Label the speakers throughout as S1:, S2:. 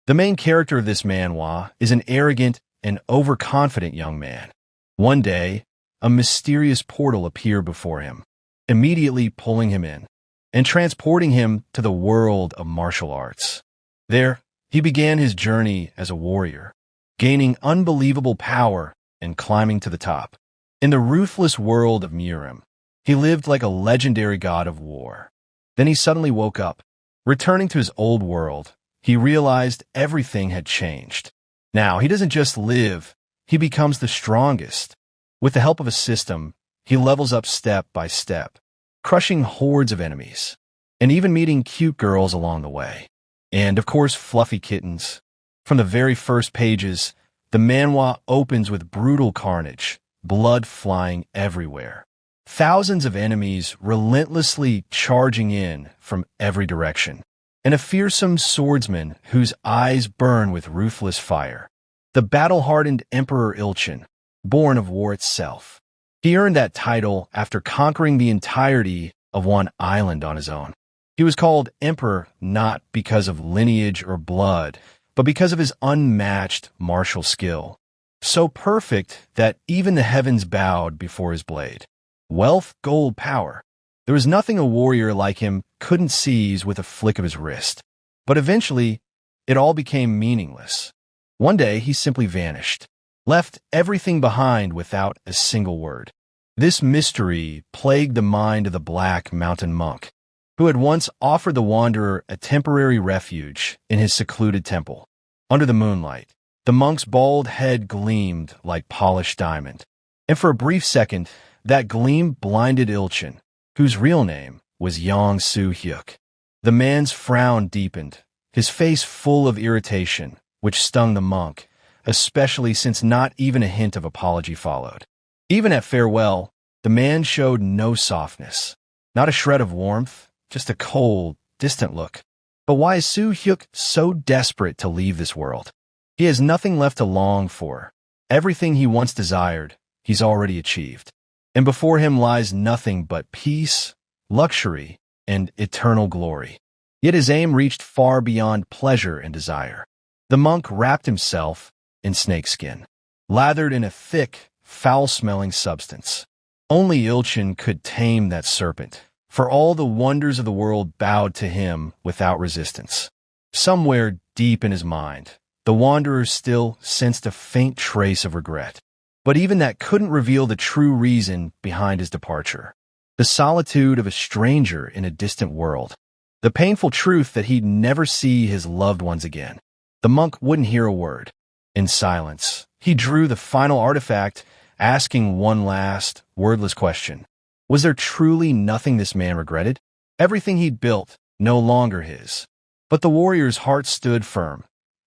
S1: The main character of this manhwa is an arrogant and overconfident young man. One day, a mysterious portal appeared before him, immediately pulling him in and transporting him to the world of martial arts. There, he began his journey as a warrior, gaining unbelievable power and climbing to the top. In the ruthless world of Murim, he lived like a legendary god of war. Then he suddenly woke up. Returning to his old world, he realized everything had changed. Now, he doesn't just live, he becomes the strongest. With the help of a system, he levels up step by step, crushing hordes of enemies, and even meeting cute girls along the way. And, of course, fluffy kittens. From the very first pages, the manhwa opens with brutal carnage, blood flying everywhere. Thousands of enemies relentlessly charging in from every direction, and a fearsome swordsman whose eyes burn with ruthless fire. The battle-hardened Emperor Ilchin, born of war itself. He earned that title after conquering the entirety of one island on his own. He was called Emperor not because of lineage or blood, but because of his unmatched martial skill. So perfect that even the heavens bowed before his blade. Wealth, gold, power. There was nothing a warrior like him couldn't seize with a flick of his wrist. But eventually, it all became meaningless. One day, he simply vanished, left everything behind without a single word. This mystery plagued the mind of the Black Mountain Monk, who had once offered the wanderer a temporary refuge in his secluded temple. Under the moonlight, the monk's bald head gleamed like polished diamond, and for a brief second, that gleam blinded Ilchin, whose real name was Yang Su-hyuk. The man's frown deepened, his face full of irritation, which stung the monk, especially since not even a hint of apology followed. Even at farewell, the man showed no softness, not a shred of warmth, just a cold, distant look. But why is Su-hyuk so desperate to leave this world? He has nothing left to long for. Everything he once desired, he's already achieved. And before him lies nothing but peace, luxury, and eternal glory. Yet his aim reached far beyond pleasure and desire. The monk wrapped himself in snakeskin, lathered in a thick, foul-smelling substance. Only Ilchin could tame that serpent, for all the wonders of the world bowed to him without resistance. Somewhere deep in his mind, the wanderer still sensed a faint trace of regret. But even that couldn't reveal the true reason behind his departure. The solitude of a stranger in a distant world. The painful truth that he'd never see his loved ones again. The monk wouldn't hear a word. In silence, he drew the final artifact, asking one last, wordless question. Was there truly nothing this man regretted? Everything he'd built, no longer his. But the warrior's heart stood firm.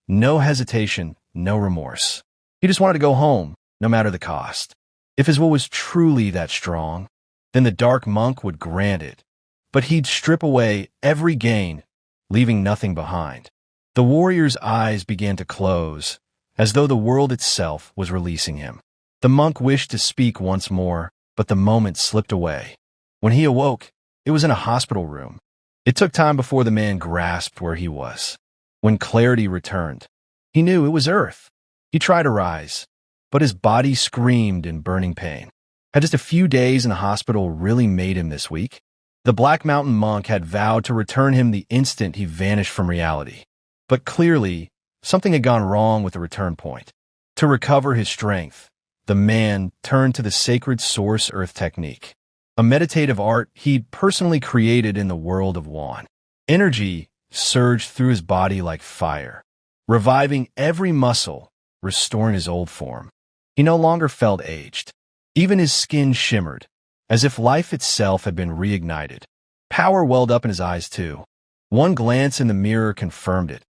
S1: No hesitation, no remorse. He just wanted to go home, no matter the cost. If his will was truly that strong, then the dark monk would grant it. But he'd strip away every gain, leaving nothing behind. The warrior's eyes began to close, as though the world itself was releasing him. The monk wished to speak once more, but the moment slipped away. When he awoke, it was in a hospital room. It took time before the man grasped where he was. When clarity returned, he knew it was Earth. He tried to rise, but his body screamed in burning pain. Had just a few days in the hospital really made him this weak? The Black Mountain Monk had vowed to return him the instant he vanished from reality. But clearly, something had gone wrong with the return point. To recover his strength, the man turned to the sacred Source Earth technique, a meditative art he'd personally created in the world of Wan. Energy surged through his body like fire, reviving every muscle, restoring his old form. He no longer felt aged. Even his skin shimmered, as if life itself had been reignited. Power welled up in his eyes, too. One glance in the mirror confirmed it.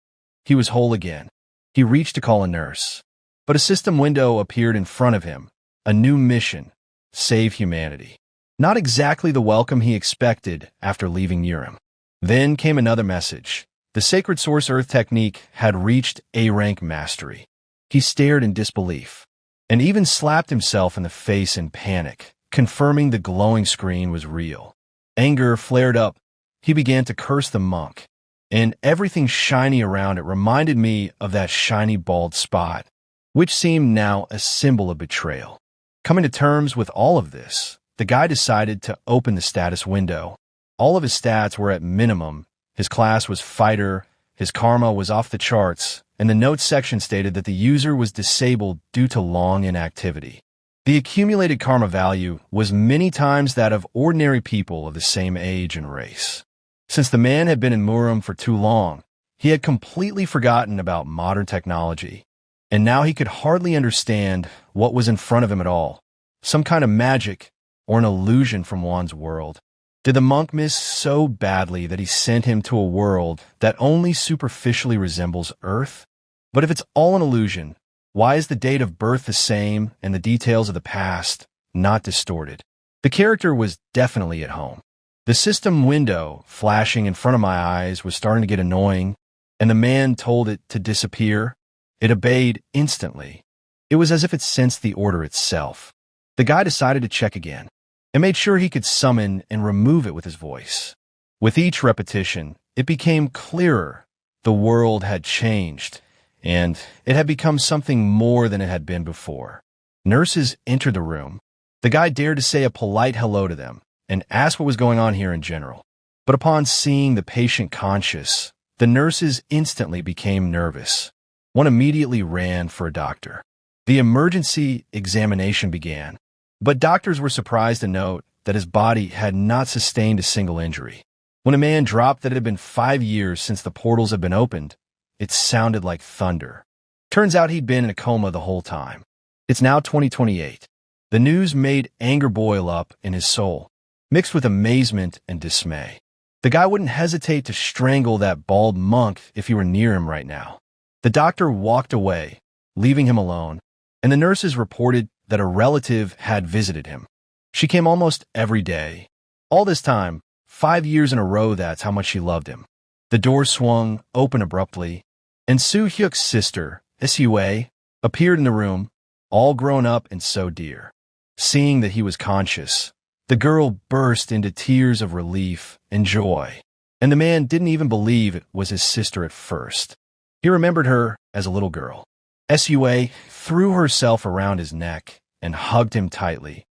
S1: He was whole again. He reached to call a nurse. But a system window appeared in front of him. A new mission. Save humanity. Not exactly the welcome he expected after leaving Urim. Then came another message. The Sacred Source Earth technique had reached A-rank mastery. He stared in disbelief, and even slapped himself in the face in panic, confirming the glowing screen was real. Anger flared up. He began to curse the monk. and everything shiny around it reminded me of that shiny bald spot, which seemed now a symbol of betrayal. Coming to terms with all of this, the guy decided to open the status window. All of his stats were at minimum. His class was fighter, his karma was off the charts, and the notes section stated that the user was disabled due to long inactivity. The accumulated karma value was many times that of ordinary people of the same age and race. Since the man had been in Murim for too long, he had completely forgotten about modern technology, and now he could hardly understand what was in front of him at all. Some kind of magic or an illusion from Juan's world. Did the monk miss so badly that he sent him to a world that only superficially resembles Earth? But if it's all an illusion, why is the date of birth the same and the details of the past not distorted? The character was definitely at home. The system window flashing in front of my eyes was starting to get annoying, and the man told it to disappear. It obeyed instantly. It was as if it sensed the order itself. The guy decided to check again, and made sure he could summon and remove it with his voice. With each repetition, it became clearer. The world had changed, and it had become something more than it had been before. Nurses entered the room. The guy dared to say a polite hello to them and asked what was going on here in general. But upon seeing the patient conscious, the nurses instantly became nervous. One immediately ran for a doctor. The emergency examination began, but doctors were surprised to note that his body had not sustained a single injury. When a man dropped that it had been 5 years since the portals had been opened, it sounded like thunder. Turns out he'd been in a coma the whole time. It's now 2028. The news made anger boil up in his soul, mixed with amazement and dismay. The guy wouldn't hesitate to strangle that bald monk if he were near him right now. The doctor walked away, leaving him alone, and the nurses reported that a relative had visited him. She came almost every day. All this time, 5 years in a row, that's how much she loved him. The door swung open abruptly, and Soo-hyuk's sister, Sua, appeared in the room, all grown up and so dear. Seeing that he was conscious, the girl burst into tears of relief and joy, and the man didn't even believe it was his sister at first. He remembered her as a little girl. Sua threw herself around his neck and hugged him tightly,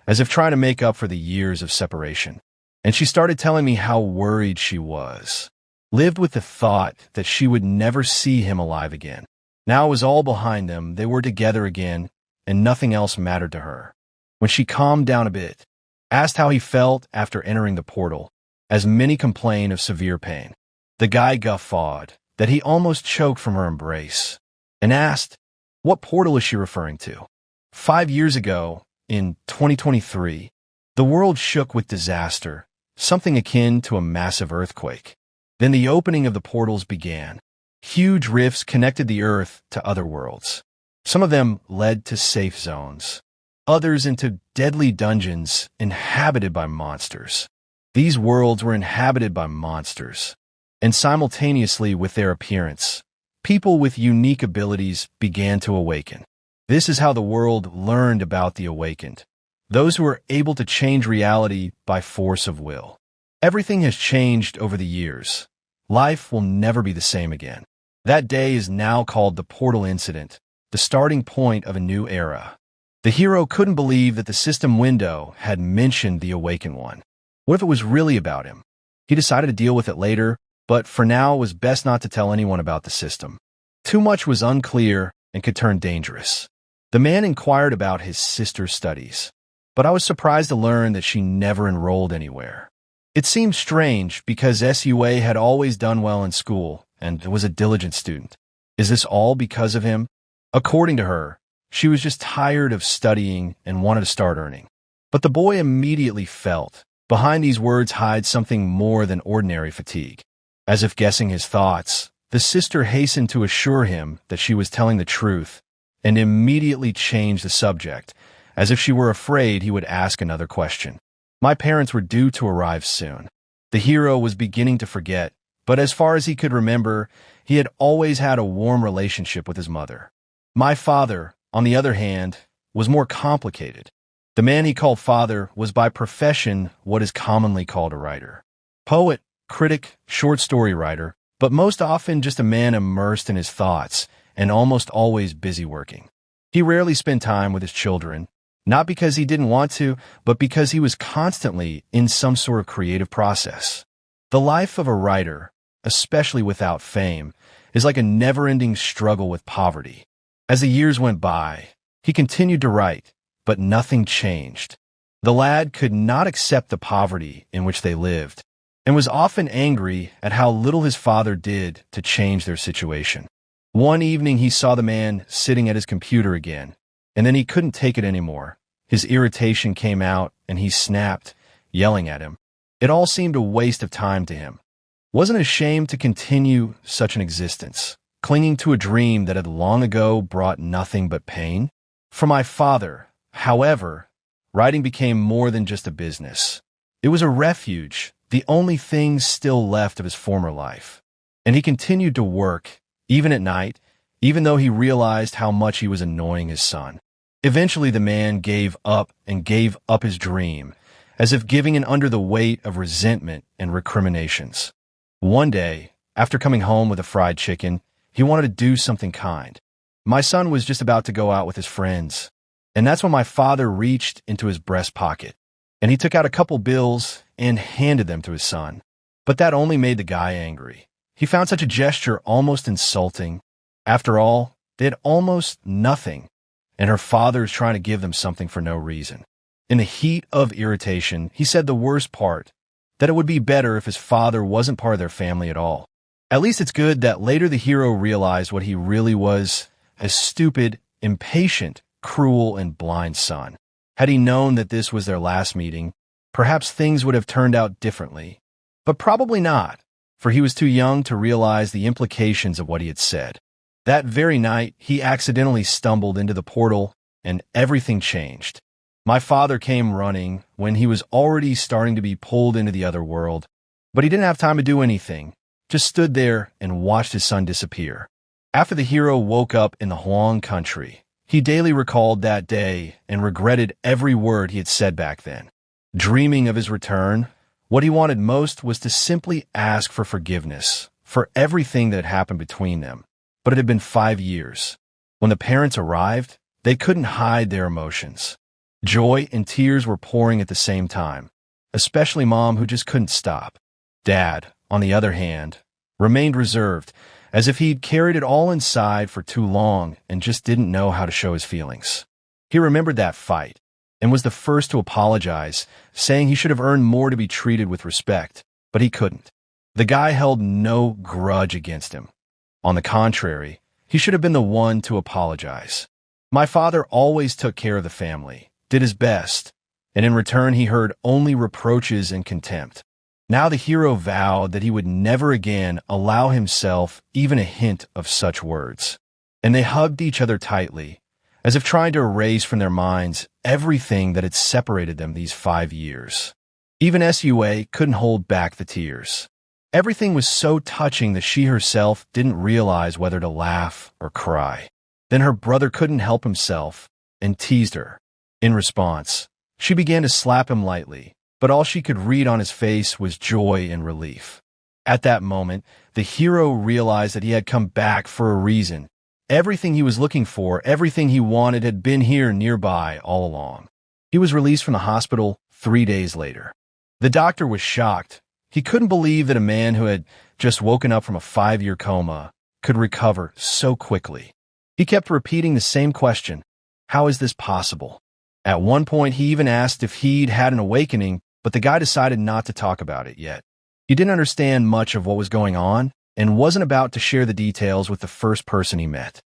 S1: as if trying to make up for the years of separation. And she started telling me how worried she was. Lived with the thought that she would never see him alive again. Now it was all behind them, they were together again, and nothing else mattered to her. When she calmed down a bit, asked how he felt after entering the portal, as many complained of severe pain. The guy guffawed that he almost choked from her embrace, and asked, what portal is she referring to? 5 years ago, in 2023, the world shook with disaster, something akin to a massive earthquake. Then the opening of the portals began. Huge rifts connected the Earth to other worlds. Some of them led to safe zones, others into deadly dungeons inhabited by monsters. These worlds were inhabited by monsters, and simultaneously with their appearance, people with unique abilities began to awaken. This is how the world learned about the awakened, those who were able to change reality by force of will. Everything has changed over the years. Life will never be the same again. That day is now called the Portal Incident, the starting point of a new era. The hero couldn't believe that the system window had mentioned the Awakened One. What if it was really about him? He decided to deal with it later, but for now it was best not to tell anyone about the system. Too much was unclear and could turn dangerous. The man inquired about his sister's studies, but I was surprised to learn that she never enrolled anywhere. It seemed strange because Sua had always done well in school and was a diligent student. Is this all because of him? According to her, she was just tired of studying and wanted to start earning. But the boy immediately felt behind these words hides something more than ordinary fatigue. As if guessing his thoughts, the sister hastened to assure him that she was telling the truth and immediately changed the subject, as if she were afraid he would ask another question. My parents were due to arrive soon. The hero was beginning to forget, but as far as he could remember, he had always had a warm relationship with his mother. My father, on the other hand, was more complicated. The man he called father was by profession what is commonly called a writer. Poet, critic, short story writer, but most often just a man immersed in his thoughts and almost always busy working. He rarely spent time with his children, not because he didn't want to, but because he was constantly in some sort of creative process. The life of a writer, especially without fame, is like a never-ending struggle with poverty. As the years went by, he continued to write, but nothing changed. The lad could not accept the poverty in which they lived, and was often angry at how little his father did to change their situation. One evening he saw the man sitting at his computer again, and then he couldn't take it anymore. His irritation came out, and he snapped, yelling at him. It all seemed a waste of time to him. Wasn't ashamed to continue such an existence, clinging to a dream that had long ago brought nothing but pain? For my father, however, writing became more than just a business. It was a refuge, the only thing still left of his former life. And he continued to work, even at night, even though he realized how much he was annoying his son. Eventually the man gave up his dream, as if giving in under the weight of resentment and recriminations. One day, after coming home with a fried chicken, he wanted to do something kind. My son was just about to go out with his friends, and that's when my father reached into his breast pocket, and he took out a couple bills and handed them to his son. But that only made the guy angry. He found such a gesture almost insulting. After all, they had almost nothing, and her father is trying to give them something for no reason. In the heat of irritation, he said the worst part, that it would be better if his father wasn't part of their family at all. At least it's good that later the hero realized what he really was, a stupid, impatient, cruel, and blind son. Had he known that this was their last meeting, perhaps things would have turned out differently. But probably not, for he was too young to realize the implications of what he had said. That very night, he accidentally stumbled into the portal, and everything changed. My father came running when he was already starting to be pulled into the other world, but he didn't have time to do anything, just stood there and watched his son disappear. After the hero woke up in the Huang country, he daily recalled that day and regretted every word he had said back then. Dreaming of his return, what he wanted most was to simply ask for forgiveness for everything that had happened between them. But it had been 5 years. When the parents arrived, they couldn't hide their emotions. Joy and tears were pouring at the same time, especially Mom, who just couldn't stop. Dad, on the other hand, remained reserved, as if he'd carried it all inside for too long and just didn't know how to show his feelings. He remembered that fight and was the first to apologize, saying he should have earned more to be treated with respect, but he couldn't. The guy held no grudge against him. On the contrary, he should have been the one to apologize. My father always took care of the family, did his best, and in return he heard only reproaches and contempt. Now the hero vowed that he would never again allow himself even a hint of such words. And they hugged each other tightly, as if trying to erase from their minds everything that had separated them these 5 years. Even Sua couldn't hold back the tears. Everything was so touching that she herself didn't realize whether to laugh or cry. Then her brother couldn't help himself and teased her. In response, she began to slap him lightly, but all she could read on his face was joy and relief. At that moment, the hero realized that he had come back for a reason. Everything he was looking for, everything he wanted had been here nearby all along. He was released from the hospital 3 days later. The doctor was shocked. He couldn't believe that a man who had just woken up from a 5-year coma could recover so quickly. He kept repeating the same question, how is this possible? At one point, he even asked if he'd had an awakening, but the guy decided not to talk about it yet. He didn't understand much of what was going on and wasn't about to share the details with the first person he met.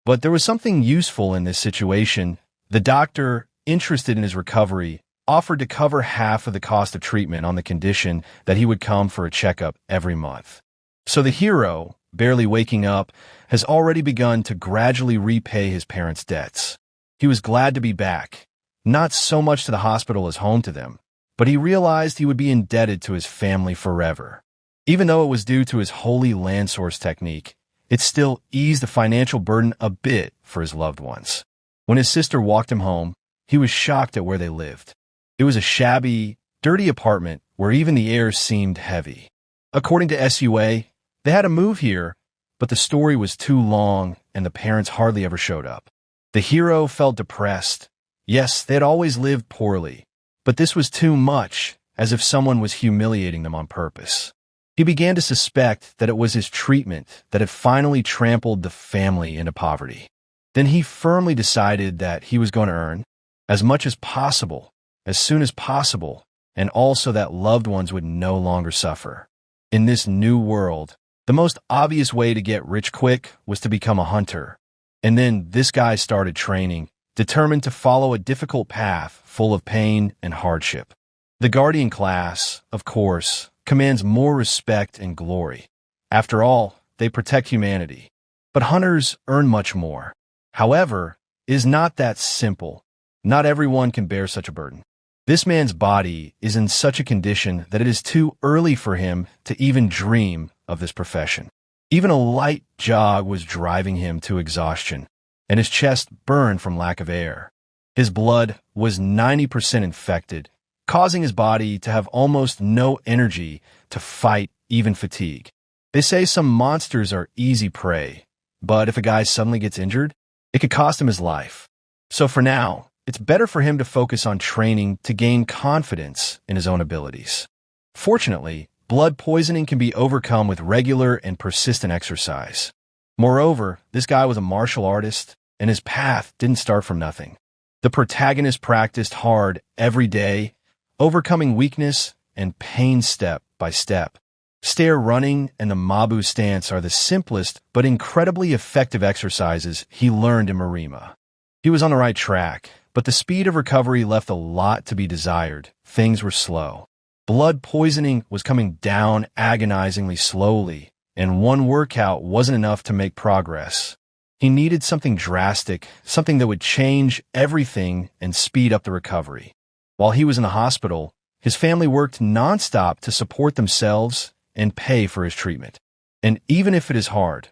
S1: But there was something useful in this situation. The doctor, interested in his recovery, offered to cover half of the cost of treatment on the condition that he would come for a checkup every month. So the hero, barely waking up, has already begun to gradually repay his parents' debts. He was glad to be back, not so much to the hospital as home to them, but he realized he would be indebted to his family forever. Even though it was due to his holy land source technique, it still eased the financial burden a bit for his loved ones. When his sister walked him home, he was shocked at where they lived. It was a shabby, dirty apartment where even the air seemed heavy. According to Sua, They had a move here, but the story was too long and the parents hardly ever showed up. The hero felt depressed. Yes, they had always lived poorly, but this was too much, as if someone was humiliating them on purpose. He began to suspect that it was his treatment that had finally trampled the family into poverty. Then he firmly decided that he was going to earn as much as possible, as soon as possible, and also that loved ones would no longer suffer. In this new world, the most obvious way to get rich quick was to become a hunter. And then this guy started training, determined to follow a difficult path full of pain and hardship. The guardian class, of course, commands more respect and glory. After all, they protect humanity. But hunters earn much more. However, it is not that simple. Not everyone can bear such a burden. This man's body is in such a condition that it is too early for him to even dream of this profession. Even a light jog was driving him to exhaustion, and his chest burned from lack of air. His blood was 90% infected, causing his body to have almost no energy to fight even fatigue. They say some monsters are easy prey, but if a guy suddenly gets injured, it could cost him his life. So for now, it's better for him to focus on training to gain confidence in his own abilities. Fortunately, blood poisoning can be overcome with regular and persistent exercise. Moreover, this guy was a martial artist, and his path didn't start from nothing. The protagonist practiced hard every day, overcoming weakness and pain step by step. Stair running and the Mabu stance are the simplest but incredibly effective exercises he learned in Marima. He was on the right track, but the speed of recovery left a lot to be desired. Things were slow. Blood poisoning was coming down agonizingly slowly, and one workout wasn't enough to make progress. He needed something drastic, something that would change everything and speed up the recovery. While he was in the hospital, his family worked nonstop to support themselves and pay for his treatment. And even if it is hard,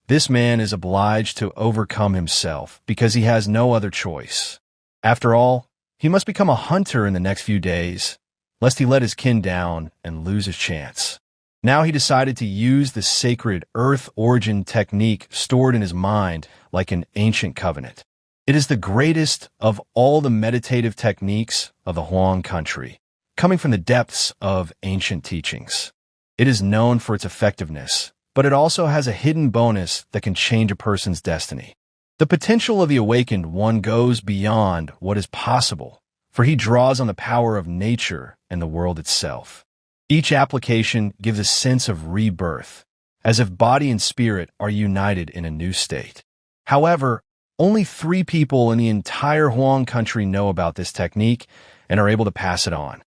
S1: this man is obliged to overcome himself because he has no other choice. After all, he must become a hunter in the next few days, lest he let his kin down and lose his chance. Now he decided to use the sacred earth origin technique stored in his mind like an ancient covenant. It is the greatest of all the meditative techniques of the Huang country, coming from the depths of ancient teachings. It is known for its effectiveness, but it also has a hidden bonus that can change a person's destiny. The potential of the awakened one goes beyond what is possible, for he draws on the power of nature and the world itself. Each application gives a sense of rebirth, as if body and spirit are united in a new state. However, only 3 people in the entire Huang country know about this technique and are able to pass it on.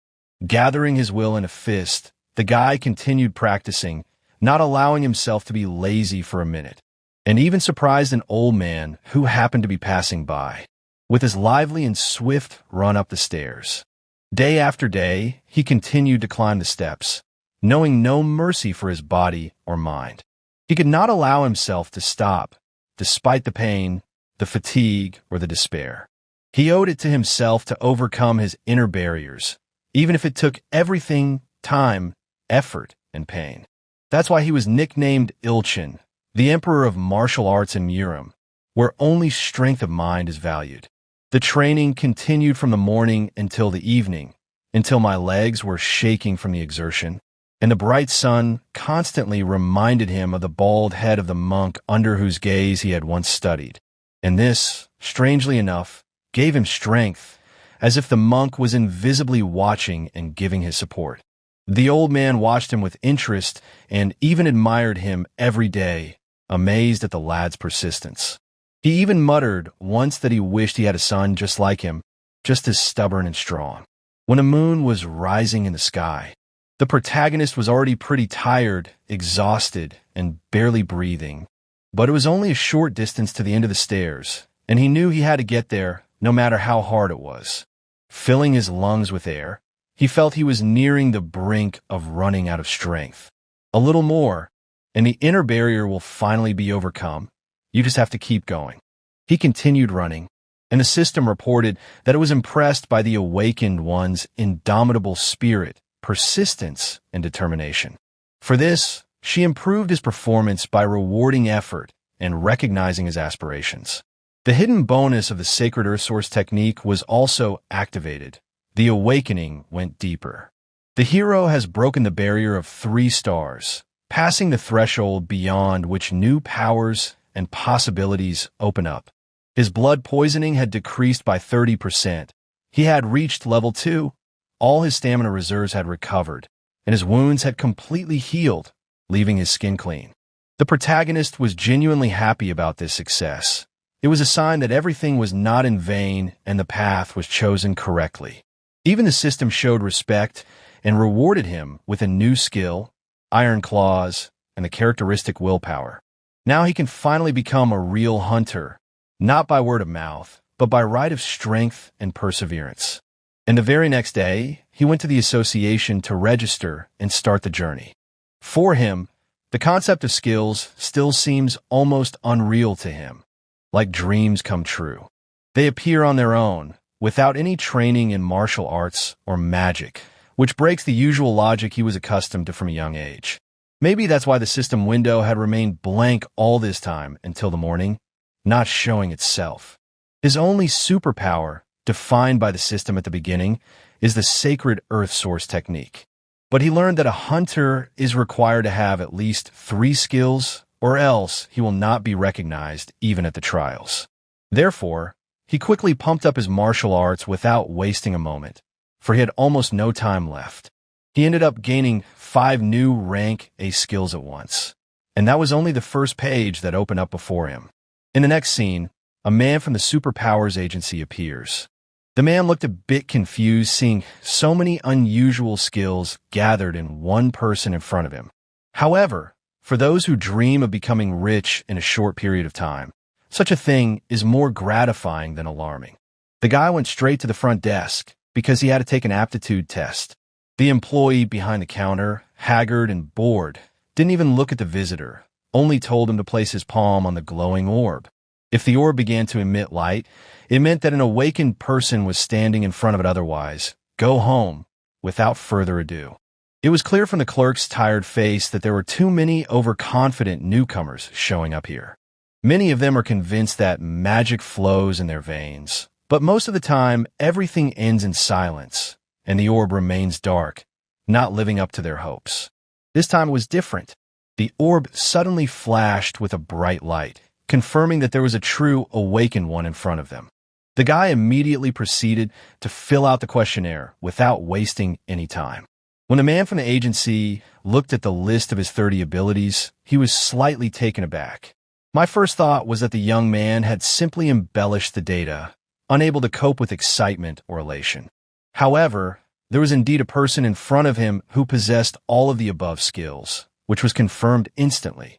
S1: Gathering his will in a fist, the guy continued practicing, not allowing himself to be lazy for a minute, and even surprised an old man who happened to be passing by, with his lively and swift run up the stairs. Day after day, he continued to climb the steps, knowing no mercy for his body or mind. He could not allow himself to stop, despite the pain, the fatigue, or the despair. He owed it to himself to overcome his inner barriers, even if it took everything, time, effort, and pain. That's why he was nicknamed Ilchin, the emperor of martial arts in Murim, where only strength of mind is valued. The training continued from the morning until the evening, until my legs were shaking from the exertion, and the bright sun constantly reminded him of the bald head of the monk under whose gaze he had once studied. And this, strangely enough, gave him strength, as if the monk was invisibly watching and giving his support. The old man watched him with interest and even admired him every day, amazed at the lad's persistence. He even muttered once that he wished he had a son just like him, just as stubborn and strong. When a moon was rising in the sky, the protagonist was already pretty tired, exhausted, and barely breathing. But it was only a short distance to the end of the stairs, and he knew he had to get there no matter how hard it was. Filling his lungs with air, he felt he was nearing the brink of running out of strength. A little more, and the inner barrier will finally be overcome. You just have to keep going. He continued running, and the system reported that it was impressed by the awakened one's indomitable spirit, persistence, and determination. For this, She improved his performance by rewarding effort and recognizing his aspirations. The hidden bonus of the Sacred Earth Source technique was also activated. The awakening went deeper. The hero has broken the barrier of 3 stars, passing the threshold beyond which new powers and possibilities open up. His blood poisoning had decreased by 30%. He had reached level 2. All his stamina reserves had recovered, and his wounds had completely healed, leaving his skin clean. The protagonist was genuinely happy about this success. It was a sign that everything was not in vain and the path was chosen correctly. Even the system showed respect and rewarded him with a new skill, Iron Claws, and the characteristic willpower. Now he can finally become a real hunter, not by word of mouth, but by right of strength and perseverance. And the very next day, he went to the association to register and start the journey. For him, the concept of skills still seems almost unreal to him, like dreams come true. They appear on their own, without any training in martial arts or magic, which breaks the usual logic he was accustomed to from a young age. Maybe that's why the system window had remained blank all this time until the morning, not showing itself. His only superpower, defined by the system at the beginning, is the Sacred Earth Source technique. But he learned that a hunter is required to have at least 3 skills, or else he will not be recognized even at the trials. Therefore, he quickly pumped up his martial arts without wasting a moment, for he had almost no time left. He ended up gaining 5 new rank A skills at once, and that was only the first page that opened up before him. In the next scene, a man from the Superpowers Agency appears. The man looked a bit confused seeing so many unusual skills gathered in one person in front of him. However, for those who dream of becoming rich in a short period of time, such a thing is more gratifying than alarming. The guy went straight to the front desk because he had to take an aptitude test. The employee behind the counter, haggard and bored, didn't even look at the visitor, only told him to place his palm on the glowing orb. If the orb began to emit light, it meant that an awakened person was standing in front of it. Otherwise, go home without further ado. It was clear from the clerk's tired face that there were too many overconfident newcomers showing up here. Many of them are convinced that magic flows in their veins, but most of the time, everything ends in silence, and the orb remains dark, not living up to their hopes. This time it was different. The orb suddenly flashed with a bright light, confirming that there was a true awakened one in front of them. The guy immediately proceeded to fill out the questionnaire without wasting any time. When the man from the agency looked at the list of his 30 abilities, he was slightly taken aback. My first thought was that the young man had simply embellished the data, unable to cope with excitement or elation. However, there was indeed a person in front of him who possessed all of the above skills, which was confirmed instantly.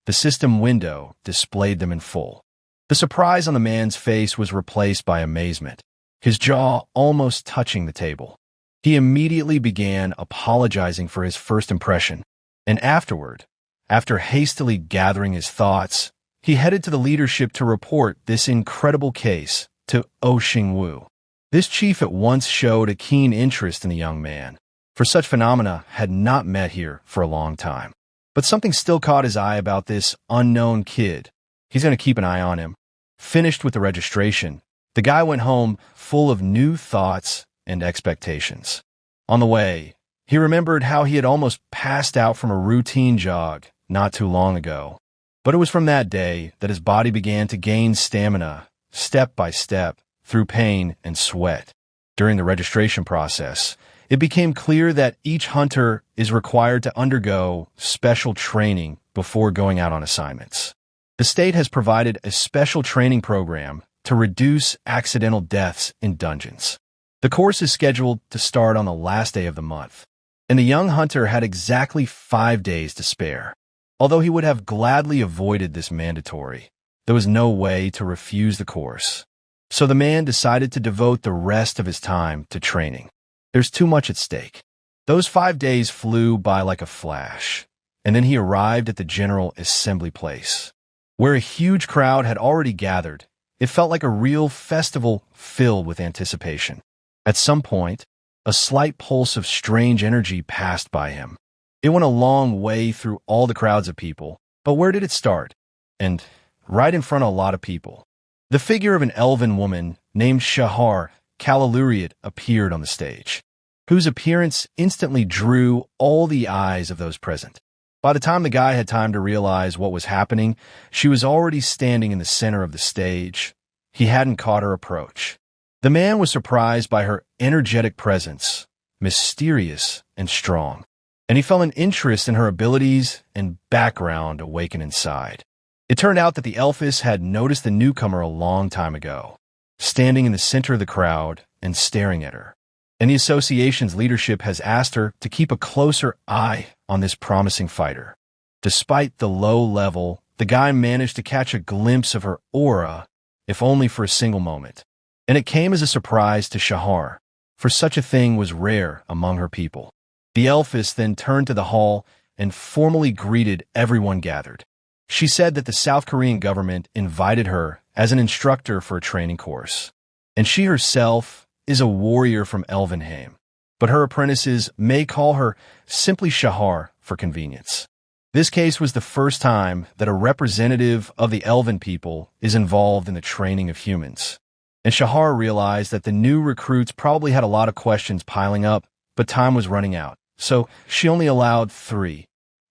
S1: The system window displayed them in full. The surprise on the man's face was replaced by amazement, his jaw almost touching the table. He immediately began apologizing for his first impression, and afterward, after hastily gathering his thoughts, he headed to the leadership to report this incredible case to Oh Xingwu. This chief at once showed a keen interest in the young man, for such phenomena had not met here for a long time. But something still caught his eye about this unknown kid. He's going to keep an eye on him. Finished with the registration, the guy went home full of new thoughts and expectations. On the way, he remembered how he had almost passed out from a routine jog not too long ago. But it was from that day that his body began to gain stamina, step by step, through pain and sweat. During the registration process, it became clear that each hunter is required to undergo special training before going out on assignments. The state has provided a special training program to reduce accidental deaths in dungeons. The course is scheduled to start on the last day of the month, and the young hunter had exactly 5 days to spare. Although he would have gladly avoided this mandatory, there was no way to refuse the course. So the man decided to devote the rest of his time to training. There's too much at stake. Those 5 days flew by like a flash, and then he arrived at the General Assembly Place, where a huge crowd had already gathered. It felt like a real festival filled with anticipation. At some point, a slight pulse of strange energy passed by him. It went a long way through all the crowds of people. But where did it start? And right in front of a lot of people. The figure of an elven woman named Shahar Kalaluriat appeared on the stage, whose appearance instantly drew all the eyes of those present. By the time the guy had time to realize what was happening, she was already standing in the center of the stage. He hadn't caught her approach. The man was surprised by her energetic presence, mysterious and strong, and he felt an interest in her abilities and background awaken inside. It turned out that the elfess had noticed the newcomer a long time ago, standing in the center of the crowd and staring at her. And the association's leadership has asked her to keep a closer eye on this promising fighter. Despite the low level, the guy managed to catch a glimpse of her aura, if only for a single moment. And it came as a surprise to Shahar, for such a thing was rare among her people. The elfess then turned to the hall and formally greeted everyone gathered. She said that the South Korean government invited her as an instructor for a training course, and she herself is a warrior from Elvenheim, but her apprentices may call her simply Shahar for convenience. This case was the first time that a representative of the Elven people is involved in the training of humans, and Shahar realized that the new recruits probably had a lot of questions piling up, but time was running out, so she only allowed 3,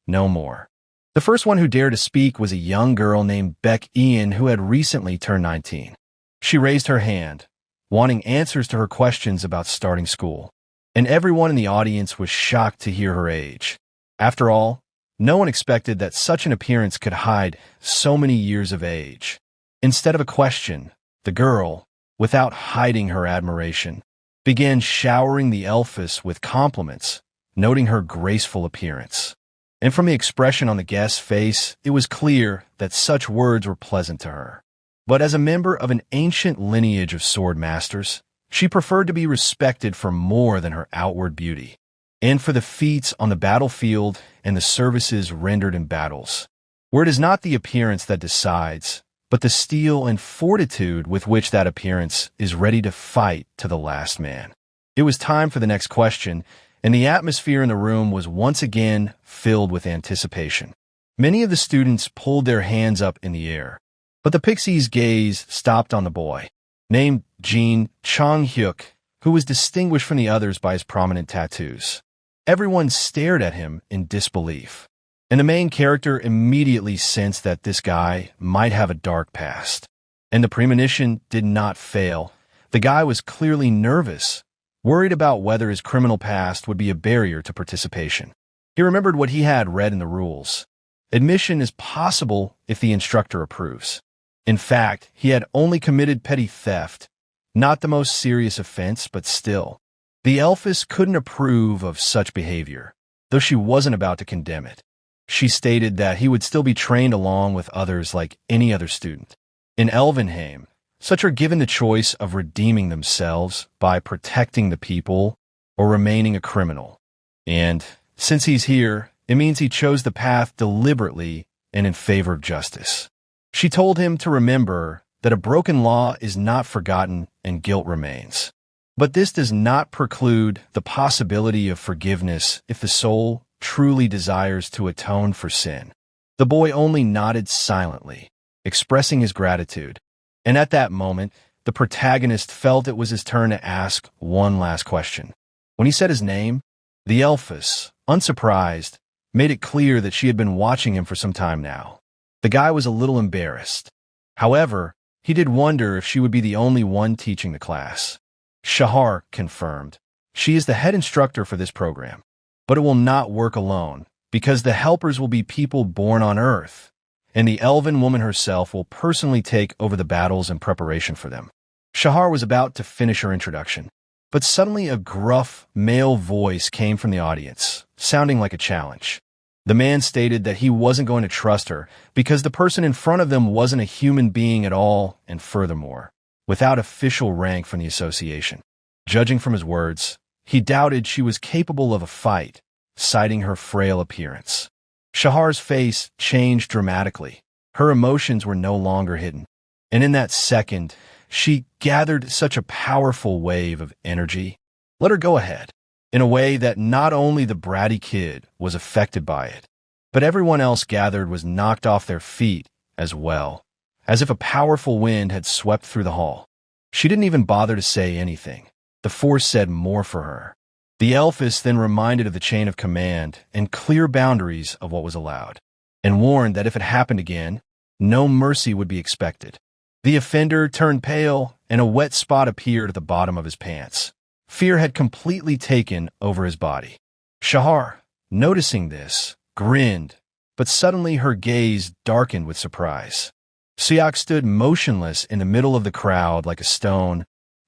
S1: no more. The first one who dared to speak was a young girl named Beck Ian who had recently turned 19. She raised her hand, wanting answers to her questions about starting school, and everyone in the audience was shocked to hear her age. After all, no one expected that such an appearance could hide so many years of age. Instead of a question, the girl, without hiding her admiration, began showering the elfess with compliments, noting her graceful appearance. And from the expression on the guest's face, it was clear that such words were pleasant to her. But as a member of an ancient lineage of sword masters, she preferred to be respected for more than her outward beauty, and for the feats on the battlefield and the services rendered in battles, where it is not the appearance that decides, but the steel and fortitude with which that appearance is ready to fight to the last man. It was time for the next question, and the atmosphere in the room was once again filled with anticipation. Many of the students pulled their hands up in the air, but the pixie's gaze stopped on the boy, named Jin Chong-hyuk, who was distinguished from the others by his prominent tattoos. Everyone stared at him in disbelief, and the main character immediately sensed that this guy might have a dark past. And the premonition did not fail. The guy was clearly nervous, worried about whether his criminal past would be a barrier to participation. He remembered what he had read in the rules. Admission is possible if the instructor approves. In fact, he had only committed petty theft, not the most serious offense, but still. The elfess couldn't approve of such behavior, though she wasn't about to condemn it. She stated that he would still be trained along with others like any other student. In Elvenheim, such are given the choice of redeeming themselves by protecting the people or remaining a criminal. And since he's here, it means he chose the path deliberately and in favor of justice. She told him to remember that a broken law is not forgotten and guilt remains. But this does not preclude the possibility of forgiveness if the soul truly desires to atone for sin. The boy only nodded silently, expressing his gratitude. And at that moment, the protagonist felt it was his turn to ask one last question. When he said his name, the elfess, unsurprised, made it clear that she had been watching him for some time now. The guy was a little embarrassed. However, he did wonder if she would be the only one teaching the class. Shahar confirmed. She is the head instructor for this program, but it will not work alone, because the helpers will be people born on Earth, and the elven woman herself will personally take over the battles in preparation for them. Shahar was about to finish her introduction, but suddenly a gruff, male voice came from the audience, sounding like a challenge. The man stated that he wasn't going to trust her because the person in front of them wasn't a human being at all, and furthermore, without official rank from the association. Judging from his words, he doubted she was capable of a fight, citing her frail appearance. Shahar's face changed dramatically. Her emotions were no longer hidden, and in that second, she gathered such a powerful wave of energy. Let her go ahead. in a way that not only the bratty kid was affected by it, but everyone else gathered was knocked off their feet as well, as if a powerful wind had swept through the hall. She didn't even bother to say anything. The force said more for her. The elfess then reminded of the chain of command and clear boundaries of what was allowed, and warned that if it happened again, no mercy would be expected. The offender turned pale, and a wet spot appeared at the bottom of his pants. Fear had completely taken over his body. Shahar, noticing this, grinned, but suddenly her gaze darkened with surprise. Siak stood motionless in the middle of the crowd like a stone,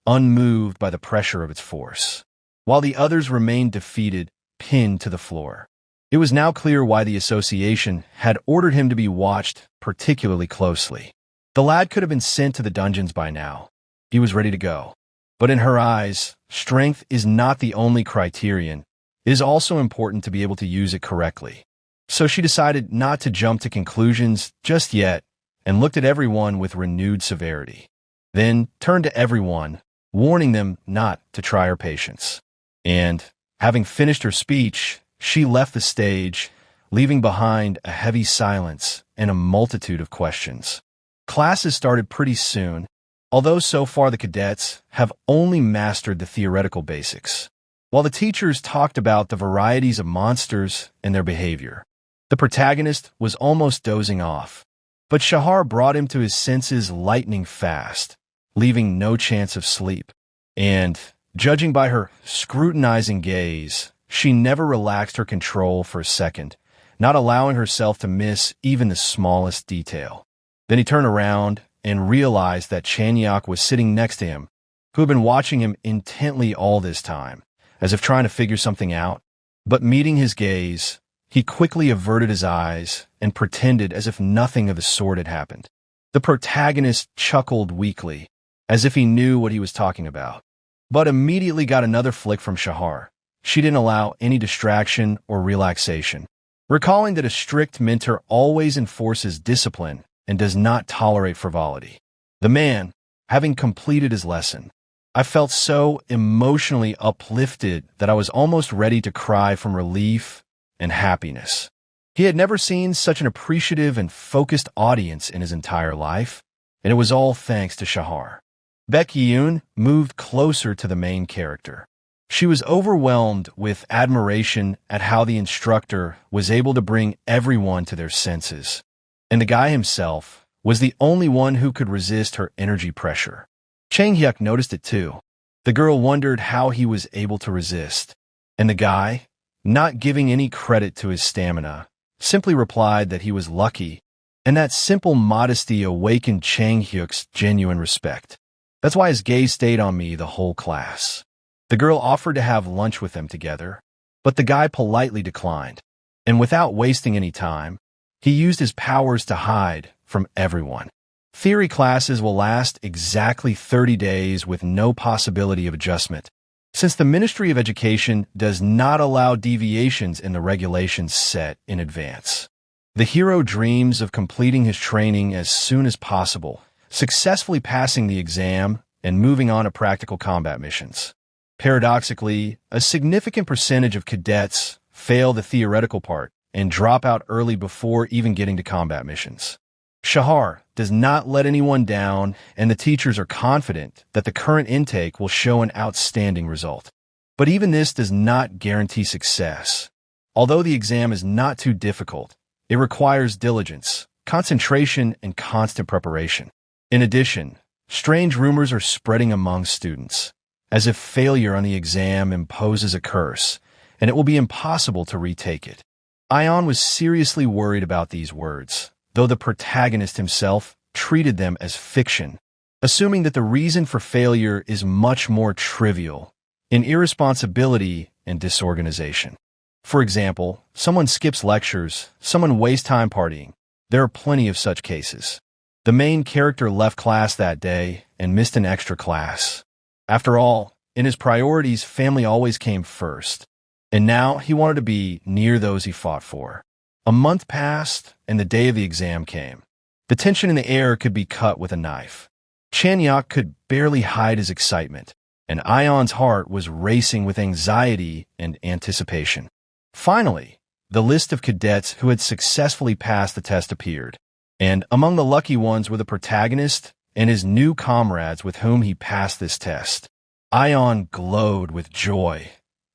S1: unmoved by the pressure of its force, while the others remained defeated, pinned to the floor. It was now clear why the association had ordered him to be watched particularly closely. The lad could have been sent to the dungeons by now. He was ready to go. But in her eyes, strength is not the only criterion. It is also important to be able to use it correctly. So she decided not to jump to conclusions just yet and looked at everyone with renewed severity. Then turned to everyone, warning them not to try her patience. And, having finished her speech, she left the stage, leaving behind a heavy silence and a multitude of questions. Classes started pretty soon, although so far the cadets have only mastered the theoretical basics, while the teachers talked about the varieties of monsters and their behavior. The protagonist was almost dozing off, but Shahar brought him to his senses lightning fast, leaving no chance of sleep. And, judging by her scrutinizing gaze, she never relaxed her control for a second, not allowing herself to miss even the smallest detail. Then he turned around and realized that Chanyak was sitting next to him, who had been watching him intently all this time, as if trying to figure something out. But meeting his gaze, he quickly averted his eyes and pretended as if nothing of the sort had happened. The protagonist chuckled weakly, as if he knew what he was talking about, but immediately got another flick from Shahar. She didn't allow any distraction or relaxation, recalling that a strict mentor always enforces discipline and does not tolerate frivolity. The man, having completed his lesson, I felt so emotionally uplifted that I was almost ready to cry from relief and happiness. He had never seen such an appreciative and focused audience in his entire life, and it was all thanks to Shahar. Baek-yoon moved closer to the main character. She was overwhelmed with admiration at how the instructor was able to bring everyone to their senses, and the guy himself was the only one who could resist her energy pressure. Chang-hyuk noticed it too. The girl wondered how he was able to resist, and the guy, not giving any credit to his stamina, simply replied that he was lucky, and that simple modesty awakened Chang-hyuk's genuine respect. That's why his gaze stayed on me the whole class. The girl offered to have lunch with them together, but the guy politely declined, and without wasting any time, he used his powers to hide from everyone. Theory classes will last exactly 30 days with no possibility of adjustment, since the Ministry of Education does not allow deviations in the regulations set in advance. The hero dreams of completing his training as soon as possible, successfully passing the exam and moving on to practical combat missions. Paradoxically, a significant percentage of cadets fail the theoretical part and drop out early before even getting to combat missions. Shahar does not let anyone down, and the teachers are confident that the current intake will show an outstanding result. But even this does not guarantee success. Although the exam is not too difficult, it requires diligence, concentration, and constant preparation. In addition, strange rumors are spreading among students, as if failure on the exam imposes a curse, and it will be impossible to retake it. Ion was seriously worried about these words, though the protagonist himself treated them as fiction, assuming that the reason for failure is much more trivial, in irresponsibility and disorganization. For example, someone skips lectures, someone wastes time partying. There are plenty of such cases. The main character left class that day and missed an extra class. After all, in his priorities, family always came first, and now he wanted to be near those he fought for. A month passed, and the day of the exam came. The tension in the air could be cut with a knife. Chanyak could barely hide his excitement, and Ion's heart was racing with anxiety and anticipation. Finally, the list of cadets who had successfully passed the test appeared, and among the lucky ones were the protagonist and his new comrades with whom he passed this test. Ion glowed with joy,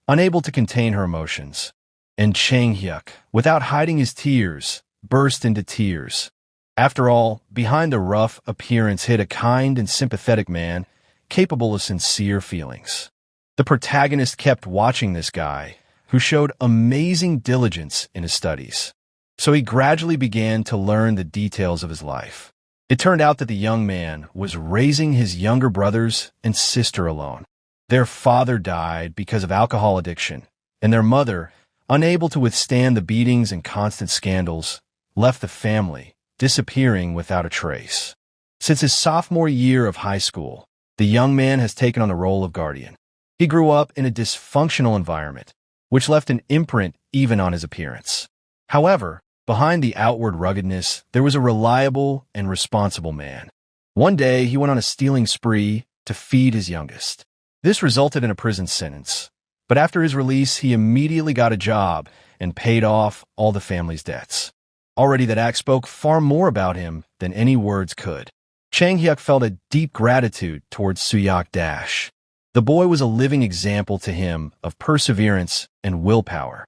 S1: unable to contain her emotions, and Chang-hyuk, without hiding his tears, burst into tears. After all, behind the rough appearance hid a kind and sympathetic man, capable of sincere feelings. The protagonist kept watching this guy, who showed amazing diligence in his studies. So he gradually began to learn the details of his life. It turned out that the young man was raising his younger brothers and sister alone. Their father died because of alcohol addiction, and their mother, unable to withstand the beatings and constant scandals, left the family, disappearing without a trace. Since his sophomore year of high school, the young man has taken on the role of guardian. He grew up in a dysfunctional environment, which left an imprint even on his appearance. However, behind the outward ruggedness, there was a reliable and responsible man. One day, he went on a stealing spree to feed his youngest. This resulted in a prison sentence, but after his release, he immediately got a job and paid off all the family's debts. Already that act spoke far more about him than any words could. Chang-hyuk felt a deep gratitude towards Suyok Dash. The boy was a living example to him of perseverance and willpower.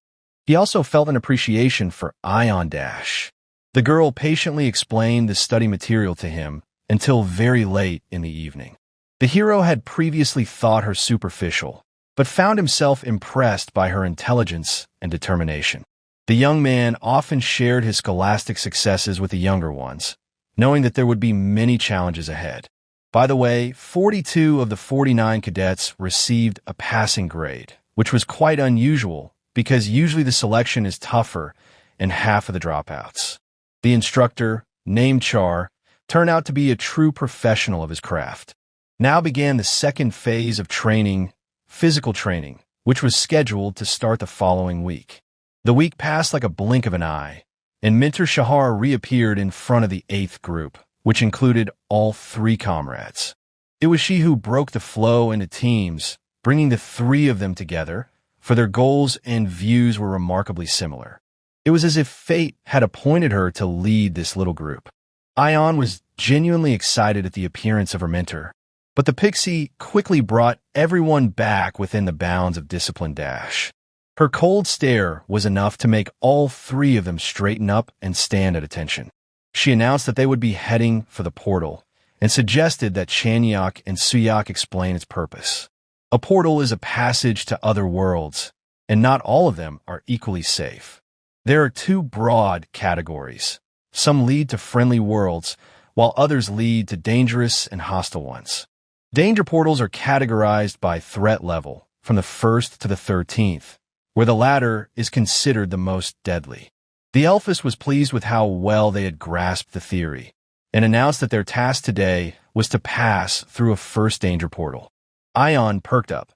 S1: He also felt an appreciation for Ion Dash. The girl patiently explained the study material to him until very late in the evening. The hero had previously thought her superficial, but found himself impressed by her intelligence and determination. The young man often shared his scholastic successes with the younger ones, knowing that there would be many challenges ahead. By the way, 42 of the 49 cadets received a passing grade, which was quite unusual because usually the selection is tougher and half of the dropouts. The instructor, named Char, turned out to be a true professional of his craft. Now began the second phase of training, physical training, which was scheduled to start the following week. The week passed like a blink of an eye, and Minter Shahar reappeared in front of the 8th group, which included all 3 comrades. It was she who broke the flow into teams, bringing the 3 of them together, for their goals and views were remarkably similar. It was as if fate had appointed her to lead this little group. Ion was genuinely excited at the appearance of her mentor, but the pixie quickly brought everyone back within the bounds of discipline dash. Her cold stare was enough to make all 3 of them straighten up and stand at attention. She announced that they would be heading for the portal and suggested that Chang-hyuk and Suyok explain its purpose. A portal is a passage to other worlds, and not all of them are equally safe. There are 2 broad categories. Some lead to friendly worlds, while others lead to dangerous and hostile ones. Danger portals are categorized by threat level, from the 1st to the 13th, where the latter is considered the most deadly. The Elphus was pleased with how well they had grasped the theory, and announced that their task today was to pass through a first danger portal. Ion perked up.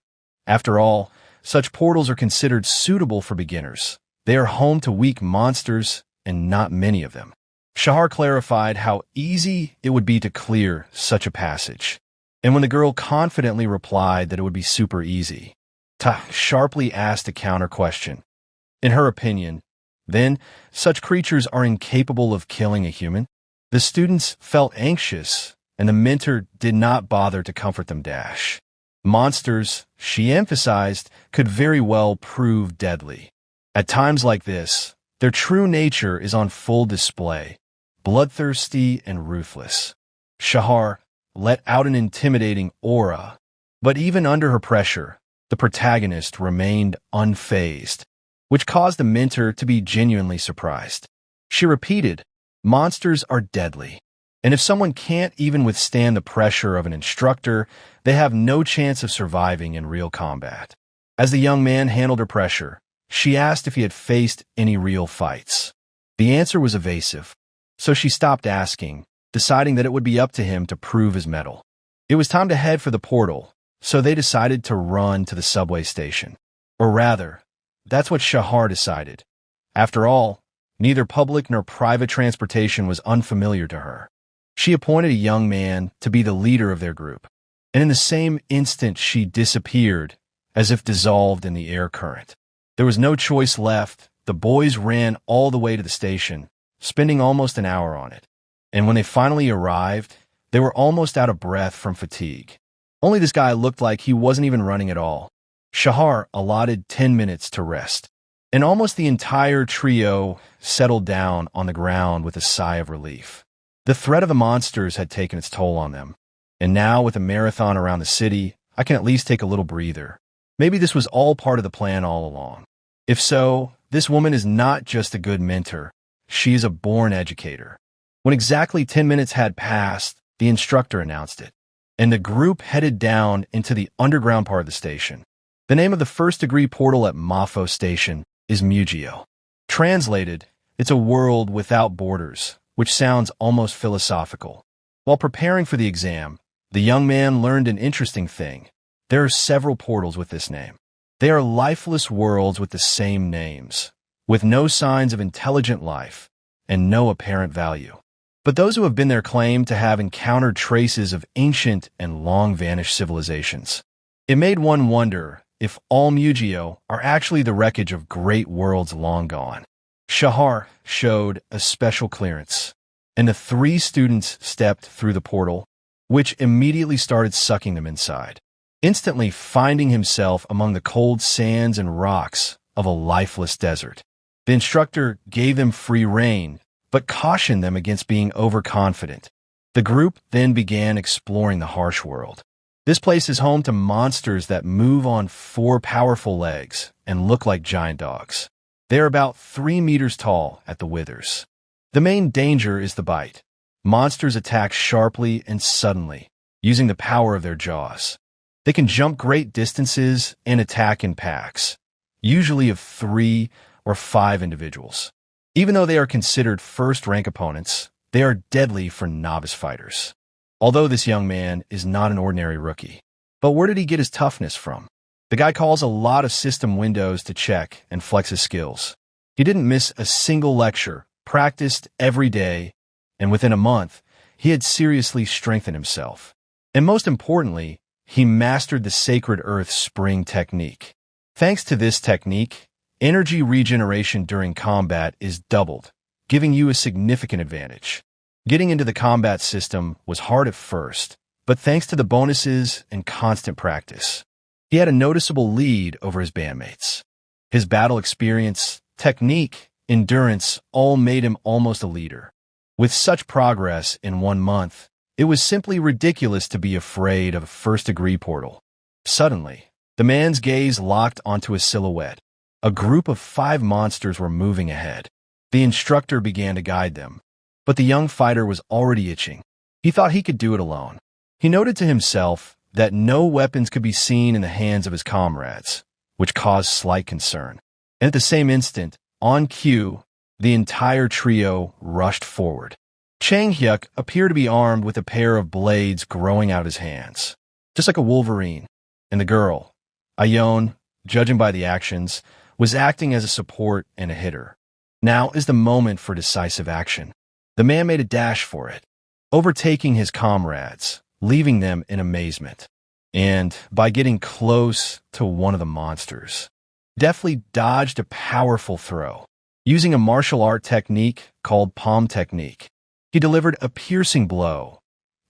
S1: After all, such portals are considered suitable for beginners. They are home to weak monsters, and not many of them. Shahar clarified how easy it would be to clear such a passage, and when the girl confidently replied that it would be super easy, Ta sharply asked a counter question. In her opinion, then, such creatures are incapable of killing a human? The students felt anxious, and the mentor did not bother to comfort them dash. Monsters, she emphasized, could very well prove deadly. At times like this, their true nature is on full display, bloodthirsty and ruthless. Shahar let out an intimidating aura, but even under her pressure, the protagonist remained unfazed, which caused the mentor to be genuinely surprised. She repeated, "Monsters are deadly, and if someone can't even withstand the pressure of an instructor, they have no chance of surviving in real combat." As the young man handled her pressure, she asked if he had faced any real fights. The answer was evasive, so she stopped asking, deciding that it would be up to him to prove his mettle. It was time to head for the portal, so they decided to run to the subway station. Or rather, that's what Shahar decided. After all, neither public nor private transportation was unfamiliar to her. She appointed a young man to be the leader of their group. and in the same instant she disappeared, as if dissolved in the air current. There was no choice left. The boys ran all the way to the station, spending almost an hour on it. And when they finally arrived, they were almost out of breath from fatigue. Only this guy looked like he wasn't even running at all. Shahar allotted 10 minutes to rest, and almost the entire trio settled down on the ground with a sigh of relief. The threat of the monsters had taken its toll on them, and now with a marathon around the city, I can at least take a little breather. Maybe this was all part of the plan all along. If so, this woman is not just a good mentor, she is a born educator. When exactly 10 minutes had passed, the instructor announced it, and the group headed down into the underground part of the station. The name of the first-degree portal at Mafo Station is Mugio. Translated, it's a world without borders, which sounds almost philosophical. While preparing for the exam, the young man learned an interesting thing. There are several portals with this name. They are lifeless worlds with the same names, with no signs of intelligent life and no apparent value. But those who have been there claim to have encountered traces of ancient and long-vanished civilizations. It made one wonder if all Mugio are actually the wreckage of great worlds long gone. Shahar showed a special clearance, and the 3 students stepped through the portal, which immediately started sucking them inside, instantly finding himself among the cold sands and rocks of a lifeless desert. The instructor gave them free rein, but cautioned them against being overconfident. The group then began exploring the harsh world. This place is home to monsters that move on 4 powerful legs and look like giant dogs. They are about 3 meters tall at the withers. The main danger is the bite. Monsters attack sharply and suddenly, using the power of their jaws. They can jump great distances and attack in packs, usually of 3 or 5 individuals. Even though they are considered first-rank opponents, they are deadly for novice fighters. Although this young man is not an ordinary rookie. But where did he get his toughness from? The guy calls a lot of system windows to check and flex his skills. He didn't miss a single lecture, practiced every day, and within a month, he had seriously strengthened himself. And most importantly, he mastered the Sacred Earth Spring technique. Thanks to this technique, energy regeneration during combat is doubled, giving you a significant advantage. Getting into the combat system was hard at first, but thanks to the bonuses and constant practice, he had a noticeable lead over his bandmates. His battle experience, technique, endurance all made him almost a leader. With such progress in 1 month, it was simply ridiculous to be afraid of a first-degree portal. Suddenly, the man's gaze locked onto a silhouette. A group of 5 monsters were moving ahead. The instructor began to guide them, but the young fighter was already itching. He thought he could do it alone. He noted to himself that no weapons could be seen in the hands of his comrades, which caused slight concern. And at the same instant, on cue, the entire trio rushed forward. Chang Hyuk appeared to be armed with a pair of blades growing out of his hands, just like a wolverine. And the girl, Ayon, judging by the actions, was acting as a support and a hitter. Now is the moment for decisive action. The man made a dash for it, overtaking his comrades, leaving them in amazement. And by getting close to one of the monsters, deftly dodged a powerful throw. Using a martial art technique called palm technique, he delivered a piercing blow,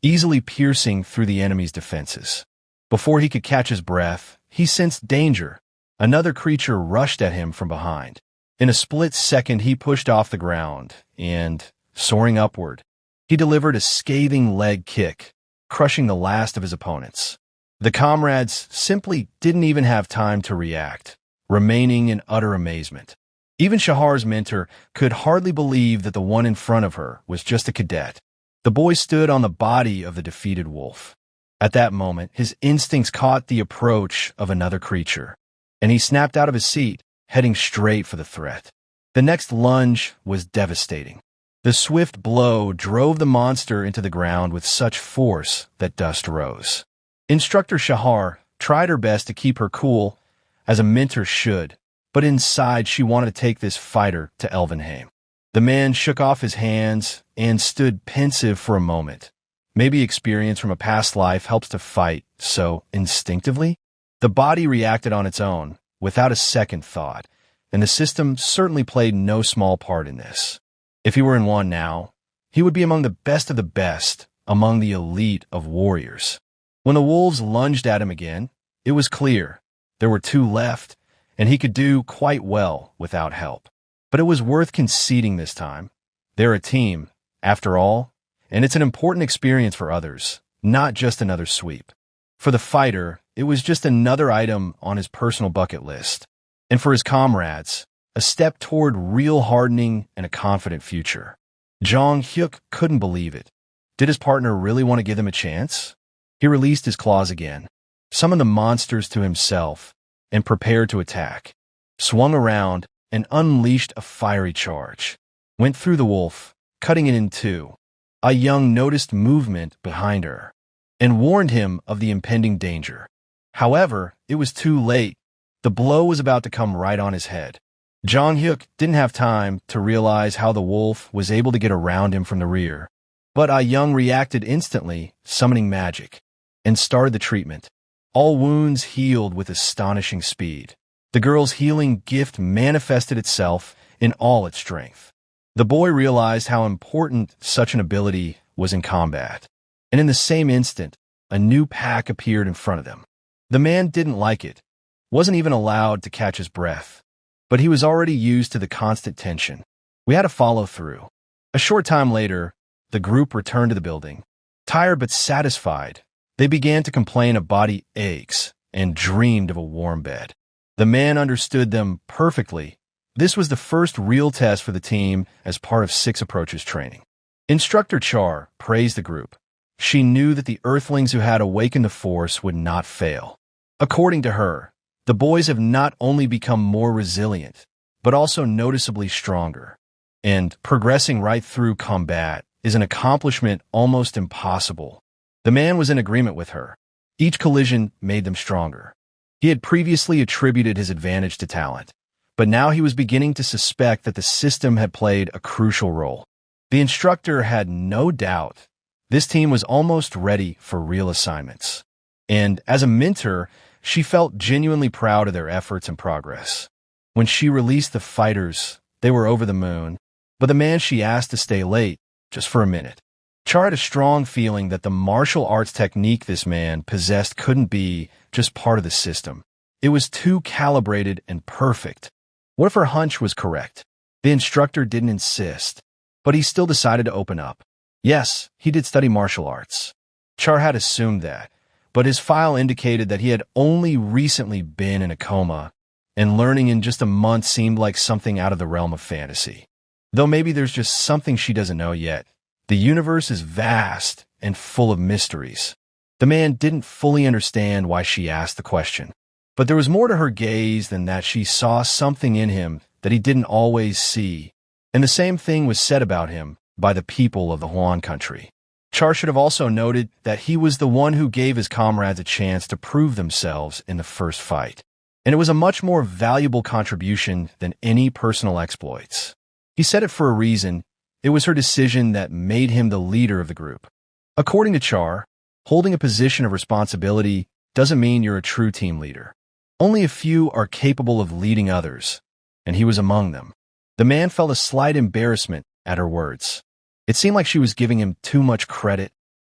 S1: easily piercing through the enemy's defenses. Before he could catch his breath, he sensed danger. Another creature rushed at him from behind. In a split second, he pushed off the ground and, soaring upward, he delivered a scathing leg kick, crushing the last of his opponents. The comrades simply didn't even have time to react, remaining in utter amazement. Even Shahar's mentor could hardly believe that the one in front of her was just a cadet. The boy stood on the body of the defeated wolf. At that moment, his instincts caught the approach of another creature, and he snapped out of his seat, heading straight for the threat. The next lunge was devastating. The swift blow drove the monster into the ground with such force that dust rose. Instructor Shahar tried her best to keep her cool, as a mentor should, but inside she wanted to take this fighter to Elvenheim. The man shook off his hands and stood pensive for a moment, Maybe experience from a past life helps to fight, so instinctively, the body reacted on its own, without a second thought, and the system certainly played no small part in this. If he were in one now, he would be among the best of the best, among the elite of warriors. When the wolves lunged at him again, it was clear there were two left, and he could do quite well without help. But it was worth conceding this time. They're a team, after all, and it's an important experience for others, not just another sweep. For the fighter, it was just another item on his personal bucket list. And for his comrades, a step toward real hardening and a confident future. Jong Hyuk couldn't believe it. Did his partner really want to give them a chance? He released his claws again, summoned the monsters to himself, and prepared to attack. Swung around and unleashed a fiery charge. Went through the wolf, cutting it in two. A Young noticed movement behind her and warned him of the impending danger. However, it was too late. The blow was about to come right on his head. Jong Hyuk didn't have time to realize how the wolf was able to get around him from the rear. But Ah Young reacted instantly, summoning magic, and started the treatment. All wounds healed with astonishing speed. The girl's healing gift manifested itself in all its strength. The boy realized how important such an ability was in combat. And in the same instant, a new pack appeared in front of them. The man didn't like it, wasn't even allowed to catch his breath. But he was already used to the constant tension. We had to follow through. A short time later, the group returned to the building. Tired but satisfied, they began to complain of body aches and dreamed of a warm bed. The man understood them perfectly. This was the first real test for the team as part of 6 Approaches training. Instructor Char praised the group. She knew that the Earthlings who had awakened the force would not fail. According to her, the boys have not only become more resilient, but also noticeably stronger. And progressing right through combat is an accomplishment almost impossible. The man was in agreement with her. Each collision made them stronger. He had previously attributed his advantage to talent, but now he was beginning to suspect that the system had played a crucial role. The instructor had no doubt this team was almost ready for real assignments. And as a mentor, she felt genuinely proud of their efforts and progress. When she released the fighters, they were over the moon, but the man she asked to stay late, just for a minute. Char had a strong feeling that the martial arts technique this man possessed couldn't be just part of the system. It was too calibrated and perfect. What if her hunch was correct? The instructor didn't insist, but he still decided to open up. Yes, he did study martial arts. Char had assumed that, but his file indicated that he had only recently been in a coma, and learning in just a month seemed like something out of the realm of fantasy. Though maybe there's just something she doesn't know yet. The universe is vast and full of mysteries. The man didn't fully understand why she asked the question, but there was more to her gaze than that. She saw something in him that he didn't always see, and the same thing was said about him by the people of the Huan country. Char should have also noted that he was the one who gave his comrades a chance to prove themselves in the first fight, and it was a much more valuable contribution than any personal exploits. He said it for a reason. It was her decision that made him the leader of the group. According to Char, holding a position of responsibility doesn't mean you're a true team leader. Only a few are capable of leading others, and he was among them. The man felt a slight embarrassment at her words. It seemed like she was giving him too much credit,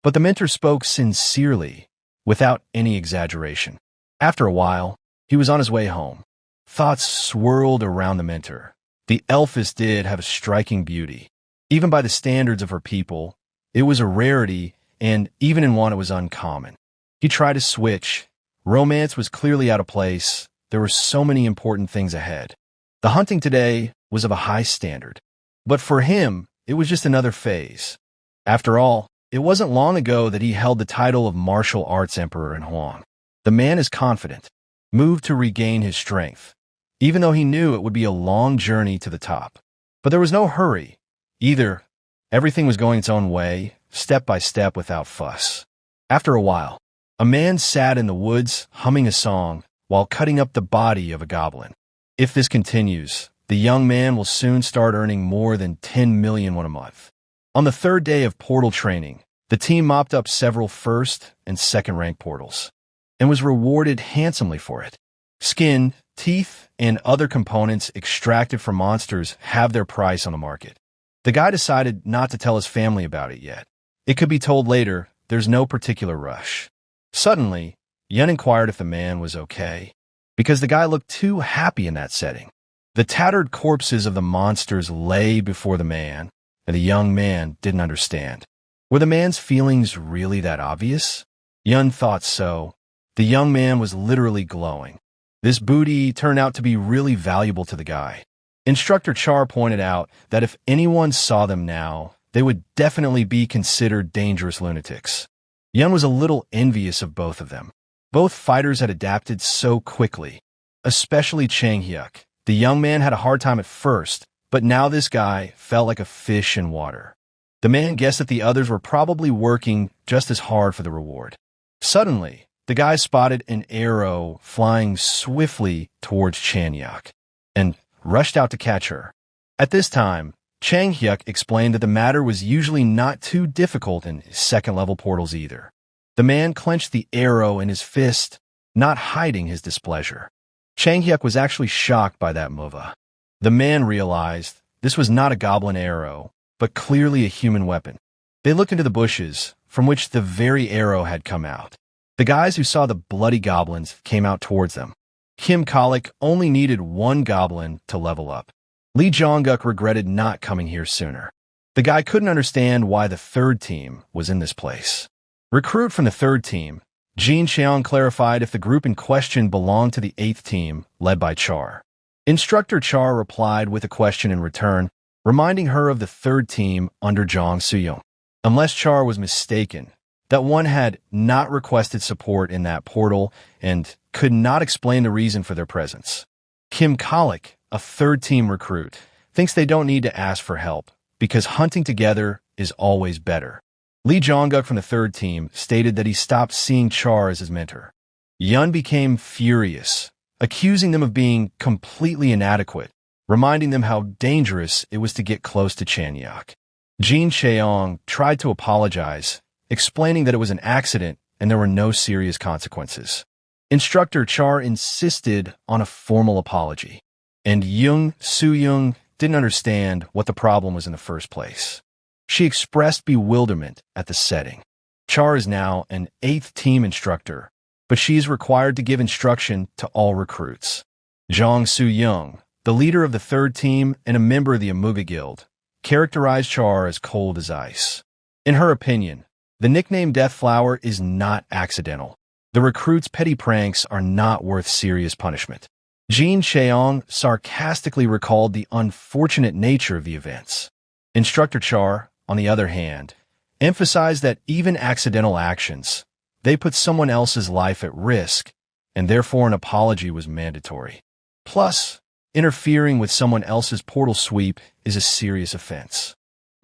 S1: but the mentor spoke sincerely, without any exaggeration. After a while, he was on his way home. Thoughts swirled around the mentor. The elfess did have a striking beauty. Even by the standards of her people, it was a rarity, and even in one it was uncommon. He tried to switch. Romance was clearly out of place. There were so many important things ahead. The hunting today was of a high standard. But for him, it was just another phase. After all, it wasn't long ago that he held the title of martial arts emperor in Huang. The man is confident, moved to regain his strength, even though he knew it would be a long journey to the top. But there was no hurry. Either everything was going its own way, step by step without fuss. After a while, a man sat in the woods humming a song while cutting up the body of a goblin. If this continues, the young man will soon start earning more than 10 million won a month. On the third day of portal training, The team mopped up several first and second rank portals and was rewarded handsomely for it. Skin, teeth, and other components extracted from monsters have their price on the market. The guy decided not to tell his family about it yet. It could be told later, there's no particular rush. Suddenly, Yun inquired if the man was okay, because the guy looked too happy in that setting. The tattered corpses of the monsters lay before the man, and the young man didn't understand. Were the man's feelings really that obvious? Yun thought so. The young man was literally glowing. This booty turned out to be really valuable to the guy. Instructor Char pointed out that if anyone saw them now, they would definitely be considered dangerous lunatics. Yun was a little envious of both of them. Both fighters had adapted so quickly, especially Chang Hyuk. The young man had a hard time at first, but now this guy felt like a fish in water. The man guessed that the others were probably working just as hard for the reward. Suddenly, the guy spotted an arrow flying swiftly towards Chang Hyuk and rushed out to catch her. At this time, Chang Hyuk explained that the matter was usually not too difficult in second-level portals either. The man clenched the arrow in his fist, not hiding his displeasure. Chang Hyuk was actually shocked by that move. The man realized this was not a goblin arrow, but clearly a human weapon. They looked into the bushes, from which the very arrow had come out. The guys who saw the bloody goblins came out towards them. Kim Kalik only needed one goblin to level up. Lee Jong-guk regretted not coming here sooner. The guy couldn't understand why the third team was in this place. Recruit from the third team, Jin Cheong clarified if the group in question belonged to the 8th team, led by Char. Instructor Char replied with a question in return, reminding her of the third team under Jong Soo-young. Unless Char was mistaken, that one had not requested support in that portal and could not explain the reason for their presence. Kim Kalik, a third-team recruit, thinks they don't need to ask for help because hunting together is always better. Lee Jong-guk from the third team stated that he stopped seeing Char as his mentor. Yun became furious, accusing them of being completely inadequate, reminding them how dangerous it was to get close to Chang Hyuk. Jin Cheong tried to apologize, explaining that it was an accident and there were no serious consequences. Instructor Char insisted on a formal apology, and Jung Soo-young didn't understand what the problem was in the first place. She expressed bewilderment at the setting. Char is now an 8th team instructor, but she is required to give instruction to all recruits. Jong Soo-young, the leader of the third team and a member of the Amuga Guild, characterized Char as cold as ice. In her opinion, the nickname Death Flower is not accidental. The recruits' petty pranks are not worth serious punishment. Jin Cheong sarcastically recalled the unfortunate nature of the events. Instructor Char, on the other hand, emphasized that even accidental actions, they put someone else's life at risk, and therefore an apology was mandatory. Plus, interfering with someone else's portal sweep is a serious offense.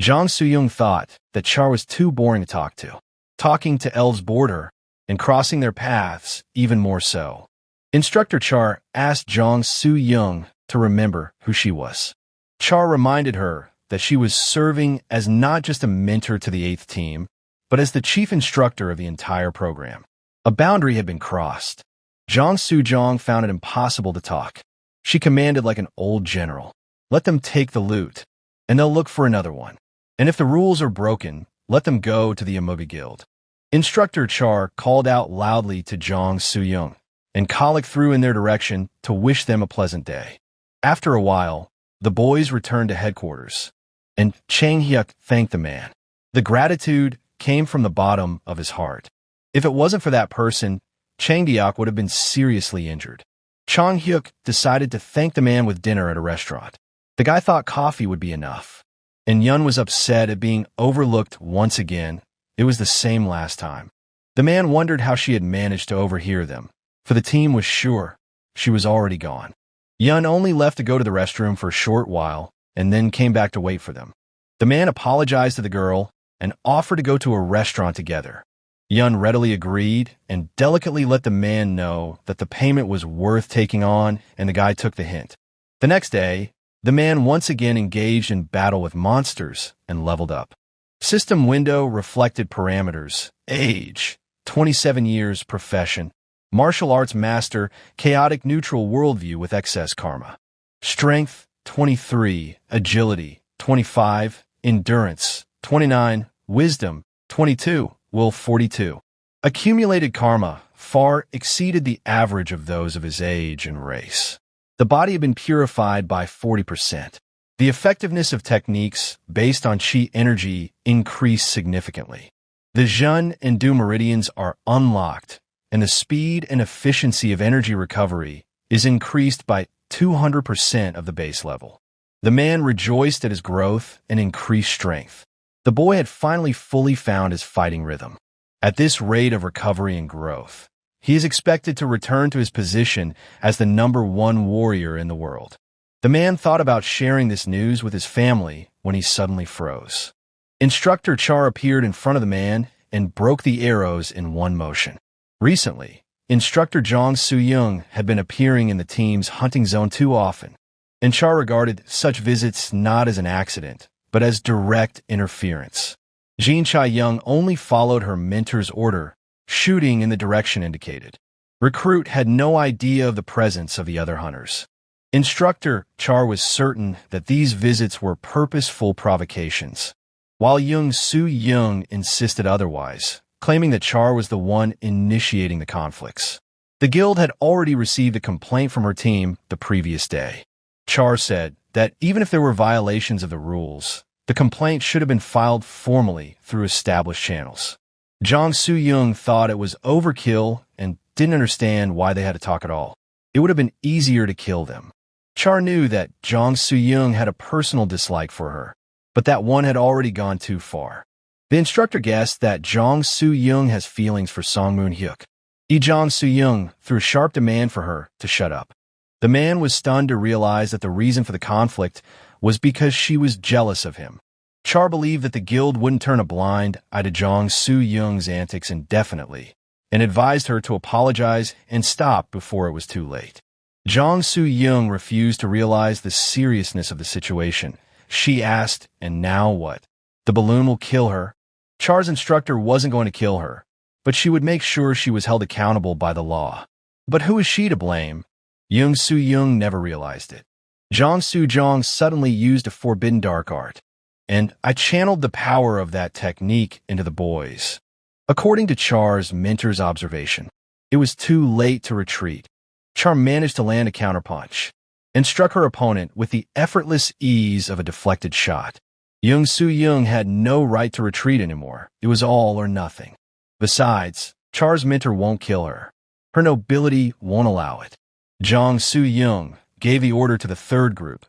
S1: Jong Soo-young thought that Char was too boring to talk to. Talking to elves bored her, and crossing their paths even more so. Instructor Char asked Jong Soo-young to remember who she was. Char reminded her that she was serving as not just a mentor to the 8th team, but as the chief instructor of the entire program. A boundary had been crossed. Jong Soo-jong found it impossible to talk. She commanded like an old general. Let them take the loot, and they'll look for another one. And if the rules are broken, let them go to the Amuga Guild. Instructor Char called out loudly to Jong Soo-young, and Kalik threw in their direction to wish them a pleasant day. After a while, the boys returned to headquarters, and Chang Hyuk thanked the man. The gratitude came from the bottom of his heart. If it wasn't for that person, Chang Hyuk would have been seriously injured. Chang Hyuk decided to thank the man with dinner at a restaurant. The guy thought coffee would be enough, and Yun was upset at being overlooked once again. It was the same last time. The man wondered how she had managed to overhear them, for the team was sure she was already gone. Yun only left to go to the restroom for a short while, and then came back to wait for them. The man apologized to the girl and offered to go to a restaurant together. Yun readily agreed and delicately let the man know that the payment was worth taking on, and the guy took the hint. The next day, the man once again engaged in battle with monsters and leveled up. System window reflected parameters. Age, 27 years. Profession, martial arts master. Chaotic neutral worldview with excess karma. Strength, 23. Agility, 25. Endurance, 29. Wisdom, 22. Will, 42. Accumulated karma far exceeded the average of those of his age and race. The body had been purified by 40%. The effectiveness of techniques based on chi energy increased significantly. The Zhen and Du meridians are unlocked, and the speed and efficiency of energy recovery is increased by 200% of the base level. The man rejoiced at his growth and increased strength. The boy had finally fully found his fighting rhythm. At this rate of recovery and growth, he is expected to return to his position as the #1 warrior in the world. The man thought about sharing this news with his family when he suddenly froze. Instructor Char appeared in front of the man and broke the arrows in one motion. Recently, Instructor Zhang Suyung had been appearing in the team's hunting zone too often, and Char regarded such visits not as an accident, but as direct interference. Jin Chai-young only followed her mentor's order, shooting in the direction indicated. Recruit had no idea of the presence of the other hunters. Instructor Char was certain that these visits were purposeful provocations, while Young Su-young insisted otherwise, claiming that Char was the one initiating the conflicts. The guild had already received a complaint from her team the previous day. Char said that even if there were violations of the rules, the complaint should have been filed formally through established channels. Zhang Su-young thought it was overkill and didn't understand why they had to talk at all. It would have been easier to kill them. Char knew that Zhang Su-young had a personal dislike for her, but that one had already gone too far. The instructor guessed that Zhang Su-young has feelings for Song Moon-hyuk. Zhang Su-young threw a sharp demand for her to shut up. The man was stunned to realize that the reason for the conflict was because she was jealous of him. Char believed that the guild wouldn't turn a blind eye to Zhang Su-young's antics indefinitely, and advised her to apologize and stop before it was too late. Zhang Su-young refused to realize the seriousness of the situation. She asked, "And now what? The balloon will kill her?" Char's instructor wasn't going to kill her, but she would make sure she was held accountable by the law. But who is she to blame? Young Su-young never realized it. Zhang Su-jong suddenly used a forbidden dark art, and I channeled the power of that technique into the boys. According to Char's mentor's observation, it was too late to retreat. Char managed to land a counterpunch and struck her opponent with the effortless ease of a deflected shot. Young Su-young had no right to retreat anymore. It was all or nothing. Besides, Char's mentor won't kill her. Her nobility won't allow it. Zhang Su-young gave the order to the third group.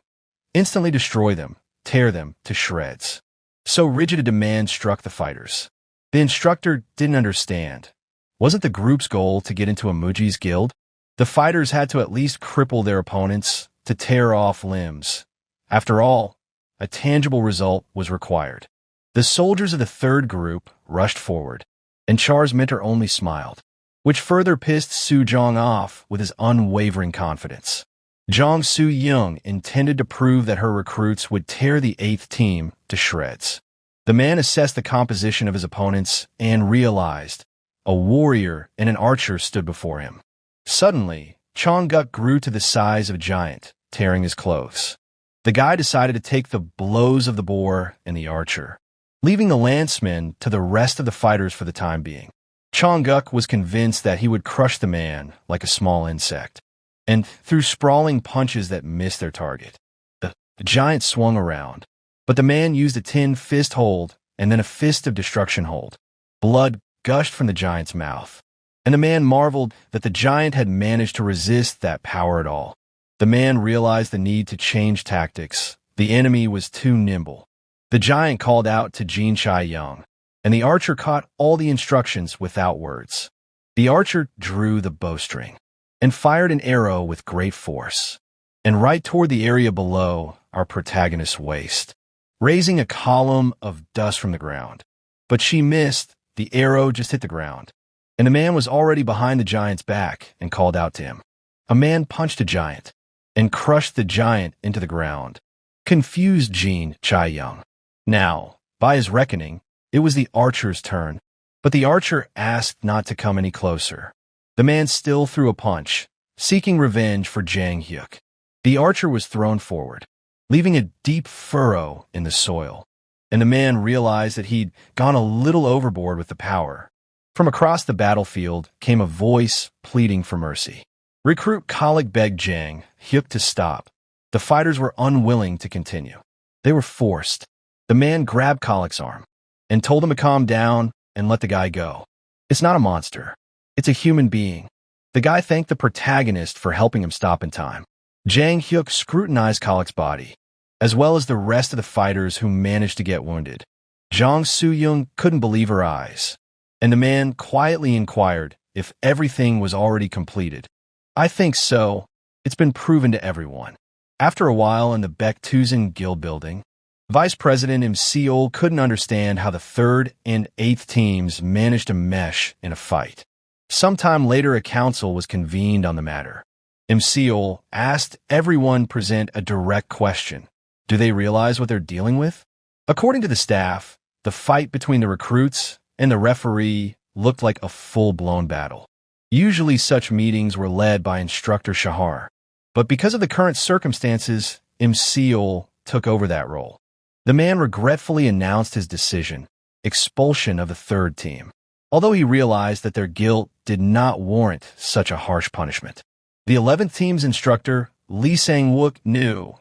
S1: Instantly destroy them, tear them to shreds. So rigid a demand struck the fighters. The instructor didn't understand. Wasn't the group's goal to get into a Muji's guild? The fighters had to at least cripple their opponents to tear off limbs. After all, a tangible result was required. The soldiers of the third group rushed forward, and Char's mentor only smiled, which further pissed Su-jong off with his unwavering confidence. Zhang Su-young intended to prove that her recruits would tear the 8th team to shreds. The man assessed the composition of his opponents and realized a warrior and an archer stood before him. Suddenly, Chong-guk grew to the size of a giant, tearing his clothes. The guy decided to take the blows of the boar and the archer, leaving the lancemen to the rest of the fighters for the time being. Chong-guk was convinced that he would crush the man like a small insect, and threw sprawling punches that missed their target. The giant swung around, but the man used a tin fist hold and then a fist of destruction hold. Blood gushed from the giant's mouth, and the man marveled that the giant had managed to resist that power at all. The man realized the need to change tactics. The enemy was too nimble. The giant called out to Jin Chai-young, and the archer caught all the instructions without words. The archer drew the bowstring and fired an arrow with great force, and right toward the area below our protagonist's waist, raising a column of dust from the ground. But she missed. The arrow just hit the ground, and the man was already behind the giant's back and called out to him. A man punched a giant and crushed the giant into the ground. Confused Jin Chai-young. Now, By his reckoning, it was the archer's turn, but the archer asked not to come any closer. The man still threw a punch, seeking revenge for Jang Hyuk. The archer was thrown forward, leaving a deep furrow in the soil, and the man realized that he'd gone a little overboard with the power. From across the battlefield came a voice pleading for mercy. Recruit Kalik begged Jang Hyuk to stop. The fighters were unwilling to continue. They were forced. The man grabbed Kalik's arm and told him to calm down and let the guy go. It's not a monster. It's a human being. The guy thanked the protagonist for helping him stop in time. Jang Hyuk scrutinized Kalik's body, as well as the rest of the fighters who managed to get wounded. Jang Soo-young couldn't believe her eyes, and the man quietly inquired if everything was already completed. I think so. It's been proven to everyone. After a while in the Baektusen Guild building, Vice President Im Seol couldn't understand how the 3rd and 8th teams managed to mesh in a fight. Sometime later, a council was convened on the matter. Im Seol asked everyone present a direct question. Do they realize what they're dealing with? According to the staff, the fight between the recruits and the referee looked like a full-blown battle. Usually such meetings were led by Instructor Shahar, but because of the current circumstances, Im Seol took over that role. The man regretfully announced his decision, expulsion of the 3rd team, although he realized that their guilt did not warrant such a harsh punishment. The 11th team's instructor, Lee Sang-wook, knew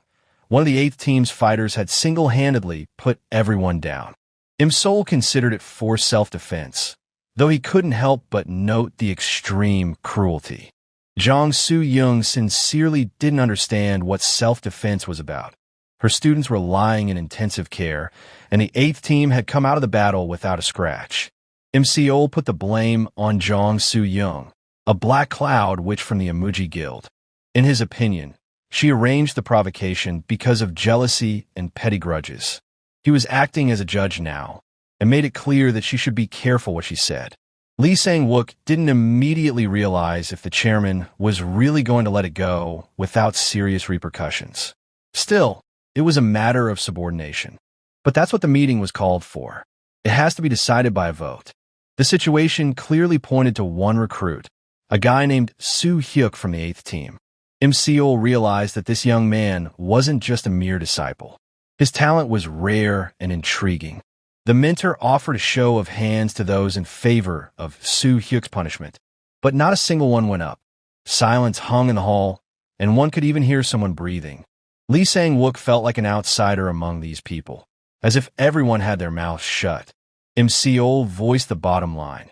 S1: one of the 8th team's fighters had single-handedly put everyone down. Im Seol considered it forced self-defense, though he couldn't help but note the extreme cruelty. Jang Soo-young sincerely didn't understand what self-defense was about. Her students were lying in intensive care, and the 8th team had come out of the battle without a scratch. Im Seol put the blame on Jang Soo-young, a black cloud witch from the Emoji Guild. In his opinion, she arranged the provocation because of jealousy and petty grudges. He was acting as a judge now, and made it clear that she should be careful what she said. Lee Sang-wook didn't immediately realize if the chairman was really going to let it go without serious repercussions. Still, it was a matter of subordination. But that's what the meeting was called for. It has to be decided by a vote. The situation clearly pointed to one recruit, a guy named Soo Hyuk from the 8th team. Im Seol realized that this young man wasn't just a mere disciple. His talent was rare and intriguing. The mentor offered a show of hands to those in favor of Soo Hyuk's punishment, but not a single one went up. Silence hung in the hall, and one could even hear someone breathing. Lee Sang-wook felt like an outsider among these people, as if everyone had their mouths shut. Im Seol voiced the bottom line.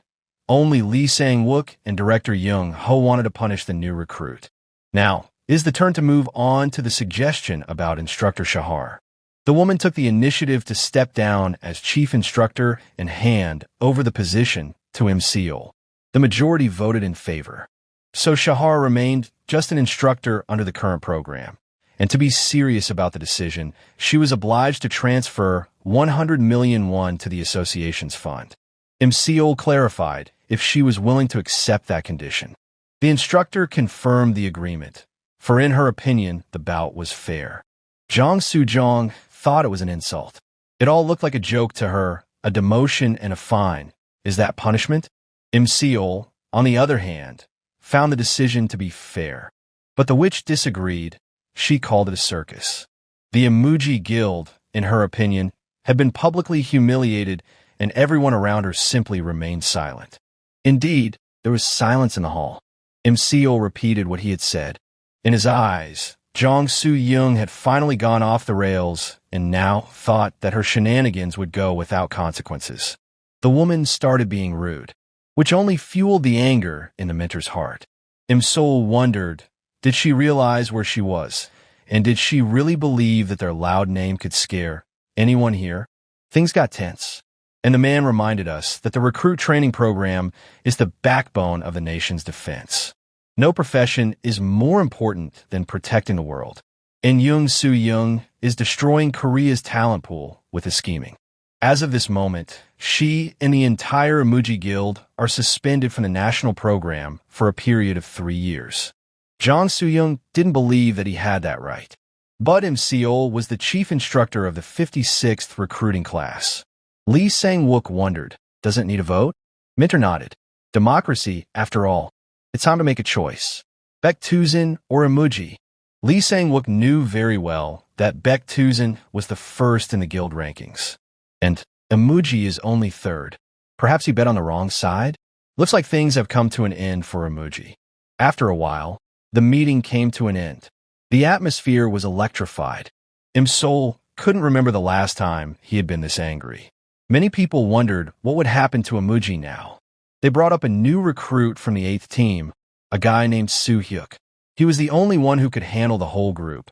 S1: Only Lee Sang-wook and Director Young Ho wanted to punish the new recruit. Now, it is the turn to move on to the suggestion about Instructor Shahar. The woman took the initiative to step down as chief instructor and hand over the position to Im Seol. The majority voted in favor. So Shahar remained just an instructor under the current program. And to be serious about the decision, she was obliged to transfer 100 million won to the association's fund. Im Seol clarified if she was willing to accept that condition. The instructor confirmed the agreement, for in her opinion, the bout was fair. Jang Soo-jong thought it was an insult. It all looked like a joke to her, a demotion and a fine. Is that punishment? Im Seol, on the other hand, found the decision to be fair. But the witch disagreed. She called it a circus. The Emoji Guild, in her opinion, had been publicly humiliated, and everyone around her simply remained silent. Indeed, there was silence in the hall. Im Seol repeated what he had said. In his eyes, Jang Soo-young had finally gone off the rails and now thought that her shenanigans would go without consequences. The woman started being rude, which only fueled the anger in the mentor's heart. Im Seol wondered, did she realize where she was? And did she really believe that their loud name could scare anyone here? Things got tense. And the man reminded us that the recruit training program is the backbone of the nation's defense. No profession is more important than protecting the world. And Jang Soo-young is destroying Korea's talent pool with his scheming. As of this moment, she and the entire Emoji Guild are suspended from the national program for a period of 3 years. Jang Soo-young didn't believe that he had that right. But Im Seol was the chief instructor of the 56th recruiting class. Lee Sang-wook wondered, does it need a vote? Minter nodded. Democracy, after all. It's time to make a choice. Baek-tusen or Emoji? Lee Sang-wook knew very well that Baek-tusen was the first in the guild rankings. And Emoji is only third. Perhaps he bet on the wrong side? Looks like things have come to an end for Emoji. After a while, the meeting came to an end. The atmosphere was electrified. Im-sol couldn't remember the last time he had been this angry. Many people wondered what would happen to Emoji now. They brought up a new recruit from the 8th team, a guy named Soo-hyuk. He was the only one who could handle the whole group,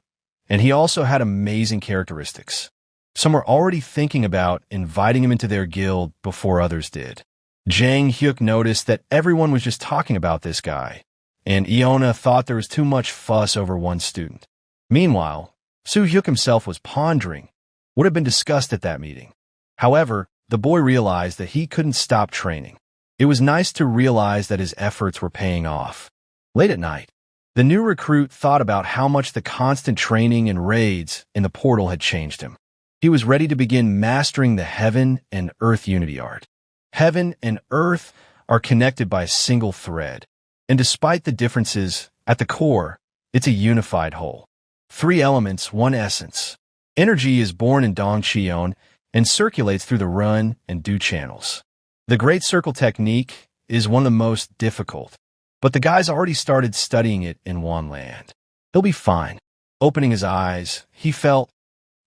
S1: and he also had amazing characteristics. Some were already thinking about inviting him into their guild before others did. Jang Hyuk noticed that everyone was just talking about this guy, and Iona thought there was too much fuss over one student. Meanwhile, Soo-hyuk himself was pondering what had been discussed at that meeting. However, the boy realized that he couldn't stop training. It was nice to realize that his efforts were paying off. Late at night, the new recruit thought about how much the constant training and raids in the portal had changed him. He was ready to begin mastering the Heaven and Earth unity art. Heaven and Earth are connected by a single thread, and despite the differences, at the core, it's a unified whole. 3 elements, 1 essence. Energy is born in Dongcheon and circulates through the Run and Do channels. The Great Circle technique is one of the most difficult, but the guy's already started studying it in Wanland. He'll be fine. Opening his eyes, he felt,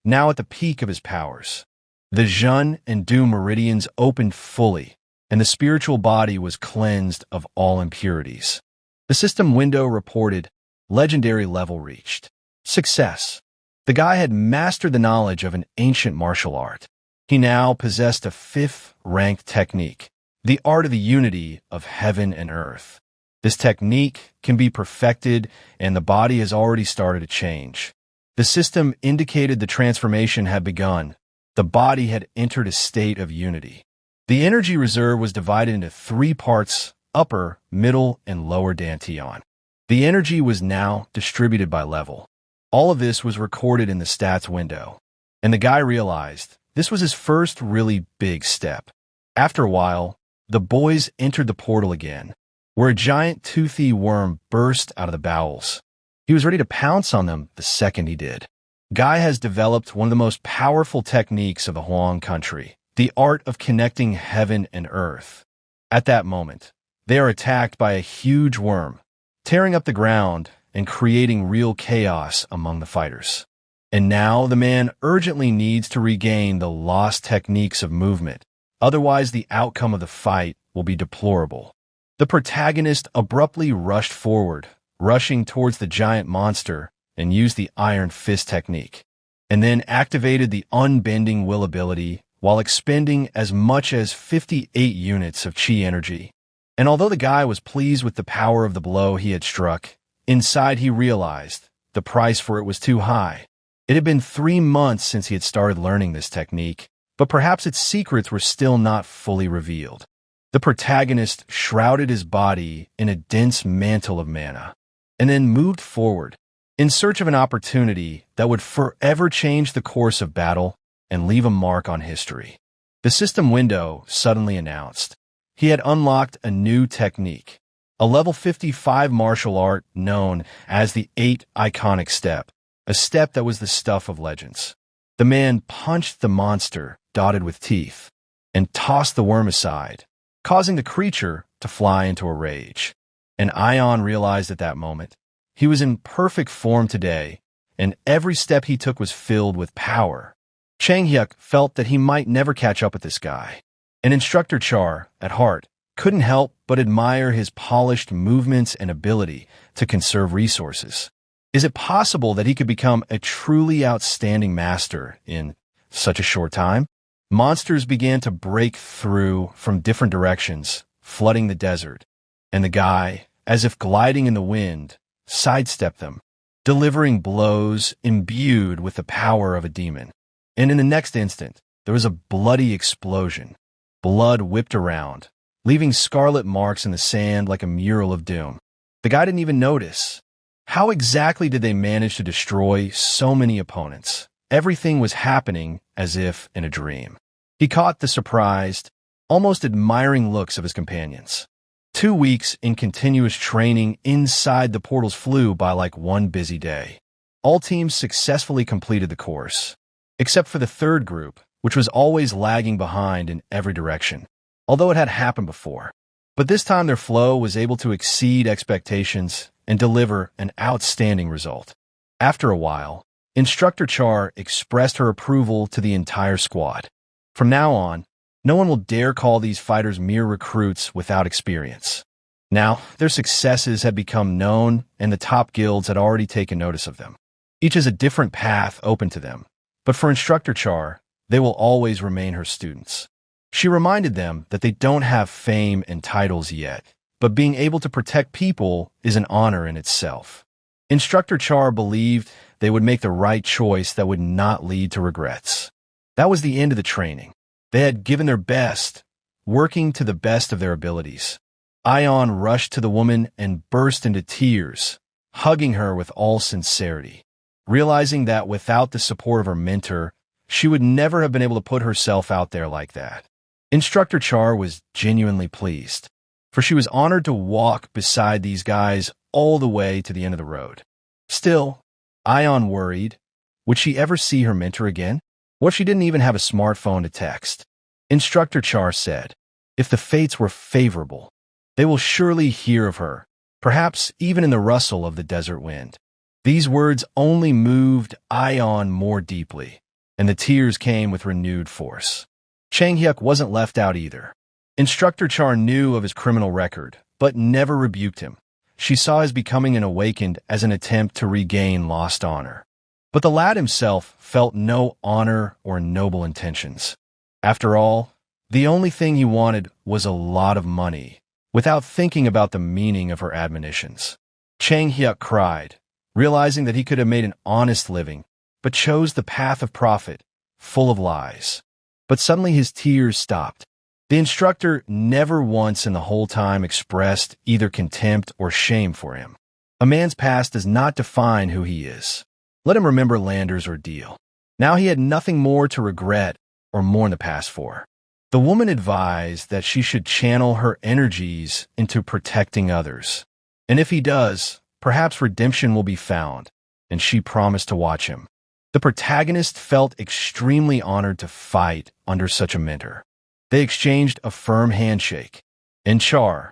S1: now at the peak of his powers. The Jun and Du meridians opened fully, and the spiritual body was cleansed of all impurities. The system window reported, legendary level reached. Success. The guy had mastered the knowledge of an ancient martial art. He now possessed a 5th-ranked technique, the art of the unity of heaven and earth. This technique can be perfected, and the body has already started to change. The system indicated the transformation had begun. The body had entered a state of unity. The energy reserve was divided into 3 parts, upper, middle, and lower dantian. The energy was now distributed by level. All of this was recorded in the stats window, and the guy realized this was his first really big step. After a while, the boys entered the portal again, where a giant toothy worm burst out of the bowels. He was ready to pounce on them the second he did. Guy has developed one of the most powerful techniques of the Huang country, the art of connecting heaven and earth. At that moment, they are attacked by a huge worm, tearing up the ground and creating real chaos among the fighters. And now the man urgently needs to regain the lost techniques of movement, otherwise the outcome of the fight will be deplorable. The protagonist abruptly rushed forward, rushing towards the giant monster, and used the Iron Fist technique, and then activated the Unbending Will ability while expending as much as 58 units of chi energy. And although the guy was pleased with the power of the blow he had struck, inside he realized the price for it was too high. It had been 3 months since he had started learning this technique, but perhaps its secrets were still not fully revealed. The protagonist shrouded his body in a dense mantle of mana, and then moved forward, in search of an opportunity that would forever change the course of battle and leave a mark on history. The system window suddenly announced he had unlocked a new technique, a level 55 martial art known as the 8 Iconic Step, a step that was the stuff of legends. The man punched the monster, dotted with teeth, and tossed the worm aside, causing the creature to fly into a rage. And Ion realized at that moment he was in perfect form today, and every step he took was filled with power. Chang Hyuk felt that he might never catch up with this guy. And Instructor Char, at heart, couldn't help but admire his polished movements and ability to conserve resources. Is it possible that he could become a truly outstanding master in such a short time? Monsters began to break through from different directions, flooding the desert, and the guy, as if gliding in the wind, sidestepped them, delivering blows imbued with the power of a demon. And in the next instant, there was a bloody explosion. Blood whipped around, leaving scarlet marks in the sand like a mural of doom. The guy didn't even notice. How exactly did they manage to destroy so many opponents? Everything was happening as if in a dream. He caught the surprised, almost admiring looks of his companions. 2 weeks in continuous training inside the portals flew by like one busy day. All teams successfully completed the course, except for the third group, which was always lagging behind in every direction, although it had happened before. But this time their flow was able to exceed expectations and deliver an outstanding result. After a while, Instructor Char expressed her approval to the entire squad. From now on, no one will dare call these fighters mere recruits without experience. Now, their successes had become known, and the top guilds had already taken notice of them. Each has a different path open to them, but for Instructor Char, they will always remain her students. She reminded them that they don't have fame and titles yet, but being able to protect people is an honor in itself. Instructor Char believed they would make the right choice that would not lead to regrets. That was the end of the training. They had given their best, working to the best of their abilities. Ion rushed to the woman and burst into tears, hugging her with all sincerity. Realizing that without the support of her mentor, she would never have been able to put herself out there like that. Instructor Char was genuinely pleased, for she was honored to walk beside these guys all the way to the end of the road. Still, Ion worried, would she ever see her mentor again? What if she didn't even have a smartphone to text? Instructor Char said, if the fates were favorable, they will surely hear of her, perhaps even in the rustle of the desert wind. These words only moved Ion more deeply, and the tears came with renewed force. Chang Hyuk wasn't left out either. Instructor Char knew of his criminal record, but never rebuked him. She saw his becoming an awakened as an attempt to regain lost honor. But the lad himself felt no honor or noble intentions. After all, the only thing he wanted was a lot of money, without thinking about the meaning of her admonitions. Chang Hyuk cried, realizing that he could have made an honest living, but chose the path of profit, full of lies. But suddenly his tears stopped. The instructor never once in the whole time expressed either contempt or shame for him. A man's past does not define who he is. Let him remember Lander's ordeal. Now he had nothing more to regret or mourn the past for. The woman advised that she should channel her energies into protecting others. And if he does, perhaps redemption will be found, and she promised to watch him. The protagonist felt extremely honored to fight under such a mentor. They exchanged a firm handshake, and Char,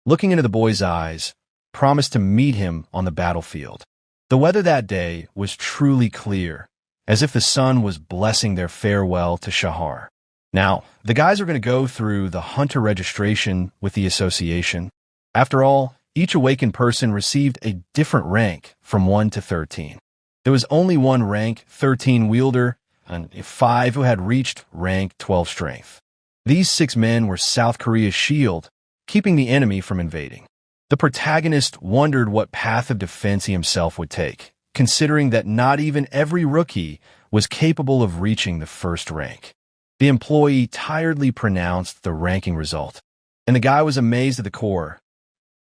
S1: looking into the boy's eyes, promised to meet him on the battlefield. The weather that day was truly clear, as if the sun was blessing their farewell to Shahar. Now, the guys are going to go through the hunter registration with the association. After all, each awakened person received a different rank from 1 to 13. There was only one rank 13 wielder and 5 who had reached rank 12 strength. These 6 men were South Korea's shield, keeping the enemy from invading. The protagonist wondered what path of defense he himself would take, considering that not even every rookie was capable of reaching the first rank. The employee tiredly pronounced the ranking result, and the guy was amazed at the core.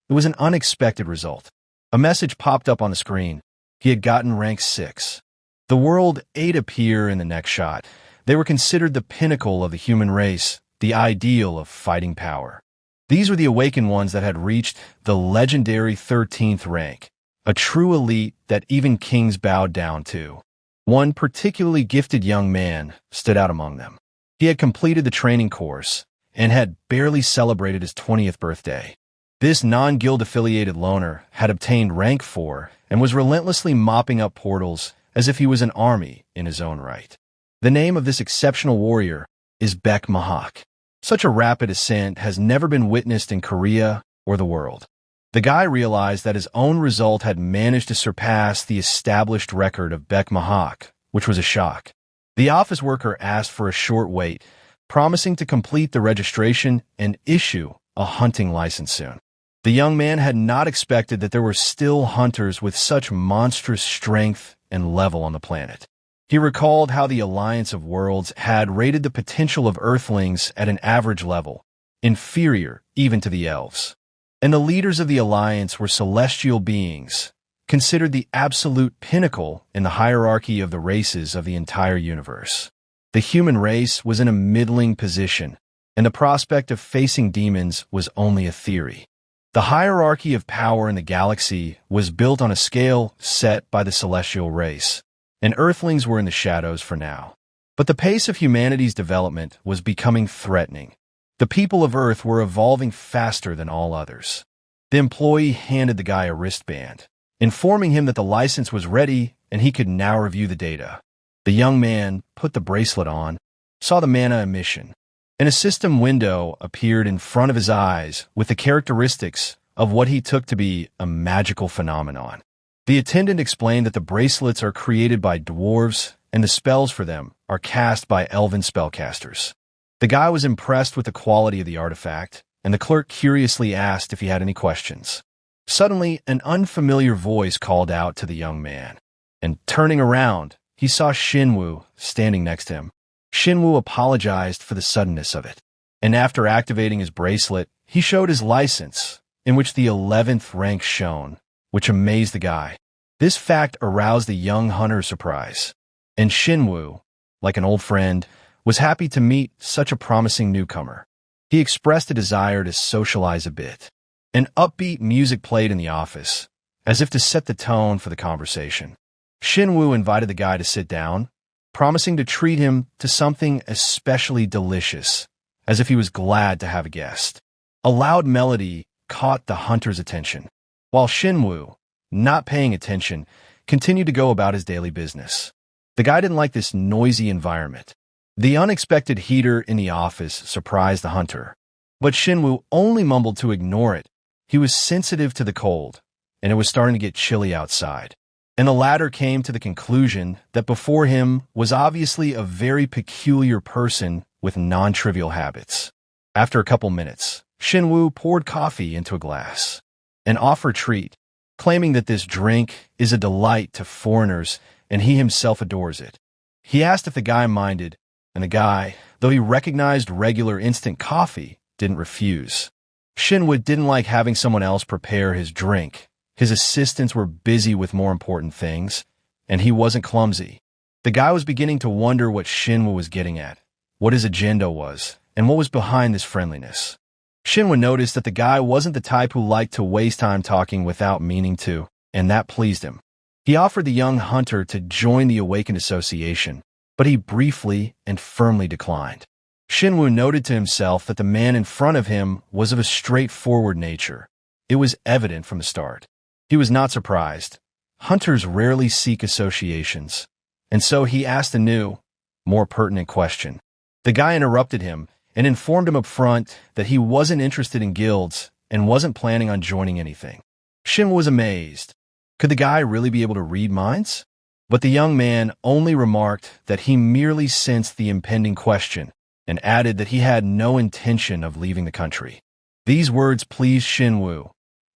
S1: It was an unexpected result. A message popped up on the screen. He had gotten rank 6. The world 8 appear in the next shot. They were considered the pinnacle of the human race, the ideal of fighting power. These were the awakened ones that had reached the legendary 13th rank, a true elite that even kings bowed down to. One particularly gifted young man stood out among them. He had completed the training course and had barely celebrated his 20th birthday. This non-guild affiliated loner had obtained rank 4 and was relentlessly mopping up portals as if he was an army in his own right. The name of this exceptional warrior is Baek Mahak. Such a rapid ascent has never been witnessed in Korea or the world. The guy realized that his own result had managed to surpass the established record of Baek Mahak, which was a shock. The office worker asked for a short wait, promising to complete the registration and issue a hunting license soon. The young man had not expected that there were still hunters with such monstrous strength and level on the planet. He recalled how the Alliance of Worlds had rated the potential of Earthlings at an average level, inferior even to the elves. And the leaders of the Alliance were celestial beings, considered the absolute pinnacle in the hierarchy of the races of the entire universe. The human race was in a middling position, and the prospect of facing demons was only a theory. The hierarchy of power in the galaxy was built on a scale set by the celestial race, and Earthlings were in the shadows for now. But the pace of humanity's development was becoming threatening. The people of Earth were evolving faster than all others. The employee handed the guy a wristband, informing him that the license was ready and he could now review the data. The young man put the bracelet on, saw the mana emission, and a system window appeared in front of his eyes with the characteristics of what he took to be a magical phenomenon. The attendant explained that the bracelets are created by dwarves and the spells for them are cast by elven spellcasters. The guy was impressed with the quality of the artifact, and the clerk curiously asked if he had any questions. Suddenly, an unfamiliar voice called out to the young man, and turning around, he saw Shinwu standing next to him. Shinwu apologized for the suddenness of it, and after activating his bracelet, he showed his license, in which the 11th rank shone, which amazed the guy. This fact aroused the young hunter's surprise, and Shinwu, like an old friend, was happy to meet such a promising newcomer. He expressed a desire to socialize a bit. An upbeat music played in the office, as if to set the tone for the conversation. Shinwu invited the guy to sit down, promising to treat him to something especially delicious, as if he was glad to have a guest. A loud melody caught the hunter's attention, while Shinwu, not paying attention, continued to go about his daily business. The guy didn't like this noisy environment. The unexpected heater in the office surprised the hunter, but Shinwu only mumbled to ignore it. He was sensitive to the cold, and it was starting to get chilly outside. And the latter came to the conclusion that before him was obviously a very peculiar person with non-trivial habits. After a couple minutes, Shinwu poured coffee into a glass and offered treat, claiming that this drink is a delight to foreigners and he himself adores it. He asked if the guy minded, and the guy, though he recognized regular instant coffee, didn't refuse. Shinwu didn't like having someone else prepare his drink. His assistants were busy with more important things, and he wasn't clumsy. The guy was beginning to wonder what Shinwu was getting at, what his agenda was, and what was behind this friendliness. Shinwu noticed that the guy wasn't the type who liked to waste time talking without meaning to, and that pleased him. He offered the young hunter to join the Awakened Association, but he briefly and firmly declined. Shinwu noted to himself that the man in front of him was of a straightforward nature. It was evident from the start. He was not surprised. Hunters rarely seek associations, and so he asked a new, more pertinent question. The guy interrupted him and informed him up front that he wasn't interested in guilds and wasn't planning on joining anything. Shinwu was amazed. Could the guy really be able to read minds? But the young man only remarked that he merely sensed the impending question and added that he had no intention of leaving the country. These words pleased Shinwu,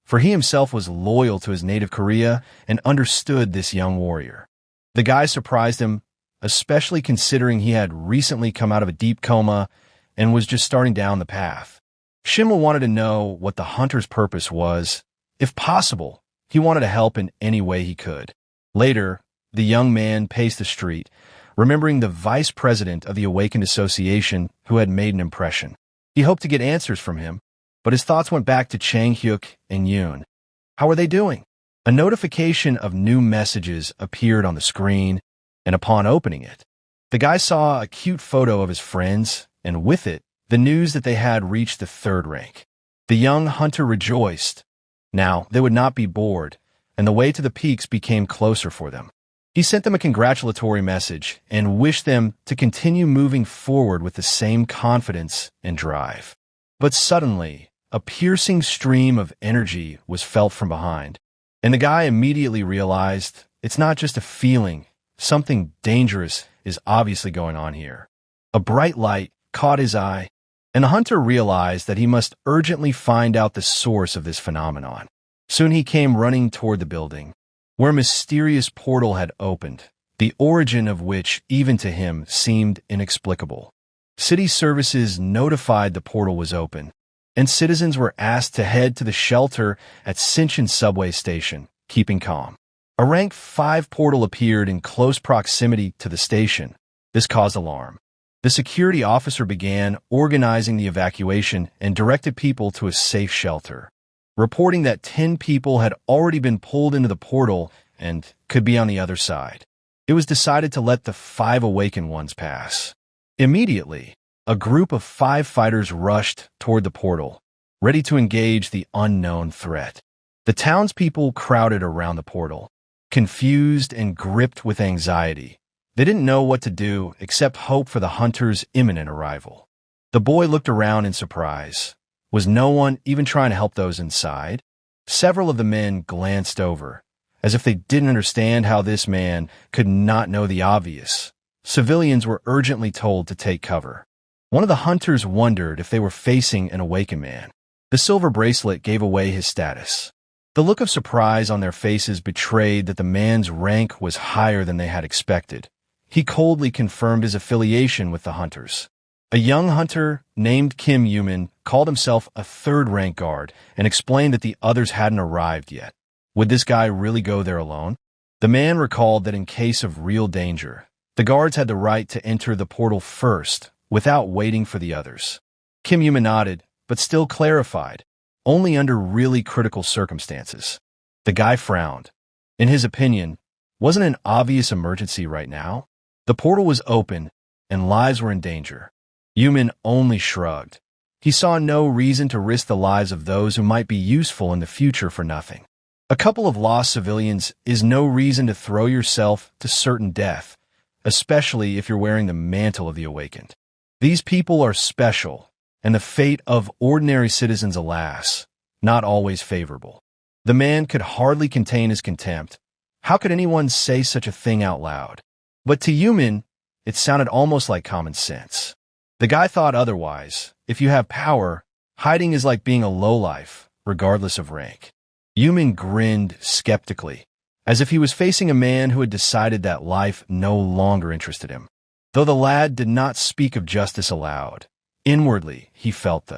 S1: for he himself was loyal to his native Korea and understood this young warrior. The guy surprised him, especially considering he had recently come out of a deep coma and was just starting down the path. Shinwu wanted to know what the hunter's purpose was. If possible, he wanted to help in any way he could. Later, the young man paced the street, remembering the vice president of the Awakened Association who had made an impression. He hoped to get answers from him, but his thoughts went back to Chang Hyuk and Yoon. How were they doing? A notification of new messages appeared on the screen, and upon opening it, the guy saw a cute photo of his friends, and with it, the news that they had reached the 3rd rank. The young hunter rejoiced. Now, they would not be bored, and the way to the peaks became closer for them. He sent them a congratulatory message and wished them to continue moving forward with the same confidence and drive. But suddenly, a piercing stream of energy was felt from behind, and the guy immediately realized it's not just a feeling. Something dangerous is obviously going on here. A bright light caught his eye, and the hunter realized that he must urgently find out the source of this phenomenon. Soon he came running toward the building, where a mysterious portal had opened, the origin of which, even to him, seemed inexplicable. City services notified the portal was open, and citizens were asked to head to the shelter at Shinshin subway station, keeping calm. A rank 5 portal appeared in close proximity to the station. This caused alarm. The security officer began organizing the evacuation and directed people to a safe shelter, reporting that 10 people had already been pulled into the portal and could be on the other side. It was decided to let the 5 awakened ones pass. Immediately, a group of 5 fighters rushed toward the portal, ready to engage the unknown threat. The townspeople crowded around the portal, confused and gripped with anxiety. They didn't know what to do except hope for the hunters' imminent arrival. The boy looked around in surprise. Was no one even trying to help those inside? Several of the men glanced over, as if they didn't understand how this man could not know the obvious. Civilians were urgently told to take cover. One of the hunters wondered if they were facing an awakened man. The silver bracelet gave away his status. The look of surprise on their faces betrayed that the man's rank was higher than they had expected. He coldly confirmed his affiliation with the hunters. A young hunter named Kim Yumin called himself a third-rank guard and explained that the others hadn't arrived yet. Would this guy really go there alone? The man recalled that in case of real danger, the guards had the right to enter the portal first without waiting for the others. Kim Yumin nodded, but still clarified, only under really critical circumstances. The guy frowned. In his opinion, wasn't an obvious emergency right now? The portal was open, and lives were in danger. Yumin only shrugged. He saw no reason to risk the lives of those who might be useful in the future for nothing. A couple of lost civilians is no reason to throw yourself to certain death, especially if you're wearing the mantle of the awakened. These people are special, and the fate of ordinary citizens, alas, not always favorable. The man could hardly contain his contempt. How could anyone say such a thing out loud? But to Yumin, it sounded almost like common sense. The guy thought otherwise. If you have power, hiding is like being a lowlife, regardless of rank. Yumin grinned skeptically, as if he was facing a man who had decided that life no longer interested him. Though the lad did not speak of justice aloud, inwardly he felt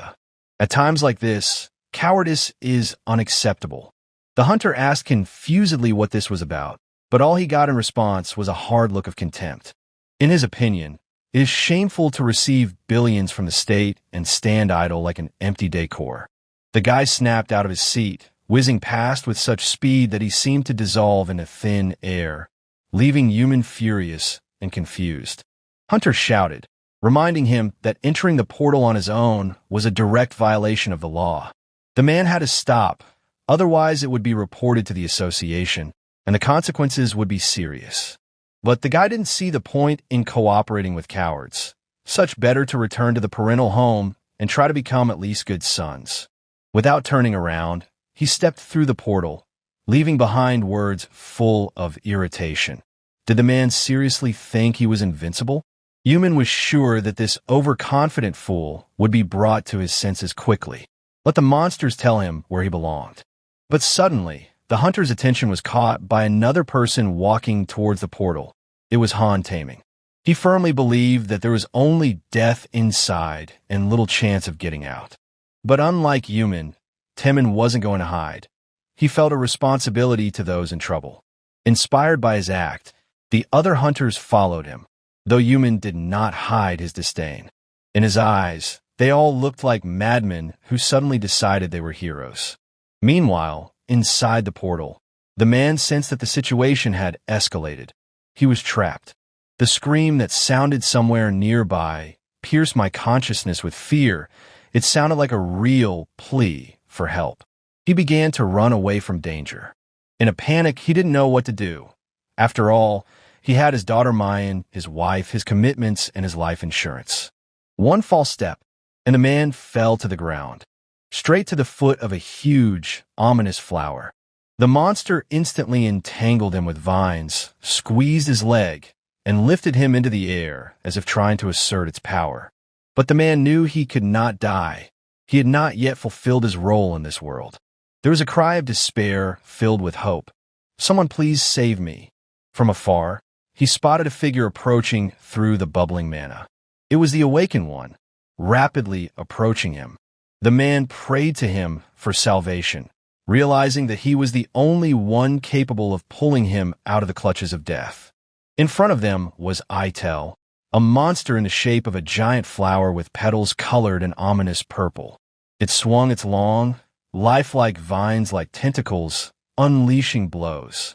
S1: At times like this, cowardice is unacceptable. The hunter asked confusedly what this was about, but all he got in response was a hard look of contempt. In his opinion, it is shameful to receive billions from the state and stand idle like an empty decor. The guy snapped out of his seat, whizzing past with such speed that he seemed to dissolve into thin air, leaving Yumin furious and confused. Hunter shouted, reminding him that entering the portal on his own was a direct violation of the law. The man had to stop, otherwise it would be reported to the association, and the consequences would be serious. But the guy didn't see the point in cooperating with cowards. Such better to return to the parental home and try to become at least good sons. Without turning around, he stepped through the portal, leaving behind words full of irritation. Did the man seriously think he was invincible? Yumin was sure that this overconfident fool would be brought to his senses quickly. Let the monsters tell him where he belonged. But suddenly, the hunter's attention was caught by another person walking towards the portal. It was Han Taming. He firmly believed that there was only death inside and little chance of getting out. But unlike Yumin, Temin wasn't going to hide. He felt a responsibility to those in trouble. Inspired by his act, the other hunters followed him, though Yumin did not hide his disdain. In his eyes, they all looked like madmen who suddenly decided they were heroes. Meanwhile, inside the portal, the man sensed that the situation had escalated. He was trapped. The scream that sounded somewhere nearby pierced my consciousness with fear. It sounded like a real plea for help. He began to run away from danger. In a panic, he didn't know what to do. After all, he had his daughter Mayan, his wife, his commitments, and his life insurance. One false step, and the man fell to the ground, straight to the foot of a huge, ominous flower. The monster instantly entangled him with vines, squeezed his leg, and lifted him into the air as if trying to assert its power. But the man knew he could not die. He had not yet fulfilled his role in this world. There was a cry of despair filled with hope. "Someone please save me." From afar, he spotted a figure approaching through the bubbling mana. It was the awakened one, rapidly approaching him. The man prayed to him for salvation, realizing that he was the only one capable of pulling him out of the clutches of death. In front of them was Itel, a monster in the shape of a giant flower with petals colored an ominous purple. It swung its long, lifelike vines like tentacles, unleashing blows.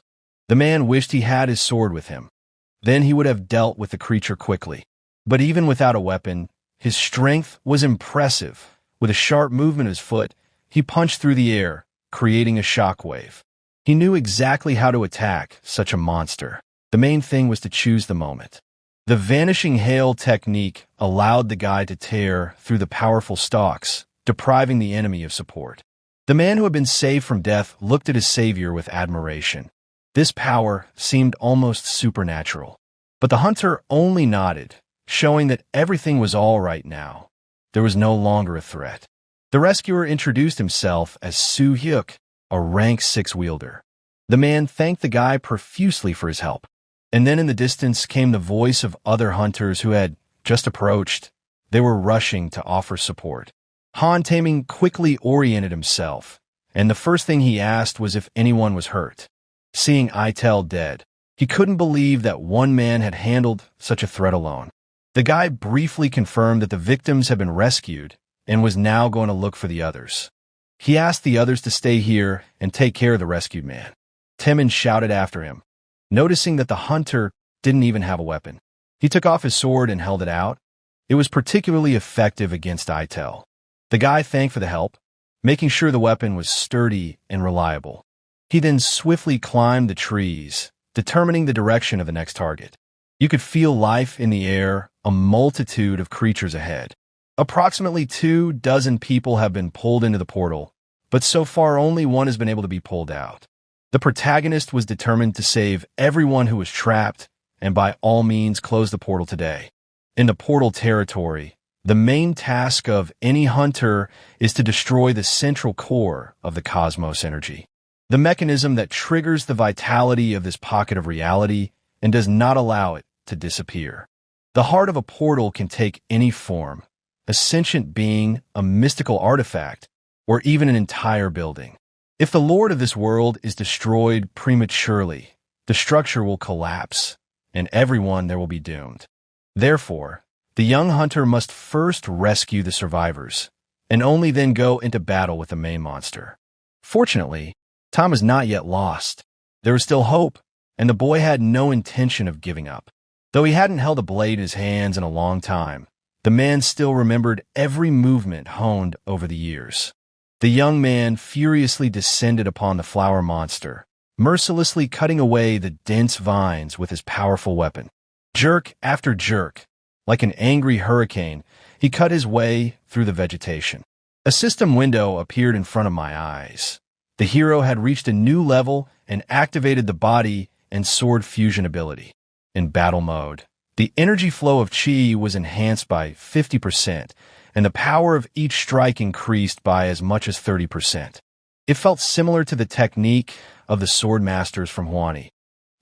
S1: The man wished he had his sword with him. Then he would have dealt with the creature quickly. But even without a weapon, his strength was impressive. With a sharp movement of his foot, he punched through the air, creating a shockwave. He knew exactly how to attack such a monster. The main thing was to choose the moment. The vanishing hail technique allowed the guy to tear through the powerful stalks, depriving the enemy of support. The man who had been saved from death looked at his savior with admiration. This power seemed almost supernatural. But the hunter only nodded, showing that everything was all right now. There was no longer a threat. The rescuer introduced himself as Su Hyuk, a rank 6 wielder. The man thanked the guy profusely for his help. And then in the distance came the voice of other hunters who had just approached. They were rushing to offer support. Han Taming quickly oriented himself, and the first thing he asked was if anyone was hurt. Seeing Itel dead, he couldn't believe that one man had handled such a threat alone. The guy briefly confirmed that the victims had been rescued and was now going to look for the others. He asked the others to stay here and take care of the rescued man. Temin shouted after him. Noticing that the hunter didn't even have a weapon, he took off his sword and held it out. It was particularly effective against Itel. The guy thanked for the help, making sure the weapon was sturdy and reliable. He then swiftly climbed the trees, determining the direction of the next target. You could feel life in the air, a multitude of creatures ahead. Approximately 24 people have been pulled into the portal, but so far only one has been able to be pulled out. The protagonist was determined to save everyone who was trapped and by all means close the portal today. In the portal territory, the main task of any hunter is to destroy the central core of the cosmos energy, the mechanism that triggers the vitality of this pocket of reality and does not allow it to disappear. The heart of a portal can take any form, a sentient being, a mystical artifact, or even an entire building. If the Lord of this world is destroyed prematurely, the structure will collapse, and everyone there will be doomed. Therefore, the young hunter must first rescue the survivors, and only then go into battle with the main monster. Fortunately, time is not yet lost. There is still hope, and the boy had no intention of giving up. Though he hadn't held a blade in his hands in a long time, the man still remembered every movement honed over the years. The young man furiously descended upon the flower monster, mercilessly cutting away the dense vines with his powerful weapon. Jerk after jerk, like an angry hurricane, he cut his way through the vegetation. A system window appeared in front of my eyes. The hero had reached a new level and activated the body and sword fusion ability. In battle mode, the energy flow of chi was enhanced by 50%, and the power of each strike increased by as much as 30%. It felt similar to the technique of the sword masters from Huani.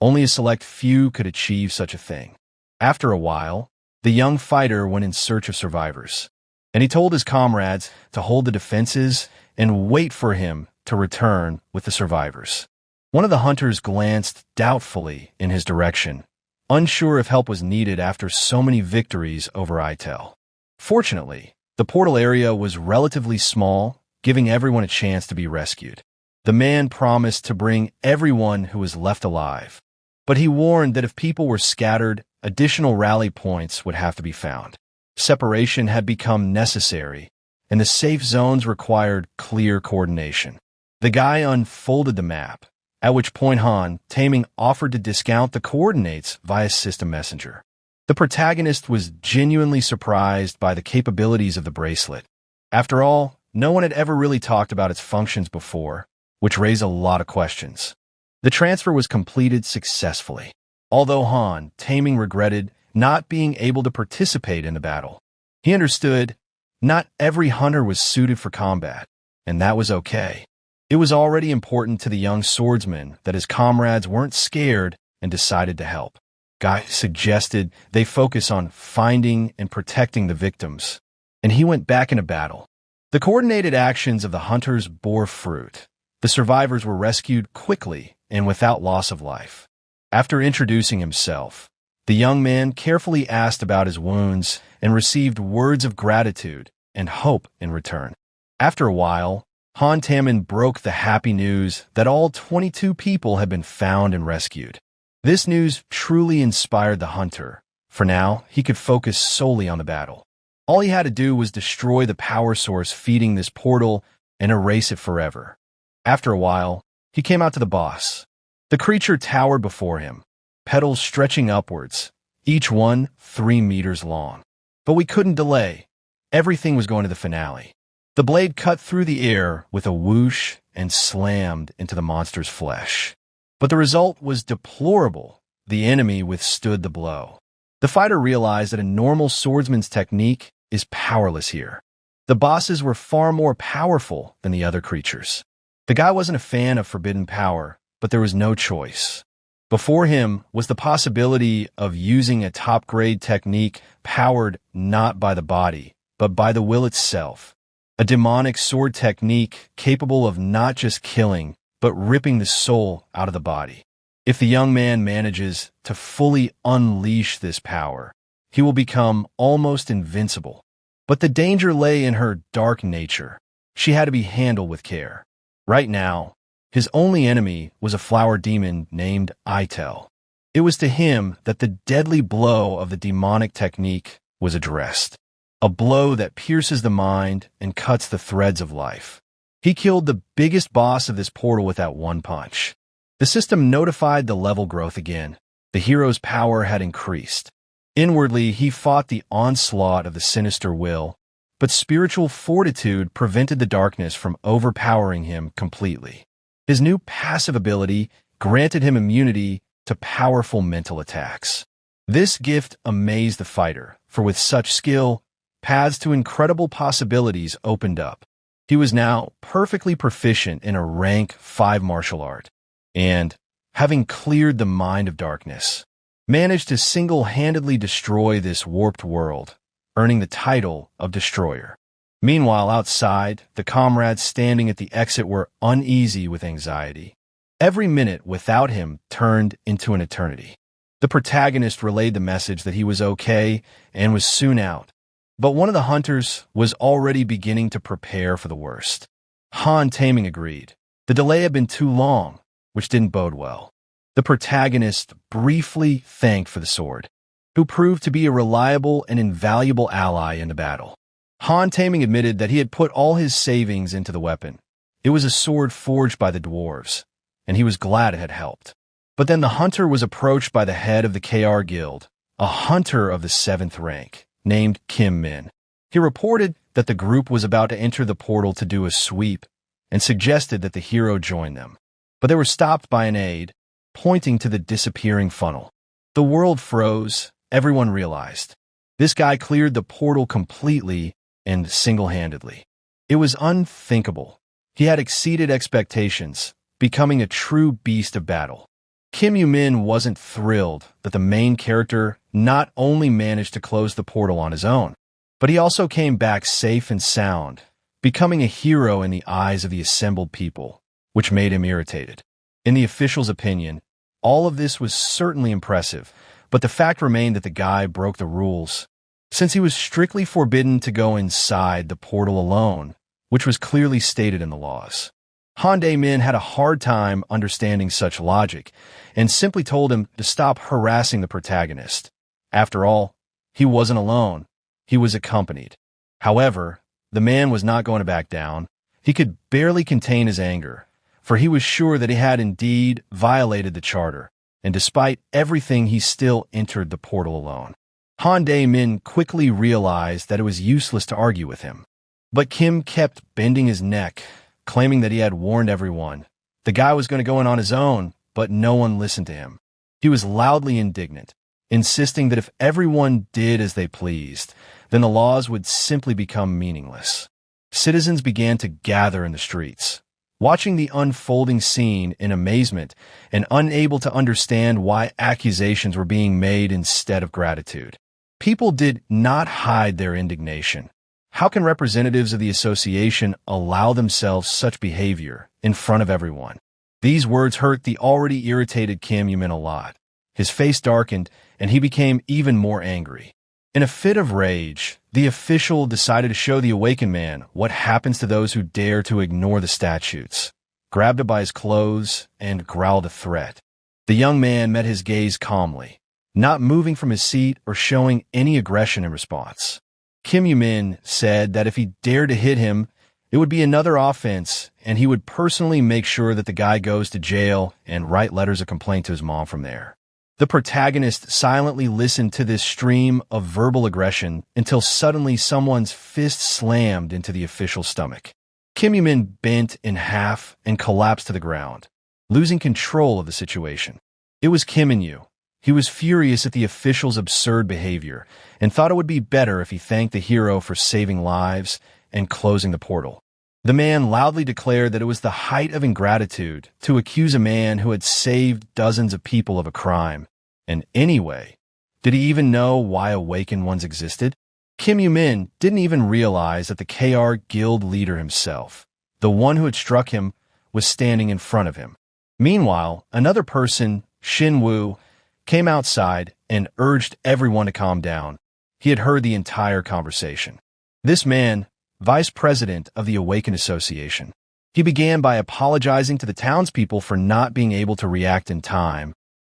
S1: Only a select few could achieve such a thing. After a while, the young fighter went in search of survivors, and he told his comrades to hold the defenses and wait for him to return with the survivors. One of the hunters glanced doubtfully in his direction, unsure if help was needed after so many victories over Itel. Fortunately, the portal area was relatively small, giving everyone a chance to be rescued. The man promised to bring everyone who was left alive, but he warned that if people were scattered, additional rally points would have to be found. Separation had become necessary, and the safe zones required clear coordination. The guy unfolded the map, at which point Han Taming offered to discount the coordinates via system messenger. The protagonist was genuinely surprised by the capabilities of the bracelet. After all, no one had ever really talked about its functions before, which raised a lot of questions. The transfer was completed successfully, although Han Taming regretted not being able to participate in the battle. He understood not every hunter was suited for combat, and that was okay. It was already important to the young swordsman that his comrades weren't scared and decided to help. Guy suggested they focus on finding and protecting the victims, and he went back into battle. The coordinated actions of the hunters bore fruit. The survivors were rescued quickly and without loss of life. After introducing himself, The young man carefully asked about his wounds and received words of gratitude and hope in return. After a while, Han Tamin broke the happy news that all 22 people had been found and rescued. This news truly inspired the hunter. For now, he could focus solely on the battle. All he had to do was destroy the power source feeding this portal and erase it forever. After a while, he came out to the boss. The creature towered before him, petals stretching upwards, each one 3 meters long. But we couldn't delay. Everything was going to the finale. The blade cut through the air with a whoosh and slammed into the monster's flesh. But the result was deplorable. The enemy withstood the blow. The fighter realized that a normal swordsman's technique is powerless here. The bosses were far more powerful than the other creatures. The guy wasn't a fan of forbidden power, but there was no choice. Before him was the possibility of using a top-grade technique powered not by the body, but by the will itself. A demonic sword technique capable of not just killing, but ripping the soul out of the body. If the young man manages to fully unleash this power, he will become almost invincible. But the danger lay in her dark nature. She had to be handled with care. Right now, his only enemy was a flower demon named Itel. It was to him that the deadly blow of the demonic technique was addressed. A blow that pierces the mind and cuts the threads of life. He killed the biggest boss of this portal with that one punch. The system notified the level growth again. The hero's power had increased. Inwardly, he fought the onslaught of the sinister will, but spiritual fortitude prevented the darkness from overpowering him completely. His new passive ability granted him immunity to powerful mental attacks. This gift amazed the fighter, for with such skill, paths to incredible possibilities opened up. He was now perfectly proficient in a rank 5 martial art, and, having cleared the mind of darkness, managed to single-handedly destroy this warped world, earning the title of Destroyer. Meanwhile, outside, the comrades standing at the exit were uneasy with anxiety. Every minute without him turned into an eternity. The protagonist relayed the message that he was okay and was soon out. But one of the hunters was already beginning to prepare for the worst. Han Taming agreed. The delay had been too long, which didn't bode well. The protagonist briefly thanked for the sword, who proved to be a reliable and invaluable ally in the battle. Han Taming admitted that he had put all his savings into the weapon. It was a sword forged by the dwarves, and he was glad it had helped. But then the hunter was approached by the head of the KR Guild, a hunter of the 7th rank, named Kim Min. He reported that the group was about to enter the portal to do a sweep and suggested that the hero join them. But they were stopped by an aide, pointing to the disappearing funnel. The world froze, everyone realized. This guy cleared the portal completely and single-handedly. It was unthinkable. He had exceeded expectations, becoming a true beast of battle. Kim Min wasn't thrilled that the main character not only managed to close the portal on his own, but he also came back safe and sound, becoming a hero in the eyes of the assembled people, which made him irritated. In the official's opinion, all of this was certainly impressive, but the fact remained that the guy broke the rules, since he was strictly forbidden to go inside the portal alone, which was clearly stated in the laws. Han Dae-min had a hard time understanding such logic, and simply told him to stop harassing the protagonist. After all, he wasn't alone. He was accompanied. However, the man was not going to back down. He could barely contain his anger, for he was sure that he had indeed violated the charter, and despite everything he still entered the portal alone. Han Dae-min quickly realized that it was useless to argue with him. But Kim kept bending his neck, claiming that he had warned everyone. The guy was going to go in on his own, but no one listened to him. He was loudly indignant, insisting that if everyone did as they pleased, then the laws would simply become meaningless. Citizens began to gather in the streets, watching the unfolding scene in amazement and unable to understand why accusations were being made instead of gratitude. People did not hide their indignation. How can representatives of the association allow themselves such behavior in front of everyone? These words hurt the already irritated Kim Min a lot. His face darkened, and he became even more angry. In a fit of rage, the official decided to show the awakened man what happens to those who dare to ignore the statutes, grabbed him by his clothes, and growled a threat. The young man met his gaze calmly, not moving from his seat or showing any aggression in response. Kim Yoo-min said that if he dared to hit him, it would be another offense, and he would personally make sure that the guy goes to jail and write letters of complaint to his mom from there. The protagonist silently listened to this stream of verbal aggression until suddenly someone's fist slammed into the official's stomach. Kim Yoo-min bent in half and collapsed to the ground, losing control of the situation. It was Kim In-yu. He was furious at the official's absurd behavior and thought it would be better if he thanked the hero for saving lives and closing the portal. The man loudly declared that it was the height of ingratitude to accuse a man who had saved dozens of people of a crime. And anyway, did he even know why awakened ones existed? Kim Yoo-min didn't even realize that the KR guild leader himself, the one who had struck him, was standing in front of him. Meanwhile, another person, Shin Woo, came outside and urged everyone to calm down. He had heard the entire conversation. This man, vice president of the Awakened Association, he began by apologizing to the townspeople for not being able to react in time,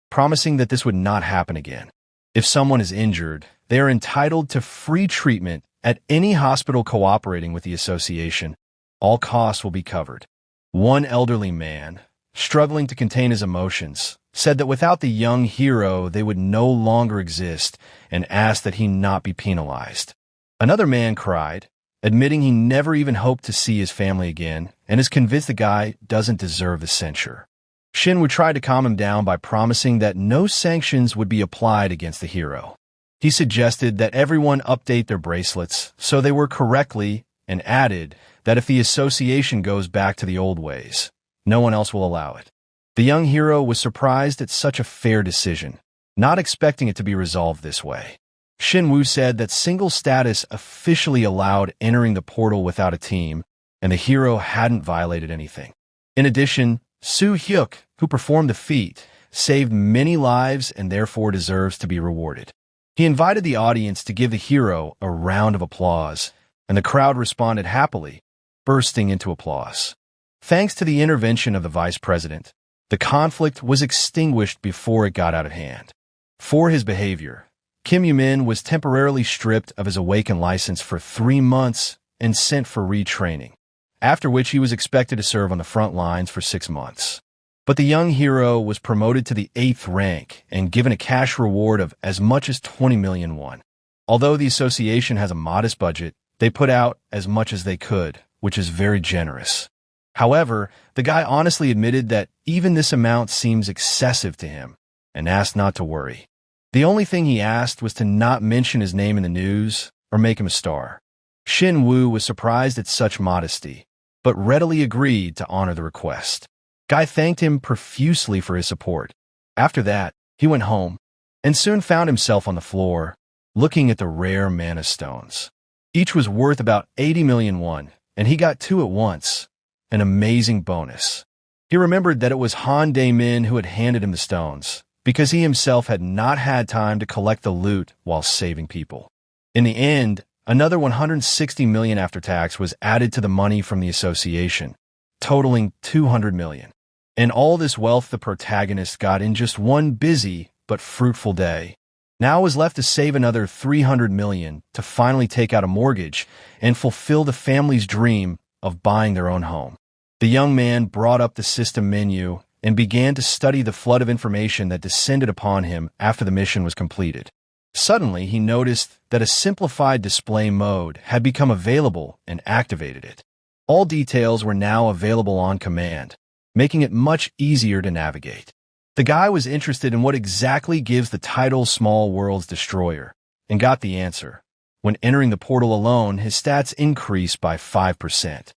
S1: promising that this would not happen again. If someone is injured, they are entitled to free treatment at any hospital cooperating with the association. All costs will be covered. One elderly man, struggling to contain his emotions, said that without the young hero they would no longer exist and asked that he not be penalized. Another man cried, admitting he never even hoped to see his family again and is convinced the guy doesn't deserve the censure. Shin would try to calm him down by promising that no sanctions would be applied against the hero. He suggested that everyone update their bracelets so they work correctly and added that if the association goes back to the old ways, no one else will allow it. The young hero was surprised at such a fair decision, not expecting it to be resolved this way. Shin Woo said that single status officially allowed entering the portal without a team, and the hero hadn't violated anything. In addition, Soo Hyuk, who performed the feat, saved many lives and therefore deserves to be rewarded. He invited the audience to give the hero a round of applause, and the crowd responded happily, bursting into applause. Thanks to the intervention of the vice president, the conflict was extinguished before it got out of hand. For his behavior, Kim Yoo-min was temporarily stripped of his Awakened license for 3 months and sent for retraining, after which he was expected to serve on the front lines for 6 months. But the young hero was promoted to the 8th rank and given a cash reward of as much as 20 million won. Although the association has a modest budget, they put out as much as they could, which is very generous. However, the guy honestly admitted that even this amount seems excessive to him and asked not to worry. The only thing he asked was to not mention his name in the news or make him a star. Shin Woo was surprised at such modesty, but readily agreed to honor the request. Guy thanked him profusely for his support. After that, he went home and soon found himself on the floor, looking at the rare mana stones. Each was worth about 80 million won, and he got 2 at once. An amazing bonus. He remembered that it was Han Dae-min who had handed him the stones, because he himself had not had time to collect the loot while saving people. In the end, another 160 million after tax was added to the money from the association, totaling 200 million. And all this wealth the protagonist got in just one busy but fruitful day. Now was left to save another 300 million to finally take out a mortgage and fulfill the family's dream of buying their own home. The young man brought up the system menu and began to study the flood of information that descended upon him after the mission was completed. Suddenly, he noticed that a simplified display mode had become available and activated it. All details were now available on command, making it much easier to navigate. The guy was interested in what exactly gives the title Small Worlds Destroyer, and got the answer. When entering the portal alone, his stats increased by 5%.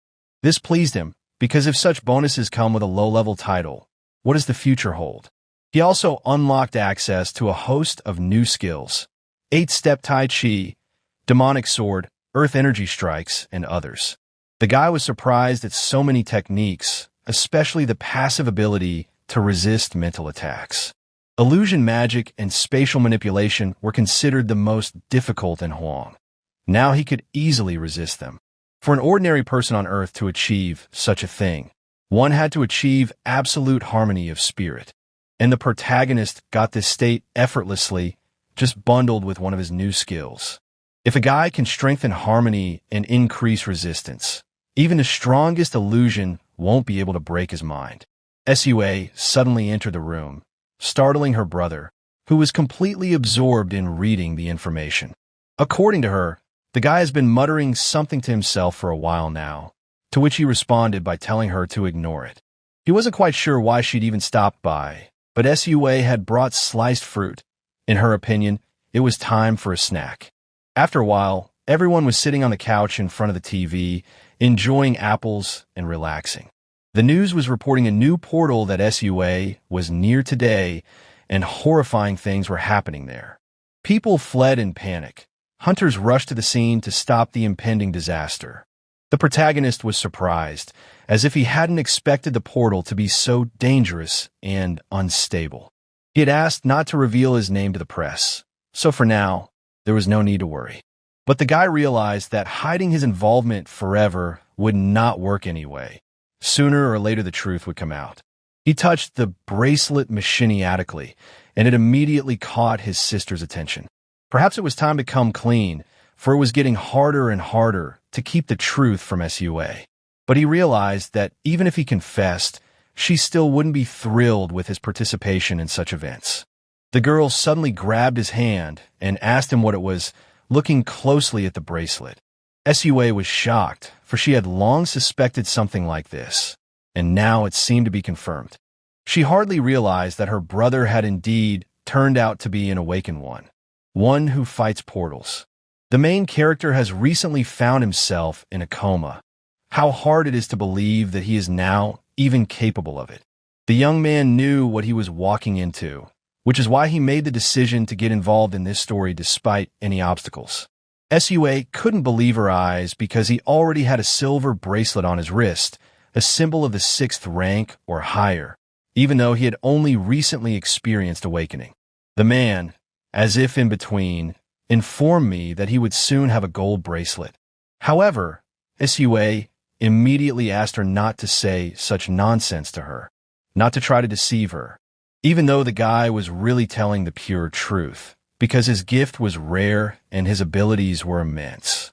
S1: This pleased him, because if such bonuses come with a low-level title, what does the future hold? He also unlocked access to a host of new skills: 8-step Tai Chi, Demonic Sword, Earth Energy Strikes, and others. The guy was surprised at so many techniques, especially the passive ability to resist mental attacks. Illusion magic and spatial manipulation were considered the most difficult in Huang. Now he could easily resist them. For an ordinary person on Earth to achieve such a thing, one had to achieve absolute harmony of spirit. And the protagonist got this state effortlessly, just bundled with one of his new skills. If a guy can strengthen harmony and increase resistance, even the strongest illusion won't be able to break his mind. Sua suddenly entered the room, startling her brother, who was completely absorbed in reading the information. According to her, the guy has been muttering something to himself for a while now, to which he responded by telling her to ignore it. He wasn't quite sure why she'd even stopped by, but Sua had brought sliced fruit. In her opinion, it was time for a snack. After a while, everyone was sitting on the couch in front of the TV, enjoying apples and relaxing. The news was reporting a new portal that Sua was near today, and horrifying things were happening there. People fled in panic. Hunters rushed to the scene to stop the impending disaster. The protagonist was surprised, as if he hadn't expected the portal to be so dangerous and unstable. He had asked not to reveal his name to the press, so for now, there was no need to worry. But the guy realized that hiding his involvement forever would not work anyway. Sooner or later the truth would come out. He touched the bracelet machiniatically, and it immediately caught his sister's attention. Perhaps it was time to come clean, for it was getting harder and harder to keep the truth from Sua. But he realized that even if he confessed, she still wouldn't be thrilled with his participation in such events. The girl suddenly grabbed his hand and asked him what it was, looking closely at the bracelet. Sua was shocked, for she had long suspected something like this, and now it seemed to be confirmed. She hardly realized that her brother had indeed turned out to be an awakened one who fights portals. The main character has recently found himself in a coma. How hard it is to believe that he is now even capable of it. The young man knew what he was walking into, which is why he made the decision to get involved in this story despite any obstacles. Sua couldn't believe her eyes because he already had a silver bracelet on his wrist, a symbol of the 6th rank or higher, even though he had only recently experienced awakening. The man, as if in between, informed me that he would soon have a gold bracelet. However, Sua immediately asked her not to say such nonsense to her, not to try to deceive her, even though the guy was really telling the pure truth, because his gift was rare and his abilities were immense.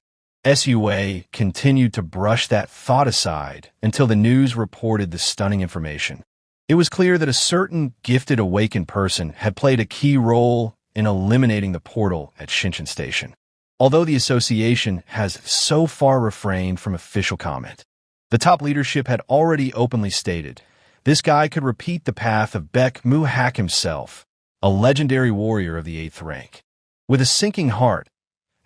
S1: Sua continued to brush that thought aside until the news reported the stunning information. It was clear that a certain gifted awakened person had played a key role in eliminating the portal at Shinshin Station, although the association has so far refrained from official comment. The top leadership had already openly stated this guy could repeat the path of Baek Mu-hak himself, a legendary warrior of the 8th rank. With a sinking heart,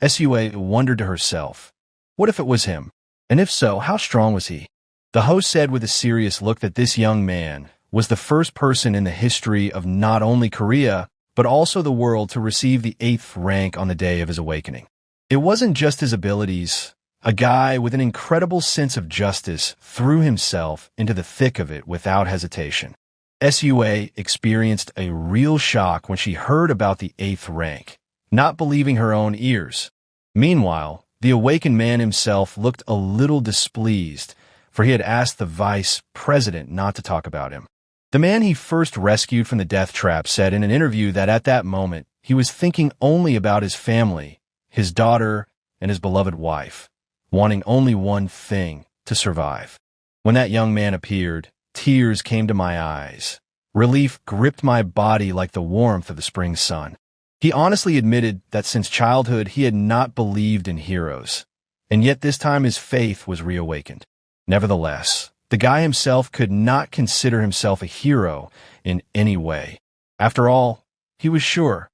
S1: Sua wondered to herself, what if it was him? And if so, how strong was he? The host said with a serious look that this young man was the first person in the history of not only Korea, but also the world to receive the 8th rank on the day of his awakening. It wasn't just his abilities. A guy with an incredible sense of justice threw himself into the thick of it without hesitation. Sua experienced a real shock when she heard about the 8th rank, not believing her own ears. Meanwhile, the awakened man himself looked a little displeased, for he had asked the vice president not to talk about him. The man he first rescued from the death trap said in an interview that at that moment, he was thinking only about his family, his daughter, and his beloved wife, wanting only one thing, to survive. When that young man appeared, tears came to my eyes. Relief gripped my body like the warmth of the spring sun. He honestly admitted that since childhood he had not believed in heroes, and yet this time his faith was reawakened. Nevertheless, the guy himself could not consider himself a hero in any way. After all, he was sure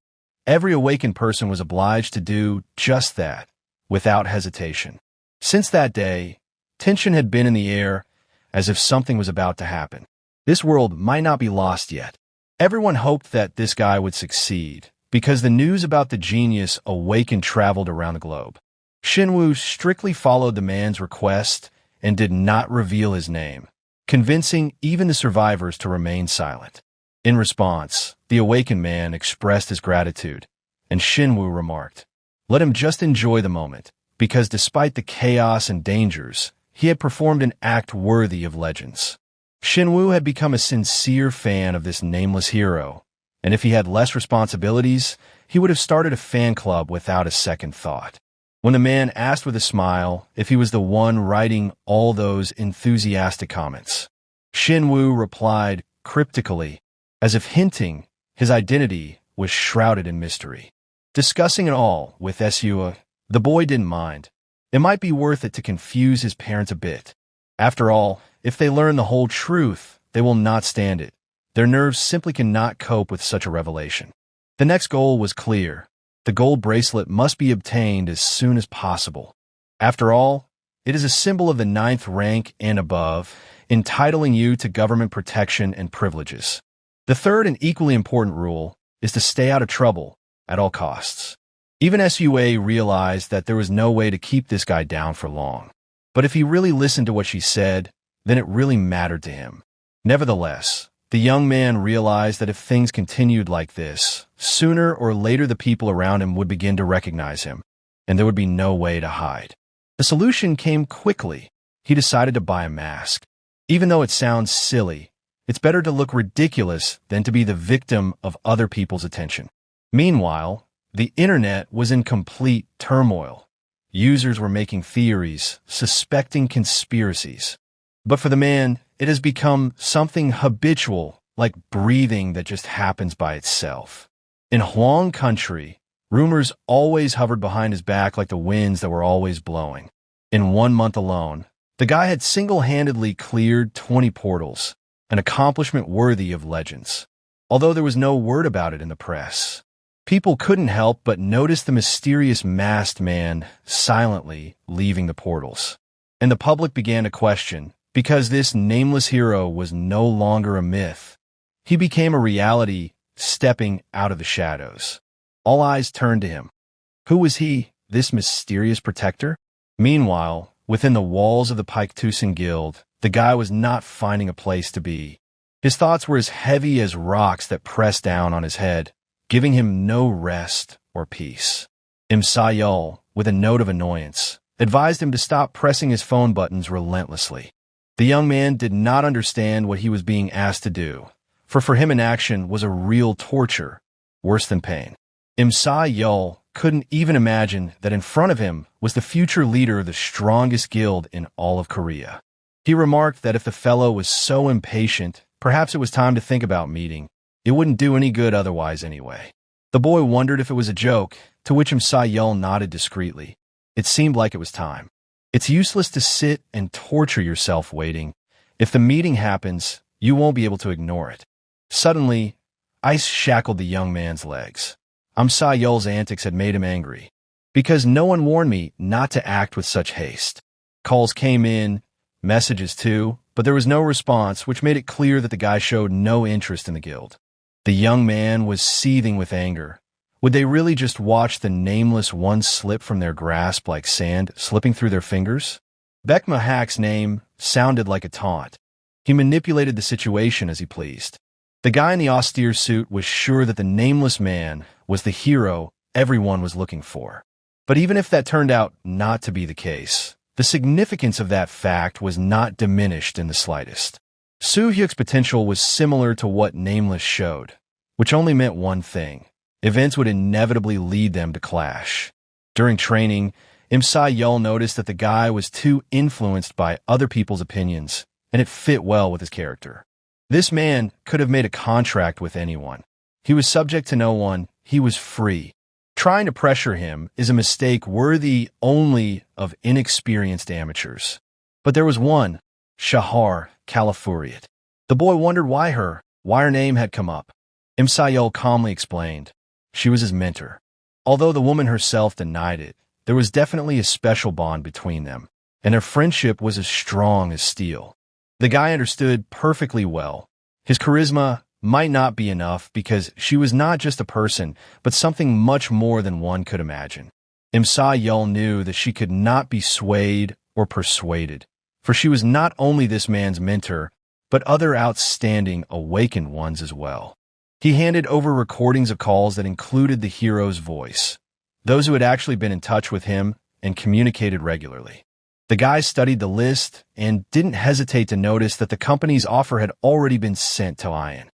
S1: every awakened person was obliged to do just that, without hesitation. Since that day, tension had been in the air, as if something was about to happen. This world might not be lost yet. Everyone hoped that this guy would succeed, because the news about the genius awakened traveled around the globe. Shinwoo strictly followed the man's request and did not reveal his name, convincing even the survivors to remain silent. In response, the awakened man expressed his gratitude, and Shinwoo remarked, "Let him just enjoy the moment, because despite the chaos and dangers, he had performed an act worthy of legends." Shinwoo had become a sincere fan of this nameless hero, and if he had less responsibilities, he would have started a fan club without a second thought. When the man asked with a smile if he was the one writing all those enthusiastic comments, Shinwoo replied cryptically, as if hinting his identity was shrouded in mystery. Discussing it all with Sua, the boy didn't mind. It might be worth it to confuse his parents a bit. After all, if they learn the whole truth, they will not stand it. Their nerves simply cannot cope with such a revelation. The next goal was clear. The gold bracelet must be obtained as soon as possible. After all, it is a symbol of the 9th rank and above, entitling you to government protection and privileges. The third and equally important rule is to stay out of trouble at all costs. Even Sua realized that there was no way to keep this guy down for long. But if he really listened to what she said, then it really mattered to him. Nevertheless, the young man realized that if things continued like this, sooner or later the people around him would begin to recognize him, and there would be no way to hide. The solution came quickly. He decided to buy a mask. Even though it sounds silly, it's better to look ridiculous than to be the victim of other people's attention. Meanwhile, the internet was in complete turmoil. Users were making theories, suspecting conspiracies. But for the man, it has become something habitual, like breathing that just happens by itself. In Huang country, rumors always hovered behind his back like the winds that were always blowing. In 1 month alone, the guy had single-handedly cleared 20 portals, an accomplishment worthy of legends. Although there was no word about it in the press, people couldn't help but notice the mysterious masked man silently leaving the portals. And the public began to question, because this nameless hero was no longer a myth. He became a reality, stepping out of the shadows. All eyes turned to him. Who was he, this mysterious protector? Meanwhile, within the walls of the Paiktusan Guild, the guy was not finding a place to be. His thoughts were as heavy as rocks that pressed down on his head, giving him no rest or peace. Sayul, with a note of annoyance, advised him to stop pressing his phone buttons relentlessly. The young man did not understand what he was being asked to do, for him inaction was a real torture, worse than pain. Sayul couldn't even imagine that in front of him was the future leader of the strongest guild in all of Korea. He remarked that if the fellow was so impatient, perhaps it was time to think about meeting. It wouldn't do any good otherwise anyway. The boy wondered if it was a joke, to which Sayul nodded discreetly. It seemed like it was time. It's useless to sit and torture yourself waiting. If the meeting happens, you won't be able to ignore it. Suddenly, ice shackled the young man's legs. Sayul's antics had made him angry. Because no one warned me not to act with such haste. Calls came in, messages too, but there was no response, which made it clear that the guy showed no interest in the guild. The young man was seething with anger. Would they really just watch the nameless one slip from their grasp like sand slipping through their fingers? Baekma Hak's name sounded like a taunt. He manipulated the situation as he pleased. The guy in the austere suit was sure that the nameless man was the hero everyone was looking for. But even if that turned out not to be the case, the significance of that fact was not diminished in the slightest. Soo-hyuk's potential was similar to what Nameless showed, which only meant one thing. Events would inevitably lead them to clash. During training, Sayul noticed that the guy was too influenced by other people's opinions, and it fit well with his character. This man could have made a contract with anyone. He was subject to no one. He was free. Trying to pressure him is a mistake worthy only of inexperienced amateurs. But there was one, Shahar Calafuriat. The boy wondered why her name had come up. Sayul calmly explained. She was his mentor. Although the woman herself denied it, there was definitely a special bond between them, and their friendship was as strong as steel. The guy understood perfectly well. His charisma might not be enough because she was not just a person, but something much more than one could imagine. Sayul knew that she could not be swayed or persuaded, for she was not only this man's mentor, but other outstanding awakened ones as well. He handed over recordings of calls that included the hero's voice, those who had actually been in touch with him and communicated regularly. The guy studied the list and didn't hesitate to notice that the company's offer had already been sent to Ian.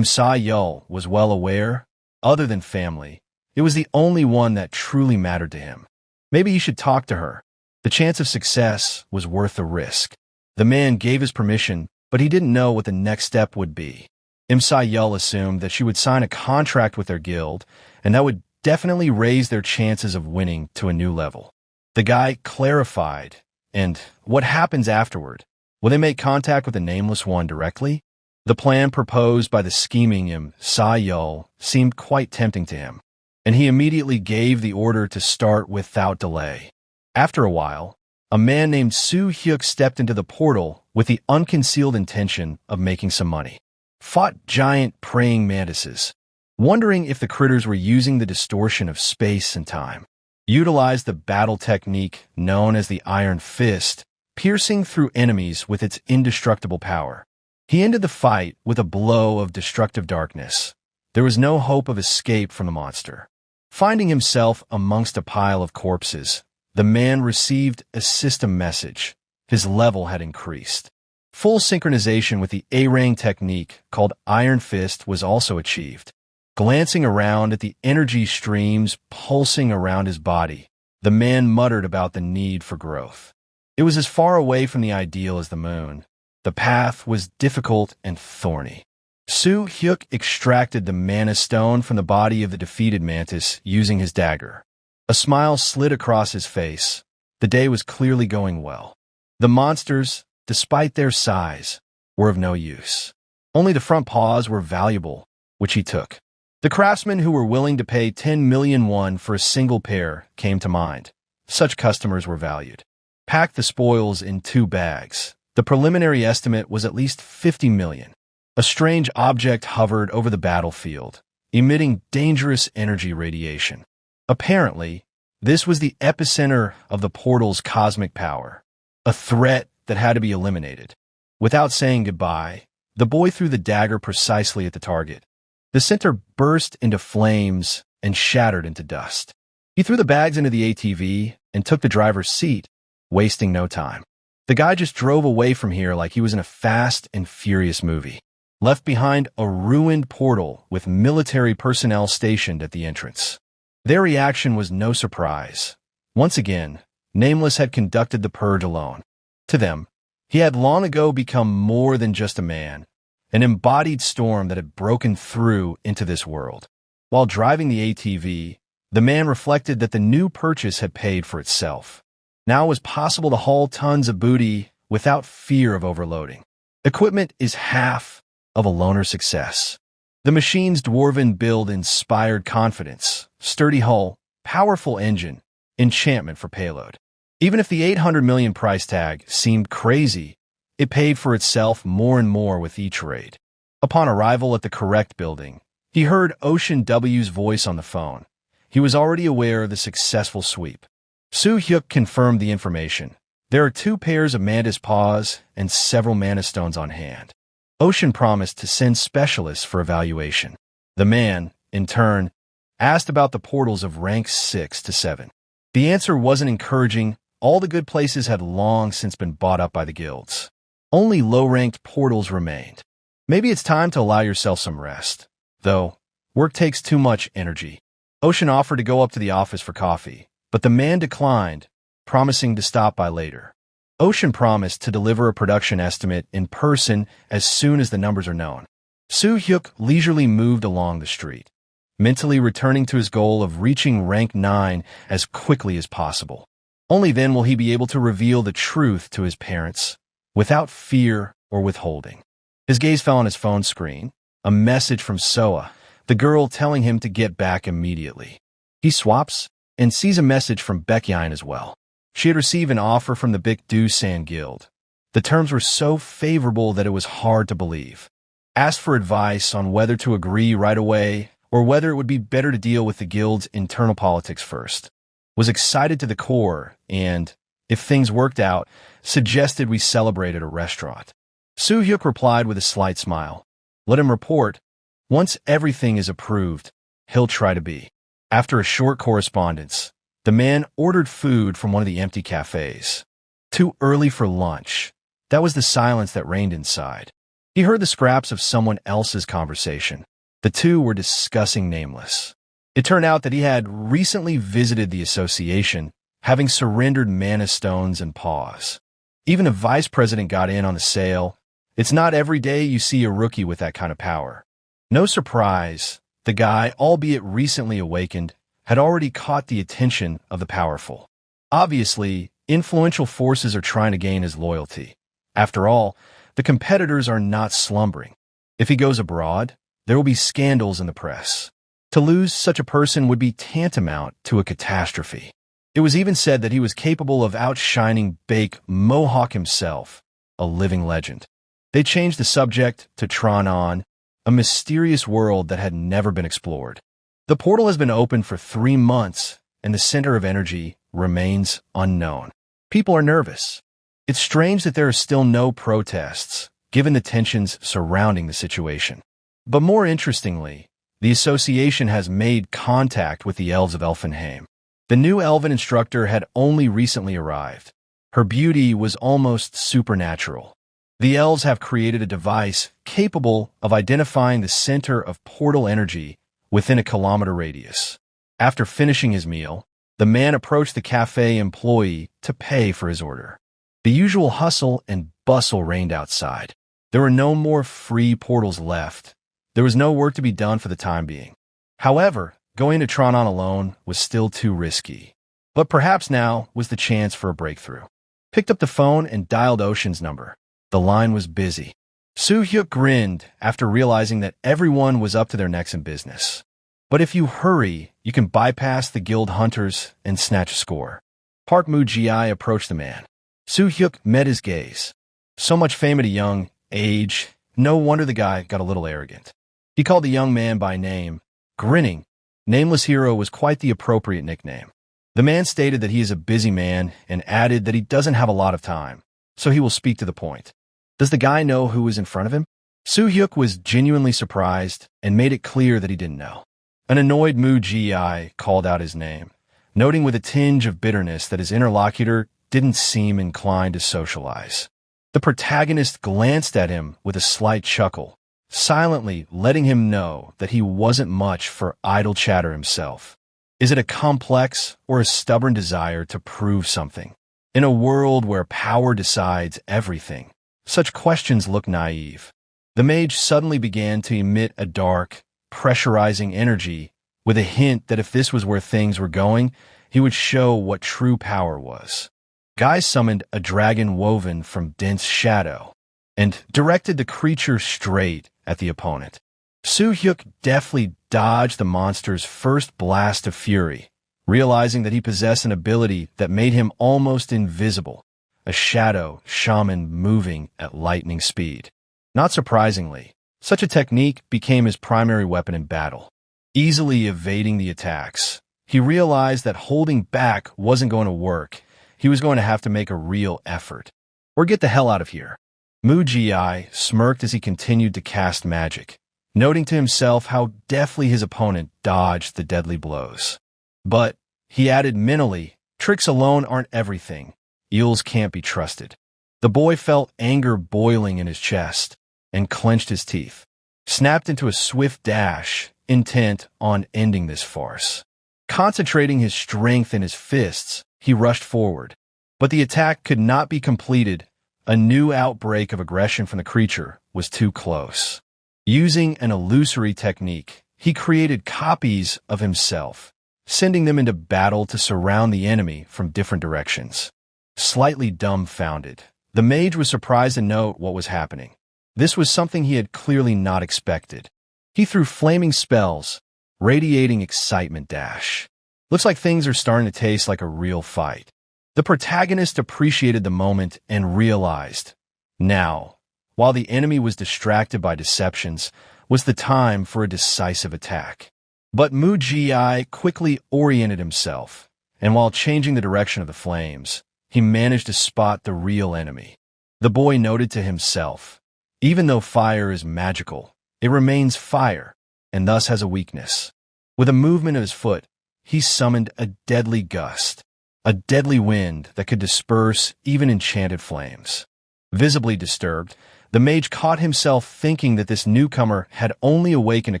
S1: Sa Yul was well aware, other than family, it was the only one that truly mattered to him. Maybe he should talk to her. The chance of success was worth the risk. The man gave his permission, but he didn't know what the next step would be. Sa Yul assumed that she would sign a contract with their guild, and that would definitely raise their chances of winning to a new level. The guy clarified, and what happens afterward? Will they make contact with the Nameless One directly? The plan proposed by the scheming Sa Yul seemed quite tempting to him, and he immediately gave the order to start without delay. After a while, a man named Soo Hyuk stepped into the portal with the unconcealed intention of making some money. Fought giant praying mantises, wondering if the critters were using the distortion of space and time. Utilized the battle technique known as the Iron Fist, piercing through enemies with its indestructible power. He ended the fight with a blow of destructive darkness. There was no hope of escape from the monster. Finding himself amongst a pile of corpses, the man received a system message. His level had increased. Full synchronization with the A-Rang technique called Iron Fist was also achieved. Glancing around at the energy streams pulsing around his body, the man muttered about the need for growth. It was as far away from the ideal as the moon. The path was difficult and thorny. Soo Hyuk extracted the mana stone from the body of the defeated mantis using his dagger. A smile slid across his face. The day was clearly going well. The monsters, despite their size, were of no use. Only the front paws were valuable, which he took. The craftsmen who were willing to pay 10 million won for a single pair came to mind. Such customers were valued. Packed the spoils in 2 bags. The preliminary estimate was at least 50 million. A strange object hovered over the battlefield, emitting dangerous energy radiation. Apparently, this was the epicenter of the portal's cosmic power, a threat that had to be eliminated. Without saying goodbye, the boy threw the dagger precisely at the target. The center burst into flames and shattered into dust. He threw the bags into the ATV and took the driver's seat, wasting no time. The guy just drove away from here like he was in a Fast and Furious movie. Left behind a ruined portal with military personnel stationed at the entrance. Their reaction was no surprise. Once again, Nameless had conducted the purge alone. To them, he had long ago become more than just a man, an embodied storm that had broken through into this world. While driving the ATV, the man reflected that the new purchase had paid for itself. Now it was possible to haul tons of booty without fear of overloading. Equipment is half of a loner's success. The machine's dwarven build inspired confidence, sturdy hull, powerful engine, enchantment for payload. Even if the 800 million price tag seemed crazy, it paid for itself more and more with each raid. Upon arrival at the correct building, he heard Ocean W's voice on the phone. He was already aware of the successful sweep. Soo Hyuk confirmed the information. There are 2 pairs of mantis paws and several mana stones on hand. Ocean promised to send specialists for evaluation. The man, in turn, asked about the portals of ranks 6 to 7. The answer wasn't encouraging. All the good places had long since been bought up by the guilds. Only low-ranked portals remained. Maybe it's time to allow yourself some rest. Though, work takes too much energy. Ocean offered to go up to the office for coffee, but the man declined, promising to stop by later. Ocean promised to deliver a production estimate in person as soon as the numbers are known. Soo Hyuk leisurely moved along the street, mentally returning to his goal of reaching rank 9 as quickly as possible. Only then will he be able to reveal the truth to his parents, without fear or withholding. His gaze fell on his phone screen, a message from Soa, the girl telling him to get back immediately. He swaps and sees a message from Baekhyun as well. She had received an offer from the Baekdu San Guild. The terms were so favorable that it was hard to believe. Asked for advice on whether to agree right away or whether it would be better to deal with the guild's internal politics first. Was excited to the core and, if things worked out, suggested we celebrate at a restaurant. Soo-hyuk replied with a slight smile. Let him report. Once everything is approved, he'll try to be. After a short correspondence, the man ordered food from one of the empty cafes. Too early for lunch. That was the silence that reigned inside. He heard the scraps of someone else's conversation. The two were discussing nameless. It turned out that he had recently visited the association, having surrendered mana stones and paws. Even a vice president got in on the sale. It's not every day you see a rookie with that kind of power. No surprise, the guy, albeit recently awakened, had already caught the attention of the powerful. Obviously, influential forces are trying to gain his loyalty. After all, the competitors are not slumbering. If he goes abroad, there will be scandals in the press. To lose such a person would be tantamount to a catastrophe. It was even said that he was capable of outshining Bake Mohawk himself, a living legend. They changed the subject to Tron-On, a mysterious world that had never been explored. The portal has been open for 3 months, and the center of energy remains unknown. People are nervous. It's strange that there are still no protests, given the tensions surrounding the situation. But more interestingly, the association has made contact with the elves of Elfenheim. The new elven instructor had only recently arrived. Her beauty was almost supernatural. The elves have created a device capable of identifying the center of portal energy within a kilometer radius. After finishing his meal, the man approached the cafe employee to pay for his order. The usual hustle and bustle reigned outside. There were no more free portals left. There was no work to be done for the time being. However, going to Tron-On alone was still too risky. But perhaps now was the chance for a breakthrough. Picked up the phone and dialed Ocean's number. The line was busy. Soo-hyuk grinned after realizing that everyone was up to their necks in business. But if you hurry, you can bypass the guild hunters and snatch a score. Park Moo-ji approached the man. Soo-hyuk met his gaze. So much fame at a young age, no wonder the guy got a little arrogant. He called the young man by name, grinning. Nameless Hero was quite the appropriate nickname. The man stated that he is a busy man and added that he doesn't have a lot of time, so he will speak to the point. Does the guy know who is in front of him? Soo-hyuk was genuinely surprised and made it clear that he didn't know. An annoyed Moo-ji called out his name, noting with a tinge of bitterness that his interlocutor didn't seem inclined to socialize. The protagonist glanced at him with a slight chuckle, silently letting him know that he wasn't much for idle chatter himself. Is it a complex or a stubborn desire to prove something? In a world where power decides everything, such questions look naive. The mage suddenly began to emit a dark, pressurizing energy with a hint that if this was where things were going, he would show what true power was. Guy summoned a dragon woven from dense shadow and directed the creature straight at the opponent. Soo-hyuk deftly dodged the monster's first blast of fury, realizing that he possessed an ability that made him almost invisible, a shadow shaman moving at lightning speed. Not surprisingly, such a technique became his primary weapon in battle. Easily evading the attacks, he realized that holding back wasn't going to work. He was going to have to make a real effort. Or get the hell out of here. Moo-ji smirked as he continued to cast magic, noting to himself how deftly his opponent dodged the deadly blows. But, he added mentally, tricks alone aren't everything. Eels can't be trusted. The boy felt anger boiling in his chest and clenched his teeth, snapped into a swift dash, intent on ending this farce. Concentrating his strength in his fists, he rushed forward. But the attack could not be completed. A new outbreak of aggression from the creature was too close. Using an illusory technique, he created copies of himself, sending them into battle to surround the enemy from different directions. Slightly dumbfounded, the mage was surprised to note what was happening. This was something he had clearly not expected. He threw flaming spells, radiating excitement dash. Looks like things are starting to taste like a real fight. The protagonist appreciated the moment and realized, now, while the enemy was distracted by deceptions, was the time for a decisive attack. But Moo-ji quickly oriented himself, and while changing the direction of the flames, he managed to spot the real enemy. The boy noted to himself, Even though fire is magical, it remains fire, and thus has a weakness. With a movement of his foot, he summoned a deadly gust, a deadly wind that could disperse even enchanted flames. Visibly disturbed, the mage caught himself thinking that this newcomer had only awakened a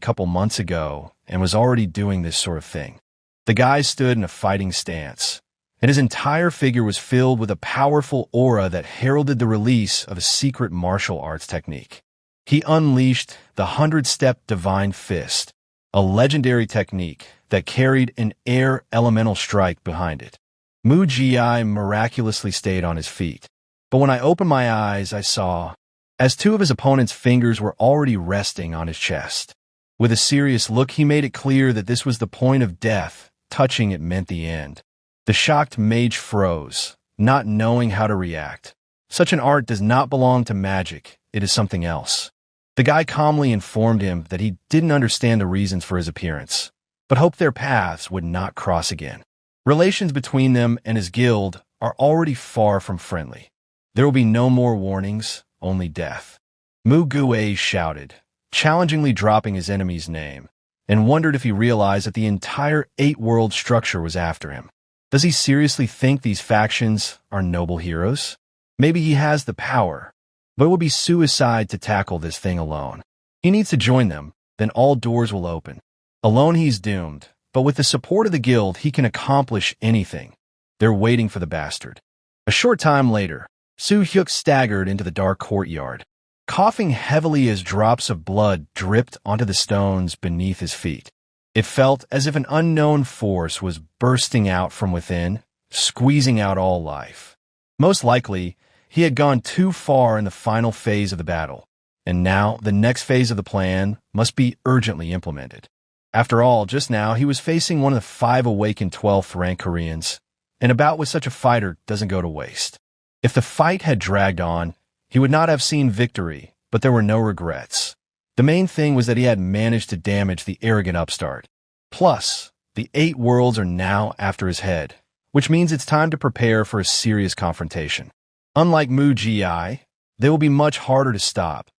S1: couple months ago and was already doing this sort of thing. The guy stood in a fighting stance, and his entire figure was filled with a powerful aura that heralded the release of a secret martial arts technique. He unleashed the 100-step divine fist, a legendary technique that carried an air elemental strike behind it. Mu Ji miraculously stayed on his feet, but when I opened my eyes, I saw, as two of his opponent's fingers were already resting on his chest. With a serious look, he made it clear that this was the point of death. Touching it meant the end. The shocked mage froze, not knowing how to react. Such an art does not belong to magic, it is something else. The guy calmly informed him that he didn't understand the reasons for his appearance, but hoped their paths would not cross again. Relations between them and his guild are already far from friendly. There will be no more warnings, only death. Mu Gue shouted, challengingly dropping his enemy's name, and wondered if he realized that the entire 8-world structure was after him. Does he seriously think these factions are noble heroes? Maybe he has the power, but it would be suicide to tackle this thing alone. He needs to join them, then all doors will open. Alone he's doomed, but with the support of the guild he can accomplish anything. They're waiting for the bastard. A short time later, Su Hyuk staggered into the dark courtyard, coughing heavily as drops of blood dripped onto the stones beneath his feet. It felt as if an unknown force was bursting out from within, squeezing out all life. Most likely, he had gone too far in the final phase of the battle, and now the next phase of the plan must be urgently implemented. After all, just now he was facing one of the 5 awakened 12th rank Koreans, and a bout with such a fighter doesn't go to waste. If the fight had dragged on, he would not have seen victory, but there were no regrets. The main thing was that he had managed to damage the arrogant upstart. Plus, the 8 worlds are now after his head, which means it's time to prepare for a serious confrontation. Unlike Mu Ji, they will be much harder to stop.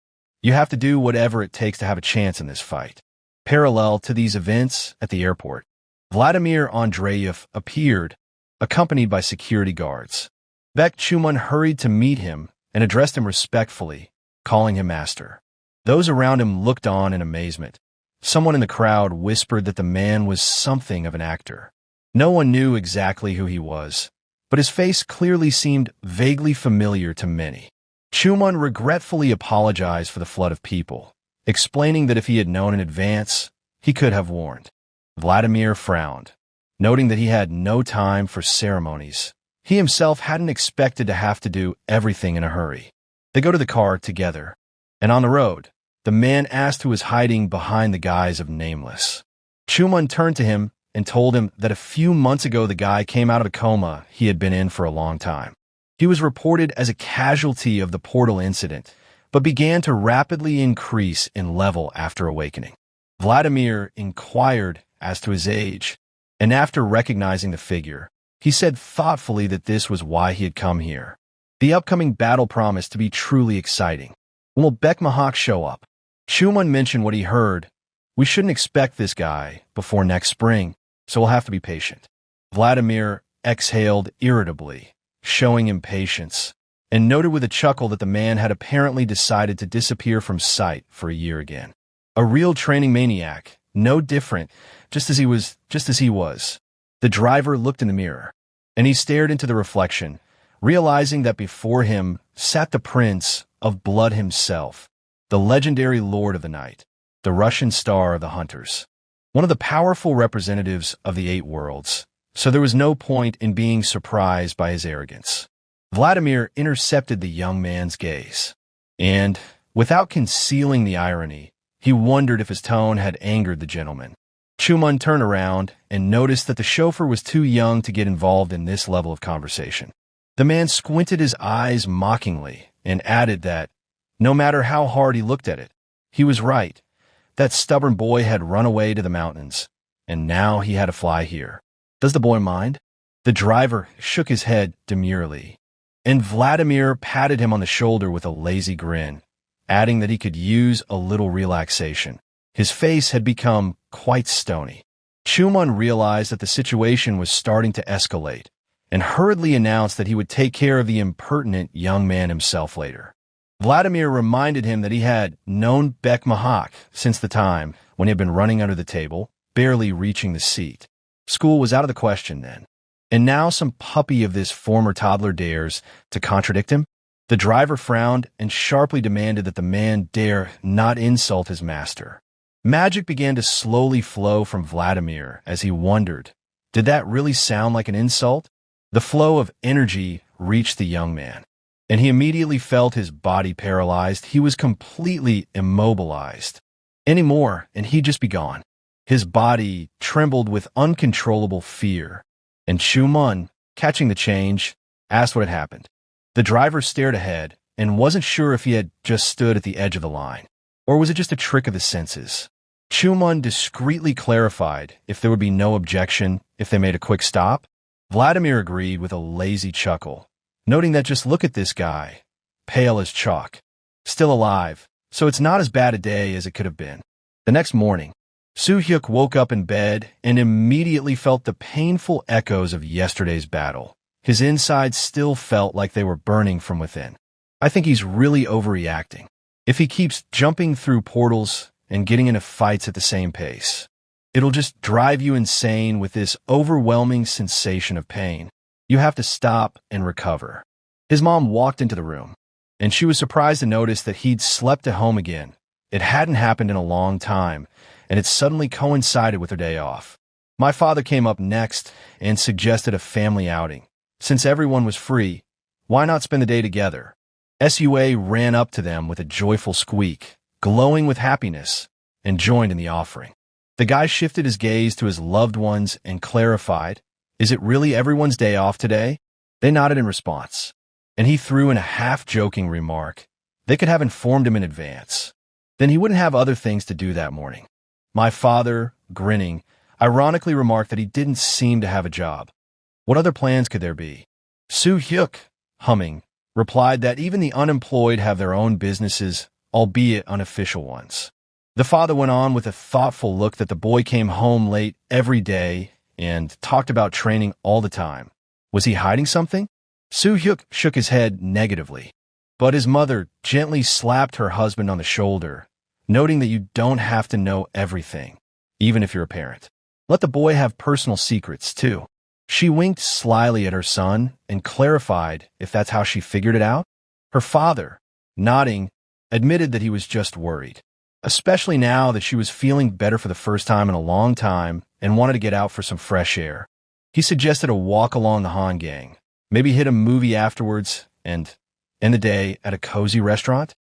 S1: You have to do whatever it takes to have a chance in this fight. Parallel to these events at the airport, Vladimir Andreyev appeared, accompanied by security guards. Baek Chumun hurried to meet him and addressed him respectfully, calling him master. Those around him looked on in amazement. Someone in the crowd whispered that the man was something of an actor. No one knew exactly who he was, but his face clearly seemed vaguely familiar to many. Chumun regretfully apologized for the flood of people, explaining that if he had known in advance, he could have warned. Vladimir frowned, noting that he had no time for ceremonies. He himself hadn't expected to have to do everything in a hurry. They go to the car together, and on the road, the man asked who was hiding behind the guise of Nameless. Chumun turned to him and told him that a few months ago the guy came out of a coma he had been in for a long time. He was reported as a casualty of the portal incident, but began to rapidly increase in level after awakening. Vladimir inquired as to his age, and after recognizing the figure, he said thoughtfully that this was why he had come here. The upcoming battle promised to be truly exciting. When will Baek Mahak show up? Chumun mentioned what he heard. We shouldn't expect this guy before next spring, so we'll have to be patient. Vladimir exhaled irritably, showing impatience, and noted with a chuckle that the man had apparently decided to disappear from sight for a year again. A real training maniac, no different, just as he was. The driver looked in the mirror, and he stared into the reflection, realizing that before him sat the Prince of Blood himself, the legendary Lord of the Night, the Russian star of the Hunters, one of the powerful representatives of the 8 worlds, so there was no point in being surprised by his arrogance. Vladimir intercepted the young man's gaze, and, without concealing the irony, he wondered if his tone had angered the gentleman. Chumun turned around and noticed that the chauffeur was too young to get involved in this level of conversation. The man squinted his eyes mockingly and added that, no matter how hard he looked at it, he was right. That stubborn boy had run away to the mountains, and now he had to fly here. Does the boy mind? The driver shook his head demurely, and Vladimir patted him on the shoulder with a lazy grin. adding that he could use a little relaxation. His face had become quite stony. Chumun realized that the situation was starting to escalate and hurriedly announced that he would take care of the impertinent young man himself later. Vladimir reminded him that he had known Bekmahak since the time when he had been running under the table, barely reaching the seat. School was out of the question then. And now some puppy of this former toddler dares to contradict him? The driver frowned and sharply demanded that the man dare not insult his master. Magic began to slowly flow from Vladimir as he wondered, did that really sound like an insult? The flow of energy reached the young man, and he immediately felt his body paralyzed. He was completely immobilized. Any more, and he'd just be gone. His body trembled with uncontrollable fear, and Chumun, catching the change, asked what had happened. The driver stared ahead and wasn't sure if he had just stood at the edge of the line, or was it just a trick of the senses. Chumun discreetly clarified if there would be no objection if they made a quick stop. Vladimir agreed with a lazy chuckle, noting that just look at this guy, pale as chalk, still alive, so it's not as bad a day as it could have been. The next morning, Soo-hyuk woke up in bed and immediately felt the painful echoes of yesterday's battle. His insides still felt like they were burning from within. I think he's really overreacting. If he keeps jumping through portals and getting into fights at the same pace, it'll just drive you insane with this overwhelming sensation of pain. You have to stop and recover. His mom walked into the room, and she was surprised to notice that he'd slept at home again. It hadn't happened in a long time, and it suddenly coincided with her day off. My father came up next and suggested a family outing. Since everyone was free, why not spend the day together? Sua ran up to them with a joyful squeak, glowing with happiness, and joined in the offering. The guy shifted his gaze to his loved ones and clarified, "Is it really everyone's day off today?" They nodded in response, and he threw in a half-joking remark. They could have informed him in advance. Then he wouldn't have other things to do that morning. My father, grinning, ironically remarked that he didn't seem to have a job. What other plans could there be? Soo-hyuk, humming, replied that even the unemployed have their own businesses, albeit unofficial ones. The father went on with a thoughtful look that the boy came home late every day and talked about training all the time. Was he hiding something? Soo-hyuk shook his head negatively, but his mother gently slapped her husband on the shoulder, noting that you don't have to know everything, even if you're a parent. Let the boy have personal secrets, too. She winked slyly at her son and clarified if that's how she figured it out. Her father, nodding, admitted that he was just worried, especially now that she was feeling better for the first time in a long time and wanted to get out for some fresh air. He suggested a walk along the Hangang, maybe hit a movie afterwards, and end the day at a cozy restaurant.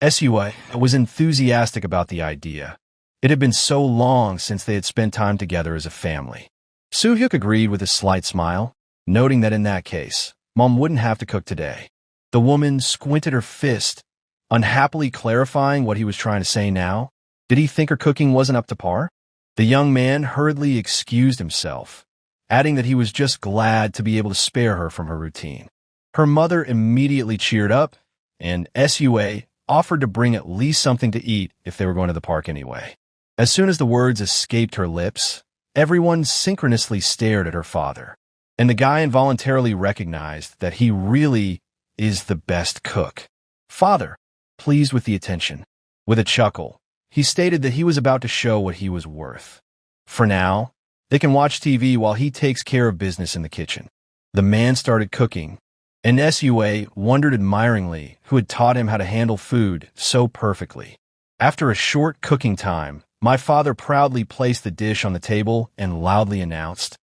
S1: Sua was enthusiastic about the idea. It had been so long since they had spent time together as a family. Soo-hyuk agreed with a slight smile, noting that in that case, Mom wouldn't have to cook today. The woman squinted her fist, unhappily clarifying what he was trying to say now. Did he think her cooking wasn't up to par? The young man hurriedly excused himself, adding that he was just glad to be able to spare her from her routine. Her mother immediately cheered up, and Sua offered to bring at least something to eat if they were going to the park anyway. As soon as the words escaped her lips, everyone synchronously stared at her father, and the guy involuntarily recognized that he really is the best cook. Father, pleased with the attention, with a chuckle, he stated that he was about to show what he was worth. For now, they can watch TV while he takes care of business in the kitchen. The man started cooking, and Sua wondered admiringly who had taught him how to handle food so perfectly. After a short cooking time, my father proudly placed the dish on the table and loudly announced,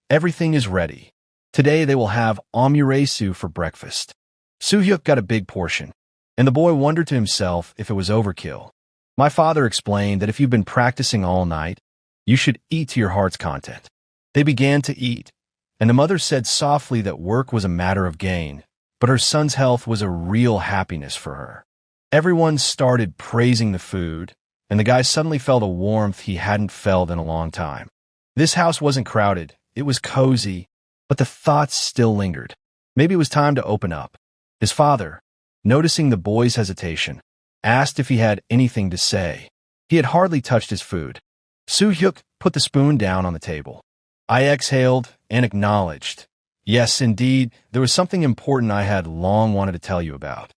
S1: "Everything is ready. Today they will have omuresu for breakfast." Soo-hyuk got a big portion, and the boy wondered to himself if it was overkill. My father explained that if you've been practicing all night, you should eat to your heart's content. They began to eat, and the mother said softly that work was a matter of gain, but her son's health was a real happiness for her. Everyone started praising the food, and the guy suddenly felt a warmth he hadn't felt in a long time. This house wasn't crowded, it was cozy, but the thoughts still lingered. Maybe it was time to open up. His father, noticing the boy's hesitation, asked if he had anything to say. He had hardly touched his food. Soo-hyuk put the spoon down on the table. I exhaled and acknowledged. Yes, indeed, there was something important I had long wanted to tell you about.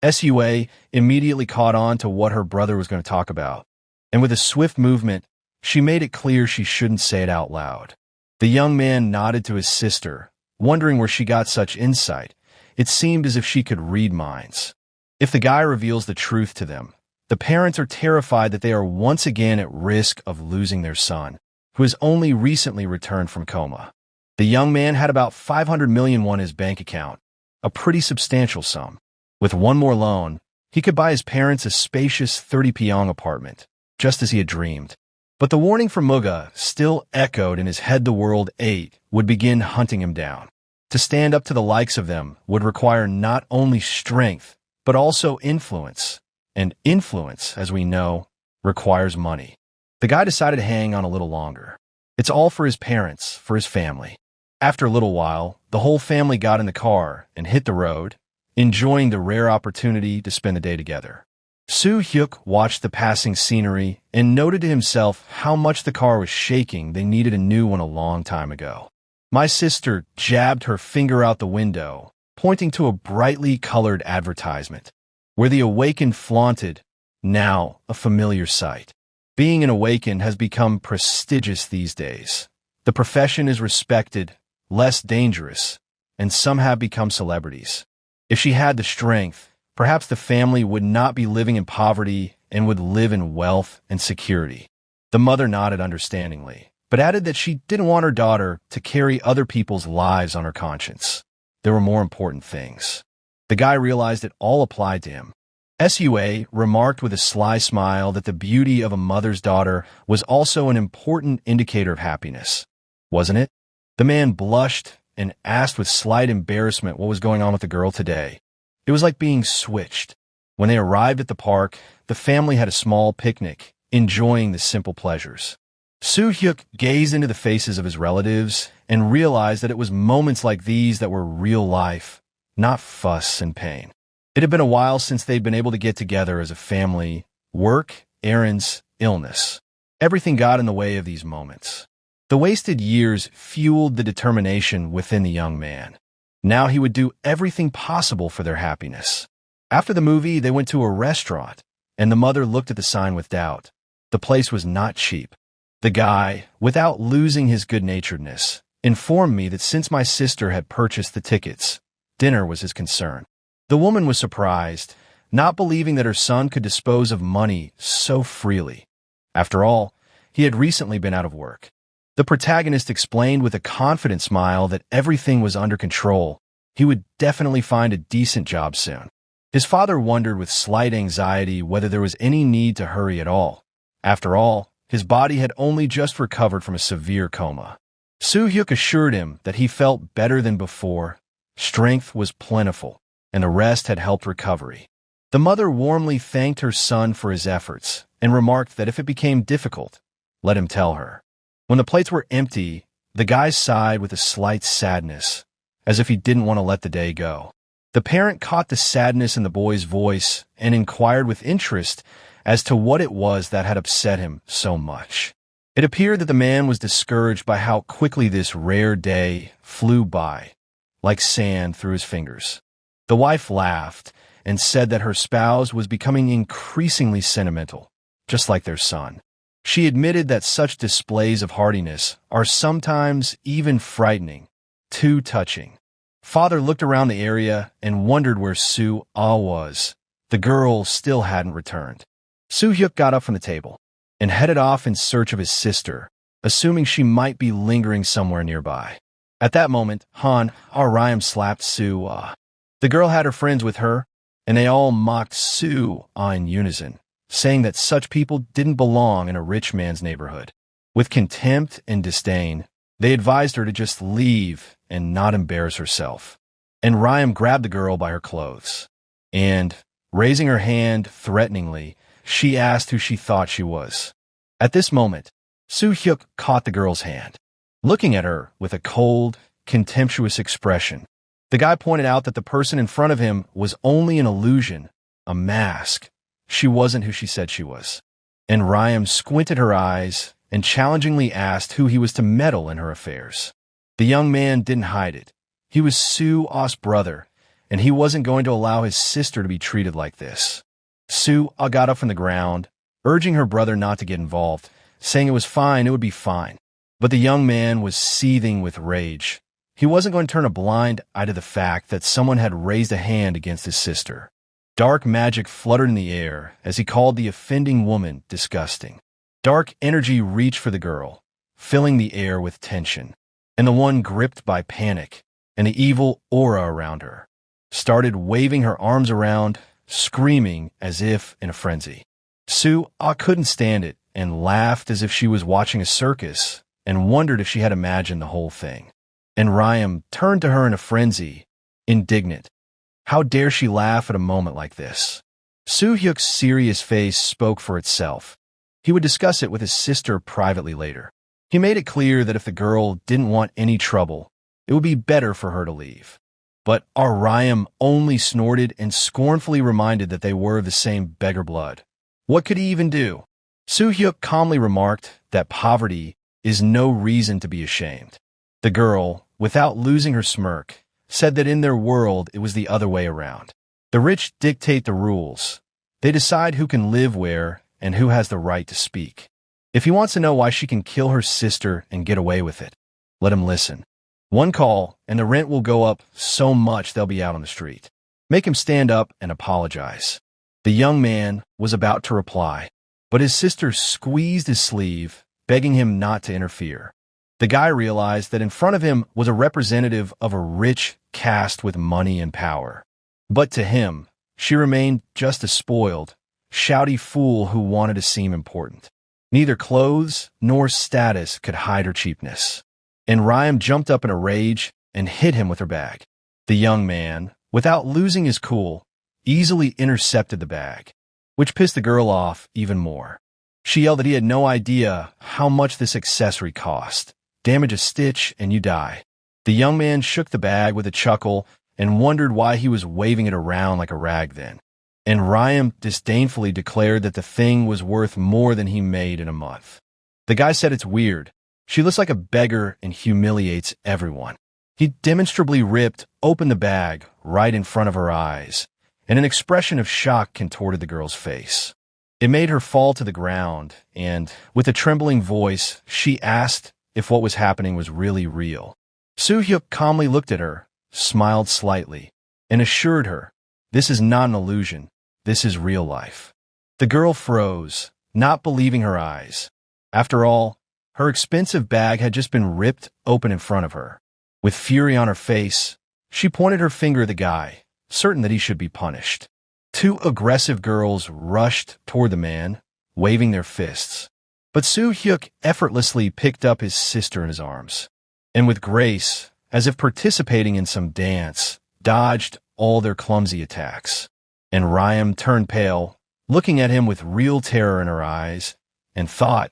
S1: Sua immediately caught on to what her brother was going to talk about, and with a swift movement, she made it clear she shouldn't say it out loud. The young man nodded to his sister, wondering where she got such insight. It seemed as if she could read minds. If the guy reveals the truth to them, the parents are terrified that they are once again at risk of losing their son, who has only recently returned from coma. The young man had about 500 million won in his bank account, a pretty substantial sum. With one more loan, he could buy his parents a spacious 30 pyong apartment, just as he had dreamed. But the warning from Muga still echoed in his head. The world 8 would begin hunting him down. To stand up to the likes of them would require not only strength, but also influence. And influence, as we know, requires money. The guy decided to hang on a little longer. It's all for his parents, for his family. After a little while, the whole family got in the car and hit the road, enjoying the rare opportunity to spend the day together. Soo-hyuk watched the passing scenery and noted to himself how much the car was shaking. They needed a new one a long time ago. My sister jabbed her finger out the window, pointing to a brightly colored advertisement, where the awakened flaunted, now a familiar sight. Being an awakened has become prestigious these days. The profession is respected, less dangerous, and some have become celebrities. If she had the strength, perhaps the family would not be living in poverty and would live in wealth and security. The mother nodded understandingly, but added that she didn't want her daughter to carry other people's lives on her conscience. There were more important things. The guy realized it all applied to him. Sua remarked with a sly smile that the beauty of a mother's daughter was also an important indicator of happiness. Wasn't it? The man blushed and asked with slight embarrassment what was going on with the girl today. It was like being switched. When they arrived at the park, the family had a small picnic, enjoying the simple pleasures. Soo-hyuk gazed into the faces of his relatives and realized that it was moments like these that were real life, not fuss and pain. It had been a while since they'd been able to get together as a family. Work, errands, illness. Everything got in the way of these moments. The wasted years fueled the determination within the young man. Now he would do everything possible for their happiness. After the movie, they went to a restaurant, and the mother looked at the sign with doubt. The place was not cheap. The guy, without losing his good-naturedness, informed me that since my sister had purchased the tickets, dinner was his concern. The woman was surprised, not believing that her son could dispose of money so freely. After all, he had recently been out of work. The protagonist explained with a confident smile that everything was under control. He would definitely find a decent job soon. His father wondered with slight anxiety whether there was any need to hurry at all. After all, his body had only just recovered from a severe coma. Soo-hyuk assured him that he felt better than before. Strength was plentiful, and the rest had helped recovery. The mother warmly thanked her son for his efforts and remarked that if it became difficult, let him tell her. When the plates were empty, the guy sighed with a slight sadness, as if he didn't want to let the day go. The parent caught the sadness in the boy's voice and inquired with interest as to what it was that had upset him so much. It appeared that the man was discouraged by how quickly this rare day flew by, like sand through his fingers. The wife laughed and said that her spouse was becoming increasingly sentimental, just like their son. She admitted that such displays of hardiness are sometimes even frightening, too touching. Father looked around the area and wondered where Soo-ah was. The girl still hadn't returned. Soo-hyuk got up from the table and headed off in search of his sister, assuming she might be lingering somewhere nearby. At that moment, Han Ar-ryam slapped Soo-ah. The girl had her friends with her, and they all mocked Soo-ah in unison, saying that such people didn't belong in a rich man's neighborhood. With contempt and disdain, they advised her to just leave and not embarrass herself. And Ryam grabbed the girl by her clothes, and, raising her hand threateningly, she asked who she thought she was. At this moment, Soo-hyuk caught the girl's hand, looking at her with a cold, contemptuous expression. The guy pointed out that the person in front of him was only an illusion, a mask, she wasn't who she said she was. And Ryan squinted her eyes and challengingly asked who he was to meddle in her affairs. The young man didn't hide it. He was Soo-ah's brother, and he wasn't going to allow his sister to be treated like this. Soo-ah got up from the ground, urging her brother not to get involved, saying it was fine, it would be fine. But the young man was seething with rage. He wasn't going to turn a blind eye to the fact that someone had raised a hand against his sister. Dark magic fluttered in the air as he called the offending woman disgusting. Dark energy reached for the girl, filling the air with tension, and the one gripped by panic and the evil aura around her started waving her arms around, screaming as if in a frenzy. Soo-ah couldn't stand it and laughed as if she was watching a circus and wondered if she had imagined the whole thing. And Ryan turned to her in a frenzy, indignant. How dare she laugh at a moment like this? Soo-hyuk's serious face spoke for itself. He would discuss it with his sister privately later. He made it clear that if the girl didn't want any trouble, it would be better for her to leave. But Ryan only snorted and scornfully reminded that they were of the same beggar blood. What could he even do? Soo-hyuk calmly remarked that poverty is no reason to be ashamed. The girl, without losing her smirk, said that in their world it was the other way around. The rich dictate the rules. They decide who can live where and who has the right to speak. If he wants to know why she can kill her sister and get away with it, let him listen. One call, and the rent will go up so much they'll be out on the street. Make him stand up and apologize. The young man was about to reply, but his sister squeezed his sleeve, begging him not to interfere. The guy realized that in front of him was a representative of a rich caste with money and power. But to him, she remained just a spoiled, shouty fool who wanted to seem important. Neither clothes nor status could hide her cheapness. And Ryan jumped up in a rage and hit him with her bag. The young man, without losing his cool, easily intercepted the bag, which pissed the girl off even more. She yelled that he had no idea how much this accessory cost. Damage a stitch and you die. The young man shook the bag with a chuckle and wondered why he was waving it around like a rag then. And Ryan disdainfully declared that the thing was worth more than he made in a month. The guy said it's weird. She looks like a beggar and humiliates everyone. He demonstrably ripped open the bag right in front of her eyes, and an expression of shock contorted the girl's face. It made her fall to the ground, and, with a trembling voice, she asked if what was happening was really real. Soo-hyuk calmly looked at her, smiled slightly, and assured her, "This is not an illusion. This is real life." The girl froze, not believing her eyes. After all, her expensive bag had just been ripped open in front of her. With fury on her face, she pointed her finger at the guy, certain that he should be punished. Two aggressive girls rushed toward the man, waving their fists. But Soo-hyuk effortlessly picked up his sister in his arms, and with grace, as if participating in some dance, dodged all their clumsy attacks. And Ryan turned pale, looking at him with real terror in her eyes, and thought,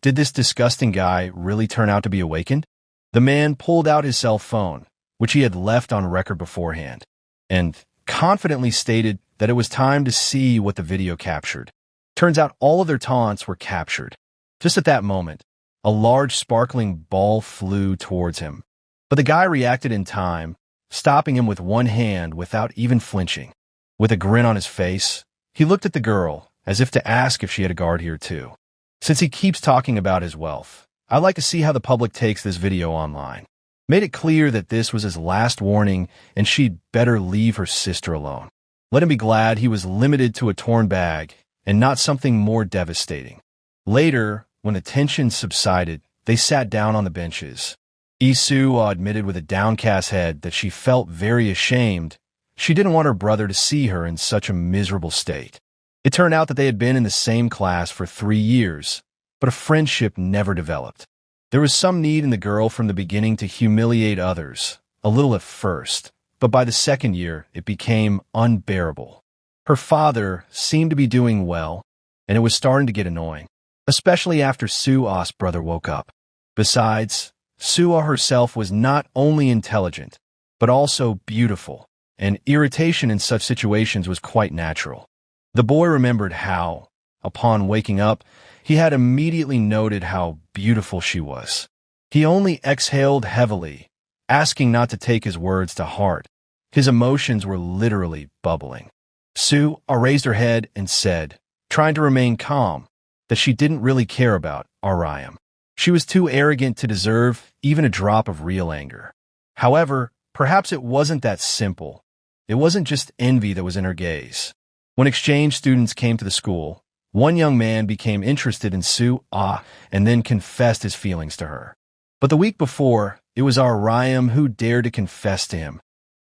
S1: did this disgusting guy really turn out to be awakened? The man pulled out his cell phone, which he had left on record beforehand, and confidently stated that it was time to see what the video captured. Turns out all of their taunts were captured. Just at that moment, a large sparkling ball flew towards him. But the guy reacted in time, stopping him with one hand without even flinching. With a grin on his face, he looked at the girl, as if to ask if she had a guard here too. Since he keeps talking about his wealth, I'd like to see how the public takes this video online. Made it clear that this was his last warning and she'd better leave her sister alone. Let him be glad he was limited to a torn bag and not something more devastating. Later, when the tension subsided, they sat down on the benches. Soo-ah admitted with a downcast head that she felt very ashamed. She didn't want her brother to see her in such a miserable state. It turned out that they had been in the same class for 3 years, but a friendship never developed. There was some need in the girl from the beginning to humiliate others, a little at first, but by the second year, it became unbearable. Her father seemed to be doing well, and it was starting to get annoying, especially after Soo-ah's brother woke up. Besides, Soo-ah herself was not only intelligent, but also beautiful, and irritation in such situations was quite natural. The boy remembered how, upon waking up, he had immediately noted how beautiful she was. He only exhaled heavily, asking not to take his words to heart. His emotions were literally bubbling. Sue raised her head and said, trying to remain calm, that she didn't really care about Ariam. She was too arrogant to deserve even a drop of real anger. However, perhaps it wasn't that simple. It wasn't just envy that was in her gaze. When exchange students came to the school, one young man became interested in Sue and then confessed his feelings to her. But the week before, it was Ariam who dared to confess to him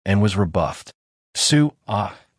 S1: and was rebuffed. Sue,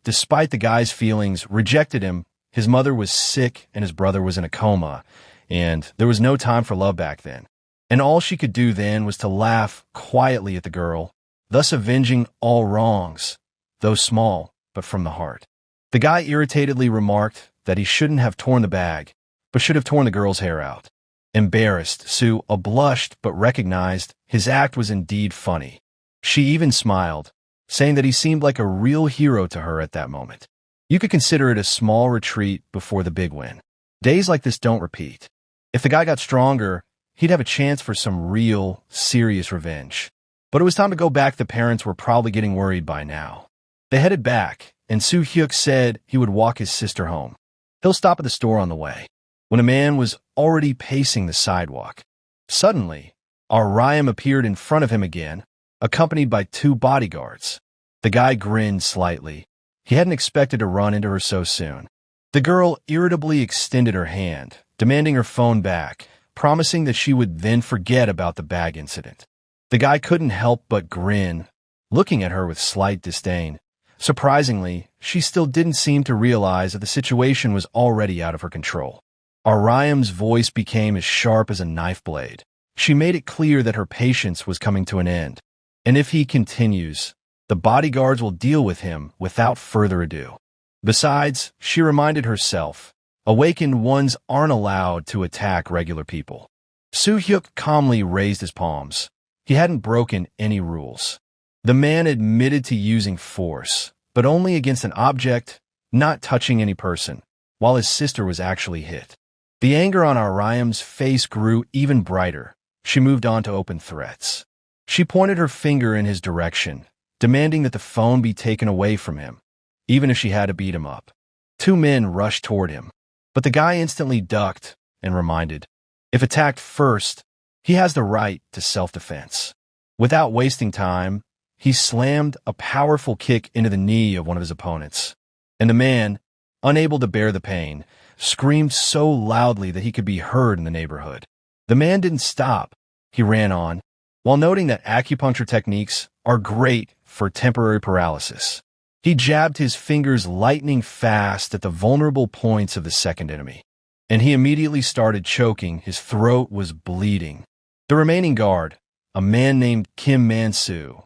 S1: despite the guy's feelings, rejected him. His mother was sick and his brother was in a coma, and there was no time for love back then. And all she could do then was to laugh quietly at the girl, thus avenging all wrongs, though small, but from the heart. The guy irritatedly remarked that he shouldn't have torn the bag, but should have torn the girl's hair out. Embarrassed, Sue blushed but recognized his act was indeed funny. She even smiled, saying that he seemed like a real hero to her at that moment. You could consider it a small retreat before the big win. Days like this don't repeat. If the guy got stronger, he'd have a chance for some real, serious revenge. But it was time to go back. The parents were probably getting worried by now. They headed back, and Soo Hyuk said he would walk his sister home. He'll stop at the store on the way. When a man was already pacing the sidewalk, suddenly, Ariam appeared in front of him again, accompanied by 2 bodyguards. The guy grinned slightly. He hadn't expected to run into her so soon. The girl irritably extended her hand, demanding her phone back, promising that she would then forget about the bag incident. The guy couldn't help but grin, looking at her with slight disdain. Surprisingly, she still didn't seem to realize that the situation was already out of her control. Ariam's voice became as sharp as a knife blade. She made it clear that her patience was coming to an end. And if he continues, the bodyguards will deal with him without further ado. Besides, she reminded herself, awakened ones aren't allowed to attack regular people. Soo Hyuk calmly raised his palms. He hadn't broken any rules. The man admitted to using force, but only against an object, not touching any person, while his sister was actually hit. The anger on Ariam's face grew even brighter. She moved on to open threats. She pointed her finger in his direction, demanding that the phone be taken away from him, even if she had to beat him up. 2 men rushed toward him, but the guy instantly ducked and reminded, if attacked first, he has the right to self-defense. Without wasting time, he slammed a powerful kick into the knee of one of his opponents, and the man, unable to bear the pain, screamed so loudly that he could be heard in the neighborhood. The man didn't stop. He ran on, while noting that acupuncture techniques are great for temporary paralysis. He jabbed his fingers lightning fast at the vulnerable points of the second enemy, and he immediately started choking. His throat was bleeding. The remaining guard, a man named Kim Man-soo,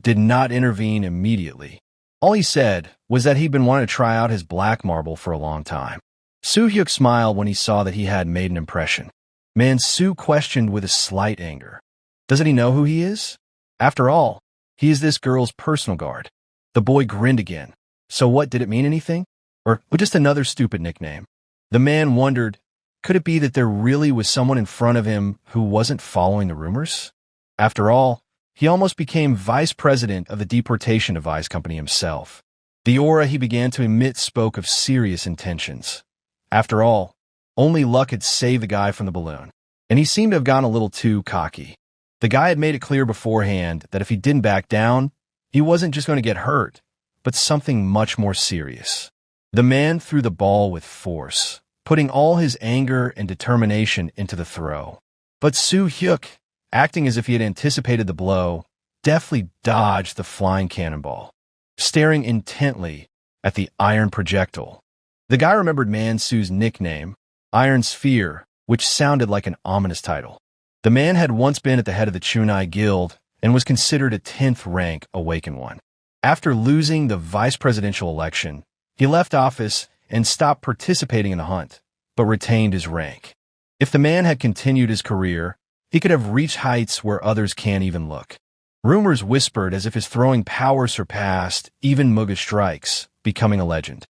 S1: did not intervene immediately. All he said was that he'd been wanting to try out his black marble for a long time. Soo Hyuk smiled when he saw that he had made an impression. Man-soo questioned with a slight anger. Doesn't he know who he is? After all, he is this girl's personal guard. The boy grinned again. So what, did it mean anything? Or just another stupid nickname? The man wondered, could it be that there really was someone in front of him who wasn't following the rumors? After all, he almost became vice president of the deportation device company himself. The aura he began to emit spoke of serious intentions. After all, only luck had saved the guy from the balloon, and he seemed to have gone a little too cocky. The guy had made it clear beforehand that if he didn't back down, he wasn't just going to get hurt, but something much more serious. The man threw the ball with force, putting all his anger and determination into the throw. But Soo Hyuk, acting as if he had anticipated the blow, deftly dodged the flying cannonball, staring intently at the iron projectile. The guy remembered Man-soo's nickname, Iron Sphere, which sounded like an ominous title. The man had once been at the head of the Chunai Guild and was considered a 10th rank awakened one. After losing the vice presidential election, he left office and stopped participating in the hunt, but retained his rank. If the man had continued his career, he could have reached heights where others can't even look. Rumors whispered as if his throwing power surpassed even Muga strikes, becoming a legend.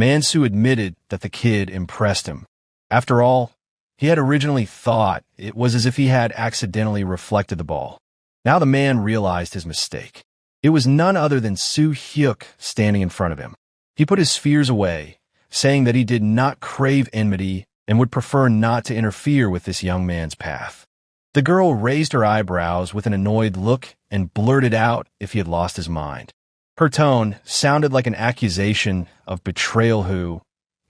S1: Mansu admitted that the kid impressed him. After all, he had originally thought it was as if he had accidentally reflected the ball. Now the man realized his mistake. It was none other than Soo-hyuk standing in front of him. He put his fears away, saying that he did not crave enmity and would prefer not to interfere with this young man's path. The girl raised her eyebrows with an annoyed look and blurted out if he had lost his mind. Her tone sounded like an accusation of betrayal who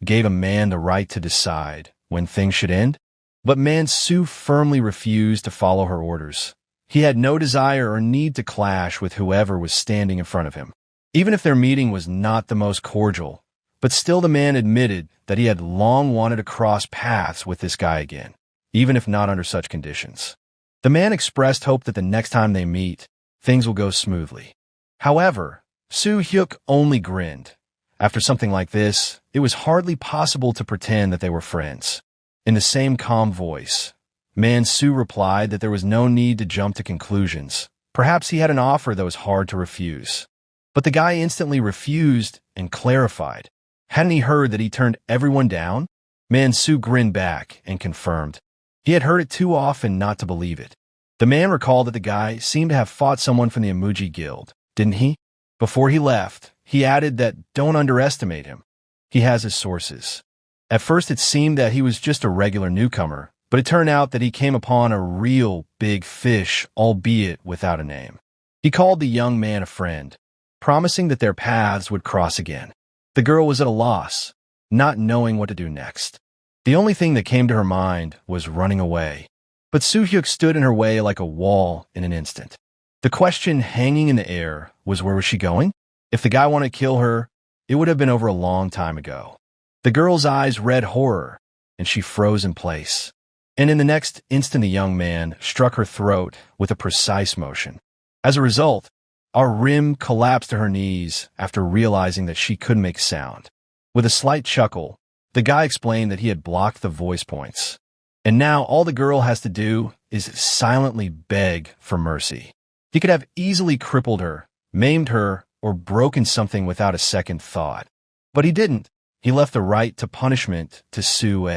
S1: gave a man the right to decide when things should end. But Mansu firmly refused to follow her orders. He had no desire or need to clash with whoever was standing in front of him. Even if their meeting was not the most cordial, but still the man admitted that he had long wanted to cross paths with this guy again, even if not under such conditions. The man expressed hope that the next time they meet, things will go smoothly. However, Soo-hyuk only grinned. After something like this, it was hardly possible to pretend that they were friends. In the same calm voice, Mansu replied that there was no need to jump to conclusions. Perhaps he had an offer that was hard to refuse. But the guy instantly refused and clarified. Hadn't he heard that he turned everyone down? Mansu grinned back and confirmed. He had heard it too often not to believe it. The man recalled that the guy seemed to have fought someone from the Emoji Guild, didn't he? Before he left, he added that don't underestimate him. He has his sources. At first it seemed that he was just a regular newcomer, but it turned out that he came upon a real big fish, albeit without a name. He called the young man a friend, promising that their paths would cross again. The girl was at a loss, not knowing what to do next. The only thing that came to her mind was running away. But Soo-hyuk stood in her way like a wall in an instant. The question hanging in the air was, where was she going? If the guy wanted to kill her, it would have been over a long time ago. The girl's eyes read horror, and she froze in place. And in the next instant the young man struck her throat with a precise motion. As a result, our Rim collapsed to her knees after realizing that she couldn't make sound. With a slight chuckle, the guy explained that he had blocked the voice points. And now all the girl has to do is silently beg for mercy. He could have easily crippled her, maimed her, or broken something without a second thought. But he didn't. He left the right to punishment to Sue.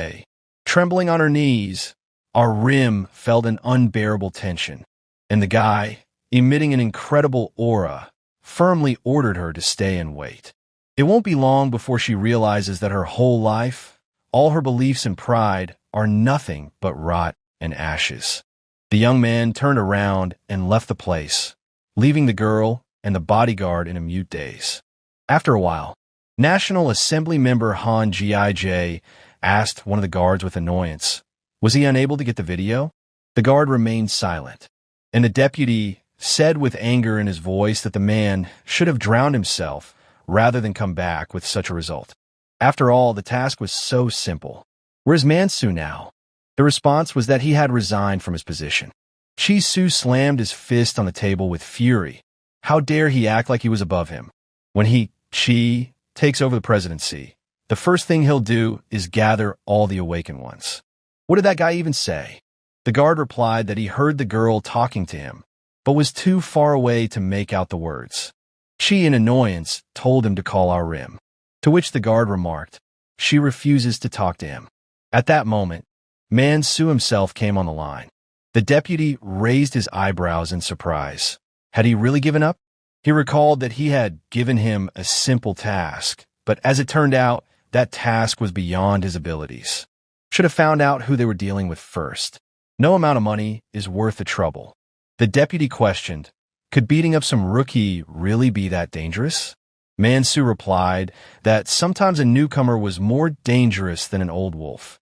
S1: Trembling on her knees, our Rim felt an unbearable tension. And the guy, emitting an incredible aura, firmly ordered her to stay and wait. It won't be long before she realizes that her whole life, all her beliefs and pride, are nothing but rot and ashes. The young man turned around and left the place, leaving the girl and the bodyguard in a mute daze. After a while, National Assembly member Han Gij asked one of the guards with annoyance, was he unable to get the video? The guard remained silent, and the deputy said with anger in his voice that the man should have drowned himself rather than come back with such a result. After all, the task was so simple. Where's Mansu now? The response was that he had resigned from his position. Chi-Su slammed his fist on the table with fury. How dare he act like he was above him? When Chi takes over the presidency, the first thing he'll do is gather all the awakened ones. What did that guy even say? The guard replied that he heard the girl talking to him, but was too far away to make out the words. Chi, in annoyance, told him to call our Rim, to which the guard remarked, she refuses to talk to him. At that moment, Mansu himself came on the line. The deputy raised his eyebrows in surprise. Had he really given up? He recalled that he had given him a simple task, but as it turned out, that task was beyond his abilities. Should have found out who they were dealing with first. No amount of money is worth the trouble. The deputy questioned, could beating up some rookie really be that dangerous? Mansu replied that sometimes a newcomer was more dangerous than an old wolf,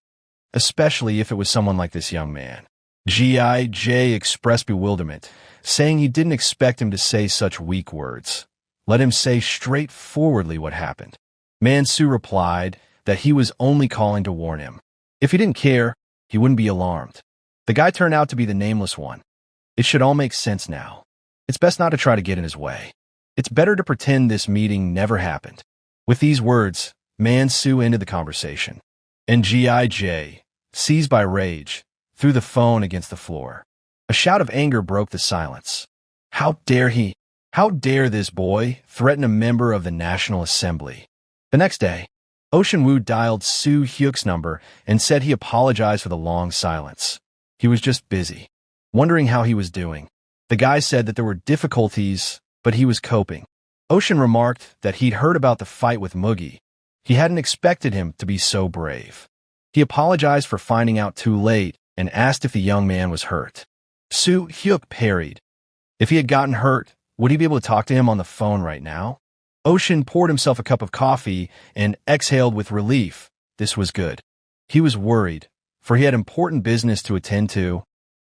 S1: especially if it was someone like this young man. Gij expressed bewilderment, saying he didn't expect him to say such weak words. Let him say straightforwardly what happened. Mansu replied that he was only calling to warn him. If he didn't care, he wouldn't be alarmed. The guy turned out to be the nameless one. It should all make sense now. It's best not to try to get in his way. It's better to pretend this meeting never happened. With these words, Mansu ended the conversation, and Gij, seized by rage, threw the phone against the floor. A shout of anger broke the silence. How dare he? How dare this boy threaten a member of the National Assembly? The next day, Ocean Woo dialed Soo Hyuk's number and said he apologized for the long silence. He was just busy, wondering how he was doing. The guy said that there were difficulties, but he was coping. Ocean remarked that he'd heard about the fight with Moogie. He hadn't expected him to be so brave. He apologized for finding out too late and asked if the young man was hurt. Soo Hyuk parried. If he had gotten hurt, would he be able to talk to him on the phone right now? Ocean poured himself a cup of coffee and exhaled with relief. This was good. He was worried, for he had important business to attend to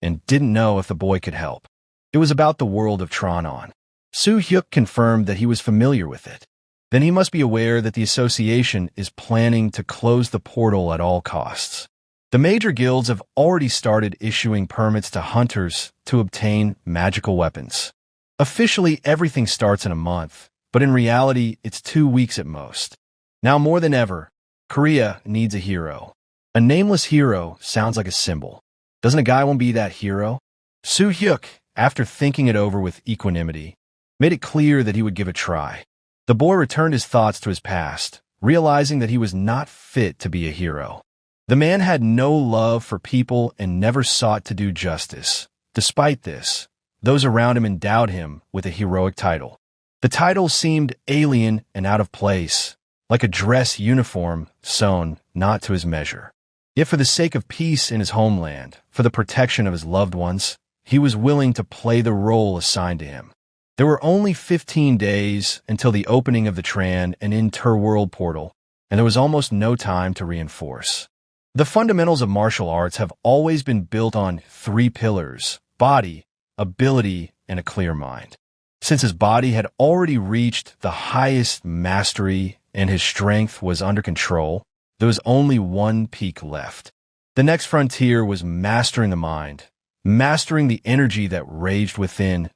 S1: and didn't know if the boy could help. It was about the world of Tronon. Soo Hyuk confirmed that he was familiar with it. Then he must be aware that the association is planning to close the portal at all costs. The major guilds have already started issuing permits to hunters to obtain magical weapons. Officially, everything starts in a month, but in reality, it's 2 weeks at most. Now more than ever, Korea needs a hero. A nameless hero sounds like a symbol. Doesn't a guy want to be that hero? Soo Hyuk, after thinking it over with equanimity, made it clear that he would give it a try. The boy returned his thoughts to his past, realizing that he was not fit to be a hero. The man had no love for people and never sought to do justice. Despite this, those around him endowed him with a heroic title. The title seemed alien and out of place, like a dress uniform sewn not to his measure. Yet for the sake of peace in his homeland, for the protection of his loved ones, he was willing to play the role assigned to him. There were only 15 days until the opening of the Tran and Interworld portal, and there was almost no time to reinforce. The fundamentals of martial arts have always been built on 3 pillars: body, ability, and a clear mind. Since his body had already reached the highest mastery and his strength was under control, there was only one peak left. The next frontier was mastering the mind, mastering the energy that raged within,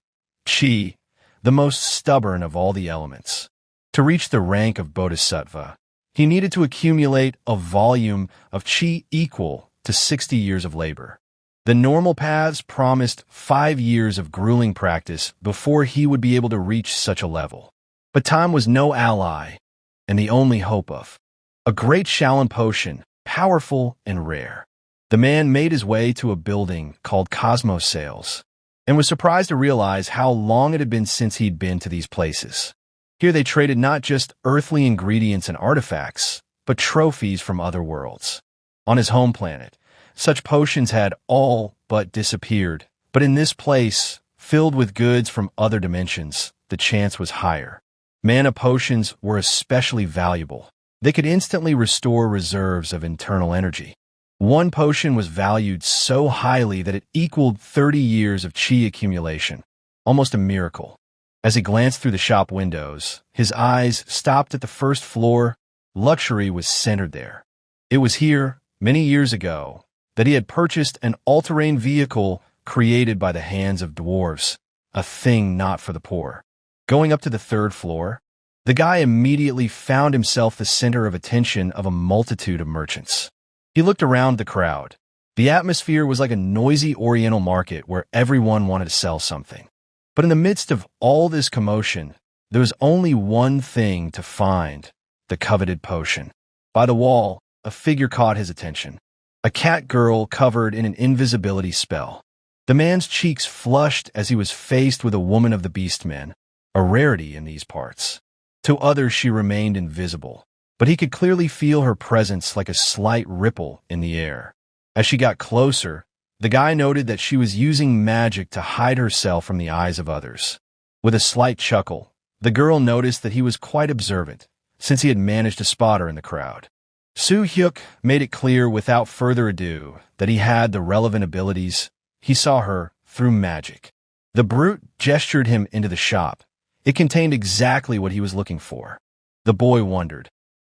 S1: Qi, the most stubborn of all the elements. To reach the rank of Bodhisattva, he needed to accumulate a volume of Qi equal to 60 years of labor. The normal paths promised 5 years of grueling practice before he would be able to reach such a level. But time was no ally, and the only hope of a great Shaolin potion, powerful and rare. The man made his way to a building called Cosmos Sales, and was surprised to realize how long it had been since he'd been to these places. Here they traded not just earthly ingredients and artifacts, but trophies from other worlds. On his home planet, such potions had all but disappeared, but in this place, filled with goods from other dimensions, the chance was higher. Mana potions were especially valuable. They could instantly restore reserves of internal energy. One potion was valued so highly that it equaled 30 years of Qi accumulation, almost a miracle. As he glanced through the shop windows, his eyes stopped at the first floor. Luxury was centered there. It was here, many years ago, that he had purchased an all-terrain vehicle created by the hands of dwarves, a thing not for the poor. Going up to the 3rd floor, the guy immediately found himself the center of attention of a multitude of merchants. He looked around the crowd. The atmosphere was like a noisy oriental market where everyone wanted to sell something. But in the midst of all this commotion, there was only one thing to find: the coveted potion. By the wall, a figure caught his attention. A cat girl covered in an invisibility spell. The man's cheeks flushed as he was faced with a woman of the beastmen, a rarity in these parts. To others she remained invisible, but he could clearly feel her presence like a slight ripple in the air. As she got closer, the guy noted that she was using magic to hide herself from the eyes of others. With a slight chuckle, the girl noticed that he was quite observant, since he had managed to spot her in the crowd. Soo Hyuk made it clear without further ado that he had the relevant abilities. He saw her through magic. The brute gestured him into the shop. It contained exactly what he was looking for. The boy wondered.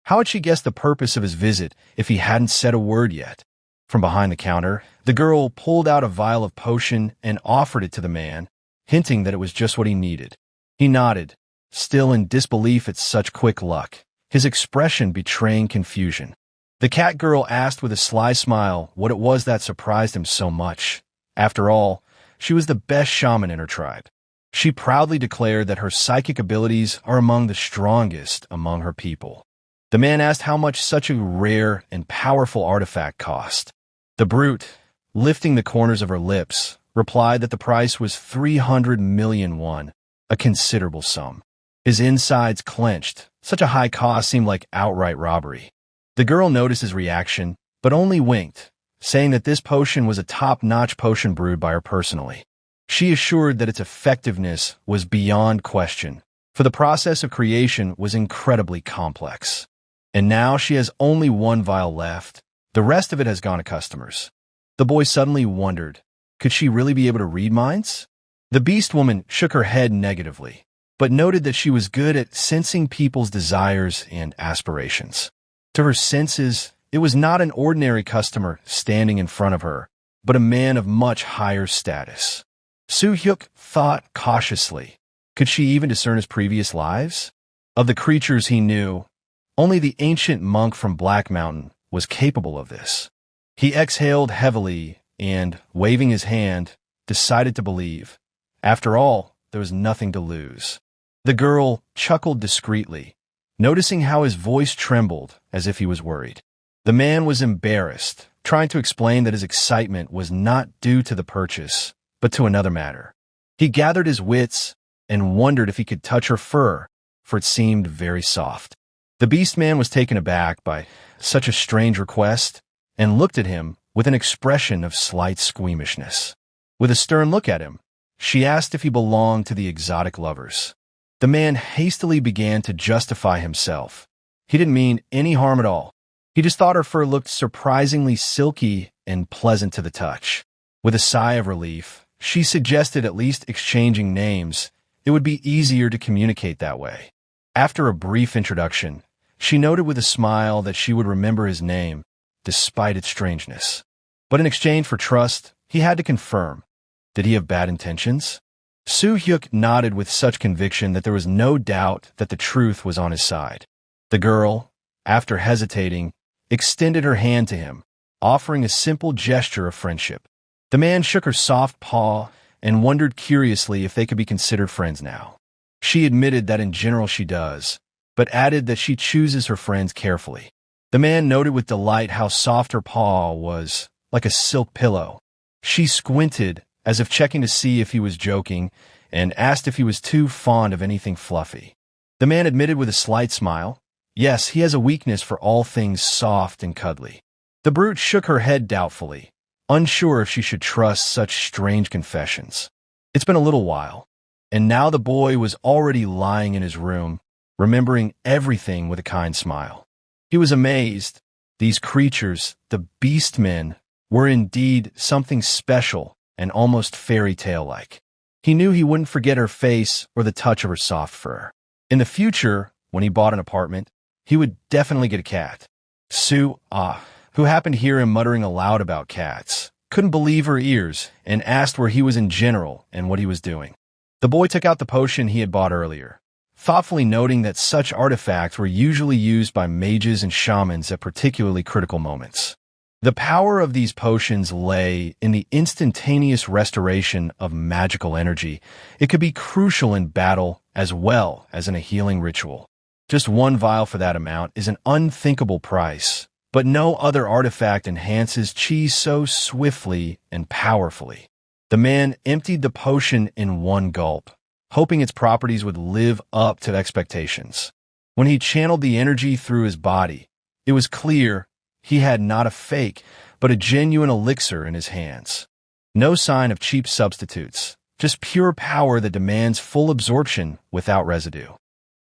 S1: How had she guessed the purpose of his visit if he hadn't said a word yet? From behind the counter, the girl pulled out a vial of potion and offered it to the man, hinting that it was just what he needed. He nodded, still in disbelief at such quick luck, his expression betraying confusion. The cat girl asked with a sly smile what it was that surprised him so much. After all, she was the best shaman in her tribe. She proudly declared that her psychic abilities are among the strongest among her people. The man asked how much such a rare and powerful artifact cost. The brute, lifting the corners of her lips, replied that the price was 300 million won, a considerable sum. His insides clenched. Such a high cost seemed like outright robbery. The girl noticed his reaction, but only winked, saying that this potion was a top-notch potion brewed by her personally. She assured that its effectiveness was beyond question, for the process of creation was incredibly complex. And now she has only one vial left. The rest of it has gone to customers. The boy suddenly wondered, could she really be able to read minds? The beast woman shook her head negatively, but noted that she was good at sensing people's desires and aspirations. To her senses, it was not an ordinary customer standing in front of her, but a man of much higher status. Soo-hyuk thought cautiously. Could she even discern his previous lives? Of the creatures he knew, only the ancient monk from Black Mountain was capable of this. He exhaled heavily and, waving his hand, decided to believe. After all, there was nothing to lose. The girl chuckled discreetly, noticing how his voice trembled as if he was worried. The man was embarrassed, trying to explain that his excitement was not due to the purchase, but to another matter. He gathered his wits and wondered if he could touch her fur, for it seemed very soft. The beast man was taken aback by such a strange request and looked at him with an expression of slight squeamishness. With a stern look at him, she asked if he belonged to the exotic lovers. The man hastily began to justify himself. He didn't mean any harm at all. He just thought her fur looked surprisingly silky and pleasant to the touch. With a sigh of relief, she suggested at least exchanging names. It would be easier to communicate that way. After a brief introduction, she noted with a smile that she would remember his name, despite its strangeness. But in exchange for trust, he had to confirm. Did he have bad intentions? Soo-hyuk nodded with such conviction that there was no doubt that the truth was on his side. The girl, after hesitating, extended her hand to him, offering a simple gesture of friendship. The man shook her soft paw and wondered curiously if they could be considered friends now. She admitted that in general she does, but added that she chooses her friends carefully. The man noted with delight how soft her paw was, like a silk pillow. She squinted, as if checking to see if he was joking, and asked if he was too fond of anything fluffy. The man admitted with a slight smile, yes, he has a weakness for all things soft and cuddly. The brute shook her head doubtfully, unsure if she should trust such strange confessions. It's been a little while, and now the boy was already lying in his room, remembering everything with a kind smile. He was amazed. These creatures, the beast men, were indeed something special and almost fairy tale-like. He knew he wouldn't forget her face or the touch of her soft fur. In the future, when he bought an apartment, he would definitely get a cat. Sue, who happened to hear him muttering aloud about cats, couldn't believe her ears and asked where he was in general and what he was doing. The boy took out the potion he had bought earlier, thoughtfully noting that such artifacts were usually used by mages and shamans at particularly critical moments. The power of these potions lay in the instantaneous restoration of magical energy. It could be crucial in battle as well as in a healing ritual. Just one vial for that amount is an unthinkable price, but no other artifact enhances chi so swiftly and powerfully. The man emptied the potion in one gulp, hoping its properties would live up to expectations. When he channeled the energy through his body, it was clear he had not a fake, but a genuine elixir in his hands. No sign of cheap substitutes, just pure power that demands full absorption without residue.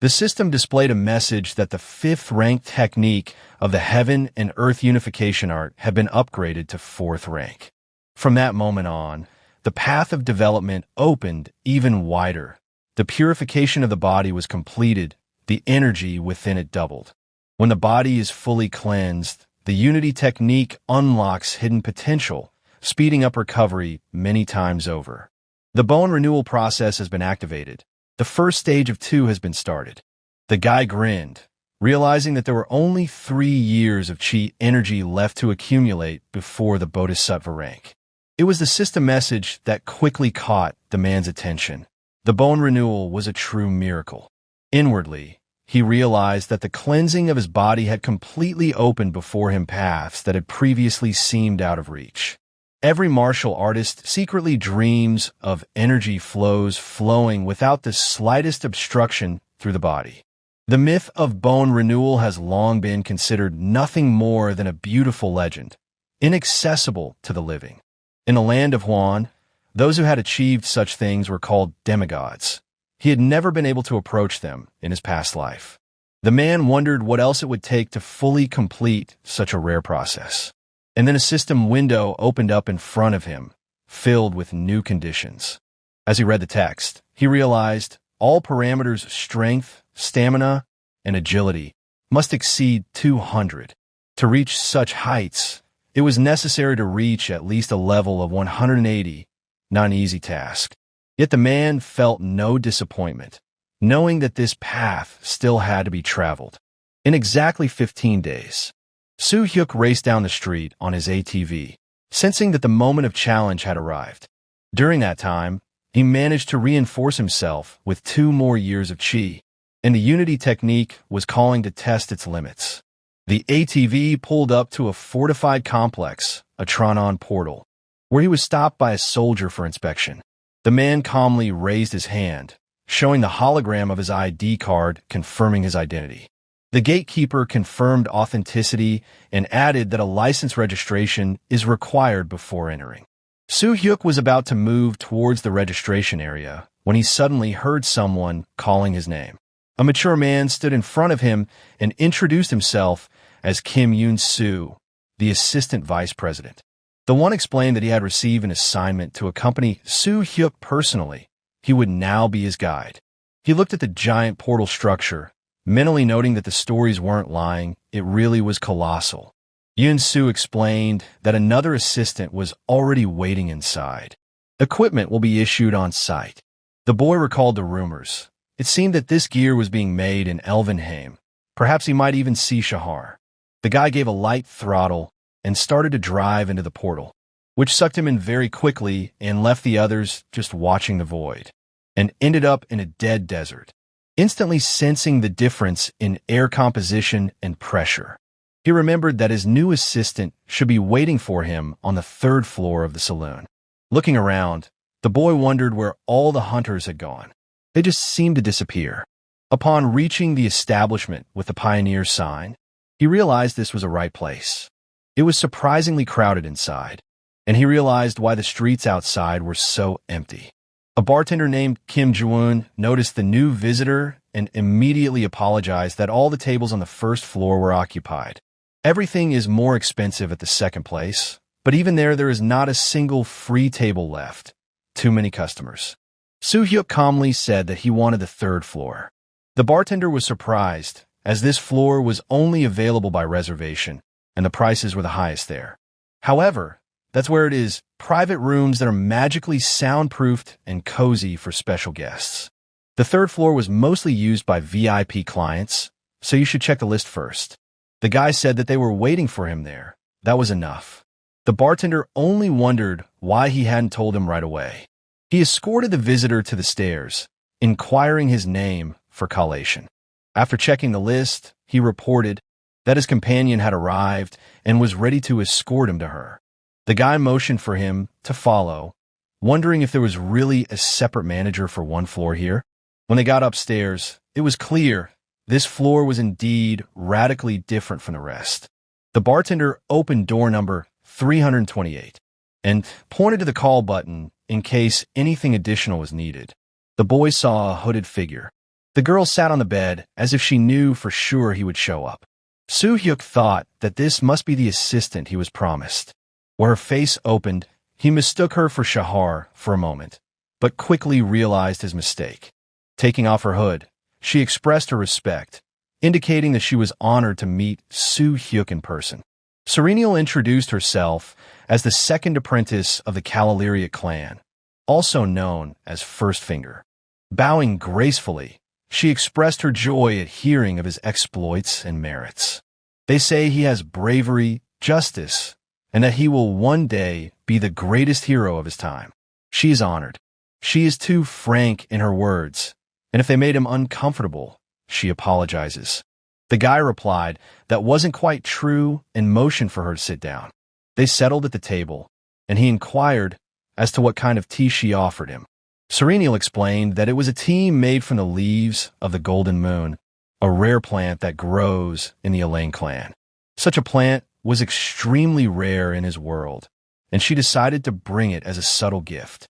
S1: The system displayed a message that the 5th rank technique of the heaven and earth unification art had been upgraded to 4th rank. From that moment on, the path of development opened even wider. The purification of the body was completed, the energy within it doubled. When the body is fully cleansed, the unity technique unlocks hidden potential, speeding up recovery many times over. The bone renewal process has been activated. The first stage of 2 has been started. The guy grinned, realizing that there were only 3 years of chi energy left to accumulate before the Bodhisattva rank. It was the system message that quickly caught the man's attention. The bone renewal was a true miracle. Inwardly, he realized that the cleansing of his body had completely opened before him paths that had previously seemed out of reach. Every martial artist secretly dreams of energy flows flowing without the slightest obstruction through the body. The myth of bone renewal has long been considered nothing more than a beautiful legend, inaccessible to the living. In the land of Huan, those who had achieved such things were called demigods. He had never been able to approach them in his past life. The man wondered what else it would take to fully complete such a rare process. And then a system window opened up in front of him, filled with new conditions. As he read the text, he realized all parameters of strength, stamina, and agility must exceed 200. To reach such heights, it was necessary to reach at least a level of 180, not an easy task. Yet the man felt no disappointment, knowing that this path still had to be traveled. In exactly 15 days, Soo-hyuk raced down the street on his ATV, sensing that the moment of challenge had arrived. During that time, he managed to reinforce himself with 2 more years of chi, and the unity technique was calling to test its limits. The ATV pulled up to a fortified complex, a Tronon portal, where he was stopped by a soldier for inspection. The man calmly raised his hand, showing the hologram of his ID card confirming his identity. The gatekeeper confirmed authenticity and added that a license registration is required before entering. Soo-hyuk was about to move towards the registration area when he suddenly heard someone calling his name. A mature man stood in front of him and introduced himself as Kim Yoon-soo, the assistant vice president. The one explained that he had received an assignment to accompany Soo-hyuk personally. He would now be his guide. He looked at the giant portal structure, mentally noting that the stories weren't lying, it really was colossal. Yoon-soo explained that another assistant was already waiting inside. Equipment will be issued on site. The boy recalled the rumors. It seemed that this gear was being made in Elvenheim. Perhaps he might even see Shahar. The guy gave a light throttle and started to drive into the portal, which sucked him in very quickly and left the others just watching the void, and ended up in a dead desert, instantly sensing the difference in air composition and pressure. He remembered that his new assistant should be waiting for him on the 3rd floor of the saloon. Looking around, the boy wondered where all the hunters had gone. They just seemed to disappear. Upon reaching the establishment with the pioneer sign, he realized this was a right place. It was surprisingly crowded inside, and he realized why the streets outside were so empty. A bartender named Kim Ji-woon noticed the new visitor and immediately apologized that all the tables on the 1st floor were occupied. Everything is more expensive at the 2nd place, but even there is not a single free table left. Too many customers. Soo-hyuk calmly said that he wanted the 3rd floor. The bartender was surprised, as this floor was only available by reservation, and the prices were the highest there. However, that's where it is, private rooms that are magically soundproofed and cozy for special guests. The 3rd floor was mostly used by VIP clients, so you should check the list first. The guy said that they were waiting for him there. That was enough. The bartender only wondered why he hadn't told him right away. He escorted the visitor to the stairs, inquiring his name for collation. After checking the list, he reported that his companion had arrived and was ready to escort him to her. The guy motioned for him to follow, wondering if there was really a separate manager for one floor here. When they got upstairs, it was clear this floor was indeed radically different from the rest. The bartender opened door number 328 and pointed to the call button in case anything additional was needed. The boy saw a hooded figure. The girl sat on the bed as if she knew for sure he would show up. Soo-hyuk thought that this must be the assistant he was promised. Where her face opened, he mistook her for Shahar for a moment, but quickly realized his mistake. Taking off her hood, she expressed her respect, indicating that she was honored to meet Soo-hyuk in person. Serenial introduced herself as the 2nd apprentice of the Calaleria clan, also known as First Finger. Bowing gracefully, she expressed her joy at hearing of his exploits and merits. They say he has bravery, justice, and that he will one day be the greatest hero of his time. She is honored. She is too frank in her words, and if they made him uncomfortable, she apologizes. The guy replied that wasn't quite true and motioned for her to sit down. They settled at the table, and he inquired as to what kind of tea she offered him. Serenial explained that it was a tea made from the leaves of the golden moon, a rare plant that grows in the Elaine clan. Such a plant was extremely rare in his world, and she decided to bring it as a subtle gift.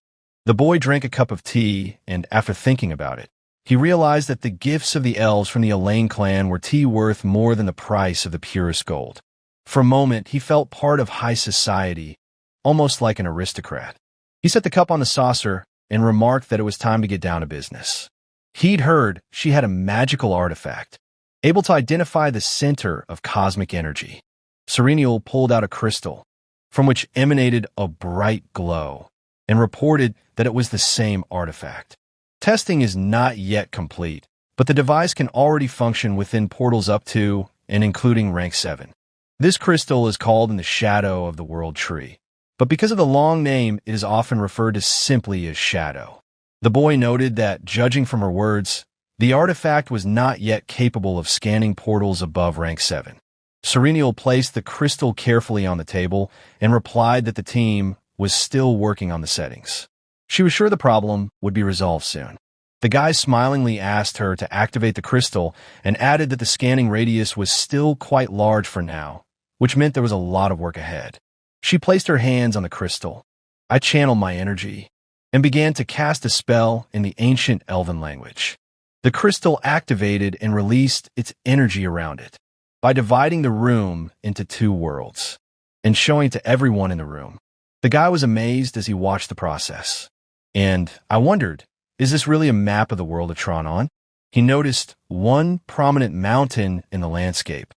S1: The boy drank a cup of tea, and after thinking about it, he realized that the gifts of the elves from the Elaine clan were tea worth more than the price of the purest gold. For a moment, he felt part of high society, almost like an aristocrat. He set the cup on the saucer and remarked that it was time to get down to business. He'd heard she had a magical artifact, able to identify the center of cosmic energy. Serenial pulled out a crystal, from which emanated a bright glow, and reported that it was the same artifact. Testing is not yet complete, but the device can already function within portals up to and including rank 7. This crystal is called in the shadow of the world tree, but because of the long name, it is often referred to simply as Shadow. The boy noted that, judging from her words, the artifact was not yet capable of scanning portals above rank 7. Serenial placed the crystal carefully on the table and replied that the team was still working on the settings. She was sure the problem would be resolved soon. The guy smilingly asked her to activate the crystal and added that the scanning radius was still quite large for now, which meant there was a lot of work ahead. She placed her hands on the crystal. I channeled my energy and began to cast a spell in the ancient elven language. The crystal activated and released its energy around it by dividing the room into 2 worlds and showing it to everyone in the room. The guy was amazed as he watched the process. And I wondered, is this really a map of the world of Tronon? He noticed one prominent mountain in the landscape,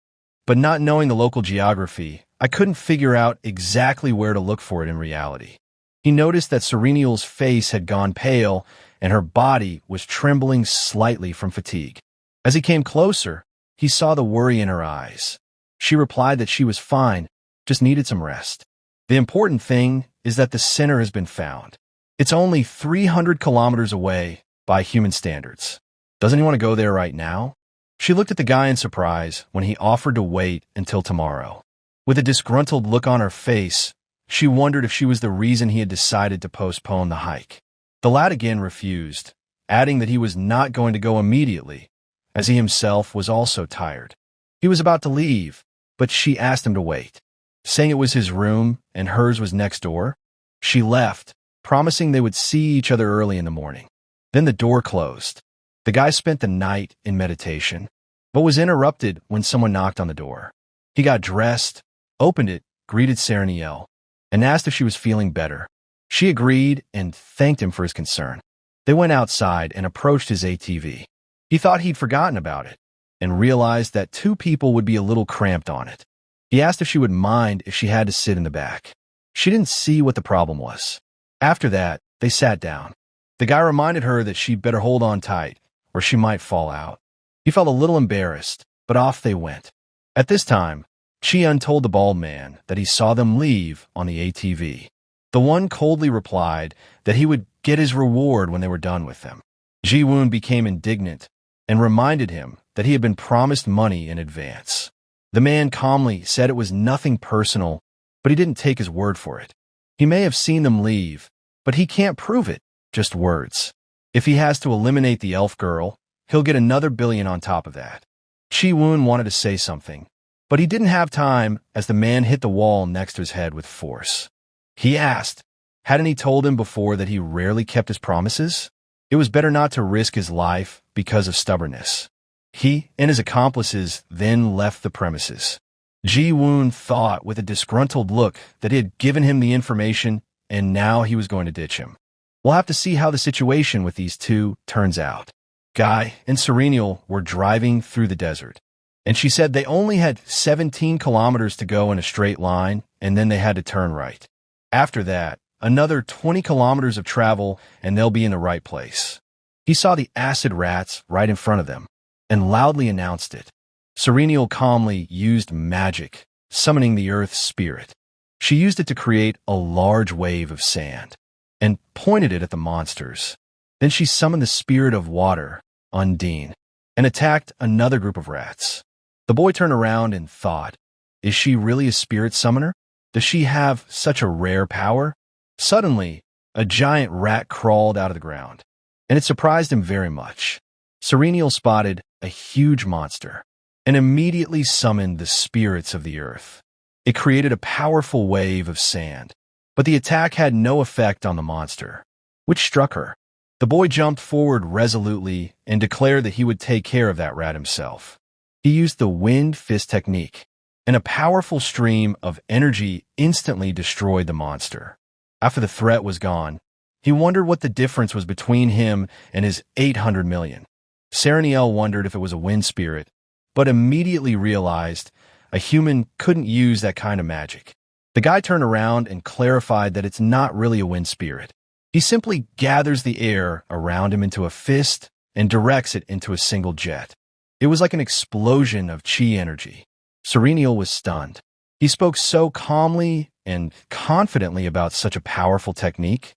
S1: but not knowing the local geography, I couldn't figure out exactly where to look for it in reality. He noticed that Serenial's face had gone pale and her body was trembling slightly from fatigue. As he came closer, he saw the worry in her eyes. She replied that she was fine, just needed some rest. The important thing is that the center has been found. It's only 300 kilometers away by human standards. Doesn't he want to go there right now? She looked at the guy in surprise when he offered to wait until tomorrow. With a disgruntled look on her face, she wondered if she was the reason he had decided to postpone the hike. The lad again refused, adding that he was not going to go immediately, as he himself was also tired. He was about to leave, but she asked him to wait, saying it was his room and hers was next door. She left, promising they would see each other early in the morning. Then the door closed. The guy spent the night in meditation, but was interrupted when someone knocked on the door. He got dressed, opened it, greeted Serenial, and asked if she was feeling better. She agreed and thanked him for his concern. They went outside and approached his ATV. He thought he'd forgotten about it and realized that 2 people would be a little cramped on it. He asked if she would mind if she had to sit in the back. She didn't see what the problem was. After that, they sat down. The guy reminded her that she'd better hold on tight, or she might fall out. He felt a little embarrassed, but off they went. At this time, Chiun told the bald man that he saw them leave on the ATV. The one coldly replied that he would get his reward when they were done with them. Ji-woon became indignant and reminded him that he had been promised money in advance. The man calmly said it was nothing personal, but he didn't take his word for it. He may have seen them leave, but he can't prove it, just words. If he has to eliminate the elf girl, he'll get another billion on top of that. Chi-woon wanted to say something, but he didn't have time as the man hit the wall next to his head with force. He asked, hadn't he told him before that he rarely kept his promises? It was better not to risk his life because of stubbornness. He and his accomplices then left the premises. Ji-woon thought with a disgruntled look that he had given him the information and now he was going to ditch him. We'll have to see how the situation with these 2 turns out. Guy and Serenial were driving through the desert, and she said they only had 17 kilometers to go in a straight line, and then they had to turn right. After that, another 20 kilometers of travel, and they'll be in the right place. He saw the acid rats right in front of them, and loudly announced it. Serenial calmly used magic, summoning the earth's spirit. She used it to create a large wave of sand, and pointed it at the monsters. Then she summoned the spirit of water, Undine. and attacked another group of rats. The boy turned around and thought, is she really a spirit summoner? Does she have such a rare power? Suddenly, a giant rat crawled out of the ground, and it surprised him very much. Serenial spotted a huge monster and immediately summoned the spirits of the earth. It created a powerful wave of sand, but the attack had no effect on the monster, which struck her. The boy jumped forward resolutely and declared that he would take care of that rat himself. He used the wind fist technique, and a powerful stream of energy instantly destroyed the monster. After the threat was gone, he wondered what the difference was between him and his 800 million. Sereniel wondered if it was a wind spirit, but immediately realized a human couldn't use that kind of magic. The guy turned around and clarified that it's not really a wind spirit. He simply gathers the air around him into a fist and directs it into a single jet. It was like an explosion of chi energy. Serenial was stunned. He spoke so calmly and confidently about such a powerful technique.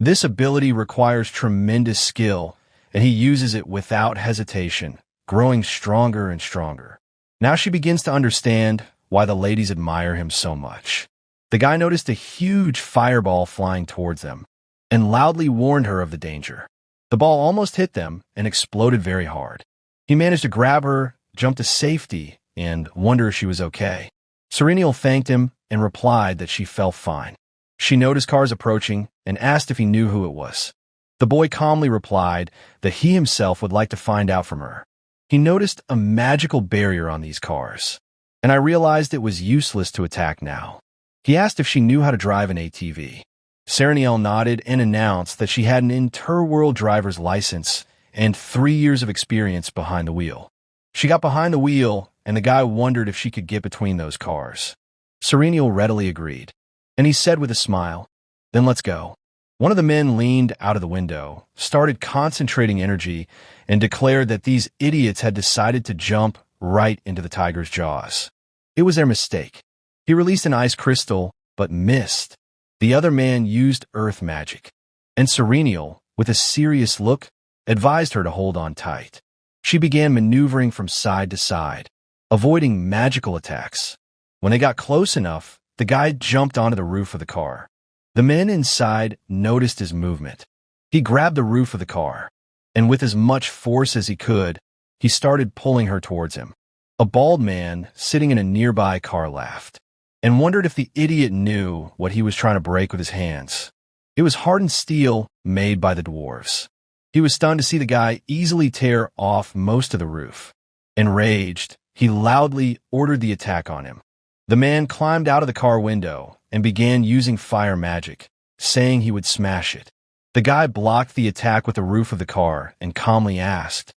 S1: This ability requires tremendous skill, and he uses it without hesitation, growing stronger and stronger. Now she begins to understand why the ladies admire him so much. The guy noticed a huge fireball flying towards them and loudly warned her of the danger. The ball almost hit them and exploded very hard. He managed to grab her, jump to safety, and wonder if she was okay. Serenial thanked him and replied that she felt fine. She noticed cars approaching and asked if he knew who it was. The boy calmly replied that he himself would like to find out from her. He noticed a magical barrier on these cars, and I realized it was useless to attack now. He asked if she knew how to drive an ATV. Sereniel nodded and announced that she had an interworld driver's license and 3 years of experience behind the wheel. She got behind the wheel, and the guy wondered if she could get between those cars. Serenial readily agreed, and he said with a smile, "Then let's go." One of the men leaned out of the window, started concentrating energy, and declared that these idiots had decided to jump right into the tiger's jaws. It was their mistake. He released an ice crystal, but missed. The other man used earth magic, and Serenial, with a serious look, advised her to hold on tight. She began maneuvering from side to side, avoiding magical attacks. When they got close enough, the guy jumped onto the roof of the car. The men inside noticed his movement. He grabbed the roof of the car, and with as much force as he could, he started pulling her towards him. A bald man sitting in a nearby car laughed and wondered if the idiot knew what he was trying to break with his hands. It was hardened steel made by the dwarves. He was stunned to see the guy easily tear off most of the roof. Enraged, he loudly ordered the attack on him. The man climbed out of the car window and began using fire magic, saying he would smash it. The guy blocked the attack with the roof of the car and calmly asked,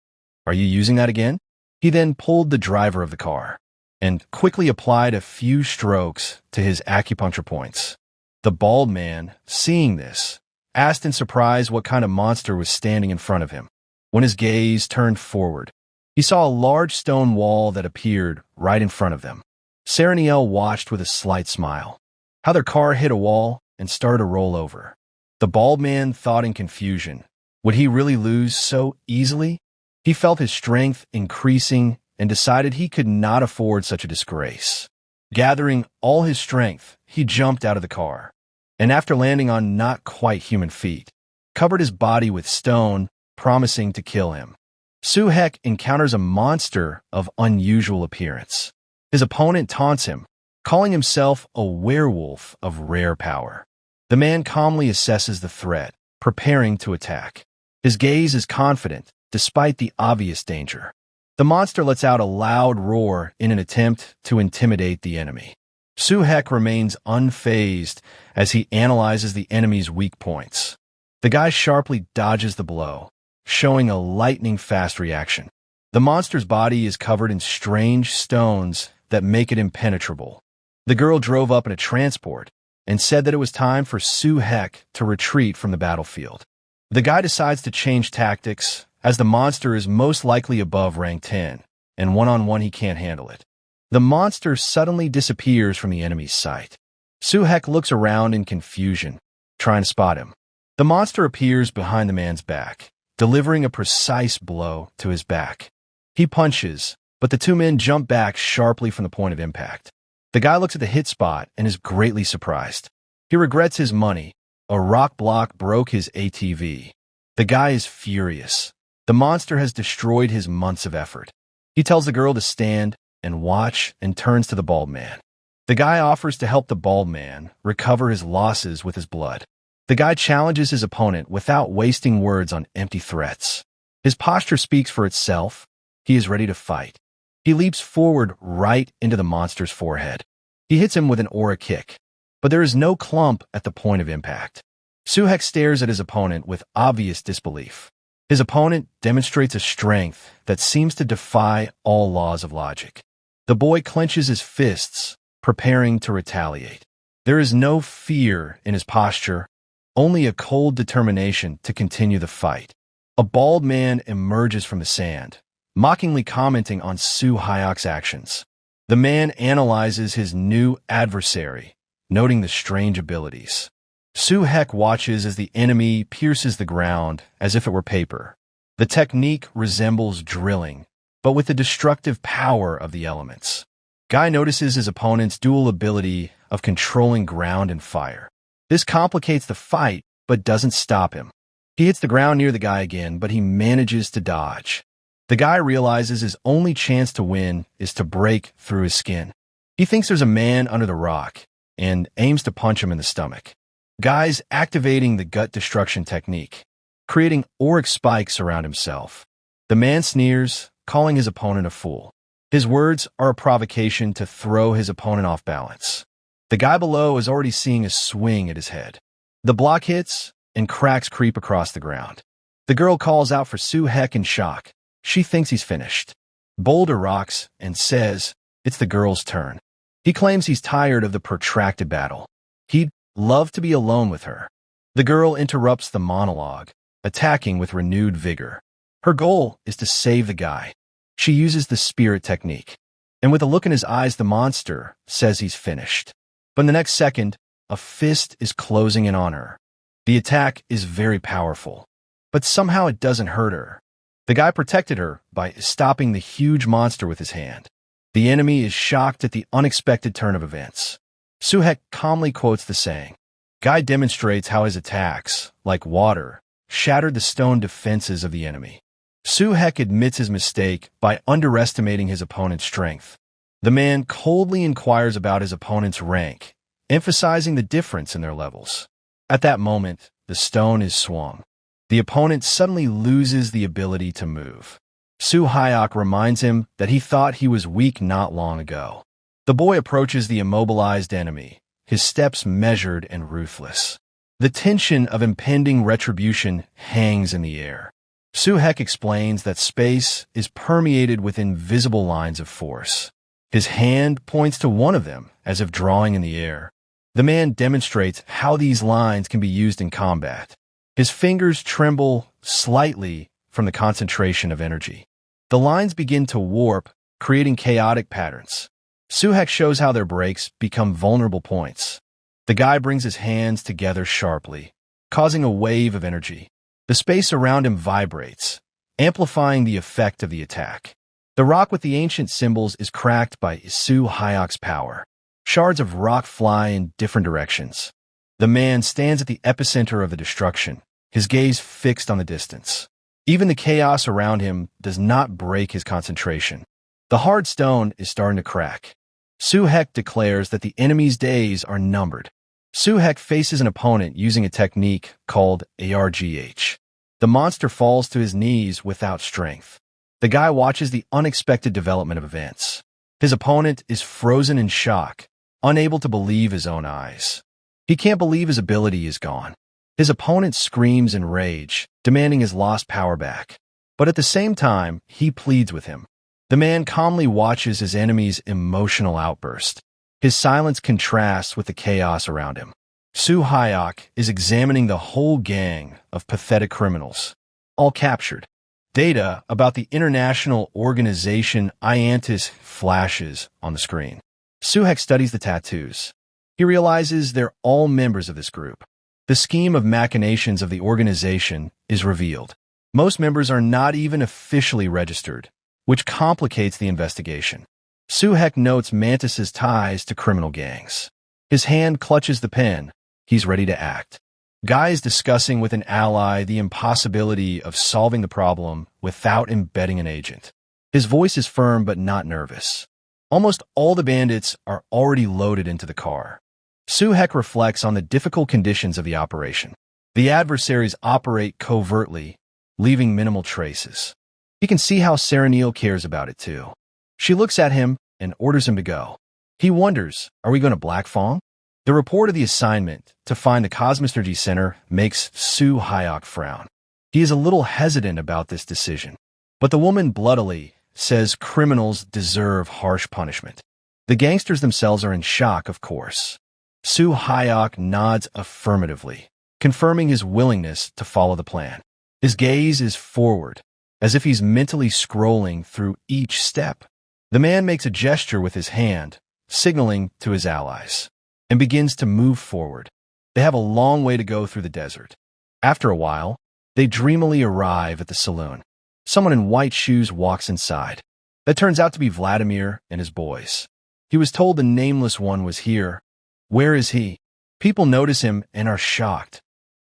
S1: "Are you using that again?" He then pulled the driver of the car and quickly applied a few strokes to his acupuncture points. The bald man, seeing this, asked in surprise what kind of monster was standing in front of him. When his gaze turned forward, he saw a large stone wall that appeared right in front of them. Sereniel watched with a slight smile. How their car hit a wall and started to roll over. The bald man thought in confusion, would he really lose so easily? He felt his strength increasing and decided he could not afford such a disgrace. Gathering all his strength, he jumped out of the car, and after landing on not quite human feet, covered his body with stone, promising to kill him. Suhek encounters a monster of unusual appearance. His opponent taunts him, calling himself a werewolf of rare power. The man calmly assesses the threat, preparing to attack. His gaze is confident, despite the obvious danger. The monster lets out a loud roar in an attempt to intimidate the enemy. Suhek remains unfazed as he analyzes the enemy's weak points. The guy sharply dodges the blow, showing a lightning-fast reaction. The monster's body is covered in strange stones that make it impenetrable. The girl drove up in a transport and said that it was time for Suhek to retreat from the battlefield. The guy decides to change tactics, as the monster is most likely above rank 10, and one-on-one he can't handle it. The monster suddenly disappears from the enemy's sight. Suhek looks around in confusion, trying to spot him. The monster appears behind the man's back, delivering a precise blow to his back. He punches, but the two men jump back sharply from the point of impact. The guy looks at the hit spot and is greatly surprised. He regrets his money. A rock block broke his ATV. The guy is furious. The monster has destroyed his months of effort. He tells the girl to stand and watch and turns to the bald man. The guy offers to help the bald man recover his losses with his blood. The guy challenges his opponent without wasting words on empty threats. His posture speaks for itself. He is ready to fight. He leaps forward right into the monster's forehead. He hits him with an aura kick, but there is no clump at the point of impact. Suhek stares at his opponent with obvious disbelief. His opponent demonstrates a strength that seems to defy all laws of logic. The boy clenches his fists, preparing to retaliate. There is no fear in his posture, only a cold determination to continue the fight. A bald man emerges from the sand, mockingly commenting on Su Hyok's actions. The man analyzes his new adversary, noting the strange abilities. Suhek watches as the enemy pierces the ground as if it were paper. The technique resembles drilling, but with the destructive power of the elements. Guy notices his opponent's dual ability of controlling ground and fire. This complicates the fight, but doesn't stop him. He hits the ground near the guy again, but he manages to dodge. The guy realizes his only chance to win is to break through his skin. He thinks there's a man under the rock and aims to punch him in the stomach. Guy's activating the gut destruction technique, creating auric spikes around himself. The man sneers, calling his opponent a fool. His words are a provocation to throw his opponent off balance. The guy below is already seeing a swing at his head. The block hits, and cracks creep across the ground. The girl calls out for Suhek in shock. She thinks he's finished. Boulder rocks and says it's the girl's turn. He claims he's tired of the protracted battle. He'd love to be alone with her. The girl interrupts the monologue, attacking with renewed vigor. Her goal is to save the guy. She uses the spirit technique, and with a look in his eyes, the monster says he's finished. But in the next second, a fist is closing in on her. The attack is very powerful, but somehow it doesn't hurt her. The guy protected her by stopping the huge monster with his hand. The enemy is shocked at the unexpected turn of events. Suhek calmly quotes the saying. Guy demonstrates how his attacks, like water, shattered the stone defenses of the enemy. Suhek admits his mistake by underestimating his opponent's strength. The man coldly inquires about his opponent's rank, emphasizing the difference in their levels. At that moment, the stone is swung. The opponent suddenly loses the ability to move. Su Hyok reminds him that he thought he was weak not long ago. The boy approaches the immobilized enemy, his steps measured and ruthless. The tension of impending retribution hangs in the air. Suhek explains that space is permeated with invisible lines of force. His hand points to one of them, as if drawing in the air. The man demonstrates how these lines can be used in combat. His fingers tremble slightly from the concentration of energy. The lines begin to warp, creating chaotic patterns. Suhek shows how their breaks become vulnerable points. The guy brings his hands together sharply, causing a wave of energy. The space around him vibrates, amplifying the effect of the attack. The rock with the ancient symbols is cracked by Su Hyok's power. Shards of rock fly in different directions. The man stands at the epicenter of the destruction, his gaze fixed on the distance. Even the chaos around him does not break his concentration. The hard stone is starting to crack. Suhek declares that the enemy's days are numbered. Suhek faces an opponent using a technique called ARGH. The monster falls to his knees without strength. The guy watches the unexpected development of events. His opponent is frozen in shock, unable to believe his own eyes. He can't believe his ability is gone. His opponent screams in rage, demanding his lost power back. But at the same time, he pleads with him. The man calmly watches his enemy's emotional outburst. His silence contrasts with the chaos around him. Su Hyok is examining the whole gang of pathetic criminals, all captured. Data about the international organization Iantis flashes on the screen. Suhek studies the tattoos. He realizes they're all members of this group. The scheme of machinations of the organization is revealed. Most members are not even officially registered. which complicates the investigation. Suhek notes Mantis's ties to criminal gangs. His hand clutches the pen. He's ready to act. Guy is discussing with an ally the impossibility of solving the problem without embedding an agent. His voice is firm but not nervous. Almost all the bandits are already loaded into the car. Suhek reflects on the difficult conditions of the operation. The adversaries operate covertly, leaving minimal traces. He can see how Serenil cares about it too. She looks at him and orders him to go. He wonders, are we going to Black Fong? The report of the assignment to find the Cosmostergy Center makes Su Hyok frown. He is a little hesitant about this decision. But the woman bloodily says criminals deserve harsh punishment. The gangsters themselves are in shock, of course. Su Hyok nods affirmatively, confirming his willingness to follow the plan. His gaze is forward, as if he's mentally scrolling through each step. The man makes a gesture with his hand, signaling to his allies, and begins to move forward. They have a long way to go through the desert. After a while, they dreamily arrive at the saloon. Someone in white shoes walks inside. That turns out to be Vladimir and his boys. He was told the nameless one was here. Where is he? People notice him and are shocked.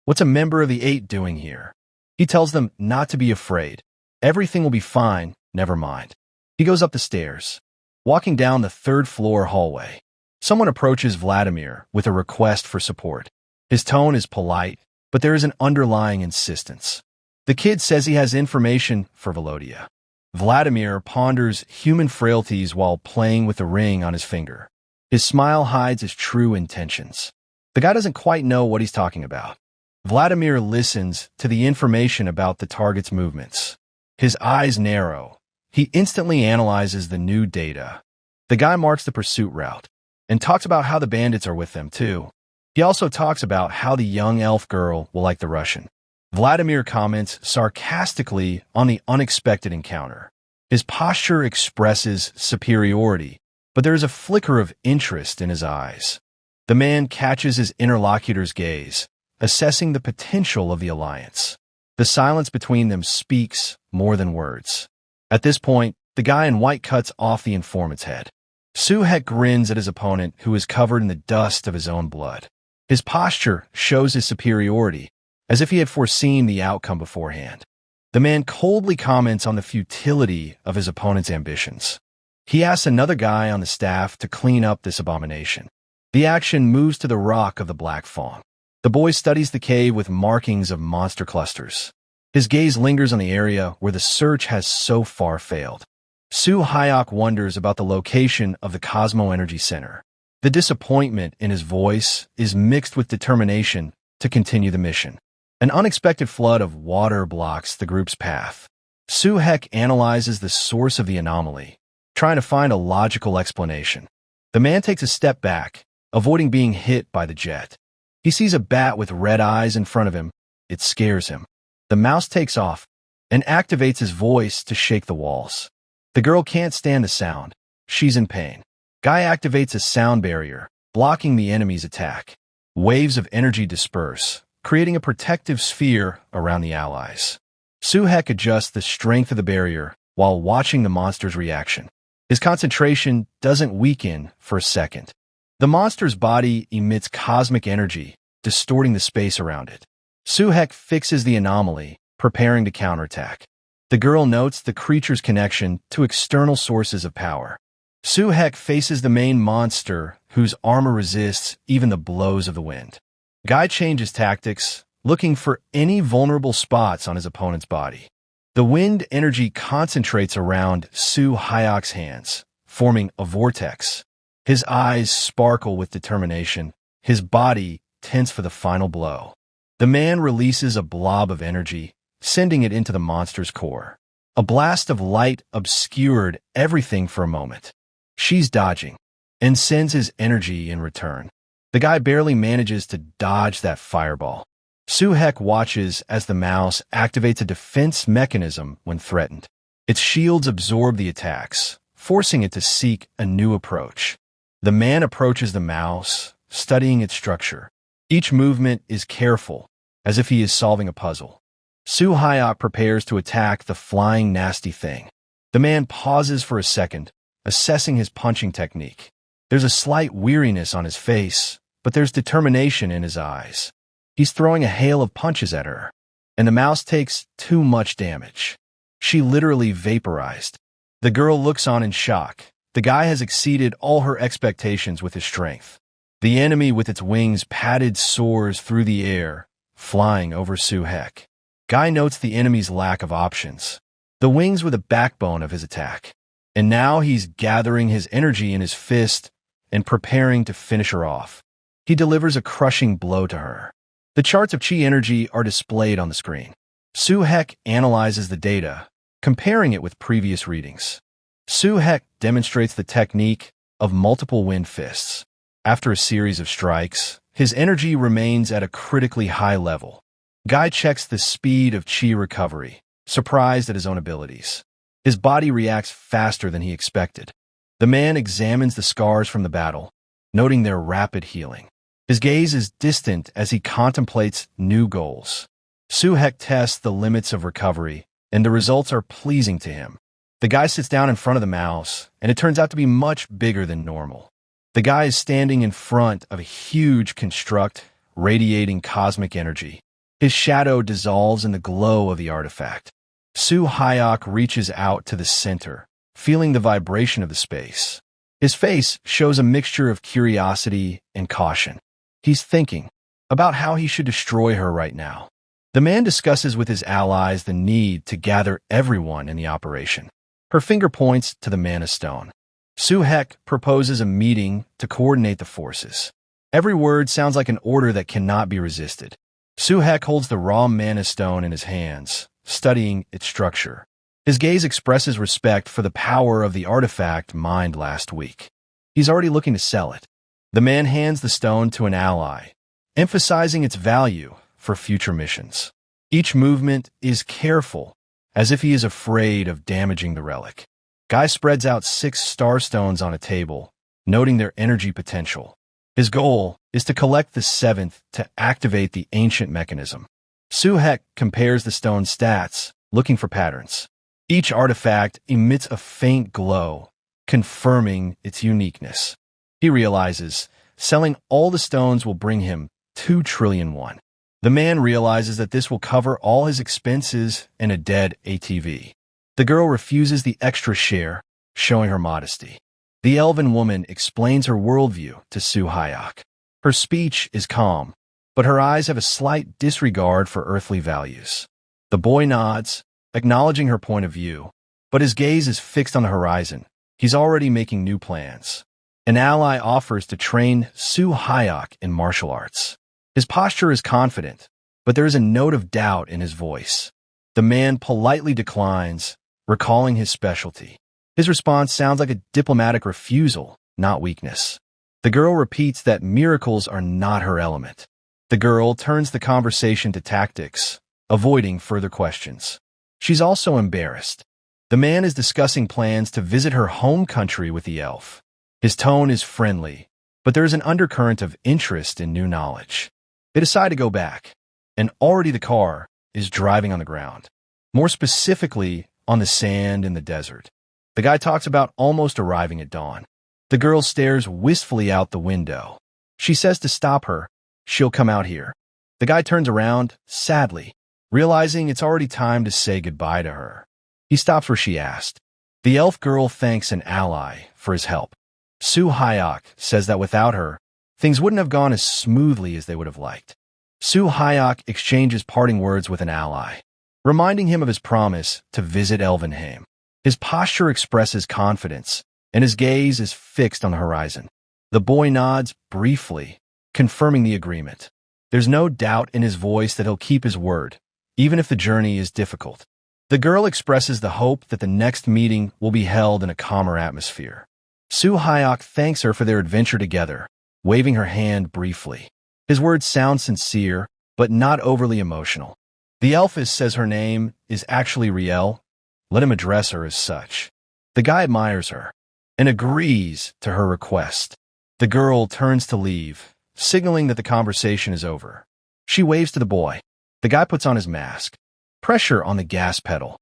S1: What's a member of the Eight doing here? He tells them not to be afraid. Everything will be fine, never mind. He goes up the stairs, walking down the third-floor hallway. Someone approaches Vladimir with a request for support. His tone is polite, but there is an underlying insistence. The kid says he has information for Volodya. Vladimir ponders human frailties while playing with the ring on his finger. His smile hides his true intentions. The guy doesn't quite know what he's talking about. Vladimir listens to the information about the target's movements. His eyes narrow. He instantly analyzes the new data. The guy marks the pursuit route and talks about how the bandits are with them, too. He also talks about how the young elf girl will like the Russian. Vladimir comments sarcastically on the unexpected encounter. His posture expresses superiority, but there is a flicker of interest in his eyes. The man catches his interlocutor's gaze, assessing the potential of the alliance. The silence between them speaks more than words. At this point, the guy in white cuts off the informant's head. Suhek grins at his opponent, who is covered in the dust of his own blood. His posture shows his superiority, as if he had foreseen the outcome beforehand. The man coldly comments on the futility of his opponent's ambitions. He asks another guy on the staff to clean up this abomination. The action moves to the rock of the Black Fong. The boy studies the cave with markings of monster clusters. His gaze lingers on the area where the search has so far failed. Su Hyok wonders about the location of the Cosmo Energy Center. The disappointment in his voice is mixed with determination to continue the mission. An unexpected flood of water blocks the group's path. Suhek analyzes the source of the anomaly, trying to find a logical explanation. The man takes a step back, avoiding being hit by the jet. He sees a bat with red eyes in front of him. It scares him. The mouse takes off and activates his voice to shake the walls. The girl can't stand the sound. She's in pain. Guy activates a sound barrier, blocking the enemy's attack. Waves of energy disperse, creating a protective sphere around the allies. Suhek adjusts the strength of the barrier while watching the monster's reaction. His concentration doesn't weaken for a second. The monster's body emits cosmic energy, distorting the space around it. Suhek fixes the anomaly, preparing to counterattack. The girl notes the creature's connection to external sources of power. Suhek faces the main monster, whose armor resists even the blows of the wind. Guy changes tactics, looking for any vulnerable spots on his opponent's body. The wind energy concentrates around Su Hyok's hands, forming a vortex. His eyes sparkle with determination, his body tense for the final blow. The man releases a blob of energy, sending it into the monster's core. A blast of light obscured everything for a moment. She's dodging, and sends his energy in return. The guy barely manages to dodge that fireball. Suhek watches as the mouse activates a defense mechanism when threatened. Its shields absorb the attacks, forcing it to seek a new approach. The man approaches the mouse, studying its structure. Each movement is careful, as if he is solving a puzzle. Su Hyok prepares to attack the flying nasty thing. The man pauses for a second, assessing his punching technique. There's a slight weariness on his face, but there's determination in his eyes. He's throwing a hail of punches at her, and the mouse takes too much damage. She literally vaporized. The girl looks on in shock. The guy has exceeded all her expectations with his strength. The enemy with its wings padded soars through the air, flying over Soo-hek. Guy notes the enemy's lack of options. The wings were the backbone of his attack. And now he's gathering his energy in his fist and preparing to finish her off. He delivers a crushing blow to her. The charts of chi energy are displayed on the screen. Soo-hek analyzes the data, comparing it with previous readings. Soo-hek demonstrates the technique of multiple wind fists. After a series of strikes, his energy remains at a critically high level. Guy checks the speed of chi recovery, surprised at his own abilities. His body reacts faster than he expected. The man examines the scars from the battle, noting their rapid healing. His gaze is distant as he contemplates new goals. Soo-hek tests the limits of recovery, and the results are pleasing to him. The guy sits down in front of the mouse, and it turns out to be much bigger than normal. The guy is standing in front of a huge construct, radiating cosmic energy. His shadow dissolves in the glow of the artifact. Soo-hek reaches out to the center, feeling the vibration of the space. His face shows a mixture of curiosity and caution. He's thinking about how he should destroy her right now. The man discusses with his allies the need to gather everyone in the operation. Her finger points to the Mana Stone. Soo-hek proposes a meeting to coordinate the forces. Every word sounds like an order that cannot be resisted. Soo-hek holds the raw Mana Stone in his hands, studying its structure. His gaze expresses respect for the power of the artifact mined last week. He's already looking to sell it. The man hands the stone to an ally, emphasizing its value for future missions. Each movement is careful, as if he is afraid of damaging the relic. Guy spreads out 6 star stones on a table, noting their energy potential. His goal is to collect the 7th to activate the ancient mechanism. Soo-hek compares the stone's stats, looking for patterns. Each artifact emits a faint glow, confirming its uniqueness. He realizes selling all the stones will bring him 2 trillion won. The man realizes that this will cover all his expenses and a dead ATV. The girl refuses the extra share, showing her modesty. The elven woman explains her worldview to Soo-hek. Her speech is calm, but her eyes have a slight disregard for earthly values. The boy nods, acknowledging her point of view, but his gaze is fixed on the horizon. He's already making new plans. An ally offers to train Soo-hek in martial arts. His posture is confident, but there is a note of doubt in his voice. The man politely declines, recalling his specialty. His response sounds like a diplomatic refusal, not weakness. The girl repeats that miracles are not her element. The girl turns the conversation to tactics, avoiding further questions. She's also embarrassed. The man is discussing plans to visit her home country with the elf. His tone is friendly, but there is an undercurrent of interest in new knowledge. They decide to go back, and already the car is driving on the ground. More specifically, on the sand in the desert. The guy talks about almost arriving at dawn. The girl stares wistfully out the window. She says to stop her, she'll come out here. The guy turns around, sadly, realizing it's already time to say goodbye to her. He stops where she asked. The elf girl thanks an ally for his help. Soo-hek says that without her, things wouldn't have gone as smoothly as they would have liked. Soo-hek exchanges parting words with an ally, reminding him of his promise to visit Elvenheim. His posture expresses confidence, and his gaze is fixed on the horizon. The boy nods briefly, confirming the agreement. There's no doubt in his voice that he'll keep his word, even if the journey is difficult. The girl expresses the hope that the next meeting will be held in a calmer atmosphere. Soo-hek thanks her for their adventure together, waving her hand briefly. His words sound sincere, but not overly emotional. The elfess says her name is actually Riel. Let him address her as such. The guy admires her and agrees to her request. The girl turns to leave, signaling that the conversation is over. She waves to the boy. The guy puts on his mask. Pressure on the gas pedal.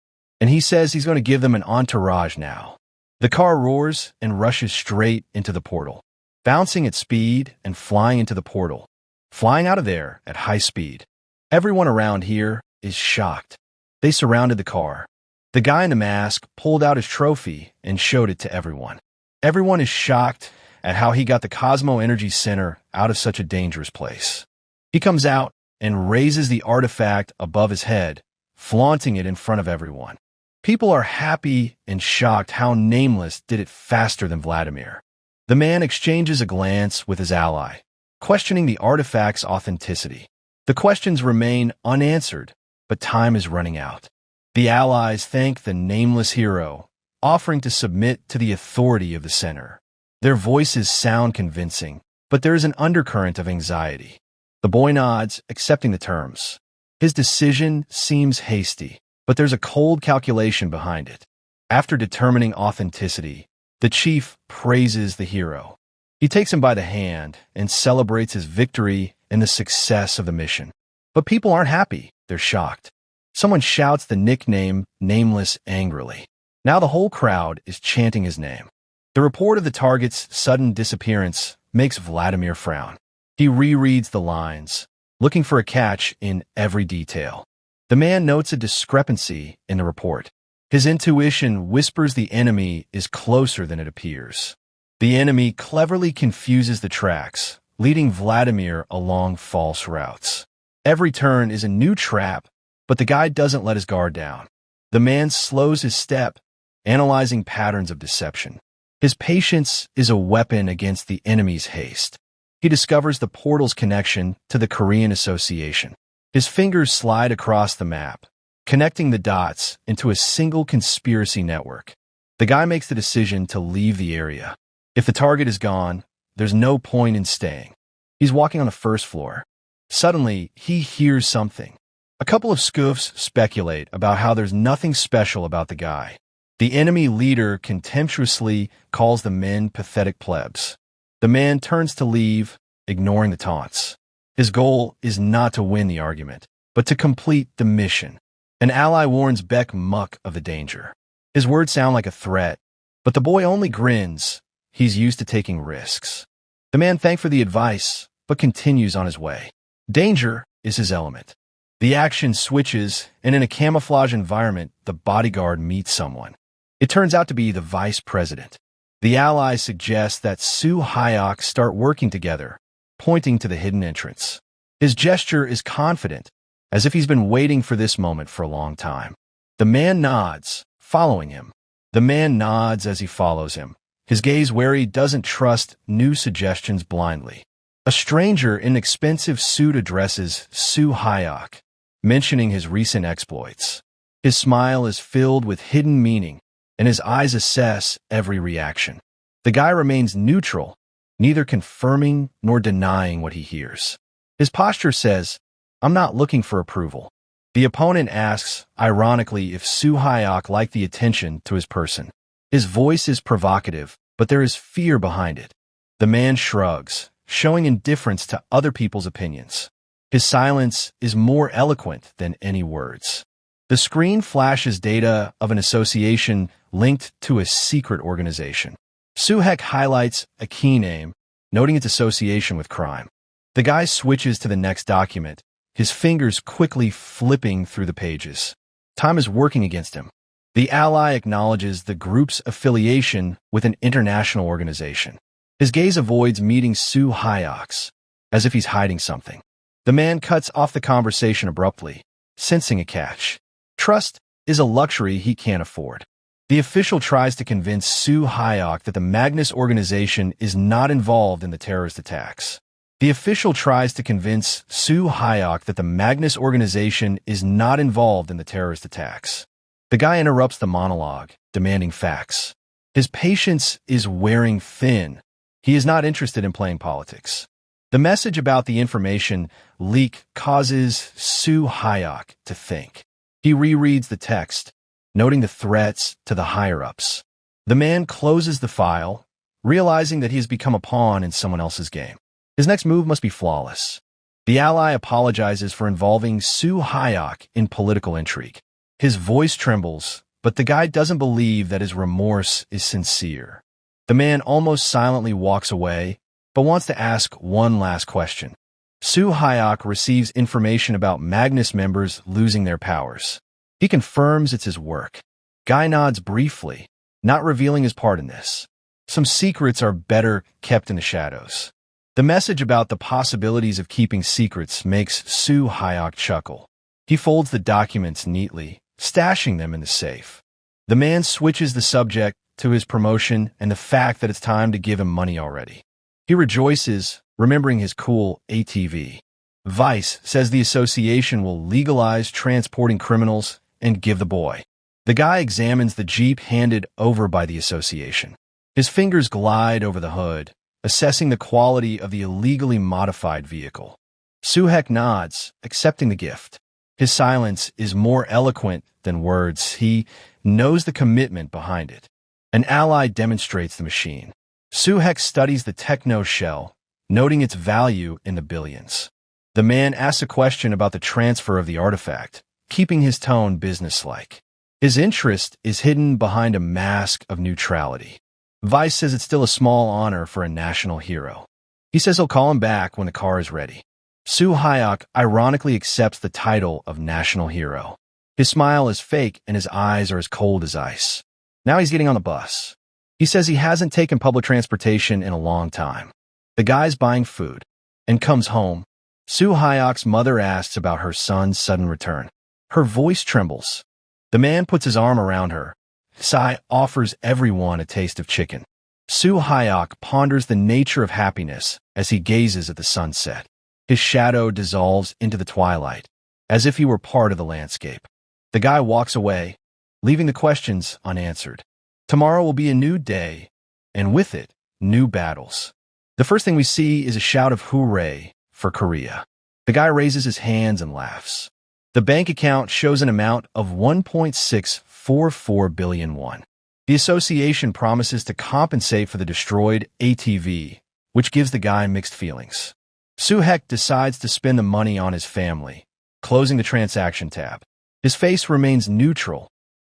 S1: and he says he's going to give them an entourage now. The car roars and rushes straight into the portal, bouncing at speed and flying into the portal, flying out of there at high speed. Everyone around here is shocked. They surrounded the car. The guy in the mask pulled out his trophy and showed it to everyone. Everyone is shocked at how he got the Cosmo Energy Center out of such a dangerous place. He comes out and raises the artifact above his head, flaunting it in front of everyone. People are happy and shocked how Nameless did it faster than Vladimir. The man exchanges a glance with his ally, questioning the artifact's authenticity. The questions remain unanswered, but time is running out. The allies thank the Nameless hero, offering to submit to the authority of the center. Their voices sound convincing, but there is an undercurrent of anxiety. The boy nods, accepting the terms. His decision seems hasty, but there's a cold calculation behind it. After determining authenticity, the chief praises the hero. He takes him by the hand and celebrates his victory and the success of the mission. But people aren't happy, they're shocked. Someone shouts the nickname Nameless angrily. Now the whole crowd is chanting his name. The report of the target's sudden disappearance makes Vladimir frown. He rereads the lines, looking for a catch in every detail. The man notes a discrepancy in the report. His intuition whispers the enemy is closer than it appears. The enemy cleverly confuses the tracks, leading Vladimir along false routes. Every turn is a new trap, but the guy doesn't let his guard down. The man slows his step, analyzing patterns of deception. His patience is a weapon against the enemy's haste. He discovers the portal's connection to the Korean Association. His fingers slide across the map, connecting the dots into a single conspiracy network. The guy makes the decision to leave the area. If the target is gone, there's no point in staying. He's walking on the first floor. Suddenly, he hears something. A couple of scoofs speculate about how there's nothing special about the guy. The enemy leader contemptuously calls the men pathetic plebs. The man turns to leave, ignoring the taunts. His goal is not to win the argument, but to complete the mission. An ally warns Beck Muck of the danger. His words sound like a threat, but the boy only grins. He's used to taking risks. The man thanks for the advice, but continues on his way. Danger is his element. The action switches, and in a camouflage environment, the bodyguard meets someone. It turns out to be the vice president. The allies suggest that Soo Hyok start working together, pointing to the hidden entrance. His gesture is confident, as if he's been waiting for this moment for a long time. The man nods, following him. The man nods as he follows him, his gaze wary he doesn't trust new suggestions blindly. A stranger in an expensive suit addresses Soo Hyok, mentioning his recent exploits. His smile is filled with hidden meaning, and his eyes assess every reaction. The guy remains neutral, neither confirming nor denying what he hears. His posture says, "I'm not looking for approval." The opponent asks, ironically, if Soo Hyok liked the attention to his person. His voice is provocative, but there is fear behind it. The man shrugs, showing indifference to other people's opinions. His silence is more eloquent than any words. The screen flashes data of an association linked to a secret organization. Suhek highlights a key name, noting its association with crime. The guy switches to the next document, his fingers quickly flipping through the pages. Time is working against him. The ally acknowledges the group's affiliation with an international organization. His gaze avoids meeting Soo Hyok's, as if he's hiding something. The man cuts off the conversation abruptly, sensing a catch. Trust is a luxury he can't afford. The official tries to convince Soo Hyok that the Magnus organization is not involved in the terrorist attacks. The official tries to convince Soo Hyok that the Magnus organization is not involved in the terrorist attacks. The guy interrupts the monologue, demanding facts. His patience is wearing thin. He is not interested in playing politics. The message about the information leak causes Soo Hyok to think. He rereads the text, noting the threats to the higher-ups. The man closes the file, realizing that he has become a pawn in someone else's game. His next move must be flawless. The ally apologizes for involving Soo Hyok in political intrigue. His voice trembles, but the guy doesn't believe that his remorse is sincere. The man almost silently walks away, but wants to ask one last question. Soo Hyok receives information about Magnus members losing their powers. He confirms it's his work. Guy nods briefly, not revealing his part in this. Some secrets are better kept in the shadows. The message about the possibilities of keeping secrets makes Soo Hyok chuckle. He folds the documents neatly, stashing them in the safe. The man switches the subject to his promotion and the fact that it's time to give him money already. He rejoices, remembering his cool ATV. Vice says the association will legalize transporting criminals and give the boy. The guy examines the Jeep handed over by the association. His fingers glide over the hood, assessing the quality of the illegally modified vehicle. Soo-hek nods, accepting the gift. His silence is more eloquent than words. He knows the commitment behind it. An ally demonstrates the machine. Soo-hek studies the techno shell, noting its value in the billions. The man asks a question about the transfer of the artifact, keeping his tone businesslike. His interest is hidden behind a mask of neutrality. Vice says it's still a small honor for a national hero. He says he'll call him back when the car is ready. Soo Hyok ironically accepts the title of national hero. His smile is fake and his eyes are as cold as ice. Now he's getting on the bus. He says he hasn't taken public transportation in a long time. The guy's buying food and comes home. Soo Hyok's mother asks about her son's sudden return. Her voice trembles. The man puts his arm around her. Sai offers everyone a taste of chicken. Soo Hyok ponders the nature of happiness as he gazes at the sunset. His shadow dissolves into the twilight, as if he were part of the landscape. The guy walks away, leaving the questions unanswered. Tomorrow will be a new day, and with it, new battles. The first thing we see is a shout of hooray for Korea. The guy raises his hands and laughs. The bank account shows an amount of 1.644 billion won. The association promises to compensate for the destroyed ATV, which gives the guy mixed feelings. Soo-hek decides to spend the money on his family, closing the transaction tab. His face remains neutral.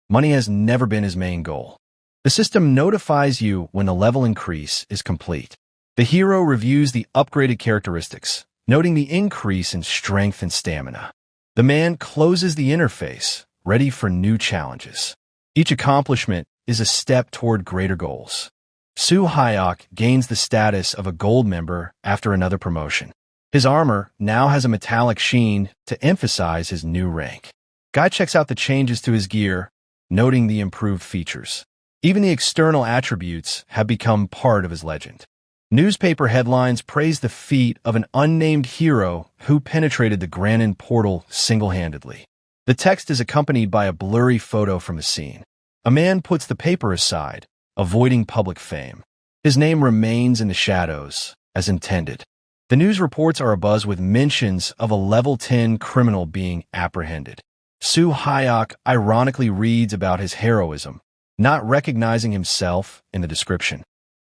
S1: Money has never been his main goal. The system notifies you when the level increase is complete. The hero reviews the upgraded characteristics, noting the increase in strength and stamina. The man closes the interface, ready for new challenges. Each accomplishment is a step toward greater goals. Soo Hyok gains the status of a gold member after another promotion. His armor now has a metallic sheen to emphasize his new rank. Guy checks out the changes to his gear, noting the improved features. Even the external attributes have become part of his legend. Newspaper headlines praise the feat of an unnamed hero who penetrated the Granin portal single-handedly. The text is accompanied by a blurry photo from the scene. A man puts the paper aside, avoiding public fame. His name remains in the shadows, as intended. The news reports are abuzz with mentions of a level 10 criminal being apprehended. Soo Hyok ironically reads about his heroism, not recognizing himself in the description.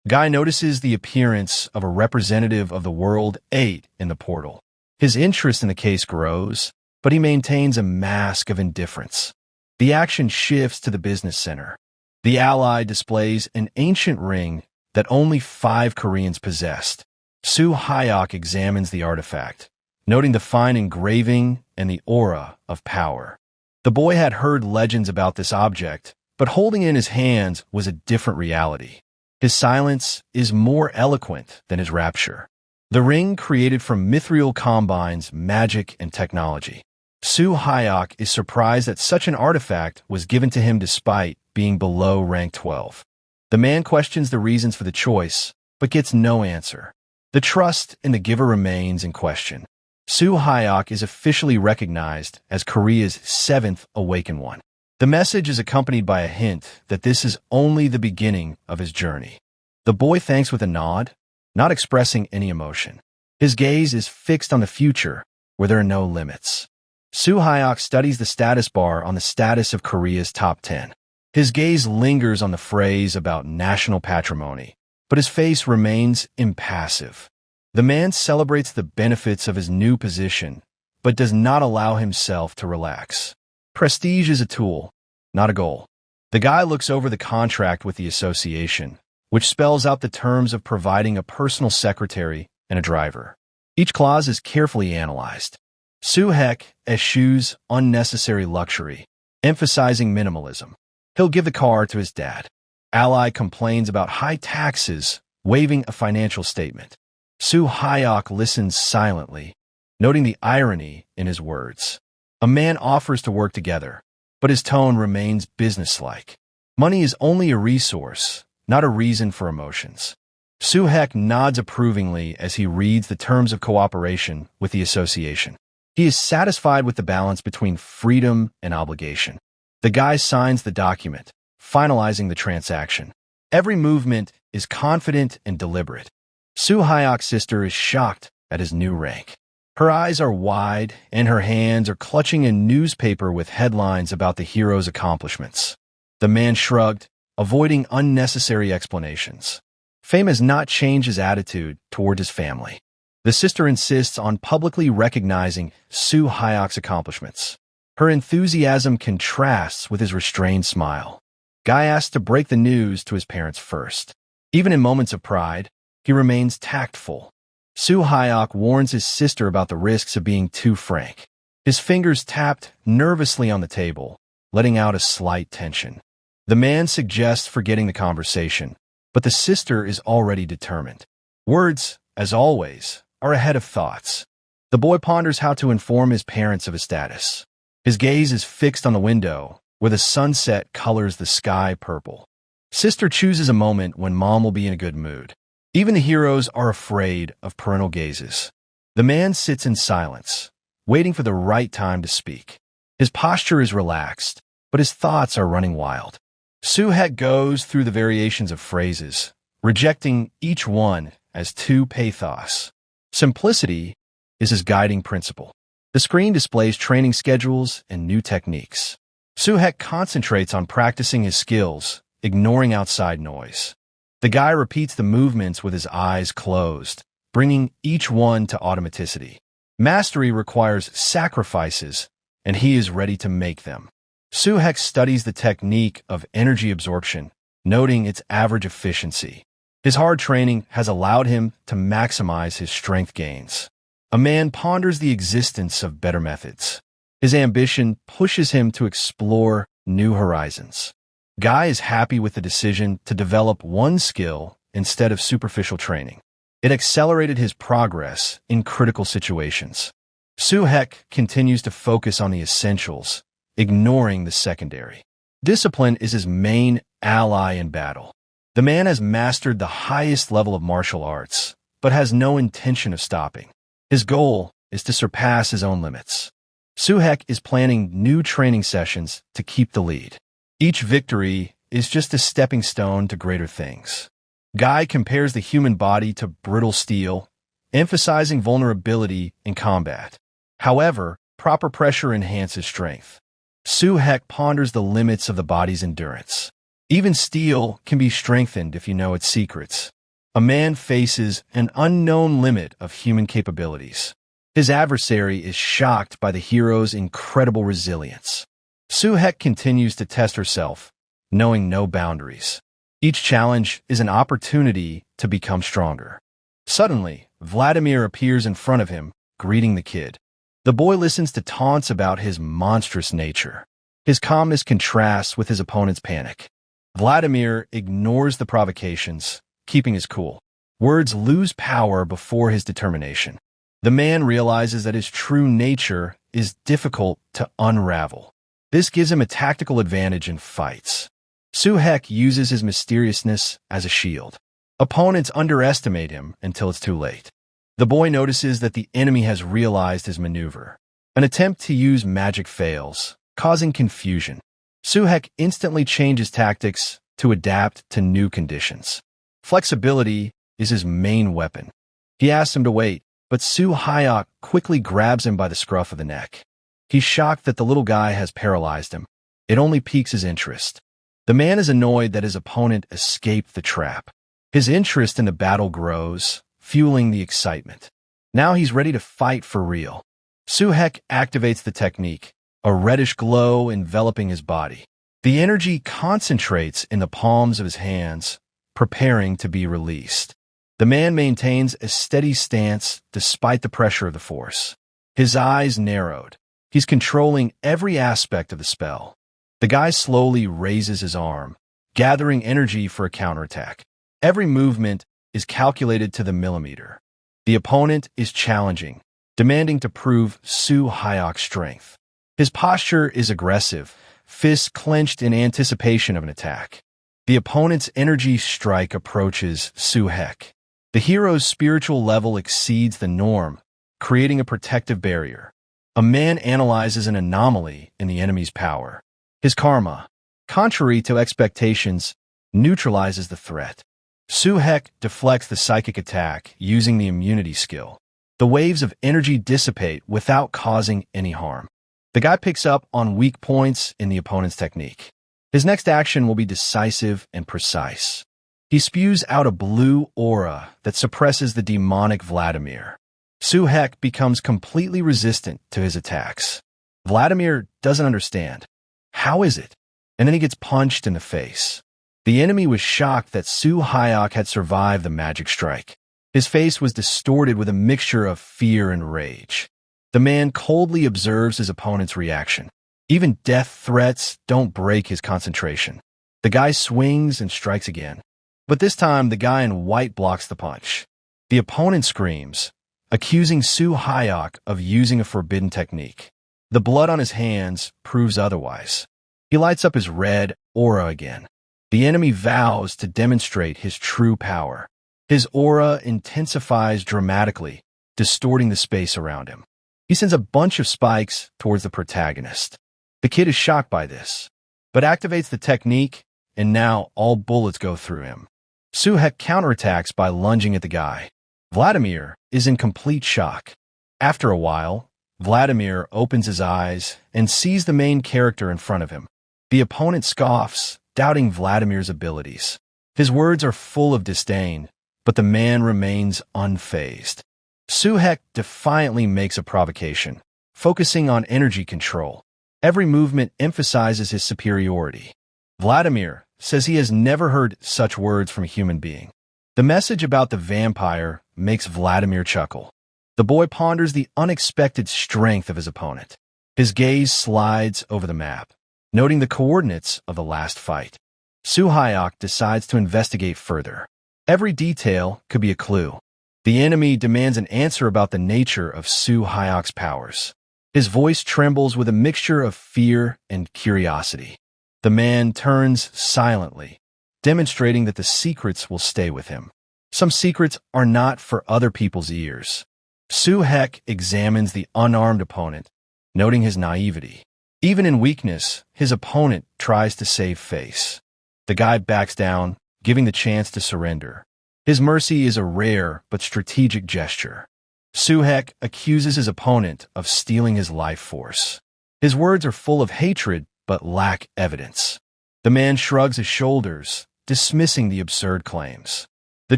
S1: Guy notices the appearance of a representative of the World 8 in the portal. His interest in the case grows, but he maintains a mask of indifference. The action shifts to the business center. The ally displays an ancient ring that only 5 Koreans possessed. Soo Hyok examines the artifact, noting the fine engraving and the aura of power. The boy had heard legends about this object, but holding it in his hands was a different reality. His silence is more eloquent than his rapture. The ring created from mithril combines magic and technology. Soo Hyok is surprised that such an artifact was given to him despite being below rank 12. The man questions the reasons for the choice, but gets no answer. The trust in the giver remains in question. Soo Hyok is officially recognized as Korea's 7th Awakened One. The message is accompanied by a hint that this is only the beginning of his journey. The boy thanks with a nod, not expressing any emotion. His gaze is fixed on the future, where there are no limits. Soo Hyok studies the status bar on the status of Korea's top 10. His gaze lingers on the phrase about national patrimony, but his face remains impassive. The man celebrates the benefits of his new position, but does not allow himself to relax. Prestige is a tool, not a goal. The guy looks over the contract with the association, which spells out the terms of providing a personal secretary and a driver. Each clause is carefully analyzed. Soo-hek eschews unnecessary luxury, emphasizing minimalism. He'll give the car to his dad. Ally complains about high taxes, waiving a financial statement. Soo-hyok listens silently, noting the irony in his words. A man offers to work together, but his tone remains businesslike. Money is only a resource, not a reason for emotions. Soo-hek nods approvingly as he reads the terms of cooperation with the association. He is satisfied with the balance between freedom and obligation. The guy signs the document, finalizing the transaction. Every movement is confident and deliberate. Soo-hyok's sister is shocked at his new rank. Her eyes are wide, and her hands are clutching a newspaper with headlines about the hero's accomplishments. The man shrugged, avoiding unnecessary explanations. Fame has not changed his attitude toward his family. The sister insists on publicly recognizing Soo-hyok's accomplishments. Her enthusiasm contrasts with his restrained smile. Guy asks to break the news to his parents first. Even in moments of pride, he remains tactful. Soo-hyok warns his sister about the risks of being too frank. His fingers tapped nervously on the table, letting out a slight tension. The man suggests forgetting the conversation, but the sister is already determined. Words, as always, are ahead of thoughts. The boy ponders how to inform his parents of his status. His gaze is fixed on the window, where the sunset colors the sky purple. Sister chooses a moment when mom will be in a good mood. Even the heroes are afraid of parental gazes. The man sits in silence, waiting for the right time to speak. His posture is relaxed, but his thoughts are running wild. Soo-hek goes through the variations of phrases, rejecting each one as too pathos. Simplicity is his guiding principle. The screen displays training schedules and new techniques. Soo-hek concentrates on practicing his skills, ignoring outside noise. The guy repeats the movements with his eyes closed, bringing each one to automaticity. Mastery requires sacrifices, and he is ready to make them. Soo-hek studies the technique of energy absorption, noting its average efficiency. His hard training has allowed him to maximize his strength gains. A man ponders the existence of better methods. His ambition pushes him to explore new horizons. Guy is happy with the decision to develop one skill instead of superficial training. It accelerated his progress in critical situations. Soo-hek continues to focus on the essentials, ignoring the secondary. Discipline is his main ally in battle. The man has mastered the highest level of martial arts, but has no intention of stopping. His goal is to surpass his own limits. Soo-hek is planning new training sessions to keep the lead. Each victory is just a stepping stone to greater things. Guy compares the human body to brittle steel, emphasizing vulnerability in combat. However, proper pressure enhances strength. Soo-hek ponders the limits of the body's endurance. Even steel can be strengthened if you know its secrets. A man faces an unknown limit of human capabilities. His adversary is shocked by the hero's incredible resilience. Soo-hek continues to test herself, knowing no boundaries. Each challenge is an opportunity to become stronger. Suddenly, Vladimir appears in front of him, greeting the kid. The boy listens to taunts about his monstrous nature. His calmness contrasts with his opponent's panic. Vladimir ignores the provocations, keeping his cool. Words lose power before his determination. The man realizes that his true nature is difficult to unravel. This gives him a tactical advantage in fights. Soo-hek uses his mysteriousness as a shield. Opponents underestimate him until it's too late. The boy notices that the enemy has realized his maneuver. An attempt to use magic fails, causing confusion. Soo-hek instantly changes tactics to adapt to new conditions. Flexibility is his main weapon. He asks him to wait, but Soo-hyok quickly grabs him by the scruff of the neck. He's shocked that the little guy has paralyzed him. It only piques his interest. The man is annoyed that his opponent escaped the trap. His interest in the battle grows, fueling the excitement. Now he's ready to fight for real. Soo-hek activates the technique, a reddish glow enveloping his body. The energy concentrates in the palms of his hands, preparing to be released. The man maintains a steady stance despite the pressure of the force. His eyes narrowed. He's controlling every aspect of the spell. The guy slowly raises his arm, gathering energy for a counterattack. Every movement is calculated to the millimeter. The opponent is challenging, demanding to prove Su Hyok's strength. His posture is aggressive, fists clenched in anticipation of an attack. The opponent's energy strike approaches Su Hyok. The hero's spiritual level exceeds the norm, creating a protective barrier. A man analyzes an anomaly in the enemy's power. His karma, contrary to expectations, neutralizes the threat. Su Hyok deflects the psychic attack using the immunity skill. The waves of energy dissipate without causing any harm. The guy picks up on weak points in the opponent's technique. His next action will be decisive and precise. He spews out a blue aura that suppresses the demonic Vladimir. Su Hyok becomes completely resistant to his attacks. Vladimir doesn't understand. How is it? And then he gets punched in the face. The enemy was shocked that Su Hyok had survived the magic strike. His face was distorted with a mixture of fear and rage. The man coldly observes his opponent's reaction. Even death threats don't break his concentration. The guy swings and strikes again. But this time, the guy in white blocks the punch. The opponent screams, accusing Su Hyok of using a forbidden technique. The blood on his hands proves otherwise. He lights up his red aura again. The enemy vows to demonstrate his true power. His aura intensifies dramatically, distorting the space around him. He sends a bunch of spikes towards the protagonist. The kid is shocked by this, but activates the technique, and now all bullets go through him. Su Hyok counterattacks by lunging at the guy. Vladimir is in complete shock. After a while, Vladimir opens his eyes and sees the main character in front of him. The opponent scoffs, doubting Vladimir's abilities. His words are full of disdain, but the man remains unfazed. Su Hyok defiantly makes a provocation, focusing on energy control. Every movement emphasizes his superiority. Vladimir says he has never heard such words from a human being. The message about the vampire makes Vladimir chuckle. The boy ponders the unexpected strength of his opponent. His gaze slides over the map, noting the coordinates of the last fight. Su Hyok decides to investigate further. Every detail could be a clue. The enemy demands an answer about the nature of Su Hyok's powers. His voice trembles with a mixture of fear and curiosity. The man turns silently, demonstrating that the secrets will stay with him. Some secrets are not for other people's ears. Su Hyok examines the unarmed opponent, noting his naivety. Even in weakness, his opponent tries to save face. The guy backs down, giving the chance to surrender. His mercy is a rare but strategic gesture. Su Hyok accuses his opponent of stealing his life force. His words are full of hatred but lack evidence. The man shrugs his shoulders, dismissing the absurd claims. The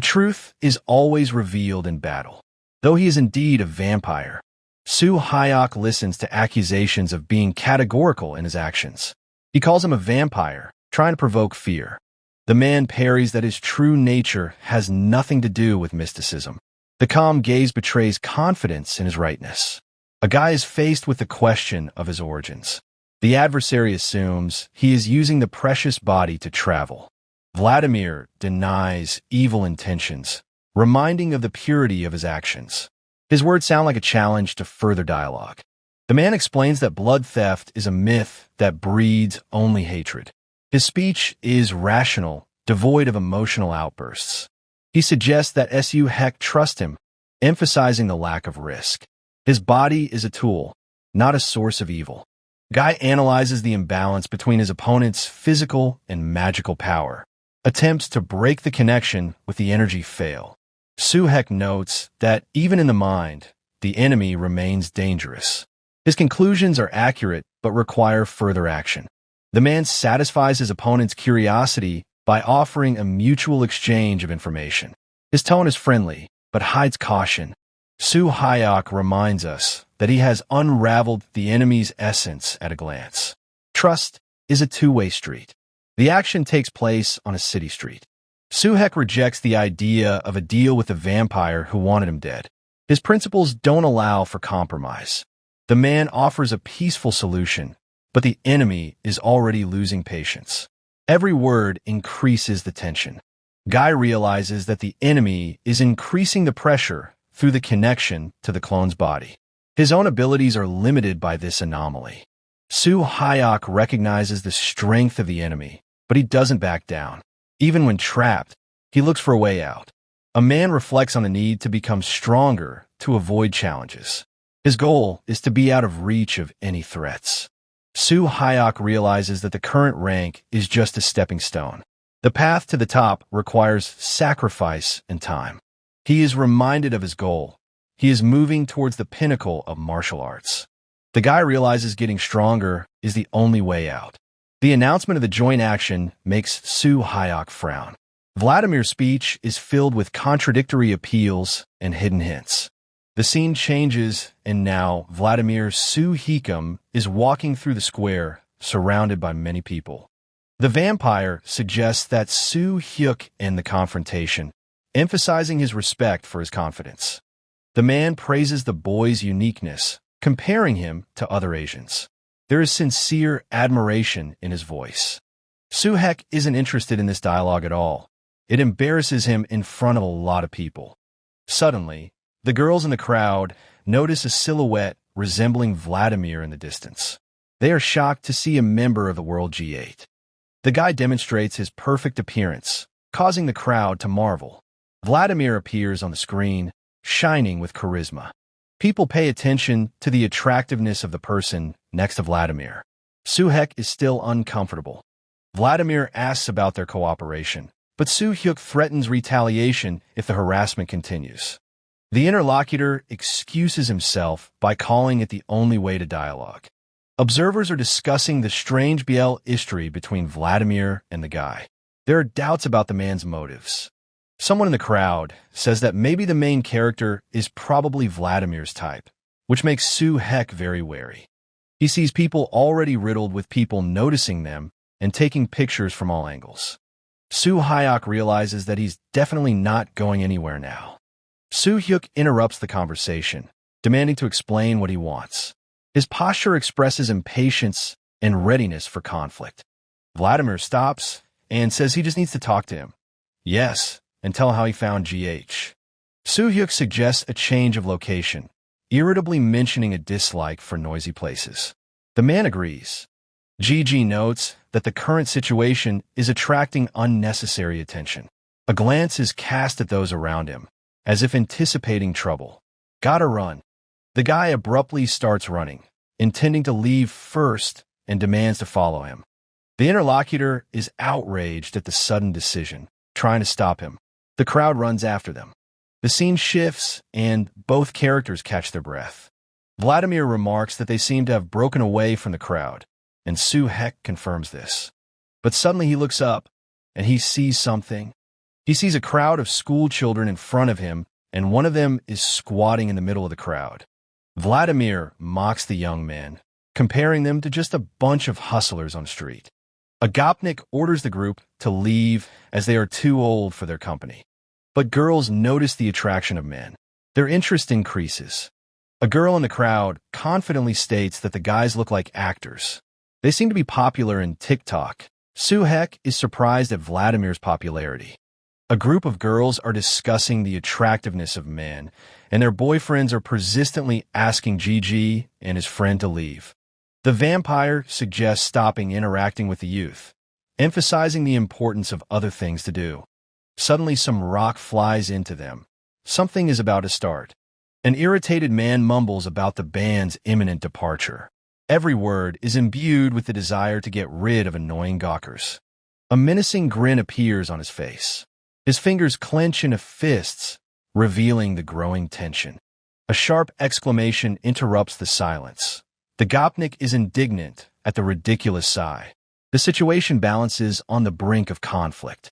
S1: truth is always revealed in battle. Though he is indeed a vampire, Su Hyok listens to accusations of being categorical in his actions. He calls him a vampire, trying to provoke fear. The man parries that his true nature has nothing to do with mysticism. The calm gaze betrays confidence in his rightness. A guy is faced with the question of his origins. The adversary assumes he is using the precious body to travel. Vladimir denies evil intentions, reminding of the purity of his actions. His words sound like a challenge to further dialogue. The man explains that blood theft is a myth that breeds only hatred. His speech is rational, devoid of emotional outbursts. He suggests that Su Hyok trust him, emphasizing the lack of risk. His body is a tool, not a source of evil. Guy analyzes the imbalance between his opponent's physical and magical power. Attempts to break the connection with the energy fail. Su Hyok notes that even in the mind, the enemy remains dangerous. His conclusions are accurate but require further action. The man satisfies his opponent's curiosity by offering a mutual exchange of information. His tone is friendly, but hides caution. Su Hyok reminds us that he has unraveled the enemy's essence at a glance. Trust is a two-way street. The action takes place on a city street. Soo-hek rejects the idea of a deal with the vampire who wanted him dead. His principles don't allow for compromise. The man offers a peaceful solution, but the enemy is already losing patience. Every word increases the tension. Guy realizes that the enemy is increasing the pressure through the connection to the clone's body. His own abilities are limited by this anomaly. Soo-hyuk recognizes the strength of the enemy, but he doesn't back down. Even when trapped, he looks for a way out. A man reflects on the need to become stronger to avoid challenges. His goal is to be out of reach of any threats. Soo-hyuk realizes that the current rank is just a stepping stone. The path to the top requires sacrifice and time. He is reminded of his goal. He is moving towards the pinnacle of martial arts. The guy realizes getting stronger is the only way out. The announcement of the joint action makes Soo-hyuk frown. Vladimir's speech is filled with contradictory appeals and hidden hints. The scene changes, and now Vladimir Soo-hyuk is walking through the square, surrounded by many people. The vampire suggests that Soo-hyuk end the confrontation, emphasizing his respect for his confidence. The man praises the boy's uniqueness, comparing him to other Asians. There is sincere admiration in his voice. Soo-hek isn't interested in this dialogue at all. It embarrasses him in front of a lot of people. Suddenly, the girls in the crowd notice a silhouette resembling Vladimir in the distance. They are shocked to see a member of the World G8. The guy demonstrates his perfect appearance, causing the crowd to marvel. Vladimir appears on the screen, shining with charisma. People pay attention to the attractiveness of the person next to Vladimir. Soo-hek is still uncomfortable. Vladimir asks about their cooperation, but Soo-hyuk threatens retaliation if the harassment continues. The interlocutor excuses himself by calling it the only way to dialogue. Observers are discussing the strange BL history between Vladimir and the guy. There are doubts about the man's motives. Someone in the crowd says that maybe the main character is probably Vladimir's type, which makes Soo-hek very wary. He sees people already riddled with people noticing them and taking pictures from all angles. Soo-hyuk realizes that he's definitely not going anywhere now. Soo-hyuk interrupts the conversation, demanding to explain what he wants. His posture expresses impatience and readiness for conflict. Vladimir stops and says he just needs to talk to him. Yes, and tell how he found GH. Soo-hyuk suggests a change of location, irritably mentioning a dislike for noisy places. The man agrees. GG notes that the current situation is attracting unnecessary attention. A glance is cast at those around him, as if anticipating trouble. Gotta run. The guy abruptly starts running, intending to leave first and demands to follow him. The interlocutor is outraged at the sudden decision, trying to stop him. The crowd runs after them. The scene shifts, and both characters catch their breath. Vladimir remarks that they seem to have broken away from the crowd, and Soo-hek confirms this. But suddenly he looks up, and he sees something. He sees a crowd of school children in front of him, and one of them is squatting in the middle of the crowd. Vladimir mocks the young men, comparing them to just a bunch of hustlers on the street. A gopnik orders the group to leave as they are too old for their company. But girls notice the attraction of men. Their interest increases. A girl in the crowd confidently states that the guys look like actors. They seem to be popular in TikTok. Soo-hek is surprised at Vladimir's popularity. A group of girls are discussing the attractiveness of men, and their boyfriends are persistently asking GG and his friend to leave. The vampire suggests stopping interacting with the youth, emphasizing the importance of other things to do. Suddenly, some rock flies into them. Something is about to start. An irritated man mumbles about the band's imminent departure. Every word is imbued with the desire to get rid of annoying gawkers. A menacing grin appears on his face. His fingers clench into fists, revealing the growing tension. A sharp exclamation interrupts the silence. The gopnik is indignant at the ridiculous sigh. The situation balances on the brink of conflict.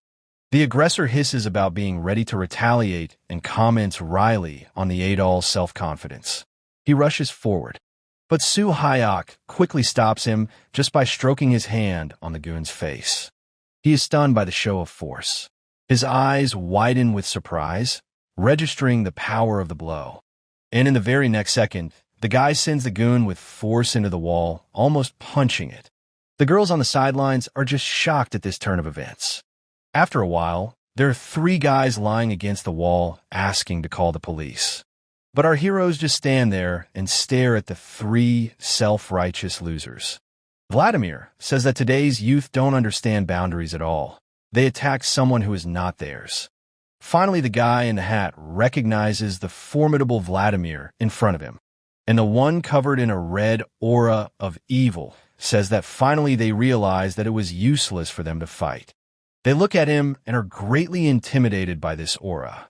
S1: The aggressor hisses about being ready to retaliate and comments wryly on the Adol's self-confidence. He rushes forward. But Soo Hyuk quickly stops him just by stroking his hand on the goon's face. He is stunned by the show of force. His eyes widen with surprise, registering the power of the blow. And in the very next second, the guy sends the goon with force into the wall, almost punching it. The girls on the sidelines are just shocked at this turn of events. After a while, there are 3 guys lying against the wall asking to call the police. But our heroes just stand there and stare at the 3 self-righteous losers. Vladimir says that today's youth don't understand boundaries at all. They attack someone who is not theirs. Finally, the guy in the hat recognizes the formidable Vladimir in front of him, and the one covered in a red aura of evil says that finally they realize that it was useless for them to fight. They look at him and are greatly intimidated by this aura.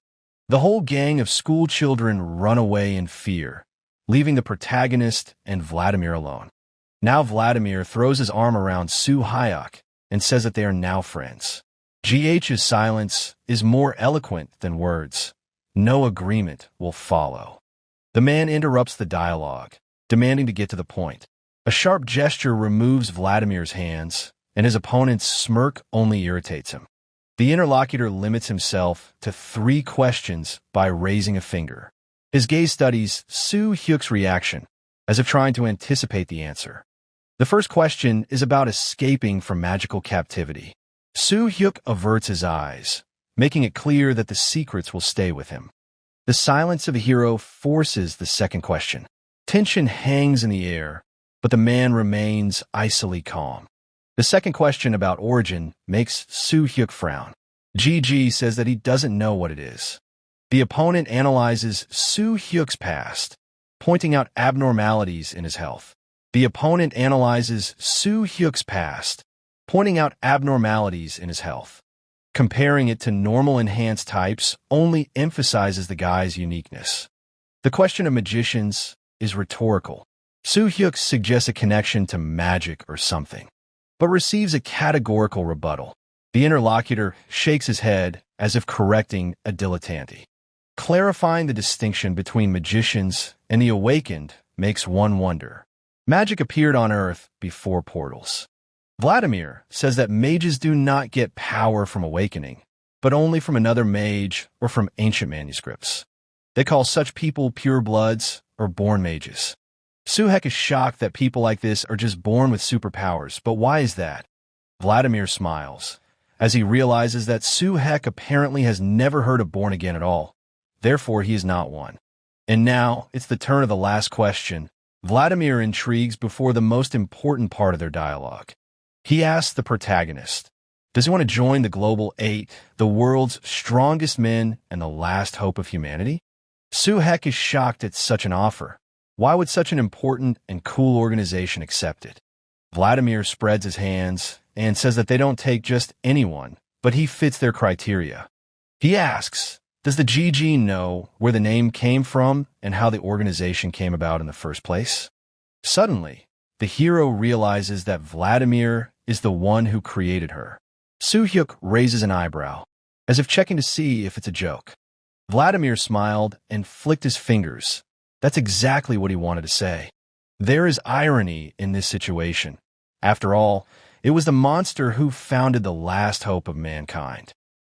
S1: The whole gang of school children run away in fear, leaving the protagonist and Vladimir alone. Now Vladimir throws his arm around Soo Hyuk and says that they are now friends. GH's silence is more eloquent than words. No agreement will follow. The man interrupts the dialogue, demanding to get to the point. A sharp gesture removes Vladimir's hands, and his opponent's smirk only irritates him. The interlocutor limits himself to 3 questions by raising a finger. His gaze studies Soo Hyuk's reaction, as if trying to anticipate the answer. The first question is about escaping from magical captivity. Soo Hyuk averts his eyes, making it clear that the secrets will stay with him. The silence of the hero forces the second question. Tension hangs in the air, but the man remains icily calm. The second question about origin makes Soo Hyuk frown. GG says that he doesn't know what it is. The opponent analyzes Soo Hyuk's past, pointing out abnormalities in his health. The opponent analyzes Soo Hyuk's past, pointing out abnormalities in his health. Comparing it to normal enhanced types only emphasizes the guy's uniqueness. The question of magicians is rhetorical. Soo Hyuk suggests a connection to magic or something, but receives a categorical rebuttal. The interlocutor shakes his head as if correcting a dilettante. Clarifying the distinction between magicians and the awakened makes one wonder. Magic appeared on Earth before portals. Vladimir says that mages do not get power from awakening, but only from another mage or from ancient manuscripts. They call such people purebloods or born mages. Soo Hyuk is shocked that people like this are just born with superpowers, but why is that? Vladimir smiles, as he realizes that Soo Hyuk apparently has never heard of born again at all. Therefore, he is not one. And now, it's the turn of the last question. Vladimir intrigues before the most important part of their dialogue. He asks the protagonist, does he want to join the Global 8, the world's strongest men and the last hope of humanity? Soo Hyuk is shocked at such an offer. Why would such an important and cool organization accept it? Vladimir spreads his hands and says that they don't take just anyone, but he fits their criteria. He asks, does the GG know where the name came from and how the organization came about in the first place? Suddenly, the hero realizes that Vladimir is the one who created her. Soo Hyuk raises an eyebrow, as if checking to see if it's a joke. Vladimir smiled and flicked his fingers. That's exactly what he wanted to say. There is irony in this situation. After all, it was the monster who founded the last hope of mankind.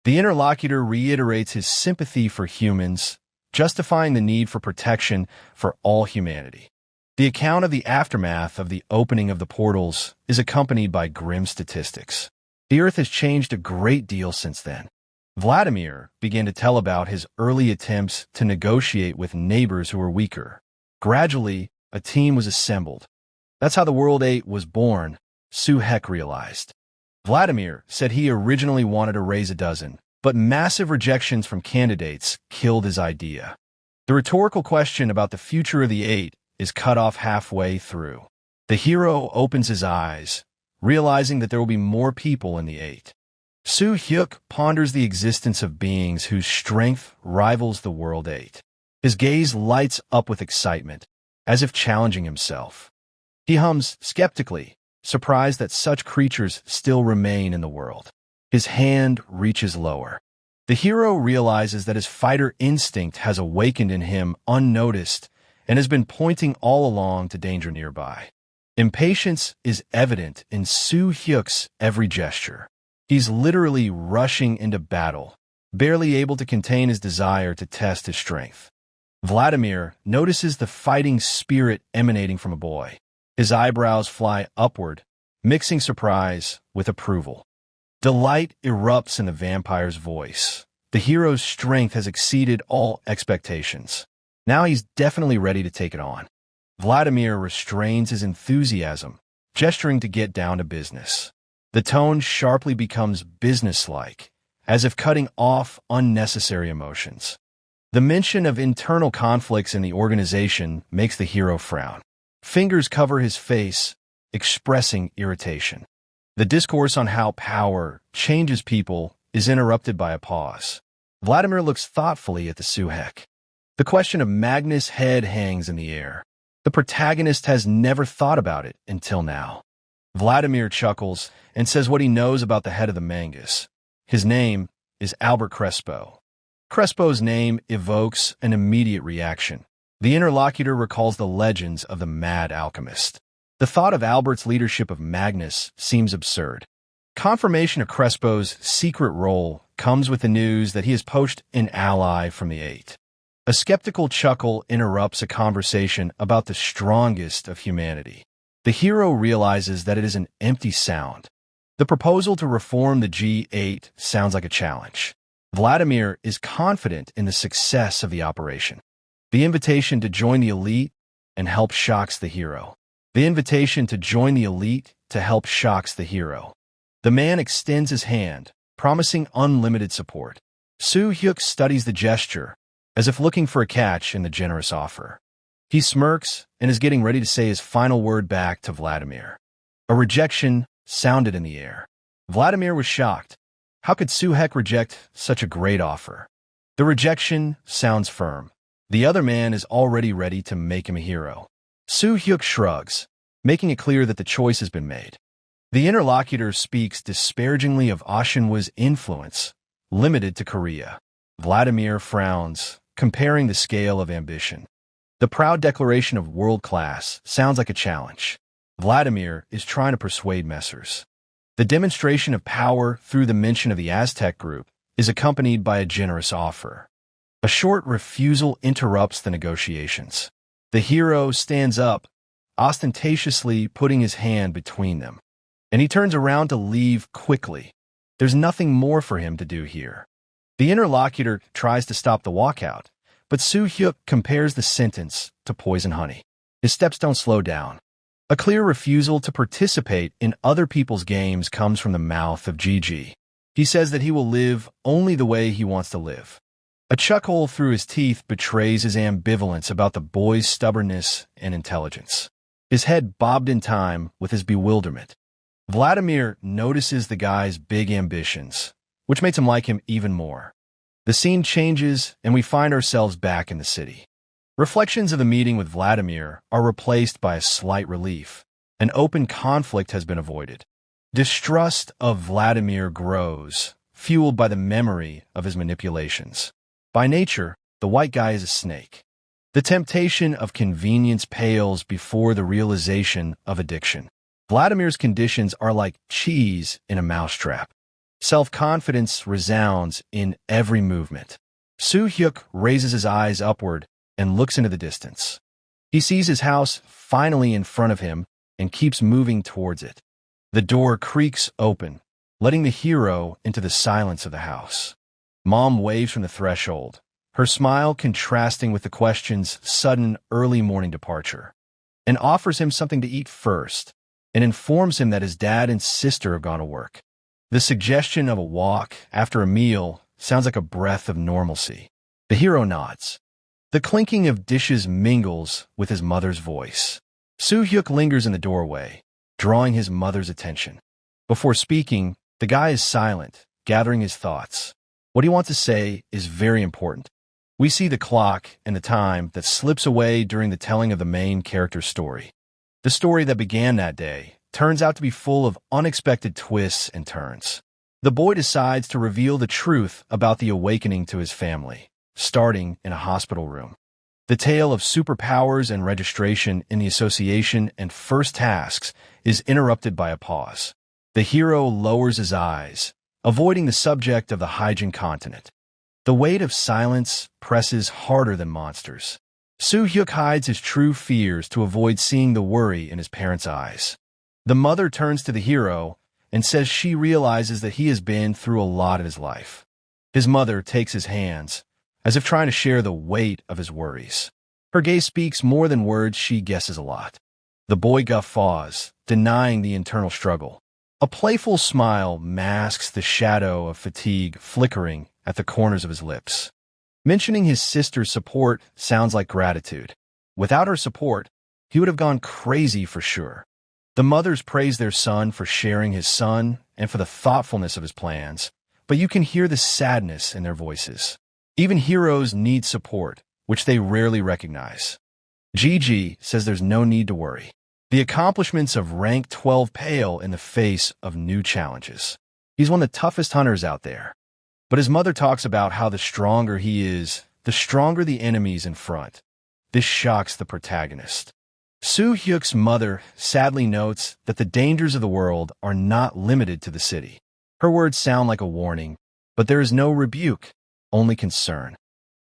S1: The interlocutor reiterates his sympathy for humans, justifying the need for protection for all humanity. The account of the aftermath of the opening of the portals is accompanied by grim statistics. The Earth has changed a great deal since then. Vladimir began to tell about his early attempts to negotiate with neighbors who were weaker. Gradually, a team was assembled. That's how the World 8 was born, Soo Hyuk realized. Vladimir said he originally wanted to raise a dozen, but massive rejections from candidates killed his idea. The rhetorical question about the future of the 8 is cut off halfway through. The hero opens his eyes, realizing that there will be more people in the 8. Soo Hyuk ponders the existence of beings whose strength rivals the World 8. His gaze lights up with excitement, as if challenging himself. He hums skeptically, surprised that such creatures still remain in the world. His hand reaches lower. The hero realizes that his fighter instinct has awakened in him unnoticed and has been pointing all along to danger nearby. Impatience is evident in Soo-hyuk's every gesture. He's literally rushing into battle, barely able to contain his desire to test his strength. Vladimir notices the fighting spirit emanating from a boy. His eyebrows fly upward, mixing surprise with approval. Delight erupts in the vampire's voice. The hero's strength has exceeded all expectations. Now he's definitely ready to take it on. Vladimir restrains his enthusiasm, gesturing to get down to business. The tone sharply becomes businesslike, as if cutting off unnecessary emotions. The mention of internal conflicts in the organization makes the hero frown. Fingers cover his face, expressing irritation. The discourse on how power changes people is interrupted by a pause. Vladimir looks thoughtfully at the Soo-hyuk. The question of Magnus' head hangs in the air. The protagonist has never thought about it until now. Vladimir chuckles and says what he knows about the head of the Mangus. His name is Albert Crespo. Crespo's name evokes an immediate reaction. The interlocutor recalls the legends of the mad alchemist. The thought of Albert's leadership of Magnus seems absurd. Confirmation of Crespo's secret role comes with the news that he has poached an ally from the Eight. A skeptical chuckle interrupts a conversation about the strongest of humanity. The hero realizes that it is an empty sound. The proposal to reform the G8 sounds like a challenge. Vladimir is confident in the success of the operation. The invitation to join the elite and help shocks the hero. The invitation to join the elite to help shocks the hero. The man extends his hand, promising unlimited support. Soo-hyuk studies the gesture, as if looking for a catch in the generous offer. He smirks and is getting ready to say his final word back to Vladimir. A rejection sounded in the air. Vladimir was shocked. How could Soo-hyuk reject such a great offer? The rejection sounds firm. The other man is already ready to make him a hero. Soo-hyuk shrugs, making it clear that the choice has been made. The interlocutor speaks disparagingly of Oshinwa's influence, limited to Korea. Vladimir frowns, comparing the scale of ambition. The proud declaration of world class sounds like a challenge. Vladimir is trying to persuade Messrs. The demonstration of power through the mention of the Aztec group is accompanied by a generous offer. A short refusal interrupts the negotiations. The hero stands up, ostentatiously putting his hand between them, and he turns around to leave quickly. There's nothing more for him to do here. The interlocutor tries to stop the walkout, but Soo-hyuk compares the sentence to poison honey. His steps don't slow down. A clear refusal to participate in other people's games comes from the mouth of Gigi. He says that he will live only the way he wants to live. A chuckle through his teeth betrays his ambivalence about the boy's stubbornness and intelligence. His head bobbed in time with his bewilderment. Vladimir notices the guy's big ambitions, which makes him like him even more. The scene changes, and we find ourselves back in the city. Reflections of the meeting with Vladimir are replaced by a slight relief. An open conflict has been avoided. Distrust of Vladimir grows, fueled by the memory of his manipulations. By nature, the white guy is a snake. The temptation of convenience pales before the realization of addiction. Vladimir's conditions are like cheese in a mousetrap. Self-confidence resounds in every movement. Soo-hyuk raises his eyes upward and looks into the distance. He sees his house finally in front of him and keeps moving towards it. The door creaks open, letting the hero into the silence of the house. Mom waves from the threshold, her smile contrasting with the question's sudden early morning departure, and offers him something to eat first, and informs him that his dad and sister have gone to work. The suggestion of a walk after a meal sounds like a breath of normalcy. The hero nods. The clinking of dishes mingles with his mother's voice. Soo-hyuk lingers in the doorway, drawing his mother's attention. Before speaking, the guy is silent, gathering his thoughts. What he wants to say is very important. We see the clock and the time that slips away during the telling of the main character's story. The story that began that day turns out to be full of unexpected twists and turns. The boy decides to reveal the truth about the awakening to his family, starting in a hospital room. The tale of superpowers and registration in the association and first tasks is interrupted by a pause. The hero lowers his eyes, avoiding the subject of the Hyjin continent. The weight of silence presses harder than monsters. Soo-hyuk hides his true fears to avoid seeing the worry in his parents' eyes. The mother turns to the hero and says she realizes that he has been through a lot in his life. His mother takes his hands, as if trying to share the weight of his worries. Her gaze speaks more than words, she guesses a lot. The boy guffaws, denying the internal struggle. A playful smile masks the shadow of fatigue flickering at the corners of his lips. Mentioning his sister's support sounds like gratitude. Without her support, he would have gone crazy for sure. The mothers praise their son for sharing his son and for the thoughtfulness of his plans, but you can hear the sadness in their voices. Even heroes need support, which they rarely recognize. Gigi says there's no need to worry. The accomplishments of rank 12 pale in the face of new challenges. He's one of the toughest hunters out there. But his mother talks about how the stronger he is, the stronger the enemies in front. This shocks the protagonist. Soo-hyuk's mother sadly notes that the dangers of the world are not limited to the city. Her words sound like a warning, but there is no rebuke, only concern.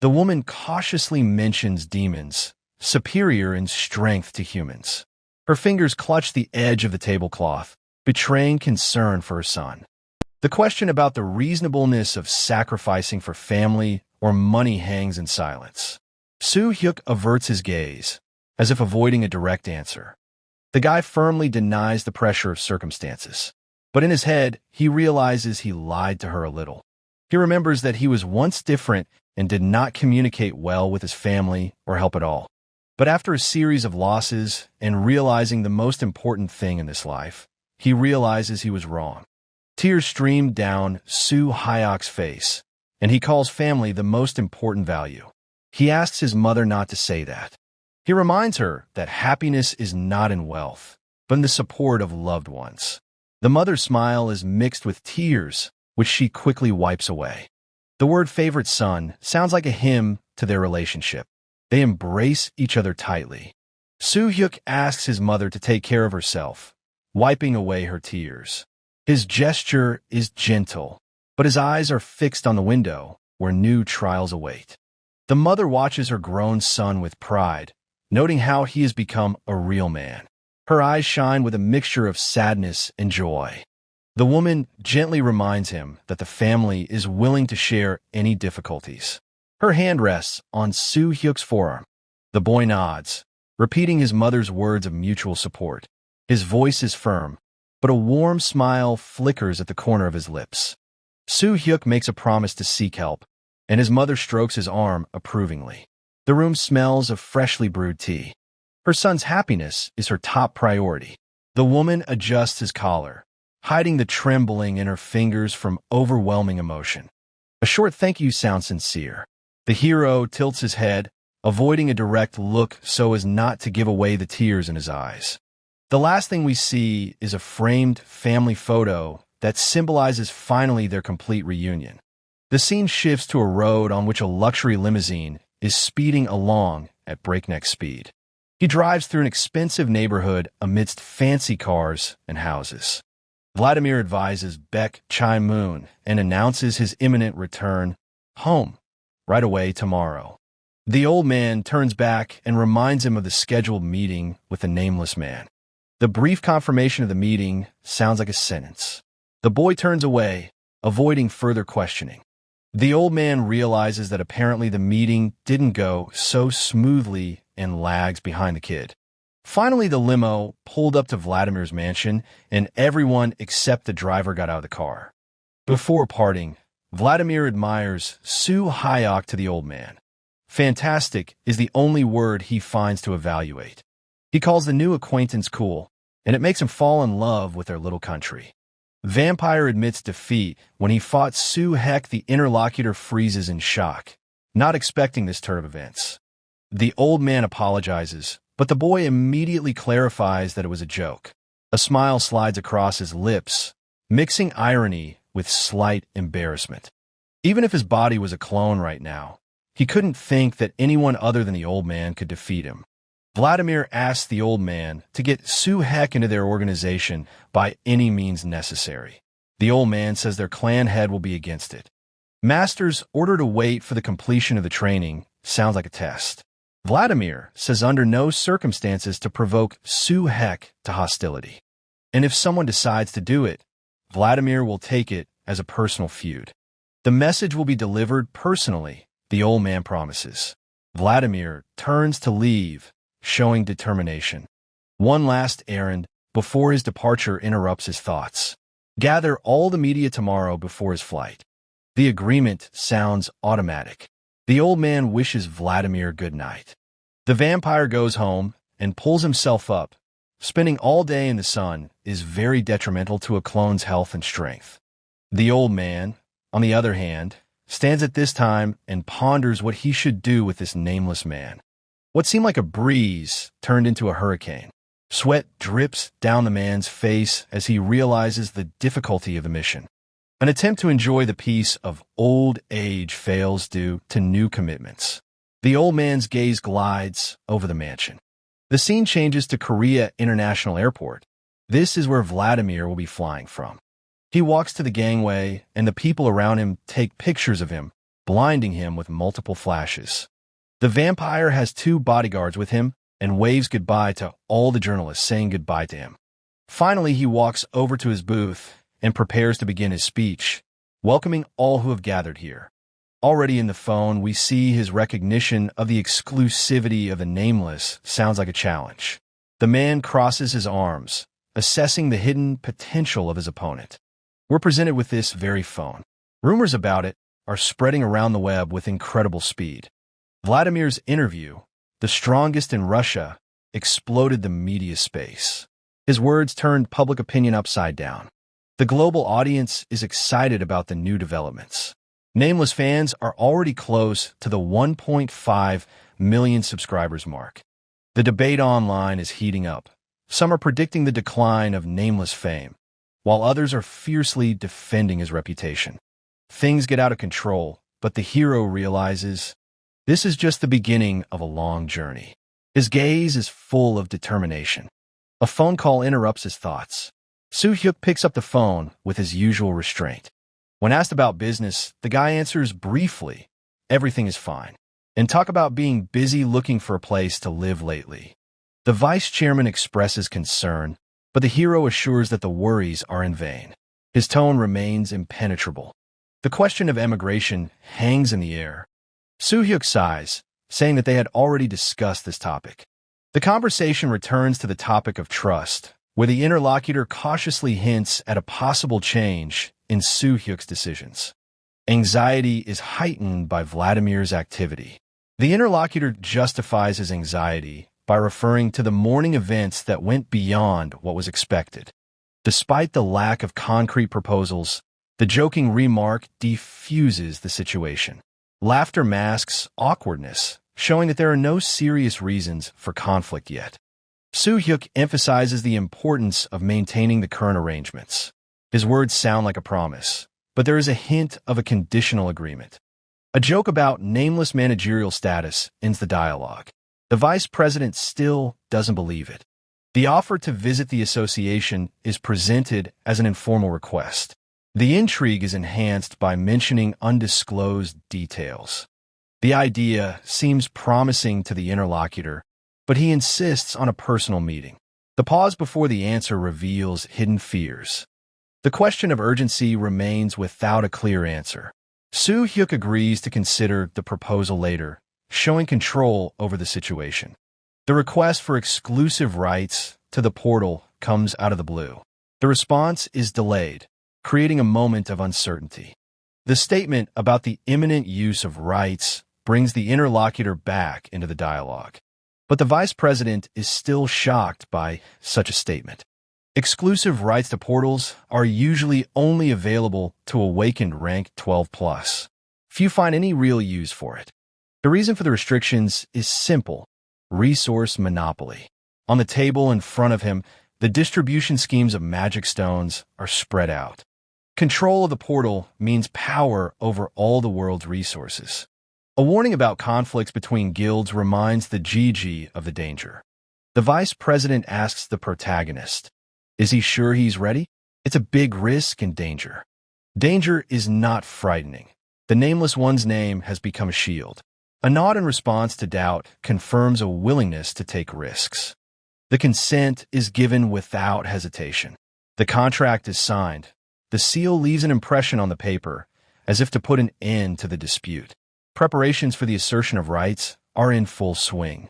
S1: The woman cautiously mentions demons, superior in strength to humans. Her fingers clutch the edge of the tablecloth, betraying concern for her son. The question about the reasonableness of sacrificing for family or money hangs in silence. Soo-hyuk averts his gaze, as if avoiding a direct answer. The guy firmly denies the pressure of circumstances. But in his head, he realizes he lied to her a little. He remembers that he was once different and did not communicate well with his family or help at all. But after a series of losses and realizing the most important thing in this life, he realizes he was wrong. Tears stream down Soo-hyuk's face, and he calls family the most important value. He asks his mother not to say that. He reminds her that happiness is not in wealth, but in the support of loved ones. The mother's smile is mixed with tears, which she quickly wipes away. The word favorite son sounds like a hymn to their relationship. They embrace each other tightly. Soo-hyuk asks his mother to take care of herself, wiping away her tears. His gesture is gentle, but his eyes are fixed on the window where new trials await. The mother watches her grown son with pride, noting how he has become a real man. Her eyes shine with a mixture of sadness and joy. The woman gently reminds him that the family is willing to share any difficulties. Her hand rests on Soo-hyuk's forearm. The boy nods, repeating his mother's words of mutual support. His voice is firm, but a warm smile flickers at the corner of his lips. Soo-hyuk makes a promise to seek help, and his mother strokes his arm approvingly. The room smells of freshly brewed tea. Her son's happiness is her top priority. The woman adjusts his collar, hiding the trembling in her fingers from overwhelming emotion. A short thank you sounds sincere. The hero tilts his head, avoiding a direct look so as not to give away the tears in his eyes. The last thing we see is a framed family photo that symbolizes finally their complete reunion. The scene shifts to a road on which a luxury limousine is speeding along at breakneck speed. He drives through an expensive neighborhood amidst fancy cars and houses. Vladimir advises Baek Chae-moon and announces his imminent return home right away tomorrow. The old man turns back and reminds him of the scheduled meeting with the nameless man. The brief confirmation of the meeting sounds like a sentence. The boy turns away, avoiding further questioning. The old man realizes that apparently the meeting didn't go so smoothly and lags behind the kid. Finally, the limo pulled up to Vladimir's mansion, and everyone except the driver got out of the car. Before parting, Vladimir admires Soo-hyuk to the old man. Fantastic is the only word he finds to evaluate. He calls the new acquaintance cool, and it makes him fall in love with their little country. Vampire admits defeat when he fought Soo-hyuk. The interlocutor freezes in shock, not expecting this turn of events. The old man apologizes, but the boy immediately clarifies that it was a joke. A smile slides across his lips, mixing irony with slight embarrassment. Even if his body was a clone right now, He couldn't think that anyone other than the old man could defeat him. Vladimir asked the old man to get Su-Hek into their organization by any means necessary. The old man says their clan head will be against it. Master's order to wait for the completion of the training sounds like a test. Vladimir says under no circumstances to provoke Su-Hek to hostility. And if someone decides to do it, Vladimir will take it as a personal feud. The message will be delivered personally, the old man promises. Vladimir turns to leave, showing determination. One last errand before his departure interrupts his thoughts. Gather all the media tomorrow before his flight. The agreement sounds automatic. The old man wishes Vladimir good night. The vampire goes home and pulls himself up. Spending all day in the sun is very detrimental to a clone's health and strength. The old man, on the other hand, stands at this time and ponders what he should do with this nameless man. What seemed like a breeze turned into a hurricane. Sweat drips down the man's face as he realizes the difficulty of the mission. An attempt to enjoy the peace of old age fails due to new commitments. The old man's gaze glides over the mansion. The scene changes to Korea International Airport. This is where Vladimir will be flying from. He walks to the gangway, and the people around him take pictures of him, blinding him with multiple flashes. The vampire has 2 bodyguards with him and waves goodbye to all the journalists, saying goodbye to him. Finally, he walks over to his booth and prepares to begin his speech, welcoming all who have gathered here. Already in the phone, we see his recognition of the exclusivity of the nameless sounds like a challenge. The man crosses his arms, assessing the hidden potential of his opponent. We're presented with this very phone. Rumors about it are spreading around the web with incredible speed. Vladimir's interview, the strongest in Russia, exploded the media space. His words turned public opinion upside down. The global audience is excited about the new developments. Nameless fans are already close to the 1.5 million subscribers mark. The debate online is heating up. Some are predicting the decline of Nameless fame, while others are fiercely defending his reputation. Things get out of control, but the hero realizes this is just the beginning of a long journey. His gaze is full of determination. A phone call interrupts his thoughts. Soo-hyuk picks up the phone with his usual restraint. When asked about business, the guy answers briefly, "Everything is fine," and talk about being busy looking for a place to live lately. The vice chairman expresses concern, but the hero assures that the worries are in vain. His tone remains impenetrable. The question of emigration hangs in the air. Soo-hyuk sighs, saying that they had already discussed this topic. The conversation returns to the topic of trust, where the interlocutor cautiously hints at a possible change in Soo-hyuk's decisions. Anxiety is heightened by Vladimir's activity. The interlocutor justifies his anxiety by referring to the morning events that went beyond what was expected. Despite the lack of concrete proposals, the joking remark diffuses the situation. Laughter masks awkwardness, showing that there are no serious reasons for conflict yet. Soo-hyuk emphasizes the importance of maintaining the current arrangements. His words sound like a promise, but there is a hint of a conditional agreement. A joke about nameless managerial status ends the dialogue. The vice president still doesn't believe it. The offer to visit the association is presented as an informal request. The intrigue is enhanced by mentioning undisclosed details. The idea seems promising to the interlocutor, but he insists on a personal meeting. The pause before the answer reveals hidden fears. The question of urgency remains without a clear answer. Soo-hyuk agrees to consider the proposal later, showing control over the situation. The request for exclusive rights to the portal comes out of the blue. The response is delayed, creating a moment of uncertainty. The statement about the imminent use of rights brings the interlocutor back into the dialogue. But the vice president is still shocked by such a statement. Exclusive rights to portals are usually only available to awakened rank 12+. Few find any real use for it. The reason for the restrictions is simple: resource monopoly. On the table in front of him, the distribution schemes of magic stones are spread out. Control of the portal means power over all the world's resources. A warning about conflicts between guilds reminds the GG of the danger. The vice president asks the protagonist, is he sure he's ready? It's a big risk and danger. Danger is not frightening. The nameless one's name has become a shield. A nod in response to doubt confirms a willingness to take risks. The consent is given without hesitation. The contract is signed. The seal leaves an impression on the paper, as if to put an end to the dispute. Preparations for the assertion of rights are in full swing.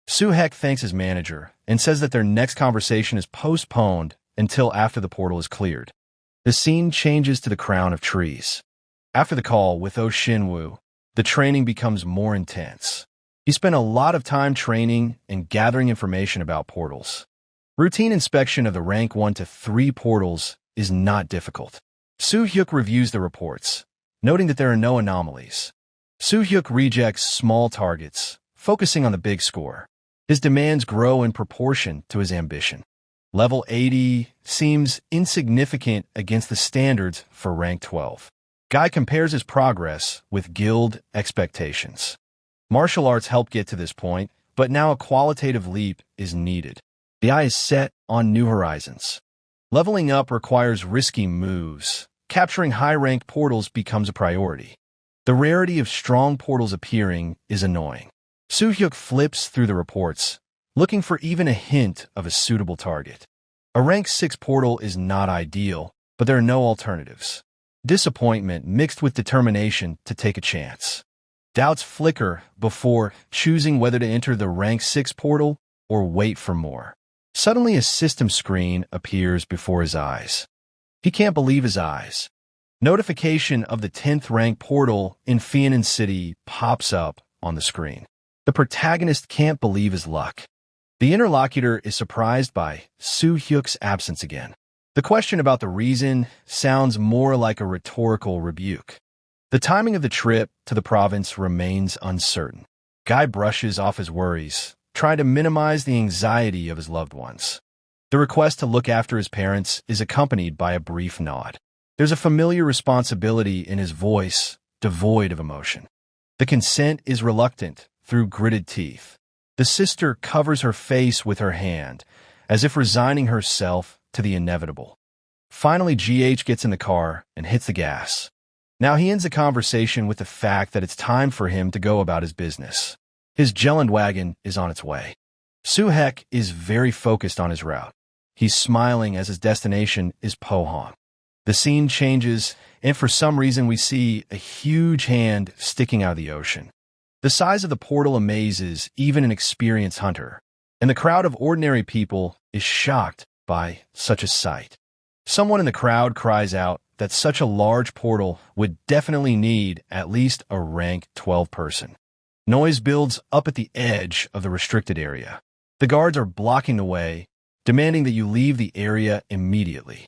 S1: Soo-hek thanks his manager and says that their next conversation is postponed until after the portal is cleared. The scene changes to the crown of trees. After the call with Oh Shin-woo, the training becomes more intense. He spent a lot of time training and gathering information about portals. Routine inspection of the rank 1 to 3 portals is not difficult. Soo-hyuk reviews the reports, noting that there are no anomalies. Soo-hyuk rejects small targets, focusing on the big score. His demands grow in proportion to his ambition. Level 80 seems insignificant against the standards for rank 12. Guy compares his progress with guild expectations. Martial arts help get to this point, but now a qualitative leap is needed. The eye is set on new horizons. Leveling up requires risky moves. Capturing high-ranked portals becomes a priority. The rarity of strong portals appearing is annoying. Soo-hyuk flips through the reports, looking for even a hint of a suitable target. A rank 6 portal is not ideal, but there are no alternatives. Disappointment mixed with determination to take a chance. Doubts flicker before choosing whether to enter the rank 6 portal or wait for more. Suddenly a system screen appears before his eyes. He can't believe his eyes. Notification of the 10th rank portal in Fianan City pops up on the screen. The protagonist can't believe his luck. The interlocutor is surprised by Soo-hyuk's absence again. The question about the reason sounds more like a rhetorical rebuke. The timing of the trip to the province remains uncertain. Guy brushes off his worries, trying to minimize the anxiety of his loved ones. The request to look after his parents is accompanied by a brief nod. There's a familiar responsibility in his voice, devoid of emotion. The consent is reluctant through gritted teeth. The sister covers her face with her hand, as if resigning herself to the inevitable. Finally, GH gets in the car and hits the gas. Now he ends the conversation with the fact that it's time for him to go about his business. His Geländewagen is on its way. Soo-hek is very focused on his route. He's smiling as his destination is Pohang. The scene changes, and for some reason we see a huge hand sticking out of the ocean. The size of the portal amazes even an experienced hunter, and the crowd of ordinary people is shocked by such a sight. Someone in the crowd cries out that such a large portal would definitely need at least a rank 12 person. Noise builds up at the edge of the restricted area. The guards are blocking the way, demanding that you leave the area immediately.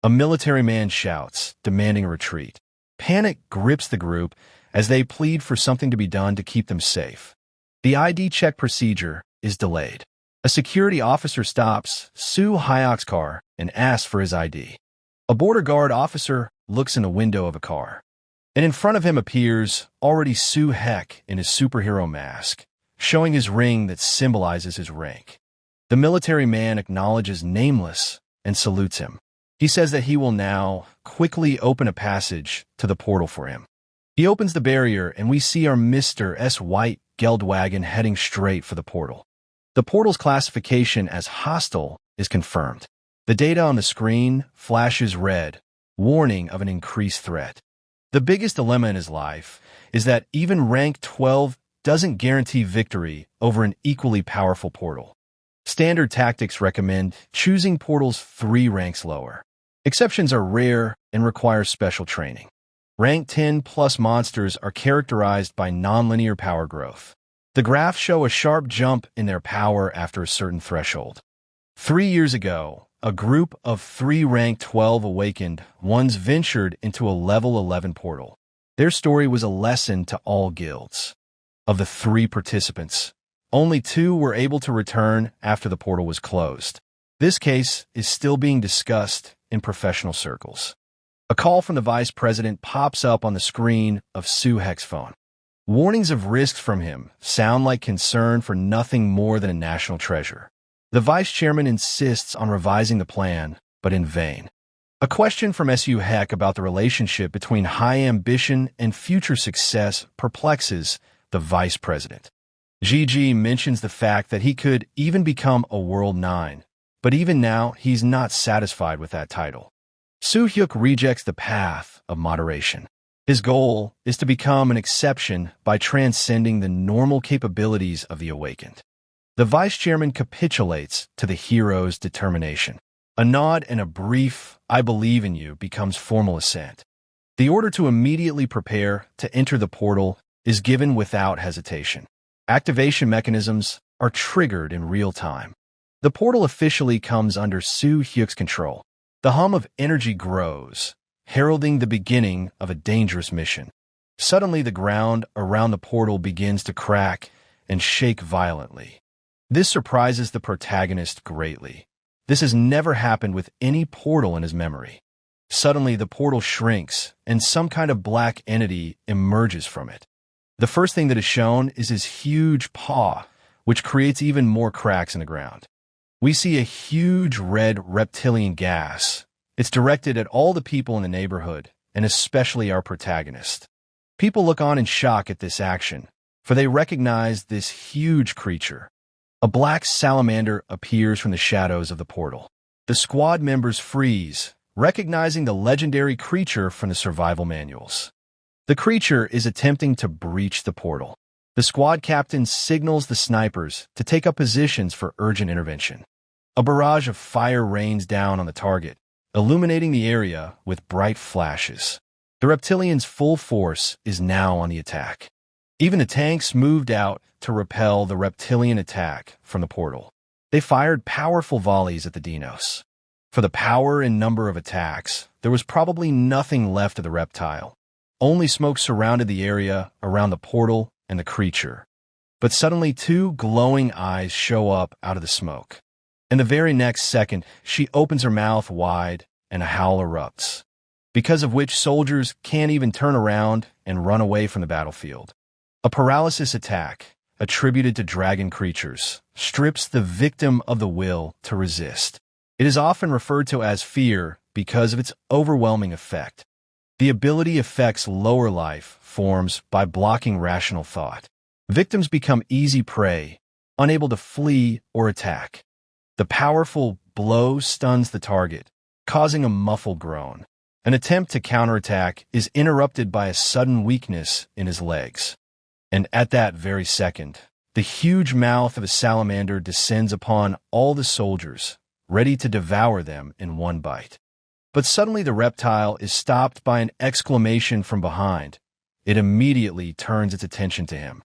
S1: A military man shouts, demanding a retreat. Panic grips the group as they plead for something to be done to keep them safe. The ID check procedure is delayed. A security officer stops Soo-hyuk's car and asks for his ID. A border guard officer looks in the window of a car, and in front of him appears already Soo-hek in his superhero mask, showing his ring that symbolizes his rank. The military man acknowledges Nameless and salutes him. He says that he will now quickly open a passage to the portal for him. He opens the barrier and we see our Mr. S. White Geldwagen heading straight for the portal. The portal's classification as hostile is confirmed. The data on the screen flashes red, warning of an increased threat. The biggest dilemma in his life is that even rank 12 doesn't guarantee victory over an equally powerful portal. Standard tactics recommend choosing portals 3 ranks lower. Exceptions are rare and require special training. Rank 10 plus monsters are characterized by nonlinear power growth. The graphs show a sharp jump in their power after a certain threshold. 3 years ago, a group of 3 rank 12 awakened ones ventured into a level 11 portal. Their story was a lesson to all guilds. Of the 3 participants, only 2 were able to return after the portal was closed. This case is still being discussed in professional circles. A call from the vice president pops up on the screen of Soo-hek's phone. Warnings of risks from him sound like concern for nothing more than a national treasure. The vice chairman insists on revising the plan, but in vain. A question from Su Heck about the relationship between high ambition and future success perplexes the vice president. Gigi mentions the fact that he could even become a World 9, but even now he's not satisfied with that title. Soo-hyuk rejects the path of moderation. His goal is to become an exception by transcending the normal capabilities of the awakened. The vice chairman capitulates to the hero's determination. A nod and a brief, "I believe in you," becomes formal assent. The order to immediately prepare to enter the portal is given without hesitation. Activation mechanisms are triggered in real time. The portal officially comes under Soo-hyuk's control. The hum of energy grows, heralding the beginning of a dangerous mission. Suddenly, the ground around the portal begins to crack and shake violently. This surprises the protagonist greatly. This has never happened with any portal in his memory. Suddenly, the portal shrinks, and some kind of black entity emerges from it. The first thing that is shown is his huge paw, which creates even more cracks in the ground. We see a huge red reptilian gas. It's directed at all the people in the neighborhood, and especially our protagonist. People look on in shock at this action, for they recognize this huge creature. A black salamander appears from the shadows of the portal. The squad members freeze, recognizing the legendary creature from the survival manuals. The creature is attempting to breach the portal. The squad captain signals the snipers to take up positions for urgent intervention. A barrage of fire rains down on the target, illuminating the area with bright flashes. The reptilian's full force is now on the attack. Even the tanks moved out to repel the reptilian attack from the portal. They fired powerful volleys at the dinos. For the power and number of attacks, there was probably nothing left of the reptile. Only smoke surrounded the area around the portal and the creature. But suddenly 2 glowing eyes show up out of the smoke. In the very next second, she opens her mouth wide and a howl erupts, because of which soldiers can't even turn around and run away from the battlefield. A paralysis attack, attributed to dragon creatures, strips the victim of the will to resist. It is often referred to as fear because of its overwhelming effect. The ability affects lower life forms by blocking rational thought. Victims become easy prey, unable to flee or attack. The powerful blow stuns the target, causing a muffled groan. An attempt to counterattack is interrupted by a sudden weakness in his legs. And at that very second, the huge mouth of a salamander descends upon all the soldiers, ready to devour them in one bite. But suddenly the reptile is stopped by an exclamation from behind. It immediately turns its attention to him.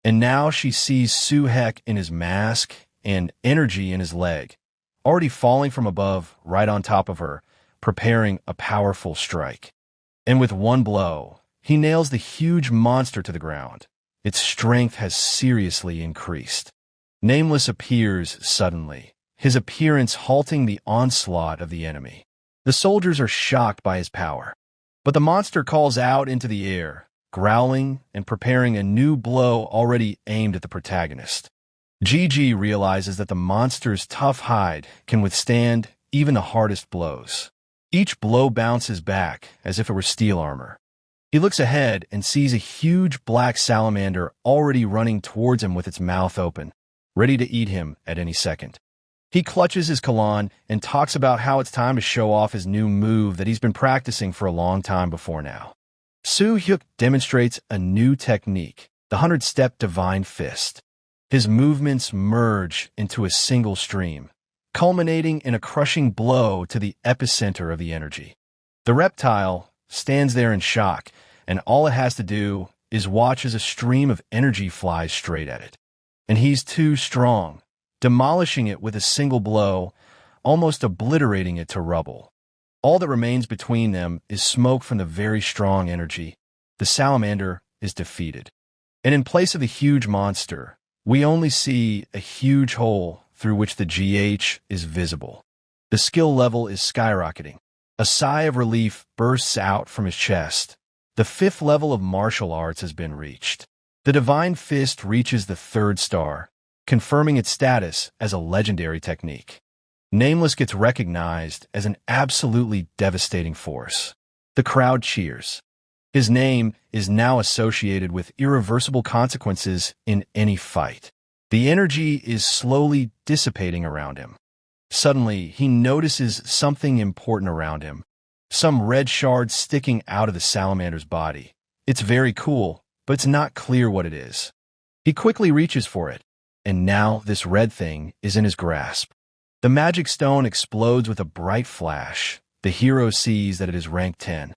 S1: And now she sees Soo-hyuk in his mask and energy in his leg, already falling from above right on top of her, preparing a powerful strike. And with one blow, he nails the huge monster to the ground. Its strength has seriously increased. Nameless appears suddenly, his appearance halting the onslaught of the enemy. The soldiers are shocked by his power. But the monster calls out into the air, growling and preparing a new blow already aimed at the protagonist. Gigi realizes that the monster's tough hide can withstand even the hardest blows. Each blow bounces back as if it were steel armor. He looks ahead and sees a huge black salamander already running towards him with its mouth open, ready to eat him at any second. He clutches his Kalan and talks about how it's time to show off his new move that he's been practicing for a long time before now. Soo-hyuk demonstrates a new technique, the 100-step divine fist. His movements merge into a single stream, culminating in a crushing blow to the epicenter of the energy. The reptile stands there in shock, and all it has to do is watch as a stream of energy flies straight at it. And he's too strong, demolishing it with a single blow, almost obliterating it to rubble. All that remains between them is smoke from the very strong energy. The salamander is defeated. And in place of the huge monster, we only see a huge hole through which the GH is visible. The skill level is skyrocketing. A sigh of relief bursts out from his chest. The 5th level of martial arts has been reached. The Divine Fist reaches the 3rd star, confirming its status as a legendary technique. Nameless gets recognized as an absolutely devastating force. The crowd cheers. His name is now associated with irreversible consequences in any fight. The energy is slowly dissipating around him. Suddenly, he notices something important around him. Some red shard sticking out of the salamander's body. It's very cool, but it's not clear what it is. He quickly reaches for it, and now this red thing is in his grasp. The magic stone explodes with a bright flash. The hero sees that it is rank 10.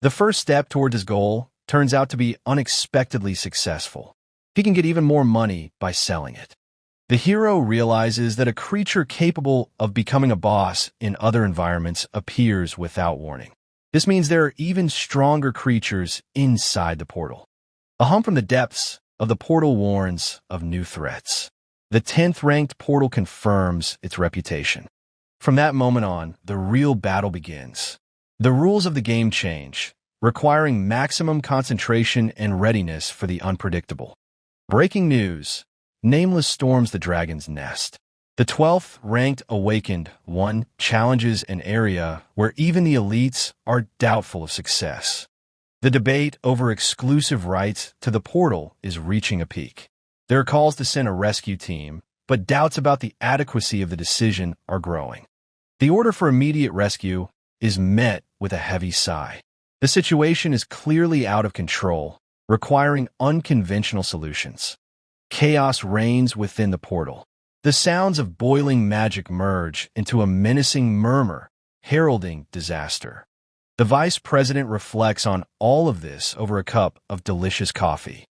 S1: The first step towards his goal turns out to be unexpectedly successful. He can get even more money by selling it. The hero realizes that a creature capable of becoming a boss in other environments appears without warning. This means there are even stronger creatures inside the portal. A hum from the depths of the portal warns of new threats. The 10th ranked portal confirms its reputation. From that moment on, the real battle begins. The rules of the game change, requiring maximum concentration and readiness for the unpredictable. Breaking news. Nameless storms the dragon's nest. The 12th ranked awakened one challenges an area where even the elites are doubtful of success. The debate over exclusive rights to the portal is reaching a peak. There are calls to send a rescue team, but doubts about the adequacy of the decision are growing. The order for immediate rescue is met with a heavy sigh. The situation is clearly out of control, requiring unconventional solutions. Chaos reigns within the portal. The sounds of boiling magic merge into a menacing murmur, heralding disaster. The vice president reflects on all of this over a cup of delicious coffee.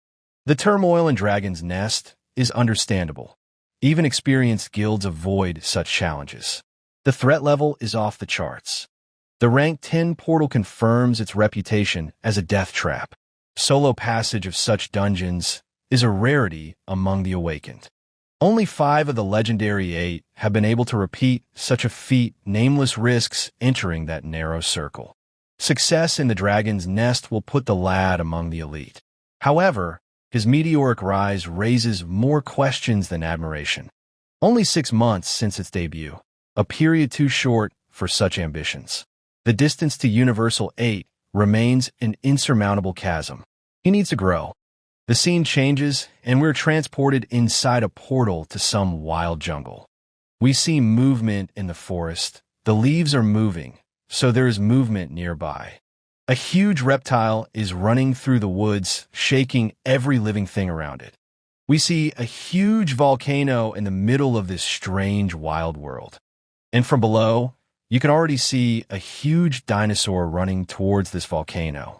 S1: The turmoil in Dragon's Nest is understandable. Even experienced guilds avoid such challenges. The threat level is off the charts. The rank 10 portal confirms its reputation as a death trap. Solo passage of such dungeons is a rarity among the awakened. Only 5 of the legendary 8 have been able to repeat such a feat. Nameless risks entering that narrow circle. Success in the Dragon's Nest will put the lad among the elite. However, his meteoric rise raises more questions than admiration. Only 6 months since its debut, a period too short for such ambitions. The distance to Universal 8 remains an insurmountable chasm. He needs to grow. The scene changes, and we're transported inside a portal to some wild jungle. We see movement in the forest. The leaves are moving, so there is movement nearby. A huge reptile is running through the woods, shaking every living thing around it. We see a huge volcano in the middle of this strange wild world. And from below, you can already see a huge dinosaur running towards this volcano.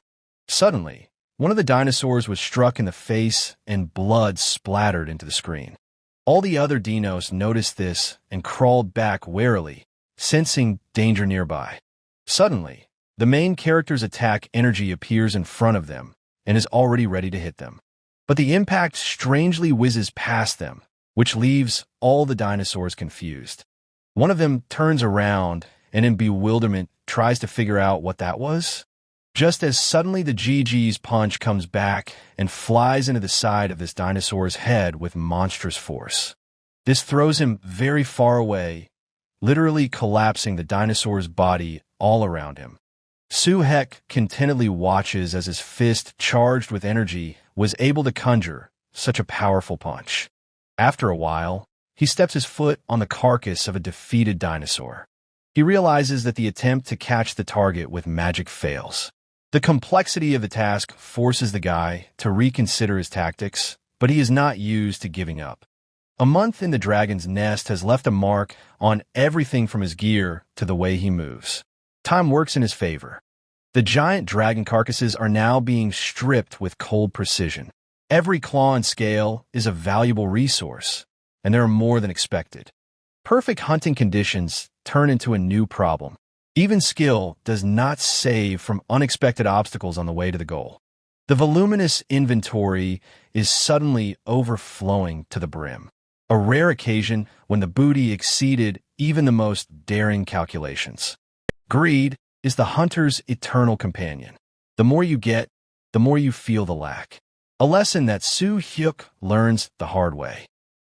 S1: Suddenly, one of the dinosaurs was struck in the face and blood splattered into the screen. All the other dinos noticed this and crawled back warily, sensing danger nearby. Suddenly, the main character's attack energy appears in front of them and is already ready to hit them. But the impact strangely whizzes past them, which leaves all the dinosaurs confused. One of them turns around and in bewilderment tries to figure out what that was. Just as suddenly the GG's punch comes back and flies into the side of this dinosaur's head with monstrous force. This throws him very far away, literally collapsing the dinosaur's body all around him. Suhek contentedly watches as his fist, charged with energy, was able to conjure such a powerful punch. After a while, he steps his foot on the carcass of a defeated dinosaur. He realizes that the attempt to catch the target with magic fails. The complexity of the task forces the guy to reconsider his tactics, but he is not used to giving up. A month in the Dragon's Nest has left a mark on everything from his gear to the way he moves. Time works in his favor. The giant dragon carcasses are now being stripped with cold precision. Every claw and scale is a valuable resource, and there are more than expected. Perfect hunting conditions turn into a new problem. Even skill does not save from unexpected obstacles on the way to the goal. The voluminous inventory is suddenly overflowing to the brim, a rare occasion when the booty exceeded even the most daring calculations. Greed is the hunter's eternal companion. The more you get, the more you feel the lack. a lesson that Soo-hyuk learns the hard way.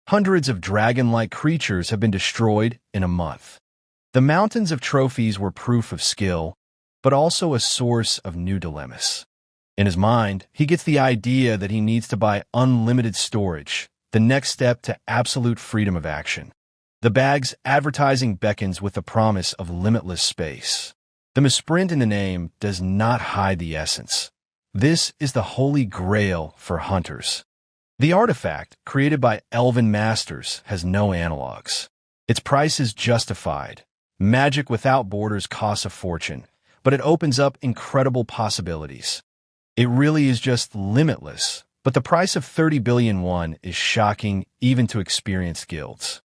S1: Hundreds of dragon-like creatures have been destroyed in a month. The mountains of trophies were proof of skill, but also a source of new dilemmas. In his mind, he gets the idea that he needs to buy unlimited storage, the next step to absolute freedom of action. The bag's advertising beckons with the promise of limitless space. The misprint in the name does not hide the essence. This is the holy grail for hunters. The artifact, created by elven masters, has no analogs. Its price is justified. Magic without borders costs a fortune, but it opens up incredible possibilities. It really is just limitless, but the price of 30 billion won is shocking even to experienced guilds.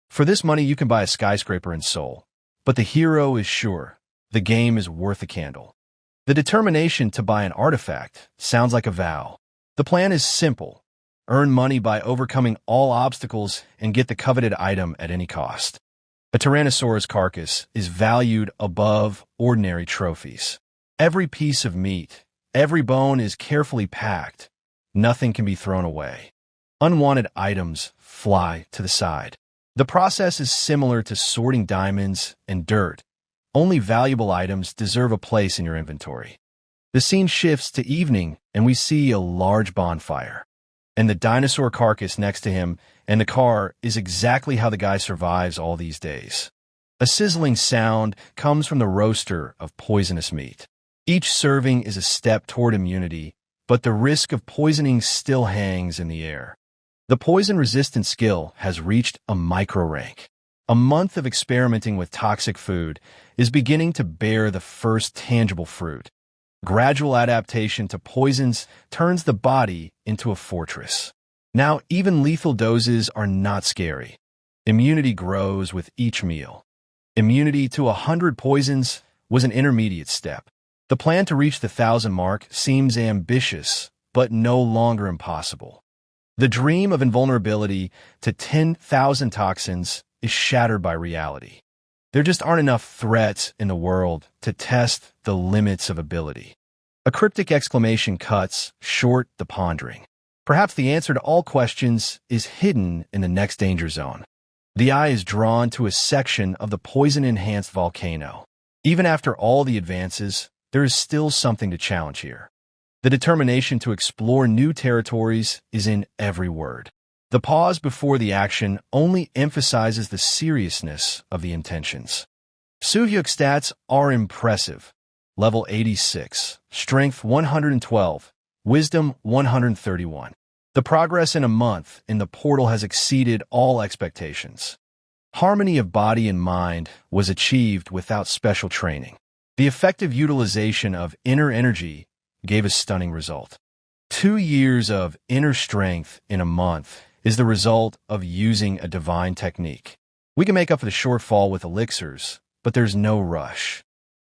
S1: For this money you can buy a skyscraper in Seoul, but the hero is sure. The game is worth a candle. The determination to buy an artifact sounds like a vow. The plan is simple. Earn money by overcoming all obstacles and get the coveted item at any cost. A Tyrannosaurus carcass is valued above ordinary trophies. Every piece of meat, every bone is carefully packed. Nothing can be thrown away. Unwanted items fly to the side. The process is similar to sorting diamonds and dirt. Only valuable items deserve a place in your inventory. The scene shifts to evening, and we see a large bonfire. And the dinosaur carcass next to him and the car is exactly how the guy survives all these days. A sizzling sound comes from the roaster of poisonous meat. Each serving is a step toward immunity, but the risk of poisoning still hangs in the air. The poison-resistant skill has reached a micro rank. A month of experimenting with toxic food is beginning to bear the first tangible fruit. Gradual adaptation to poisons turns the body into a fortress. Now, even lethal doses are not scary. Immunity grows with each meal. Immunity to 100 poisons was an intermediate step. The plan to reach the 1,000 mark seems ambitious, but no longer impossible. The dream of invulnerability to 10,000 toxins is shattered by reality. There just aren't enough threats in the world to test the limits of ability. A cryptic exclamation cuts short the pondering. Perhaps the answer to all questions is hidden in the next danger zone. The eye is drawn to a section of the poison-enhanced volcano. Even after all the advances, there is still something to challenge here. The determination to explore new territories is in every word. The pause before the action only emphasizes the seriousness of the intentions. Soo-hyuk's stats are impressive. Level 86, Strength 112, Wisdom 131. The progress in a month in the portal has exceeded all expectations. Harmony of body and mind was achieved without special training. The effective utilization of inner energy gave a stunning result. 2 years of inner strength in a month is the result of using a divine technique. We can make up for the shortfall with elixirs, but there's no rush.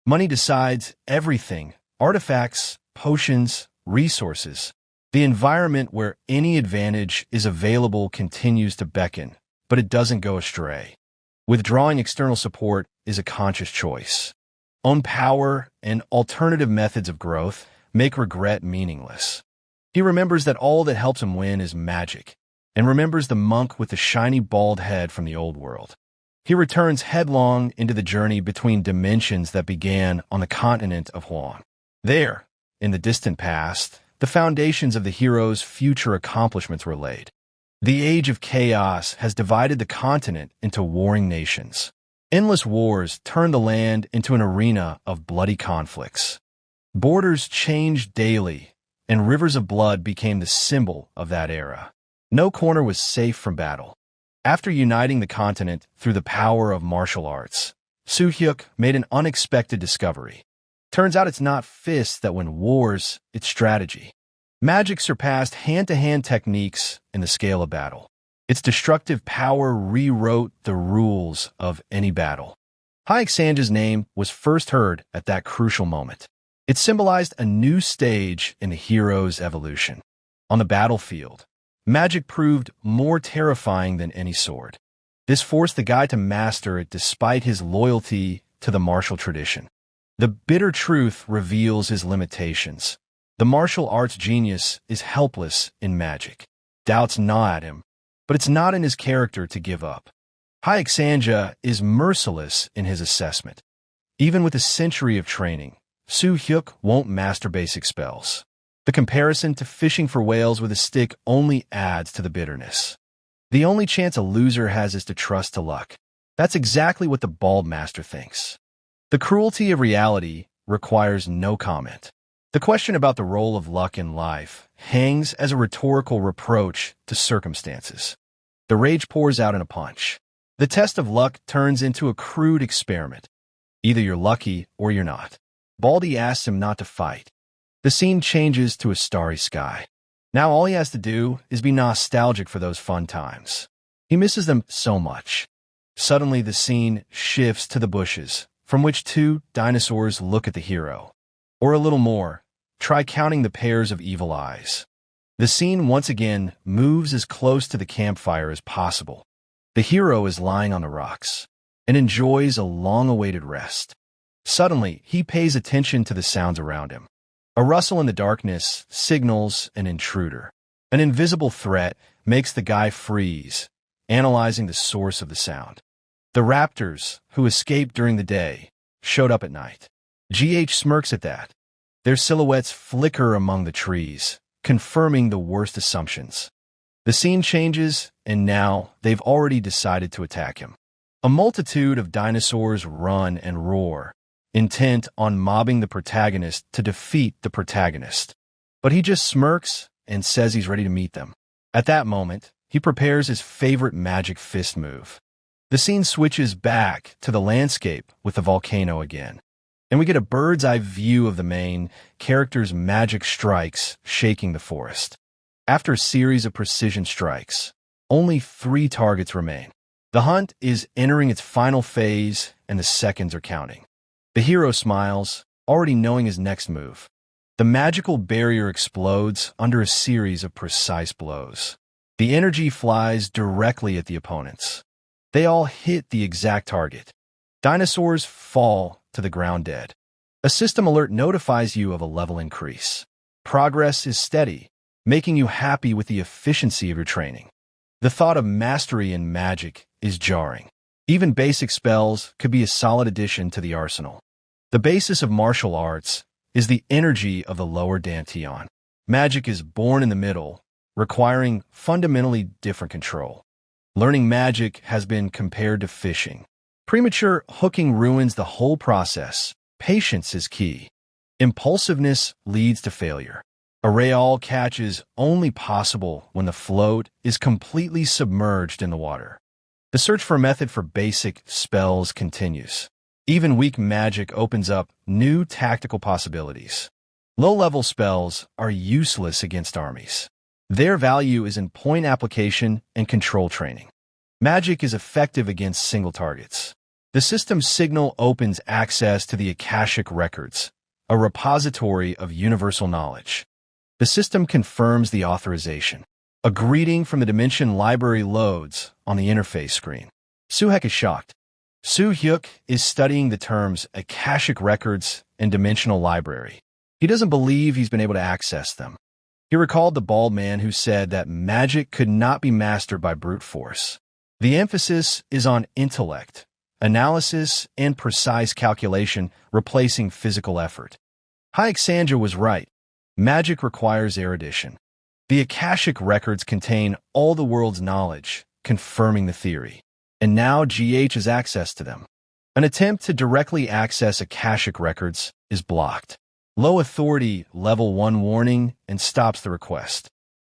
S1: Money decides everything: artifacts, potions, resources. The environment where any advantage is available continues to beckon, but it doesn't go astray. Withdrawing external support is a conscious choice. Own power and alternative methods of growth make regret meaningless. He remembers that all that helps him win is magic, and remembers the monk with the shiny bald head from the old world. He returns headlong into the journey between dimensions that began on the continent of Huan. There, in the distant past, the foundations of the hero's future accomplishments were laid. The age of chaos has divided the continent into warring nations. Endless wars turned the land into an arena of bloody conflicts. Borders changed daily, and rivers of blood became the symbol of that era. No corner was safe from battle. After uniting the continent through the power of martial arts, Soo-hyuk made an unexpected discovery. Turns out it's not fists that win wars, it's strategy. Magic surpassed hand-to-hand techniques in the scale of battle. Its destructive power rewrote the rules of any battle. Hyuk-sanja's name was first heard at that crucial moment. It symbolized a new stage in the hero's evolution. On the battlefield, magic proved more terrifying than any sword. This forced the guy to master it despite his loyalty to the martial tradition. The bitter truth reveals his limitations. The martial arts genius is helpless in magic. Doubts gnaw at him, but it's not in his character to give up. Hyuk-sanja is merciless in his assessment. Even with a century of training, Soo-hyuk won't master basic spells. The comparison to fishing for whales with a stick only adds to the bitterness. The only chance a loser has is to trust to luck. That's exactly what the bald master thinks. The cruelty of reality requires no comment. The question about the role of luck in life hangs as a rhetorical reproach to circumstances. The rage pours out in a punch. The test of luck turns into a crude experiment. Either you're lucky or you're not. Baldy asks him not to fight. The scene changes to a starry sky. Now all he has to do is be nostalgic for those fun times. He misses them so much. Suddenly the scene shifts to the bushes, from which two dinosaurs look at the hero. Or a little more, try counting the pairs of evil eyes. The scene once again moves as close to the campfire as possible. The hero is lying on the rocks and enjoys a long-awaited rest. Suddenly, he pays attention to the sounds around him. A rustle in the darkness signals an intruder. An invisible threat makes the guy freeze, analyzing the source of the sound. The raptors, who escaped during the day, showed up at night. GH smirks at that. Their silhouettes flicker among the trees, confirming the worst assumptions. The scene changes, and now they've already decided to attack him. A multitude of dinosaurs run and roar, intent on mobbing the protagonist to defeat the protagonist. But he just smirks and says he's ready to meet them. At that moment, he prepares his favorite magic fist move. The scene switches back to the landscape with the volcano again, and we get a bird's-eye view of the main character's magic strikes shaking the forest. After a series of precision strikes, only 3 targets remain. The hunt is entering its final phase, and the seconds are counting. The hero smiles, already knowing his next move. The magical barrier explodes under a series of precise blows. The energy flies directly at the opponents. They all hit the exact target. Dinosaurs fall to the ground dead. A system alert notifies you of a level increase. Progress is steady, making you happy with the efficiency of your training. The thought of mastery in magic is jarring. Even basic spells could be a solid addition to the arsenal. The basis of martial arts is the energy of the lower dantian. Magic is born in the middle, requiring fundamentally different control. Learning magic has been compared to fishing. Premature hooking ruins the whole process. Patience is key. Impulsiveness leads to failure. A real catch is only possible when the float is completely submerged in the water. The search for a method for basic spells continues. Even weak magic opens up new tactical possibilities. Low-level spells are useless against armies. Their value is in point application and control training. Magic is effective against single targets. The system's signal opens access to the Akashic Records, a repository of universal knowledge. The system confirms the authorization. A greeting from the Dimension Library loads on the interface screen. Soo-hyuk is shocked. Soo-hyuk is studying the terms Akashic Records and Dimensional Library. He doesn't believe he's been able to access them. He recalled the bald man who said that magic could not be mastered by brute force. The emphasis is on intellect, analysis, and precise calculation, replacing physical effort. Hyuk-sanja was right. Magic requires erudition. The Akashic Records contain all the world's knowledge, confirming the theory. And now GH has access to them. An attempt to directly access Akashic Records is blocked. Low authority level 1 warning and stops the request.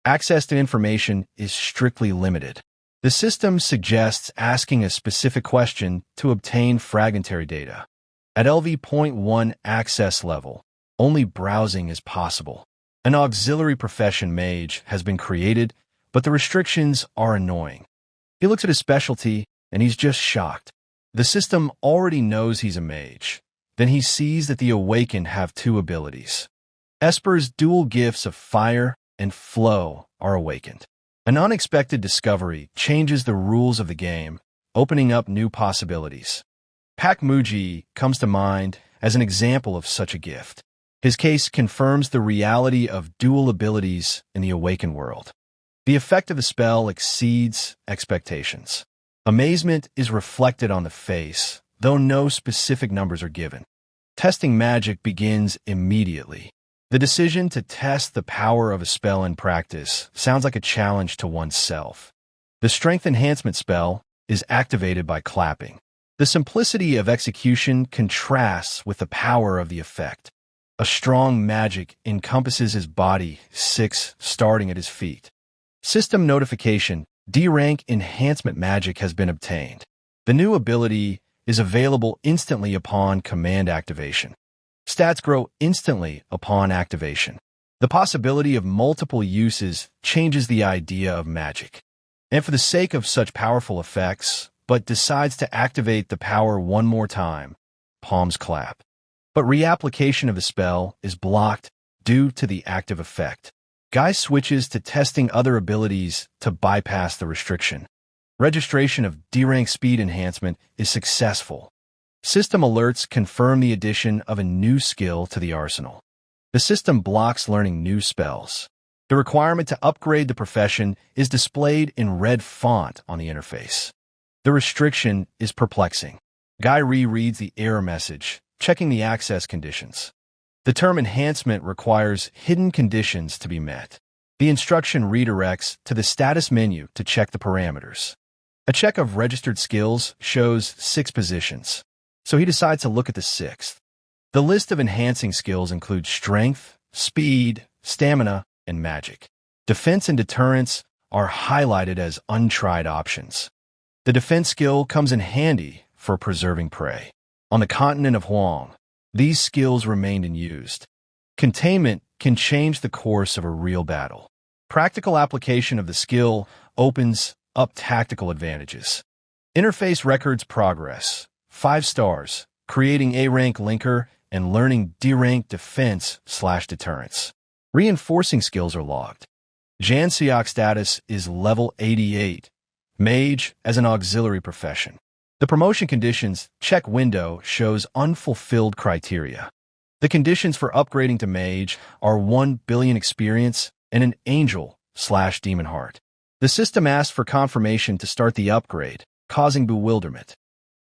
S1: Access to information is strictly limited. The system suggests asking a specific question to obtain fragmentary data. At LV.1 access level, only browsing is possible. An auxiliary profession mage has been created, but the restrictions are annoying. He looks at his specialty, and he's just shocked. The system already knows he's a mage. Then he sees that the Awakened have 2 abilities. Esper's dual gifts of fire and flow are awakened. An unexpected discovery changes the rules of the game, opening up new possibilities. Pak Muji comes to mind as an example of such a gift. His case confirms the reality of dual abilities in the awakened world. The effect of the spell exceeds expectations. Amazement is reflected on the face, though no specific numbers are given. Testing magic begins immediately. The decision to test the power of a spell in practice sounds like a challenge to oneself. The strength enhancement spell is activated by clapping. The simplicity of execution contrasts with the power of the effect. A strong magic encompasses his body, 6 starting at his feet. System notification: D-rank enhancement magic has been obtained. The new ability is available instantly upon command activation. Stats grow instantly upon activation. The possibility of multiple uses changes the idea of magic. And for the sake of such powerful effects, but decides to activate the power one more time, palms clap. But reapplication of the spell is blocked due to the active effect. Guy switches to testing other abilities to bypass the restriction. Registration of D-rank speed enhancement is successful. System alerts confirm the addition of a new skill to the arsenal. The system blocks learning new spells. The requirement to upgrade the profession is displayed in red font on the interface. The restriction is perplexing. Guy rereads the error message, checking the access conditions. The term enhancement requires hidden conditions to be met. The instruction redirects to the status menu to check the parameters. A check of registered skills shows 6 positions, so he decides to look at the 6th. The list of enhancing skills includes strength, speed, stamina, and magic. Defense and deterrence are highlighted as untried options. The defense skill comes in handy for preserving prey. On the continent of Huang, these skills remained unused. Containment can change the course of a real battle. Practical application of the skill opens up tactical advantages. Interface records progress: 5 stars, creating A-rank linker and learning D-rank defense/deterrence. Reinforcing skills are logged. Jan Siok status is level 88. Mage as an auxiliary profession. The promotion conditions check window shows unfulfilled criteria. The conditions for upgrading to mage are 1 billion experience and an angel/demon heart. The system asks for confirmation to start the upgrade, causing bewilderment.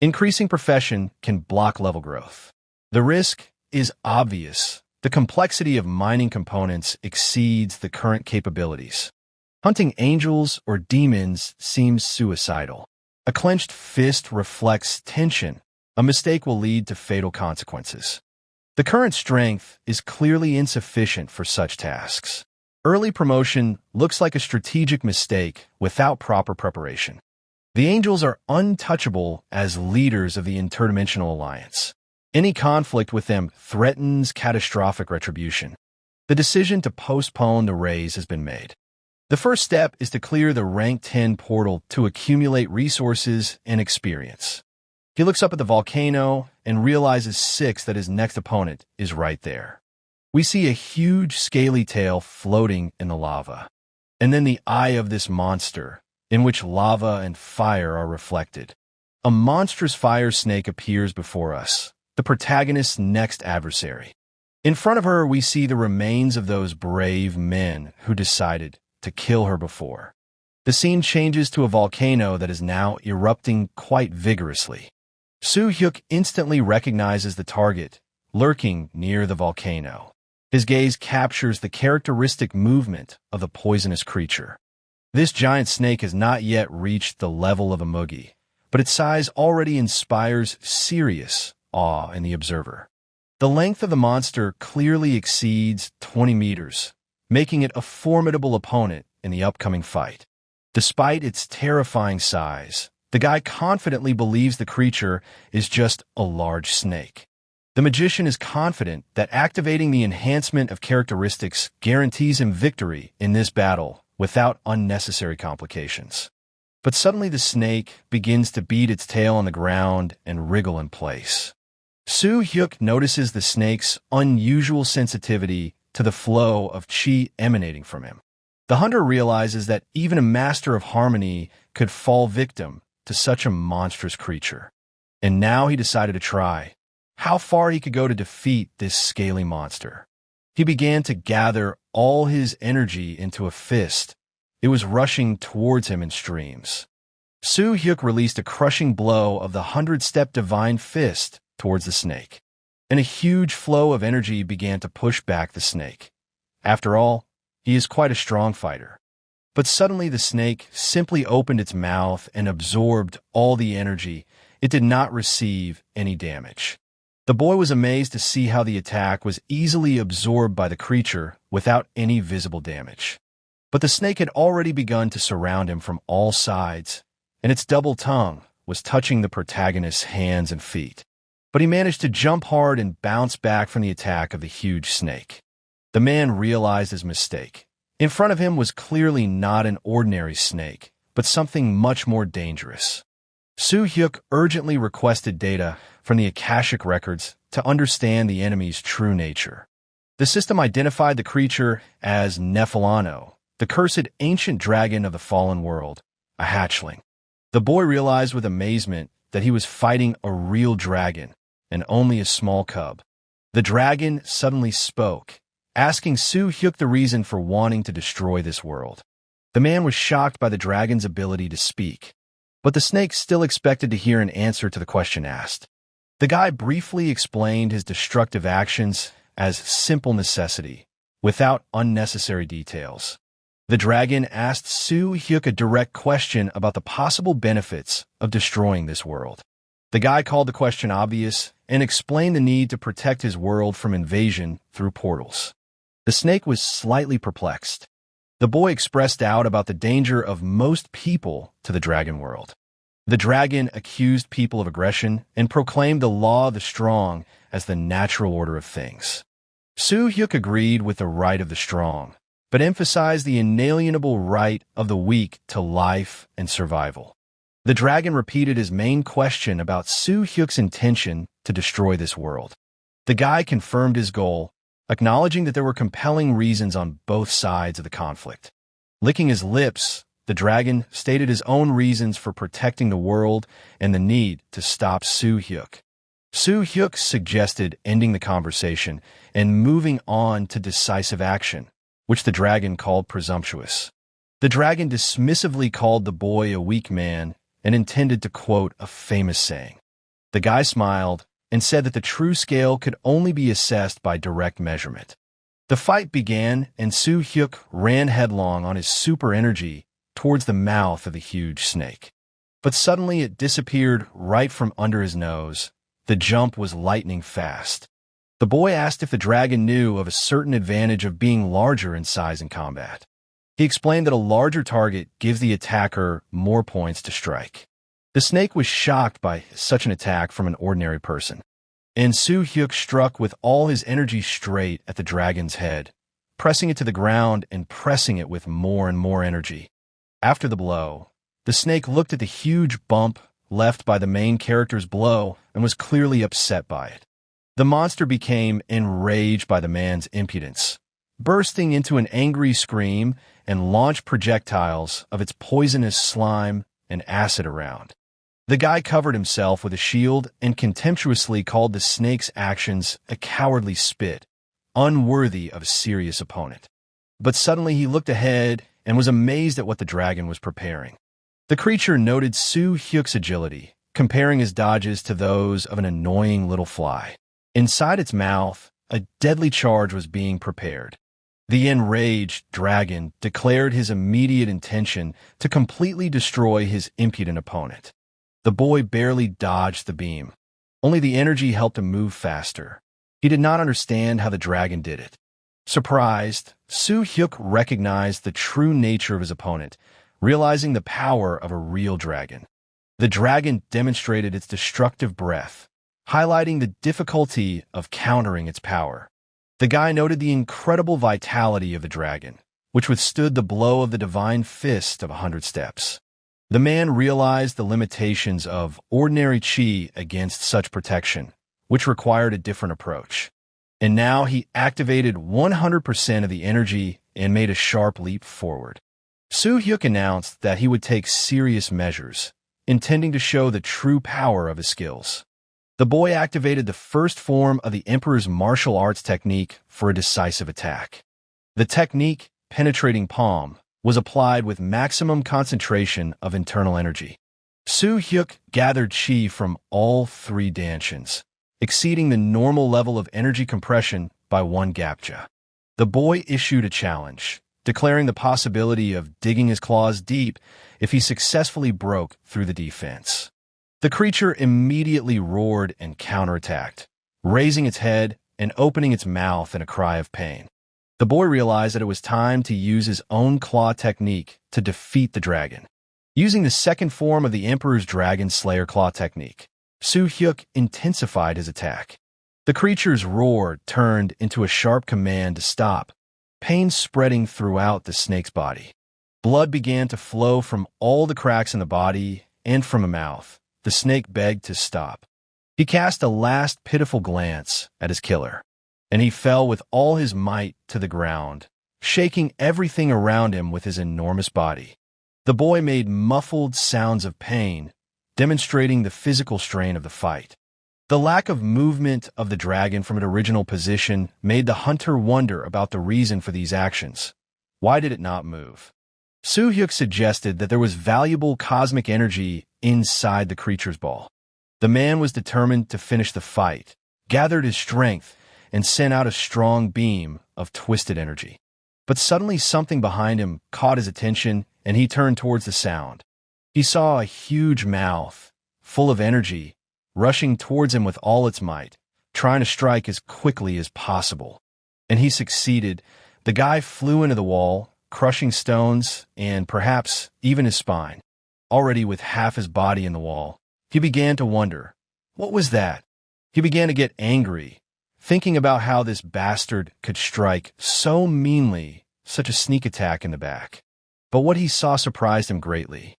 S1: Increasing profession can block level growth. The risk is obvious. The complexity of mining components exceeds the current capabilities. Hunting angels or demons seems suicidal. A clenched fist reflects tension. A mistake will lead to fatal consequences. The current strength is clearly insufficient for such tasks. Early promotion looks like a strategic mistake without proper preparation. The angels are untouchable as leaders of the interdimensional alliance. Any conflict with them threatens catastrophic retribution. The decision to postpone the raise has been made. The first step is to clear the rank 10 portal to accumulate resources and experience. He looks up at the volcano and realizes 6 that his next opponent is right there. We see a huge scaly tail floating in the lava, and then the eye of this monster, in which lava and fire are reflected. A monstrous fire snake appears before us, the protagonist's next adversary. In front of her, we see the remains of those brave men who decided to kill her before. The scene changes to a volcano that is now erupting quite vigorously. Soo-hyuk instantly recognizes the target, lurking near the volcano. His gaze captures the characteristic movement of the poisonous creature. This giant snake has not yet reached the level of a mugi, but its size already inspires serious awe in the observer. The length of the monster clearly exceeds 20 meters, making it a formidable opponent in the upcoming fight. Despite its terrifying size, the guy confidently believes the creature is just a large snake. The magician is confident that activating the enhancement of characteristics guarantees him victory in this battle without unnecessary complications. But suddenly the snake begins to beat its tail on the ground and wriggle in place. Soo-hyuk notices the snake's unusual sensitivity to the flow of chi emanating from him. The hunter realizes that even a master of harmony could fall victim to such a monstrous creature. And now he decided to try. how far he could go to defeat this scaly monster. He began to gather all his energy into a fist. It was rushing towards him in streams. Soo-hyuk released a crushing blow of the 100-step divine fist towards the snake, and a huge flow of energy began to push back the snake. After all, he is quite a strong fighter. But suddenly the snake simply opened its mouth and absorbed all the energy. It did not receive any damage. The boy was amazed to see how the attack was easily absorbed by the creature without any visible damage. But the snake had already begun to surround him from all sides, and its double tongue was touching the protagonist's hands and feet. But he managed to jump hard and bounce back from the attack of the huge snake. The man realized his mistake. In front of him was clearly not an ordinary snake, but something much more dangerous. Soo-hyuk urgently requested data from the Akashic records to understand the enemy's true nature. The system identified the creature as Nephalano, the cursed ancient dragon of the fallen world, a hatchling. The boy realized with amazement that he was fighting a real dragon and only a small cub. The dragon suddenly spoke, asking Soo-hyuk the reason for wanting to destroy this world. The man was shocked by the dragon's ability to speak, but the snake still expected to hear an answer to the question asked. The guy briefly explained his destructive actions as simple necessity, without unnecessary details. The dragon asked Soo-hyuk a direct question about the possible benefits of destroying this world. The guy called the question obvious and explained the need to protect his world from invasion through portals. The snake was slightly perplexed. The boy expressed doubt about the danger of most people to the dragon world. The dragon accused people of aggression and proclaimed the law of the strong as the natural order of things. Soo-hyuk agreed with the right of the strong, but emphasized the inalienable right of the weak to life and survival. The dragon repeated his main question about Soo-hyuk's intention to destroy this world. The guy confirmed his goal, acknowledging that there were compelling reasons on both sides of the conflict. Licking his lips, the dragon stated his own reasons for protecting the world and the need to stop Soo-hyuk. Soo-hyuk suggested ending the conversation and moving on to decisive action, which the dragon called presumptuous. The dragon dismissively called the boy a weak man and intended to quote a famous saying. The guy smiled and said that the true scale could only be assessed by direct measurement. The fight began, and Soo-hyuk ran headlong on his super energy towards the mouth of the huge snake. But suddenly it disappeared right from under his nose. The jump was lightning fast. The boy asked if the dragon knew of a certain advantage of being larger in size in combat. He explained that a larger target gives the attacker more points to strike. The snake was shocked by such an attack from an ordinary person, and Soo-hyuk struck with all his energy straight at the dragon's head, pressing it to the ground and pressing it with more and more energy. After the blow, the snake looked at the huge bump left by the main character's blow and was clearly upset by it. The monster became enraged by the man's impudence, bursting into an angry scream and launched projectiles of its poisonous slime and acid around. The guy covered himself with a shield and contemptuously called the snake's actions a cowardly spit, unworthy of a serious opponent. But suddenly he looked ahead and was amazed at what the dragon was preparing. The creature noted Soo-hyuk's agility, comparing his dodges to those of an annoying little fly. Inside its mouth, a deadly charge was being prepared. The enraged dragon declared his immediate intention to completely destroy his impudent opponent. The boy barely dodged the beam. Only the energy helped him move faster. He did not understand how the dragon did it. Surprised, Soo-hyuk recognized the true nature of his opponent, realizing the power of a real dragon. The dragon demonstrated its destructive breath, highlighting the difficulty of countering its power. The guy noted the incredible vitality of the dragon, which withstood the blow of the divine fist of 100 steps. The man realized the limitations of ordinary chi against such protection, which required a different approach. And now he activated 100% of the energy and made a sharp leap forward. Soo-hyuk announced that he would take serious measures, intending to show the true power of his skills. The The boy activated the first form of the Emperor's martial arts technique for a decisive attack. The technique, penetrating palm, was applied with maximum concentration of internal energy. Soo-hyuk gathered chi from all three dansons, exceeding the normal level of energy compression by 1 gapja. The boy issued a challenge, declaring the possibility of digging his claws deep if he successfully broke through the defense. The creature immediately roared and counterattacked, raising its head and opening its mouth in a cry of pain. The boy realized that it was time to use his own claw technique to defeat the dragon. Using the second form of the Emperor's Dragon Slayer Claw technique, Soo-hyuk intensified his attack. The creature's roar turned into a sharp command to stop, pain spreading throughout the snake's body. Blood began to flow from all the cracks in the body and from the mouth. The snake begged to stop. He cast a last pitiful glance at his killer, and he fell with all his might to the ground, shaking everything around him with his enormous body. The boy made muffled sounds of pain, demonstrating the physical strain of the fight. The lack of movement of the dragon from its original position made the hunter wonder about the reason for these actions. Why did it not move? Soo-hyuk suggested that there was valuable cosmic energy inside the creature's ball. The man was determined to finish the fight, gathered his strength, and sent out a strong beam of twisted energy. But suddenly something behind him caught his attention, and he turned towards the sound. He saw a huge mouth, full of energy, rushing towards him with all its might, trying to strike as quickly as possible. And he succeeded. The guy flew into the wall, crushing stones and perhaps even his spine. Already with half his body in the wall, he began to wonder, what was that? He began to get angry, thinking about how this bastard could strike so meanly, such a sneak attack in the back. But what he saw surprised him greatly.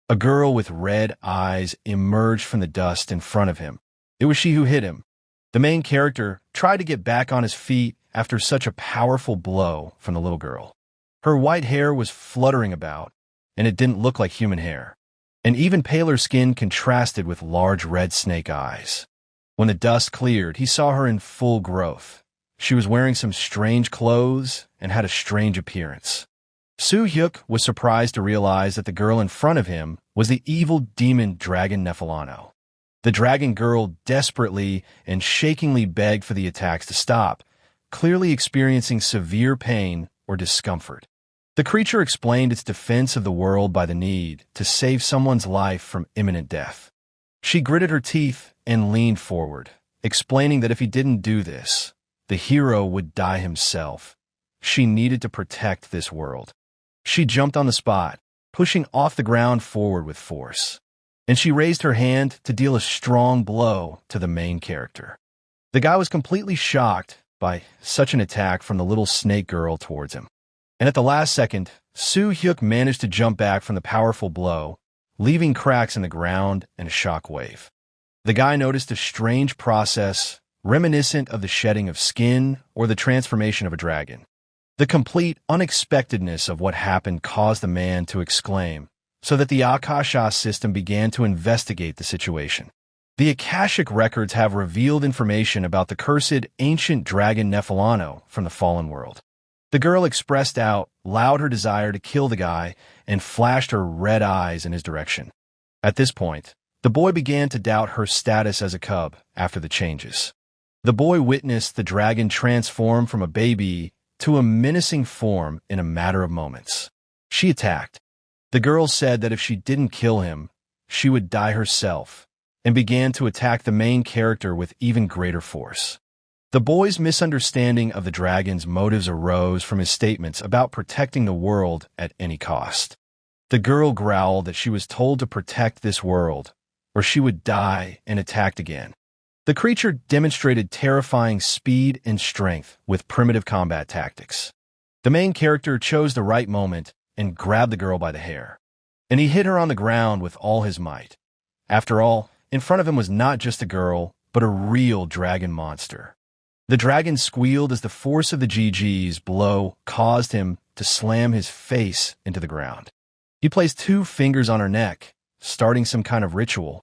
S1: A girl with red eyes emerged from the dust in front of him. It was she who hit him. The main character tried to get back on his feet after such a powerful blow from the little girl. Her white hair was fluttering about, and it didn't look like human hair. An even paler skin contrasted with large red snake eyes. When the dust cleared, he saw her in full growth. She was wearing some strange clothes and had a strange appearance. Soo-hyuk was surprised to realize that the girl in front of him was the evil demon dragon Nephalano. The dragon girl desperately and shakingly begged for the attacks to stop, clearly experiencing severe pain or discomfort. The creature explained its defense of the world by the need to save someone's life from imminent death. She gritted her teeth and leaned forward, explaining that if he didn't do this, the hero would die himself. She needed to protect this world. She jumped on the spot, pushing off the ground forward with force, and she raised her hand to deal a strong blow to the main character. The guy was completely shocked by such an attack from the little snake girl towards him. And at the last second, Soo-hyuk managed to jump back from the powerful blow, leaving cracks in the ground and a shock wave. The guy noticed a strange process reminiscent of the shedding of skin or the transformation of a dragon. The complete unexpectedness of what happened caused the man to exclaim, so that the Akasha system began to investigate the situation. The Akashic records have revealed information about the cursed ancient dragon Nephalano from the fallen world. The girl expressed out loud her desire to kill the guy and flashed her red eyes in his direction. At this point, the boy began to doubt her status as a cub after the changes. The boy witnessed the dragon transform from a baby to a menacing form in a matter of moments. She attacked. The girl said that if she didn't kill him, she would die herself, and began to attack the main character with even greater force. The boy's misunderstanding of the dragon's motives arose from his statements about protecting the world at any cost. The girl growled that she was told to protect this world, or she would die and attacked again. The creature demonstrated terrifying speed and strength with primitive combat tactics. The main character chose the right moment and grabbed the girl by the hair, and he hit her on the ground with all his might. After all, in front of him was not just a girl, but a real dragon monster. The dragon squealed as the force of the GG's blow caused him to slam his face into the ground. He placed 2 fingers on her neck, starting some kind of ritual.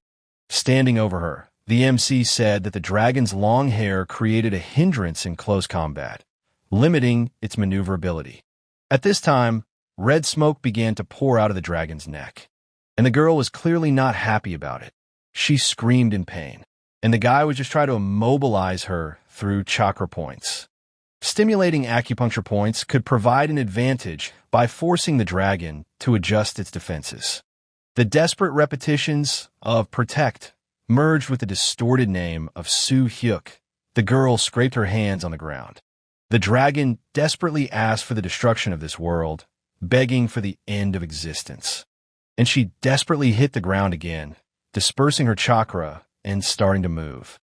S1: Standing over her, The MC said that the dragon's long hair created a hindrance in close combat, limiting its maneuverability. At this time, red smoke began to pour out of the dragon's neck, and the girl was clearly not happy about it. She screamed in pain, and the guy was just trying to immobilize her through chakra points. Stimulating acupuncture points could provide an advantage by forcing the dragon to adjust its defenses. The desperate repetitions of protect merged with the distorted name of Soo Hyuk. The girl scraped her hands on the ground. The dragon desperately asked for the destruction of this world, begging for the end of existence. And she desperately hit the ground again, dispersing her chakra and starting to move.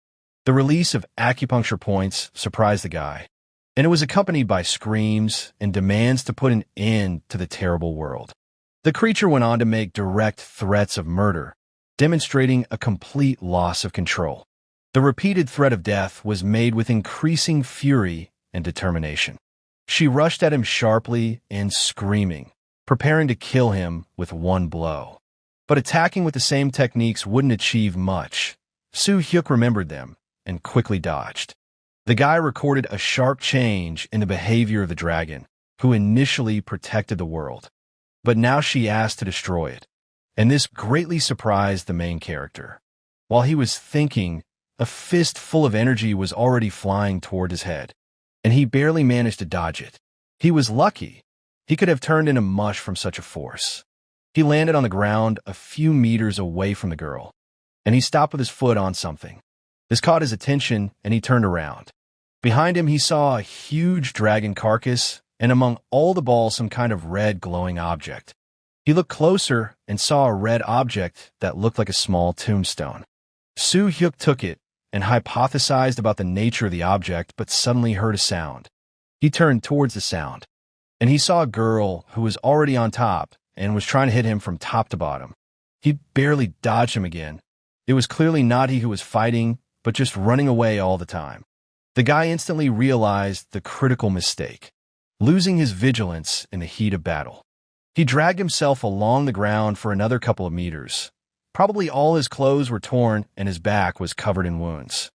S1: The release of acupuncture points surprised the guy, and it was accompanied by screams and demands to put an end to the terrible world. The creature went on to make direct threats of murder, demonstrating a complete loss of control. The repeated threat of death was made with increasing fury and determination. She rushed at him sharply and screaming, preparing to kill him with one blow. But attacking with the same techniques wouldn't achieve much. Soo Hyuk remembered them and quickly dodged. The guy recorded a sharp change in the behavior of the dragon, who initially protected the world. But now she asked to destroy it, and this greatly surprised the main character. While he was thinking, a fist full of energy was already flying toward his head, and he barely managed to dodge it. He was lucky. He could have turned into mush from such a force. He landed on the ground a few meters away from the girl, and he stopped with his foot on something. This caught his attention, and he turned around. Behind him, he saw a huge dragon carcass, and among all the balls, some kind of red glowing object. He looked closer and saw a red object that looked like a small tombstone. Soo Hyuk took it and hypothesized about the nature of the object, but suddenly heard a sound. He turned towards the sound, and he saw a girl who was already on top and was trying to hit him from top to bottom. He barely dodged him again. It was clearly not he who was fighting, but just running away all the time. The guy instantly realized the critical mistake, losing his vigilance in the heat of battle. He dragged himself along the ground for another couple of meters. Probably all his clothes were torn and his back was covered in wounds.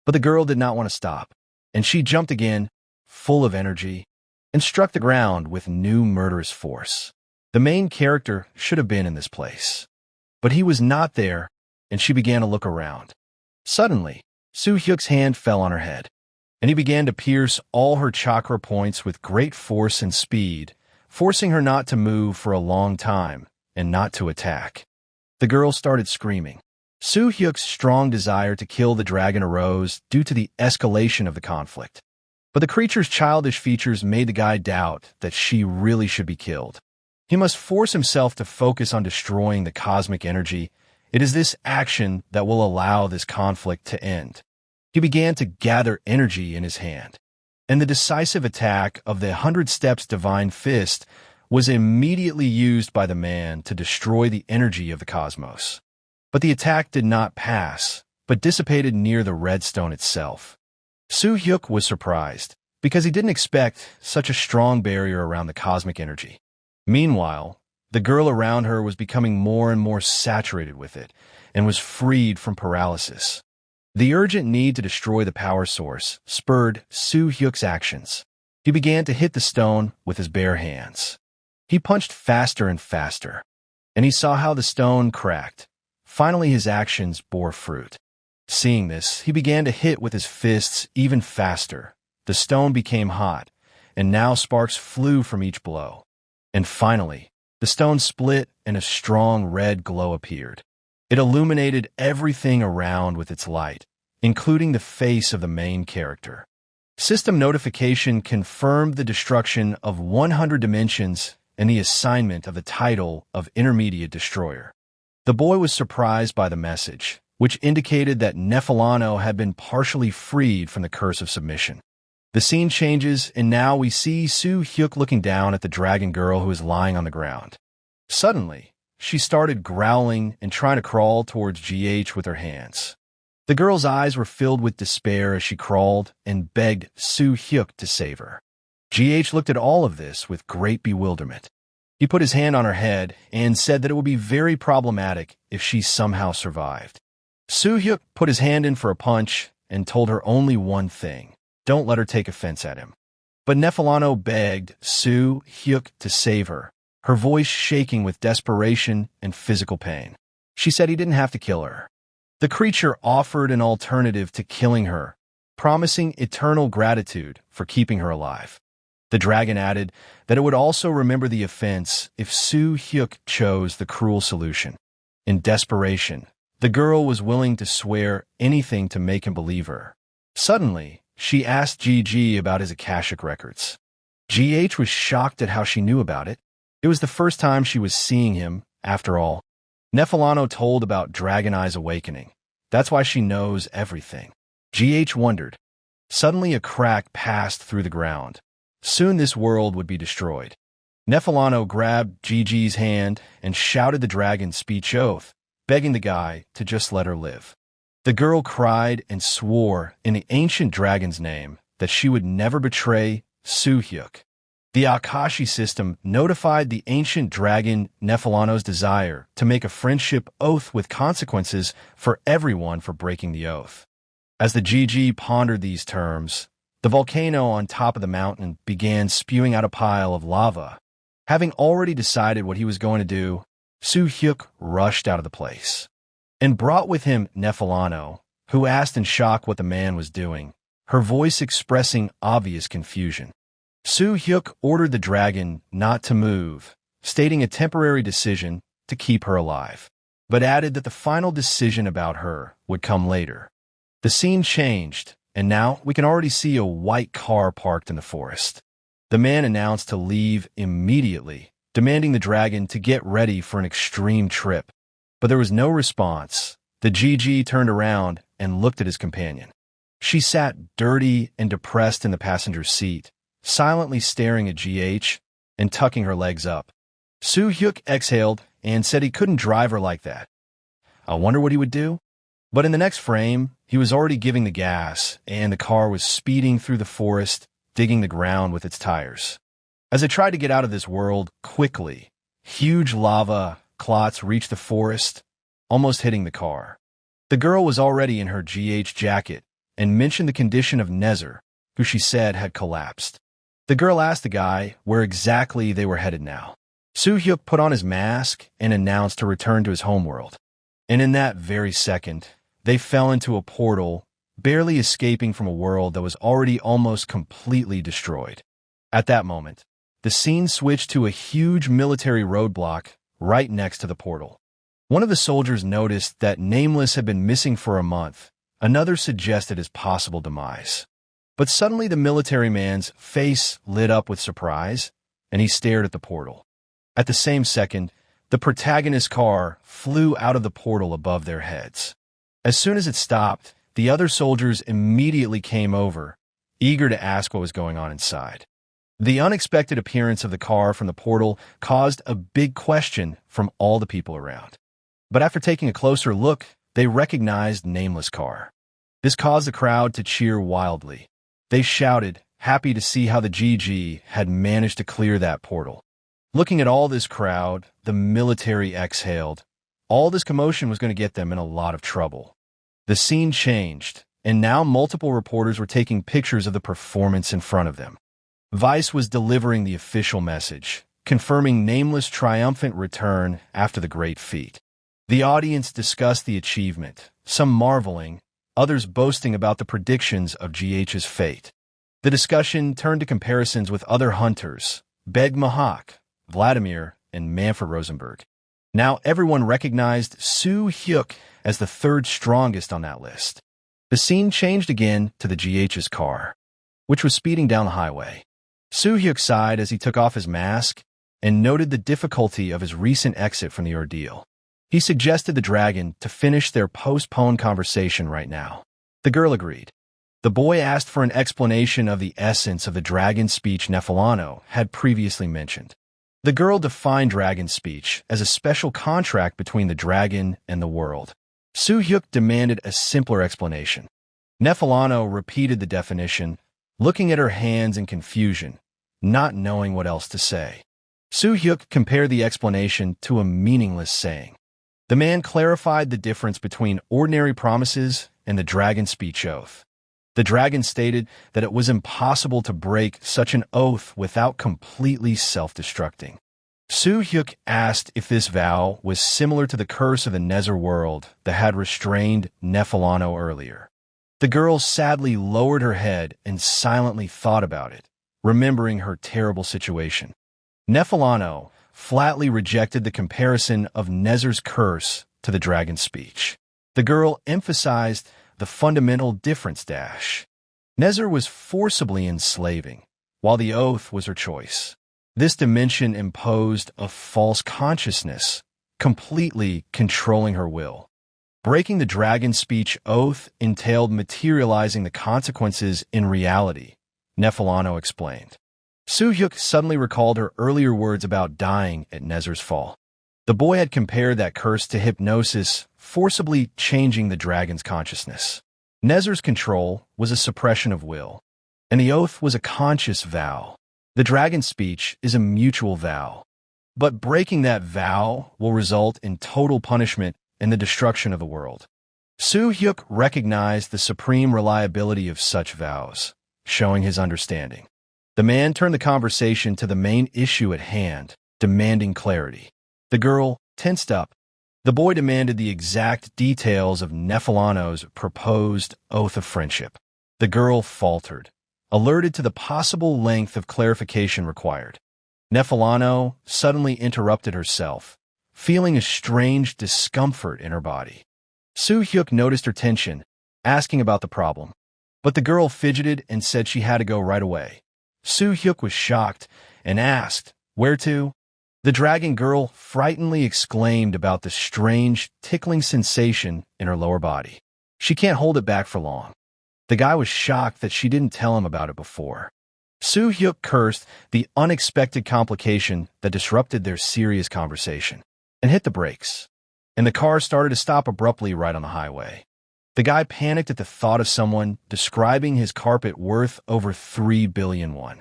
S1: But the girl did not want to stop, and she jumped again, full of energy, and struck the ground with new murderous force. The main character should have been in this place, but he was not there, and she began to look around. Suddenly, Soo Hyuk's hand fell on her head, and he began to pierce all her chakra points with great force and speed, forcing her not to move for a long time and not to attack. The girl started screaming. Soo Hyuk's strong desire to kill the dragon arose due to the escalation of the conflict. But the creature's childish features made the guy doubt that she really should be killed. He must force himself to focus on destroying the cosmic energy. It is this action that will allow this conflict to end. He began to gather energy in his hand, and the decisive attack of the 100 Steps Divine Fist was immediately used by the man to destroy the energy of the cosmos. But the attack did not pass, but dissipated near the red stone itself. Soo Hyuk was surprised, because he didn't expect such a strong barrier around the cosmic energy. Meanwhile, the girl around her was becoming more and more saturated with it, and was freed from paralysis. The urgent need to destroy the power source spurred Soo Hyuk's actions. He began to hit the stone with his bare hands. He punched faster and faster, and he saw how the stone cracked. Finally, his actions bore fruit. Seeing this, he began to hit with his fists even faster. The stone became hot, and now sparks flew from each blow. And finally, the stone split and a strong red glow appeared. It illuminated everything around with its light, including the face of the main character. System notification confirmed the destruction of 100 dimensions and the assignment of the title of Intermediate Destroyer. The boy was surprised by the message, which indicated that Nephalano had been partially freed from the curse of submission. The scene changes, and now we see Soo Hyuk looking down at the dragon girl who is lying on the ground. Suddenly, she started growling and trying to crawl towards GH with her hands. The girl's eyes were filled with despair as she crawled and begged Soo Hyuk to save her. GH looked at all of this with great bewilderment. He put his hand on her head and said that it would be very problematic if she somehow survived. Soo-hyuk put his hand in for a punch and told her only one thing: don't let her take offense at him. But Nefelano begged Soo-hyuk to save her voice shaking with desperation and physical pain. She said he didn't have to kill her. The creature offered an alternative to killing her, promising eternal gratitude for keeping her alive. The dragon added that it would also remember the offense if Soo-hyuk chose the cruel solution. In desperation, the girl was willing to swear anything to make him believe her. Suddenly, she asked GG about his Akashic records. GH was shocked at how she knew about it. It was the first time she was seeing him, after all. Nefelano told about Dragon Eye's awakening. That's why she knows everything. GH wondered. Suddenly a crack passed through the ground. Soon this world would be destroyed. Nefelano grabbed GG's hand and shouted the dragon's speech oath, begging the guy to just let her live. The girl cried and swore in the ancient dragon's name that she would never betray Soo-hyuk. The Akashi system notified the ancient dragon Nefelano's desire to make a friendship oath with consequences for everyone for breaking the oath. As the GG pondered these terms, the volcano on top of the mountain began spewing out a pile of lava. Having already decided what he was going to do, Soo-hyuk rushed out of the place and brought with him Nefelano, who asked in shock what the man was doing, her voice expressing obvious confusion. Soo-hyuk ordered the dragon not to move, stating a temporary decision to keep her alive, but added that the final decision about her would come later. The scene changed, and now we can already see a white car parked in the forest. The man announced to leave immediately, demanding the dragon to get ready for an extreme trip. But there was no response. The GG turned around and looked at his companion. She sat dirty and depressed in the passenger's seat, silently staring at GH and tucking her legs up. Soo-hyuk exhaled and said he couldn't drive her like that. I wonder what he would do? But in the next frame, he was already giving the gas, and the car was speeding through the forest, digging the ground with its tires. As it tried to get out of this world quickly, huge lava clots reached the forest, almost hitting the car. The girl was already in her GH jacket and mentioned the condition of Nezer, who she said had collapsed. The girl asked the guy where exactly they were headed now. Soo-hyuk put on his mask and announced to return to his homeworld. And in that very second, they fell into a portal, barely escaping from a world that was already almost completely destroyed. At that moment, the scene switched to a huge military roadblock right next to the portal. One of the soldiers noticed that Nameless had been missing for a month. Another suggested his possible demise. But suddenly the military man's face lit up with surprise, and he stared at the portal. At the same second, the protagonist's car flew out of the portal above their heads. As soon as it stopped, the other soldiers immediately came over, eager to ask what was going on inside. The unexpected appearance of the car from the portal caused a big question from all the people around. But after taking a closer look, they recognized Nameless' car. This caused the crowd to cheer wildly. They shouted, happy to see how the GG had managed to clear that portal. Looking at all this crowd, the military exhaled. All this commotion was going to get them in a lot of trouble. The scene changed, and now multiple reporters were taking pictures of the performance in front of them. Vice was delivering the official message, confirming Nameless' triumphant return after the great feat. The audience discussed the achievement, some marveling, others boasting about the predictions of GH's fate. The discussion turned to comparisons with other hunters, Beg Mahak, Vladimir, and Manfred Rosenberg. Now everyone recognized Soo-hyuk as the third strongest on that list. The scene changed again to the GH's car, which was speeding down the highway. Soo-hyuk sighed as he took off his mask and noted the difficulty of his recent exit from the ordeal. He suggested the dragon to finish their postponed conversation right now. The girl agreed. The boy asked for an explanation of the essence of the dragon speech Nefelano had previously mentioned. The girl defined dragon speech as a special contract between the dragon and the world. Soo-hyuk demanded a simpler explanation. Nefelano repeated the definition, looking at her hands in confusion, not knowing what else to say. Soo-hyuk compared the explanation to a meaningless saying. The man clarified the difference between ordinary promises and the dragon speech oath. The dragon stated that it was impossible to break such an oath without completely self-destructing. Soo-hyuk asked if this vow was similar to the curse of the Nether world that had restrained Nephalano earlier. The girl sadly lowered her head and silently thought about it, remembering her terrible situation. Nephalano flatly rejected the comparison of Nether's curse to the dragon's speech. The girl emphasized the fundamental difference. Nether was forcibly enslaving, while the oath was her choice. This dimension imposed a false consciousness, completely controlling her will. Breaking the dragon speech oath entailed materializing the consequences in reality, Nephalano explained. Soo-hyuk suddenly recalled her earlier words about dying at Nether's fall. The boy had compared that curse to hypnosis, forcibly changing the dragon's consciousness. Nether's control was a suppression of will, and the oath was a conscious vow. The dragon's speech is a mutual vow, but breaking that vow will result in total punishment and the destruction of the world. Soo-hyuk recognized the supreme reliability of such vows, showing his understanding. The man turned the conversation to the main issue at hand, demanding clarity. The girl tensed up. The boy demanded the exact details of Nephalano's proposed oath of friendship. The girl faltered, alerted to the possible length of clarification required. Nephalano suddenly interrupted herself, feeling a strange discomfort in her body. Soo-hyuk noticed her tension, asking about the problem. But the girl fidgeted and said she had to go right away. Soo-hyuk was shocked and asked, "Where to?" The dragon girl frightenedly exclaimed about the strange, tickling sensation in her lower body. She can't hold it back for long. The guy was shocked that she didn't tell him about it before. Soo-hyuk cursed the unexpected complication that disrupted their serious conversation and hit the brakes, and the car started to stop abruptly right on the highway. The guy panicked at the thought of someone describing his carpet worth over 3 billion won.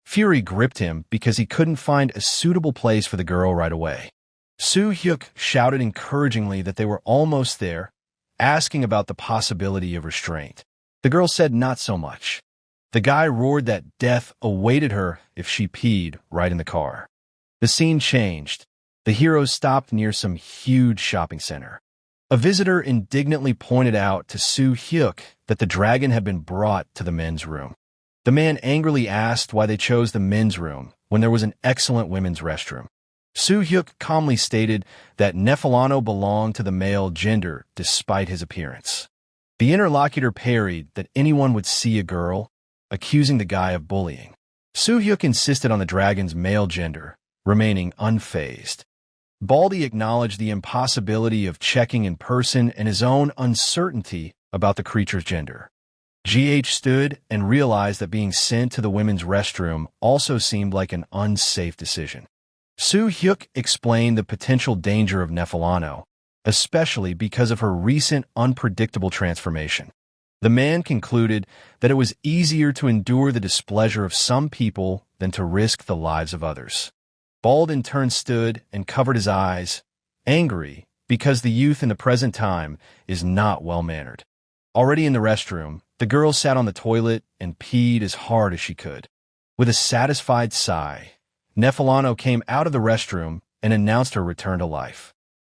S1: Fury gripped him because he couldn't find a suitable place for the girl right away. Soo-hyuk shouted encouragingly that they were almost there, asking about the possibility of restraint. The girl said not so much. The guy roared that death awaited her if she peed right in the car. The scene changed. The heroes stopped near some huge shopping center. A visitor indignantly pointed out to Soo-hyuk that the dragon had been brought to the men's room. The man angrily asked why they chose the men's room when there was an excellent women's restroom. Soo-hyuk calmly stated that Nephalano belonged to the male gender despite his appearance. The interlocutor parried that anyone would see a girl, accusing the guy of bullying. Soo-hyuk insisted on the dragon's male gender, remaining unfazed. Baldy acknowledged the impossibility of checking in person and his own uncertainty about the creature's gender. GH stood and realized that being sent to the women's restroom also seemed like an unsafe decision. Soo-hyuk explained the potential danger of Nephalano, especially because of her recent unpredictable transformation. The man concluded that it was easier to endure the displeasure of some people than to risk the lives of others. Bald in turn stood and covered his eyes, angry because the youth in the present time is not well-mannered. Already in the restroom, the girl sat on the toilet and peed as hard as she could. With a satisfied sigh, Nephalano came out of the restroom and announced her return to life.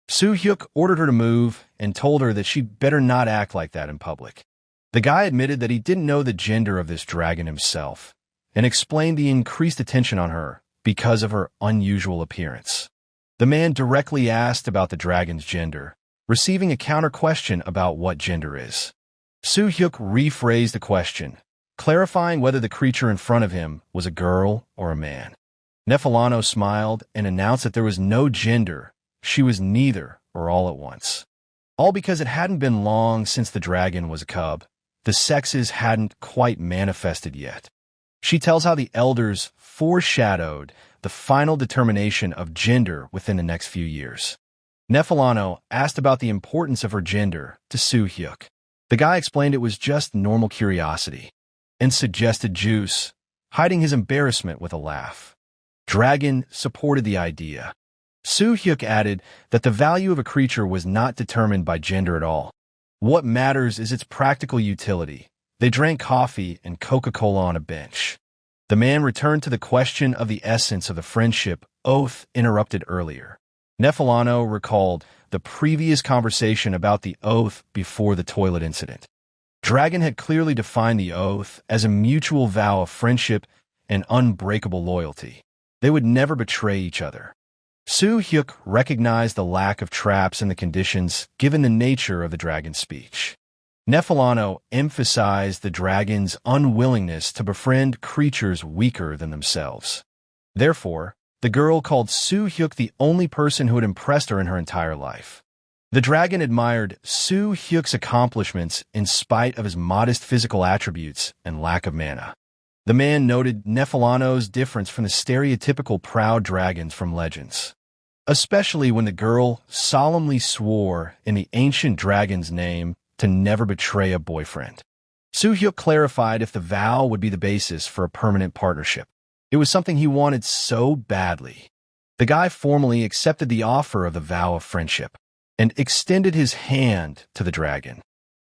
S1: Soo-hyuk ordered her to move and told her that she'd better not act like that in public. The guy admitted that he didn't know the gender of this dragon himself and explained the increased attention on her because of her unusual appearance. The man directly asked about the dragon's gender, receiving a counter-question about what gender is. Soo-hyuk rephrased the question, clarifying whether the creature in front of him was a girl or a man. Nephalano smiled and announced that there was no gender. She was neither or all at once. All because it hadn't been long since the dragon was a cub. The sexes hadn't quite manifested yet. She tells how the elders foreshadowed the final determination of gender within the next few years. Nephalano asked about the importance of her gender to Soo-hyuk. The guy explained it was just normal curiosity and suggested juice, hiding his embarrassment with a laugh. Dragon supported the idea. Soo-hyuk added that the value of a creature was not determined by gender at all. What matters is its practical utility. They drank coffee and Coca-Cola on a bench. The man returned to the question of the essence of the friendship oath interrupted earlier. Nefelano recalled the previous conversation about the oath before the toilet incident. Dragon had clearly defined the oath as a mutual vow of friendship and unbreakable loyalty. They would never betray each other. Soo-hyuk recognized the lack of traps in the conditions given the nature of the dragon's speech. Nefelano emphasized the dragon's unwillingness to befriend creatures weaker than themselves. Therefore, the girl called Soo-hyuk the only person who had impressed her in her entire life. The dragon admired Soo-hyuk's accomplishments in spite of his modest physical attributes and lack of mana. The man noted Nefelano's difference from the stereotypical proud dragons from legends, especially when the girl solemnly swore in the ancient dragon's name to never betray a boyfriend. Soo-hyuk clarified if the vow would be the basis for a permanent partnership. It was something he wanted so badly. The guy formally accepted the offer of the vow of friendship and extended his hand to the dragon.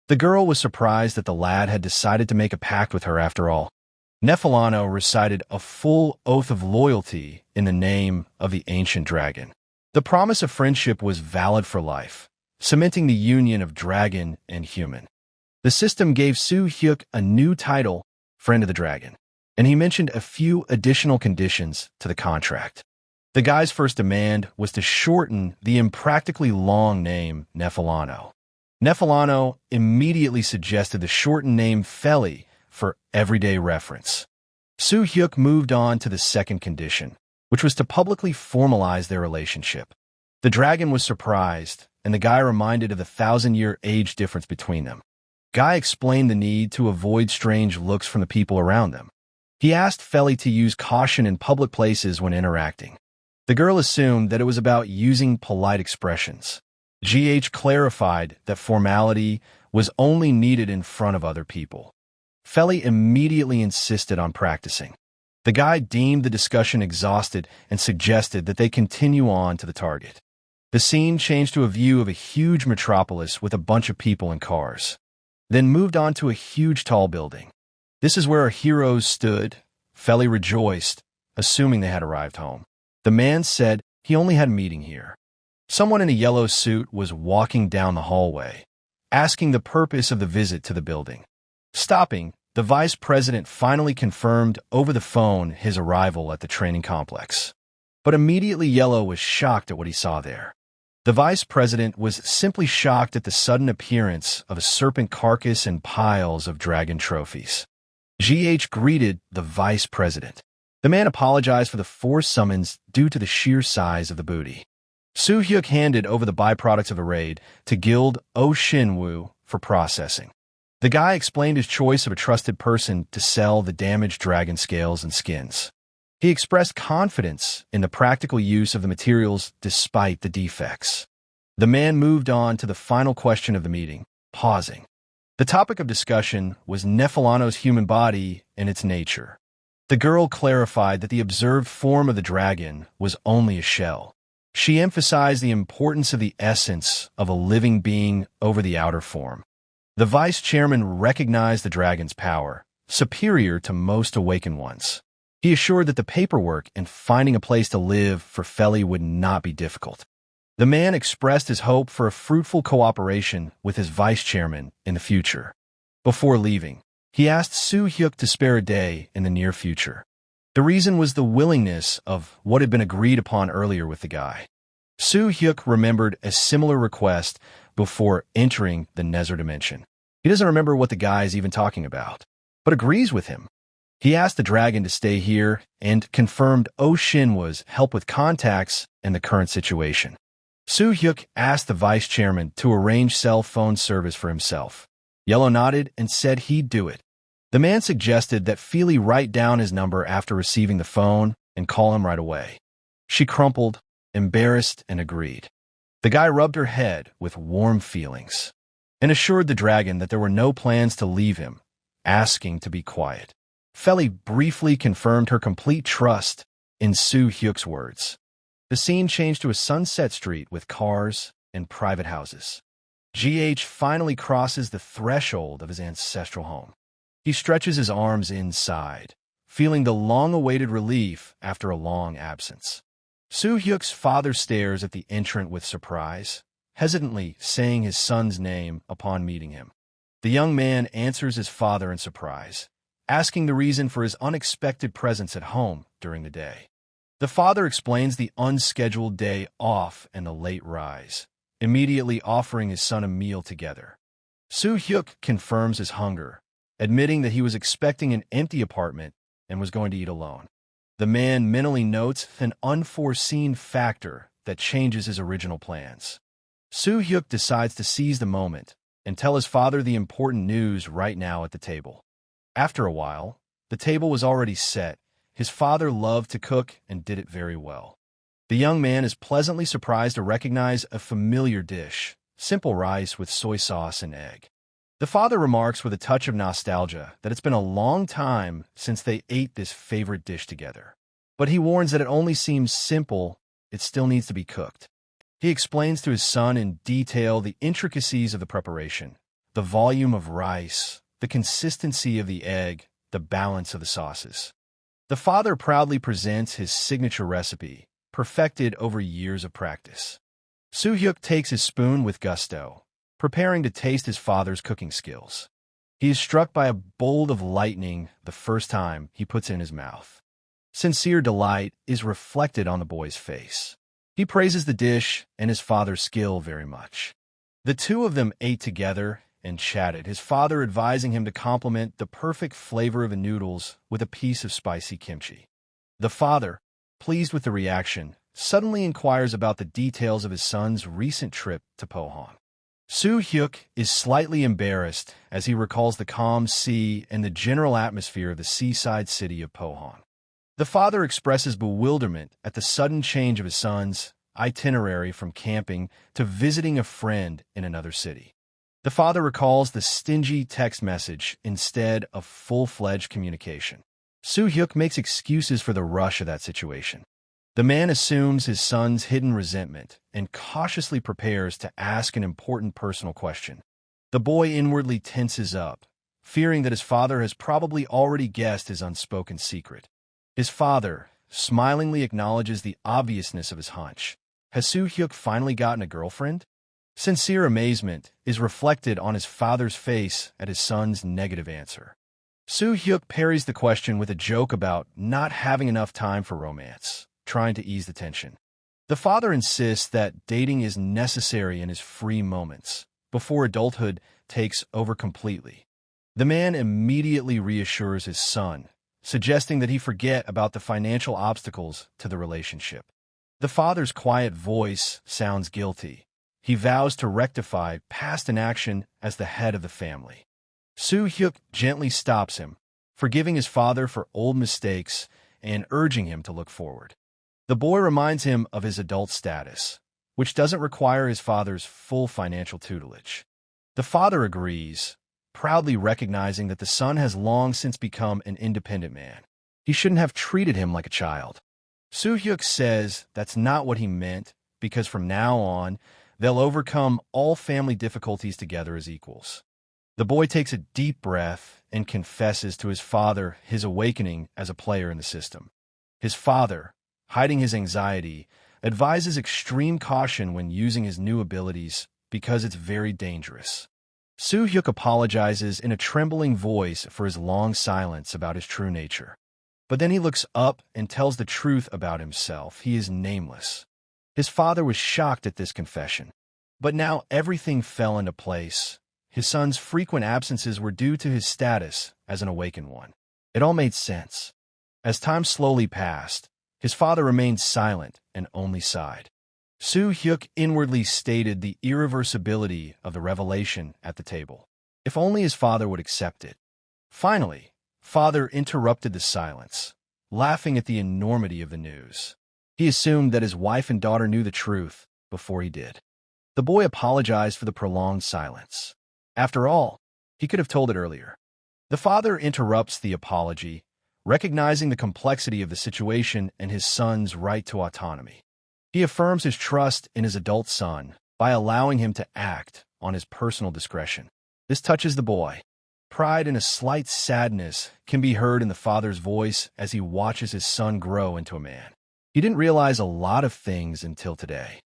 S1: The girl was surprised that the lad had decided to make a pact with her after all. Nefelano recited a full oath of loyalty in the name of the ancient dragon. The promise of friendship was valid for life, cementing the union of dragon and human. The system gave Soo-hyuk a new title, Friend of the Dragon, and he mentioned a few additional conditions to the contract. The guy's first demand was to shorten the impractically long name Nefelano. Nefelano immediately suggested the shortened name Feli for everyday reference. Soo-hyuk moved on to the second condition, which was to publicly formalize their relationship. The dragon was surprised, and the guy reminded of the 1,000-year age difference between them. Guy explained the need to avoid strange looks from the people around them. He asked Feli to use caution in public places when interacting. The girl assumed that it was about using polite expressions. GH clarified that formality was only needed in front of other people. Feli immediately insisted on practicing. The guy deemed the discussion exhausted and suggested that they continue on to the target. The scene changed to a view of a huge metropolis with a bunch of people and cars, then moved on to a huge tall building. This is where our heroes stood. Feli rejoiced, assuming they had arrived home. The man said he only had a meeting here. Someone in a yellow suit was walking down the hallway, asking the purpose of the visit to the building. Stopping, the vice president finally confirmed over the phone his arrival at the training complex. But immediately Yellow was shocked at what he saw there. The vice president was simply shocked at the sudden appearance of a serpent carcass and piles of dragon trophies. GH greeted the vice president. The man apologized for the forced summons due to the sheer size of the booty. Soo-hyuk handed over the byproducts of the raid to Guild Oh Shinwoo for processing. The guy explained his choice of a trusted person to sell the damaged dragon scales and skins. He expressed confidence in the practical use of the materials despite the defects. The man moved on to the final question of the meeting, pausing. The topic of discussion was Nefelano's human body and its nature. The girl clarified that the observed form of the dragon was only a shell. She emphasized the importance of the essence of a living being over the outer form. The vice chairman recognized the dragon's power, superior to most awakened ones. He assured that the paperwork and finding a place to live for Feli would not be difficult. The man expressed his hope for a fruitful cooperation with his vice chairman in the future. Before leaving, he asked Soo-hyuk to spare a day in the near future. The reason was the willingness of what had been agreed upon earlier with the guy. Soo-hyuk remembered a similar request before entering the Nether dimension. He doesn't remember what the guy is even talking about, but agrees with him. He asked the dragon to stay here and confirmed Oh Shinwoo's help with contacts and the current situation. Soo-hyuk asked the vice chairman to arrange cell phone service for himself. Yellow nodded and said he'd do it. The man suggested that Feli write down his number after receiving the phone and call him right away. She crumpled, embarrassed, and agreed. The guy rubbed her head with warm feelings and assured the dragon that there were no plans to leave him, asking to be quiet. Feli briefly confirmed her complete trust in Soo-hyuk's words. The scene changed to a sunset street with cars and private houses. GH finally crosses the threshold of his ancestral home. He stretches his arms inside, feeling the long-awaited relief after a long absence. Soo-hyuk's father stares at the entrant with surprise, hesitantly saying his son's name upon meeting him. The young man answers his father in surprise, asking the reason for his unexpected presence at home during the day. The father explains the unscheduled day off and the late rise, immediately offering his son a meal together. Soo-hyuk confirms his hunger, admitting that he was expecting an empty apartment and was going to eat alone. The man mentally notes an unforeseen factor that changes his original plans. Soo-hyuk decides to seize the moment and tell his father the important news right now at the table. After a while, the table was already set. His father loved to cook and did it very well. The young man is pleasantly surprised to recognize a familiar dish, simple rice with soy sauce and egg. The father remarks with a touch of nostalgia that it's been a long time since they ate this favorite dish together. But he warns that it only seems simple, it still needs to be cooked. He explains to his son in detail the intricacies of the preparation, the volume of rice, the consistency of the egg, the balance of the sauces. The father proudly presents his signature recipe, perfected over years of practice. Soo-hyuk takes his spoon with gusto, preparing to taste his father's cooking skills. He is struck by a bolt of lightning the first time he puts it in his mouth. Sincere delight is reflected on the boy's face. He praises the dish and his father's skill very much. The two of them ate together and chatted, his father advising him to compliment the perfect flavor of the noodles with a piece of spicy kimchi. The father, pleased with the reaction, suddenly inquires about the details of his son's recent trip to Pohang. Soo-hyuk is slightly embarrassed as he recalls the calm sea and the general atmosphere of the seaside city of Pohang. The father expresses bewilderment at the sudden change of his son's itinerary from camping to visiting a friend in another city. The father recalls the stingy text message instead of full-fledged communication. Soo-hyuk makes excuses for the rush of that situation. The man assumes his son's hidden resentment and cautiously prepares to ask an important personal question. The boy inwardly tenses up, fearing that his father has probably already guessed his unspoken secret. His father smilingly acknowledges the obviousness of his hunch. Has Soo-hyuk finally gotten a girlfriend? Sincere amazement is reflected on his father's face at his son's negative answer. Soo-hyuk parries the question with a joke about not having enough time for romance, trying to ease the tension. The father insists that dating is necessary in his free moments, before adulthood takes over completely. The man immediately reassures his son, suggesting that he forget about the financial obstacles to the relationship. The father's quiet voice sounds guilty. He vows to rectify past inaction as the head of the family. Soo-hyuk gently stops him, forgiving his father for old mistakes and urging him to look forward. The boy reminds him of his adult status, which doesn't require his father's full financial tutelage. The father agrees, proudly recognizing that the son has long since become an independent man. He shouldn't have treated him like a child. Soo-hyuk says that's not what he meant, because from now on, they'll overcome all family difficulties together as equals. The boy takes a deep breath and confesses to his father his awakening as a player in the system. His father, hiding his anxiety, advises extreme caution when using his new abilities because it's very dangerous. Soo-hyuk apologizes in a trembling voice for his long silence about his true nature. But then he looks up and tells the truth about himself. He is nameless. His father was shocked at this confession. But now everything fell into place. His son's frequent absences were due to his status as an awakened one. It all made sense. As time slowly passed, his father remained silent and only sighed. Soo-hyuk inwardly stated the irreversibility of the revelation at the table. If only his father would accept it. Finally, father interrupted the silence, laughing at the enormity of the news. He assumed that his wife and daughter knew the truth before he did. The boy apologized for the prolonged silence. After all, he could have told it earlier. The father interrupts the apology, recognizing the complexity of the situation and his son's right to autonomy. He affirms his trust in his adult son by allowing him to act on his personal discretion. This touches the boy. Pride and a slight sadness can be heard in the father's voice as he watches his son grow into a man. He didn't realize a lot of things until today.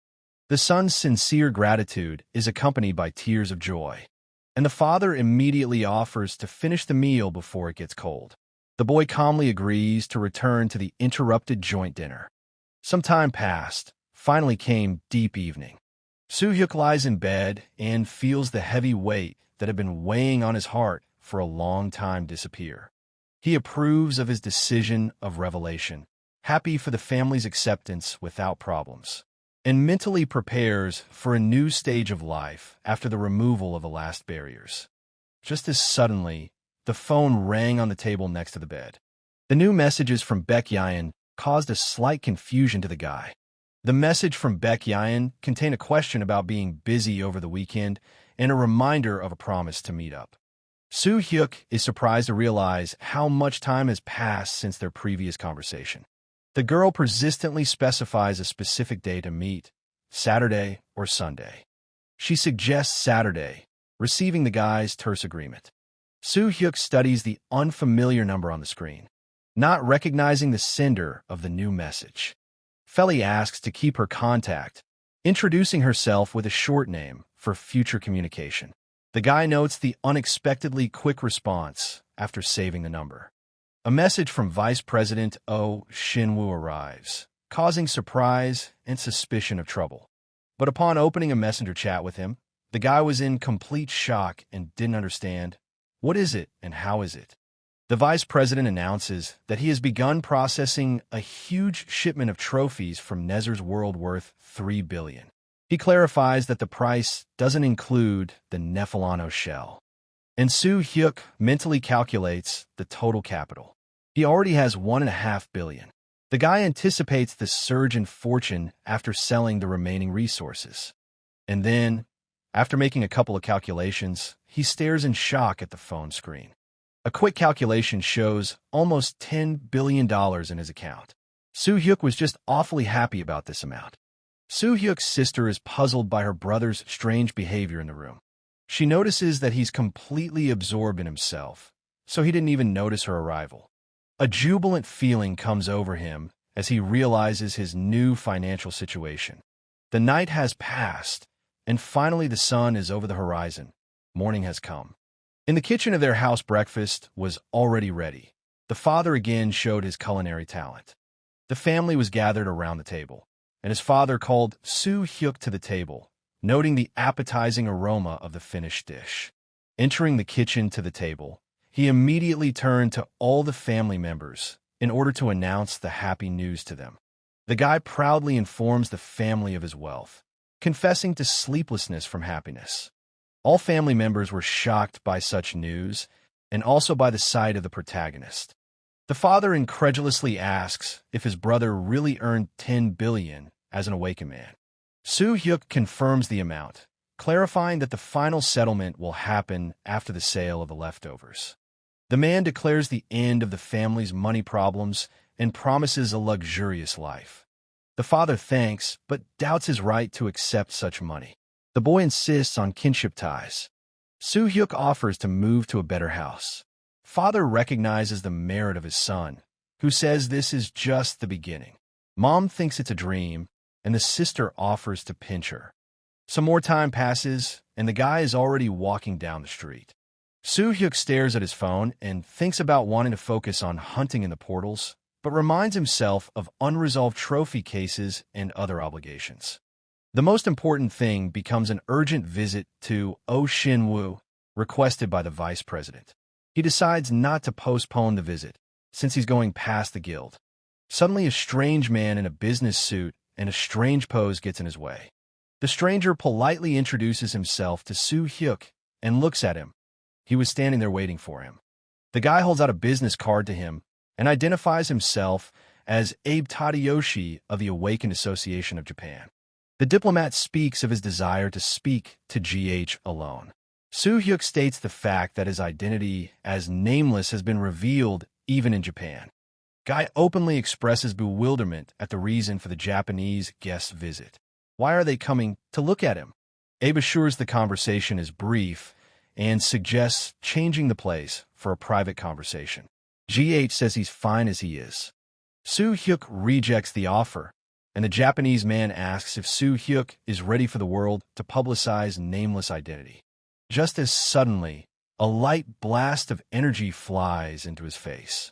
S1: The son's sincere gratitude is accompanied by tears of joy, and the father immediately offers to finish the meal before it gets cold. The boy calmly agrees to return to the interrupted joint dinner. Some time passed. Finally came deep evening. Soo-hyuk lies in bed and feels the heavy weight that had been weighing on his heart for a long time disappear. He approves of his decision of revelation, happy for the family's acceptance without problems, and mentally prepares for a new stage of life after the removal of the last barriers. Just as suddenly, the phone rang on the table next to the bed. The new messages from Baek Yayan caused a slight confusion to the guy. The message from Baek Yayan contained a question about being busy over the weekend and a reminder of a promise to meet up. Soo-hyuk is surprised to realize how much time has passed since their previous conversation. The girl persistently specifies a specific day to meet, Saturday or Sunday. She suggests Saturday, receiving the guy's terse agreement. Soo-hyuk studies the unfamiliar number on the screen, not recognizing the sender of the new message. Feli asks to keep her contact, introducing herself with a short name for future communication. The guy notes the unexpectedly quick response after saving the number. A message from Vice President Oh Shin-woo arrives, causing surprise and suspicion of trouble. But upon opening a messenger chat with him, the guy was in complete shock and didn't understand. What is it and how is it? The vice president announces that he has begun processing a huge shipment of trophies from Nezer's world worth $3 billion. He clarifies that the price doesn't include the Nephalano shell. And Soo-hyuk mentally calculates the total capital. He already has $1.5 billion. The guy anticipates the surge in fortune after selling the remaining resources. And then, after making a couple of calculations, he stares in shock at the phone screen. A quick calculation shows almost $10 billion in his account. Soo-hyuk was just awfully happy about this amount. Soo-hyuk's sister is puzzled by her brother's strange behavior in the room. She notices that he's completely absorbed in himself, so he didn't even notice her arrival. A jubilant feeling comes over him as he realizes his new financial situation. The night has passed, and finally the sun is over the horizon. Morning has come. In the kitchen of their house, breakfast was already ready. The father again showed his culinary talent. The family was gathered around the table, and his father called Soo-hyuk to the table, noting the appetizing aroma of the finished dish. Entering the kitchen to the table, he immediately turned to all the family members in order to announce the happy news to them. The guy proudly informs the family of his wealth, confessing to sleeplessness from happiness. All family members were shocked by such news and also by the sight of the protagonist. The father incredulously asks if his brother really earned $10 billion as an awakened man. Soo-hyuk confirms the amount, clarifying that the final settlement will happen after the sale of the leftovers. The man declares the end of the family's money problems and promises a luxurious life. The father thanks, but doubts his right to accept such money. The boy insists on kinship ties. Soo-hyuk offers to move to a better house. Father recognizes the merit of his son, who says this is just the beginning. Mom thinks it's a dream, and the sister offers to pinch her. Some more time passes, and the guy is already walking down the street. Soo-hyuk stares at his phone and thinks about wanting to focus on hunting in the portals, but reminds himself of unresolved trophy cases and other obligations. The most important thing becomes an urgent visit to Oh Shin-woo, requested by the vice president. He decides not to postpone the visit, since he's going past the guild. Suddenly, a strange man in a business suit and a strange pose gets in his way. The stranger politely introduces himself to Soo-hyuk and looks at him. He was standing there waiting for him. The guy holds out a business card to him and identifies himself as Abe Tadayoshi of the Awakened Association of Japan. The diplomat speaks of his desire to speak to GH alone. Soo-hyuk states the fact that his identity as nameless has been revealed even in Japan. Guy openly expresses bewilderment at the reason for the Japanese guest's visit. Why are they coming to look at him? Abe assures the conversation is brief and suggests changing the place for a private conversation. GH says he's fine as he is. Soo-hyuk rejects the offer, and the Japanese man asks if Soo-hyuk is ready for the world to publicize nameless identity. Just as suddenly, a light blast of energy flies into his face.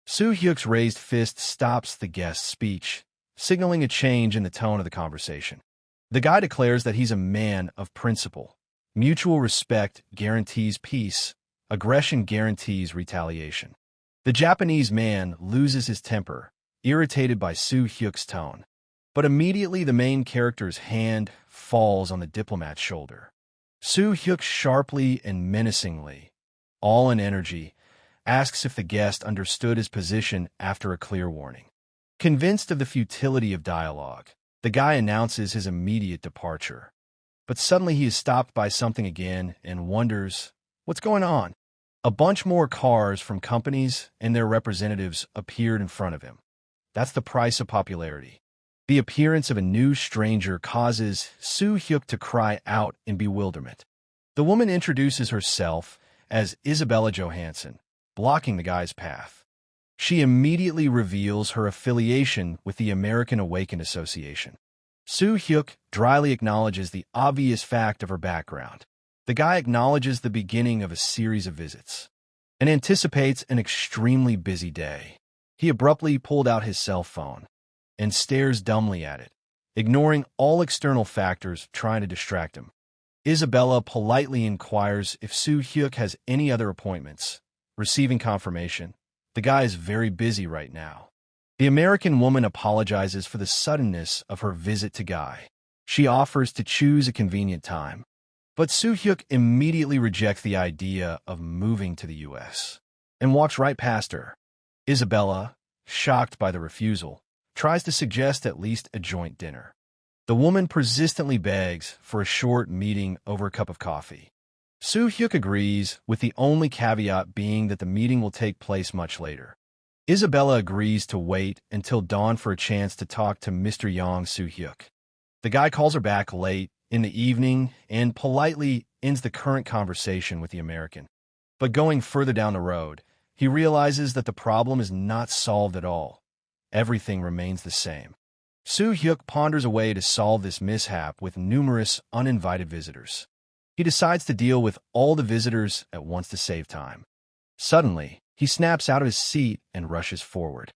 S1: Soo-hyuk's raised fist stops the guest's speech, signaling a change in the tone of the conversation. The guy declares that he's a man of principle. Mutual respect guarantees peace. Aggression guarantees retaliation. The Japanese man loses his temper, irritated by Soo-hyuk's tone. But immediately the main character's hand falls on the diplomat's shoulder. Soo-hyuk sharply and menacingly, all in energy, asks if the guest understood his position after a clear warning. Convinced of the futility of dialogue, the guy announces his immediate departure. But suddenly he is stopped by something again and wonders, what's going on? A bunch more cars from companies and their representatives appeared in front of him. That's the price of popularity. The appearance of a new stranger causes Soo-hyuk to cry out in bewilderment. The woman introduces herself as Isabella Johansson, blocking the guy's path. She immediately reveals her affiliation with the American Awakened Association. Soo-hyuk dryly acknowledges the obvious fact of her background. The guy acknowledges the beginning of a series of visits and anticipates an extremely busy day. He abruptly pulled out his cell phone and stares dumbly at it, ignoring all external factors trying to distract him. Isabella politely inquires if Soo-hyuk has any other appointments. Receiving confirmation, the guy is very busy right now. The American woman apologizes for the suddenness of her visit to Guy. She offers to choose a convenient time. But Soo-hyuk immediately rejects the idea of moving to the U.S. and walks right past her. Isabella, shocked by the refusal, tries to suggest at least a joint dinner. The woman persistently begs for a short meeting over a cup of coffee. Soo-hyuk agrees, with the only caveat being that the meeting will take place much later. Isabella agrees to wait until dawn for a chance to talk to Mr. Yang Soo-hyuk. The guy calls her back late in the evening and politely ends the current conversation with the American. But going further down the road, he realizes that the problem is not solved at all. Everything remains the same. Soo-hyuk ponders a way to solve this mishap with numerous uninvited visitors. He decides to deal with all the visitors at once to save time. Suddenly, he snaps out of his seat and rushes forward.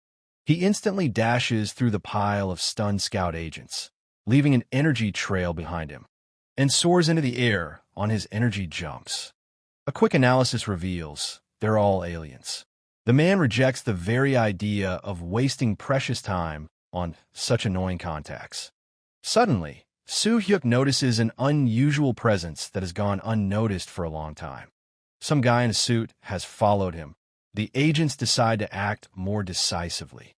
S1: He instantly dashes through the pile of stunned scout agents, leaving an energy trail behind him, and soars into the air on his energy jumps. A quick analysis reveals they're all aliens. The man rejects the very idea of wasting precious time on such annoying contacts. Suddenly, Soo-hyuk notices an unusual presence that has gone unnoticed for a long time. Some guy in a suit has followed him. The agents decide to act more decisively.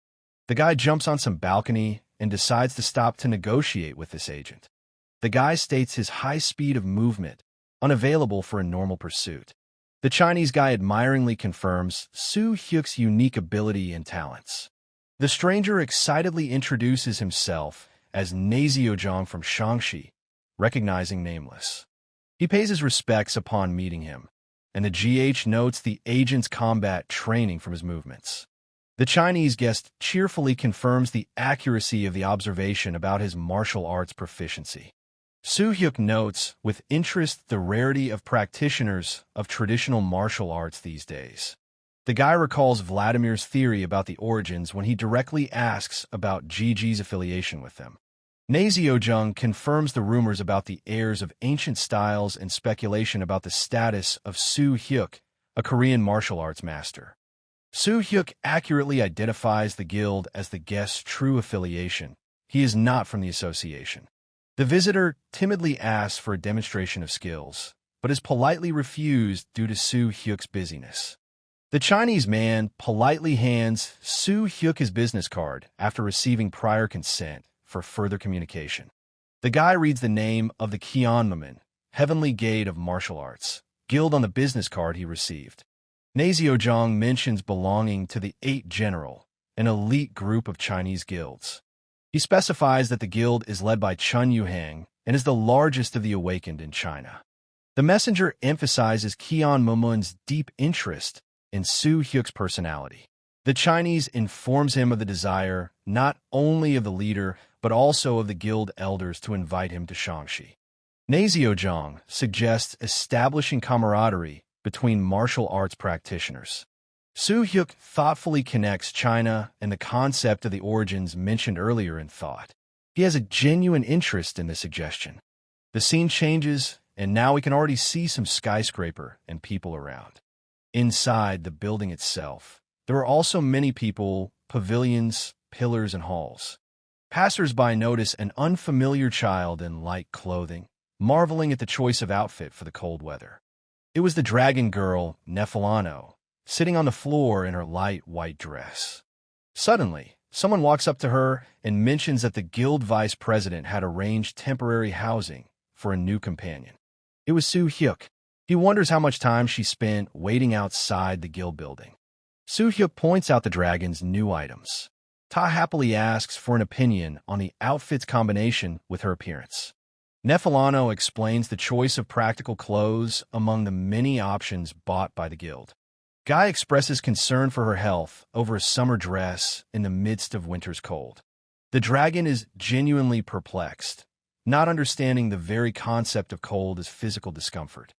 S1: The guy jumps on some balcony and decides to stop to negotiate with this agent. The guy states his high speed of movement, unavailable for a normal pursuit. The Chinese guy admiringly confirms Soo-hyuk's unique ability and talents. The stranger excitedly introduces himself as Naziojong from Shaanxi, recognizing Nameless. He pays his respects upon meeting him, and the GH notes the agent's combat training from his movements. The Chinese guest cheerfully confirms the accuracy of the observation about his martial arts proficiency. Soo-hyuk notes with interest the rarity of practitioners of traditional martial arts these days. The guy recalls Vladimir's theory about the origins when he directly asks about GG's affiliation with them. Naziojung confirms the rumors about the heirs of ancient styles and speculation about the status of Soo-hyuk, a Korean martial arts master. Soo-hyuk accurately identifies the guild as the guest's true affiliation. He is not from the association. The visitor timidly asks for a demonstration of skills, but is politely refused due to Soo-hyuk's busyness. The Chinese man politely hands Soo-hyuk his business card after receiving prior consent for further communication. The guy reads the name of the Kyeonmaman, Heavenly Gate of Martial Arts, guild on the business card he received. Naziojong mentions belonging to the 8th General, an elite group of Chinese guilds. He specifies that the guild is led by Chun Yuhang and is the largest of the awakened in China. The messenger emphasizes Qian Momun's deep interest in Su Hyuk's personality. The Chinese informs him of the desire not only of the leader, but also of the guild elders to invite him to Shangxi. Naziozhang suggests establishing camaraderie between martial arts practitioners. Su Hyuk thoughtfully connects China and the concept of the origins mentioned earlier in thought. He has a genuine interest in this suggestion. The scene changes, and now we can already see some skyscraper and people around. Inside the building itself, there are also many people, pavilions, pillars, and halls. Passers-by notice an unfamiliar child in light clothing, marveling at the choice of outfit for the cold weather. It was the dragon girl, Nefalano, sitting on the floor in her light white dress. Suddenly, someone walks up to her and mentions that the guild vice president had arranged temporary housing for a new companion. It was Su Hyuk. He wonders how much time she spent waiting outside the guild building. Su Hyuk points out the dragon's new items. Ta happily asks for an opinion on the outfit's combination with her appearance. Nefalano explains the choice of practical clothes among the many options bought by the guild. Guy expresses concern for her health over a summer dress in the midst of winter's cold. The dragon is genuinely perplexed, not understanding the very concept of cold as physical discomfort.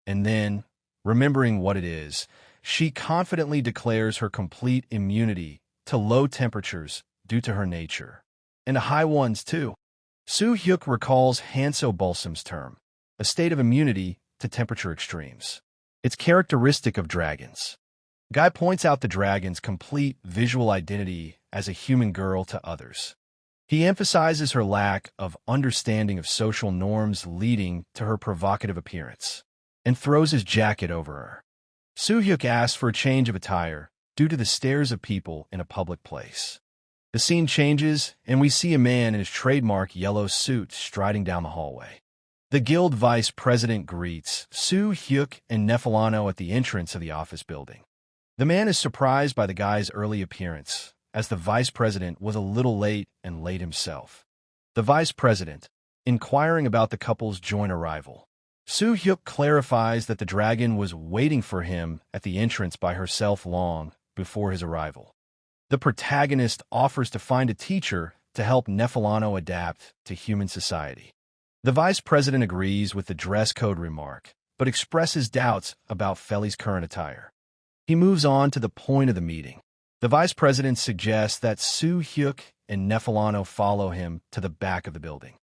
S1: And then, remembering what it is, she confidently declares her complete immunity to low temperatures due to her nature, and to high ones too. Su Hyuk recalls Hanso Balsam's term, a state of immunity to temperature extremes. It's characteristic of dragons. Guy points out the dragon's complete visual identity as a human girl to others. He emphasizes her lack of understanding of social norms leading to her provocative appearance, and throws his jacket over her. Su Hyuk asks for a change of attire due to the stares of people in a public place. The scene changes, and we see a man in his trademark yellow suit striding down the hallway. The guild vice president greets Su Hyuk and Nefalano at the entrance of the office building. The man is surprised by the guy's early appearance, as the vice president was a little late and late himself. The vice president, inquiring about the couple's joint arrival. Su Hyuk clarifies that the dragon was waiting for him at the entrance by herself long before his arrival. The protagonist offers to find a teacher to help Nefalano adapt to human society. The vice president agrees with the dress code remark, but expresses doubts about Feli's current attire. He moves on to the point of the meeting. The vice president suggests that Su Hyuk and Nefalano follow him to the back of the building.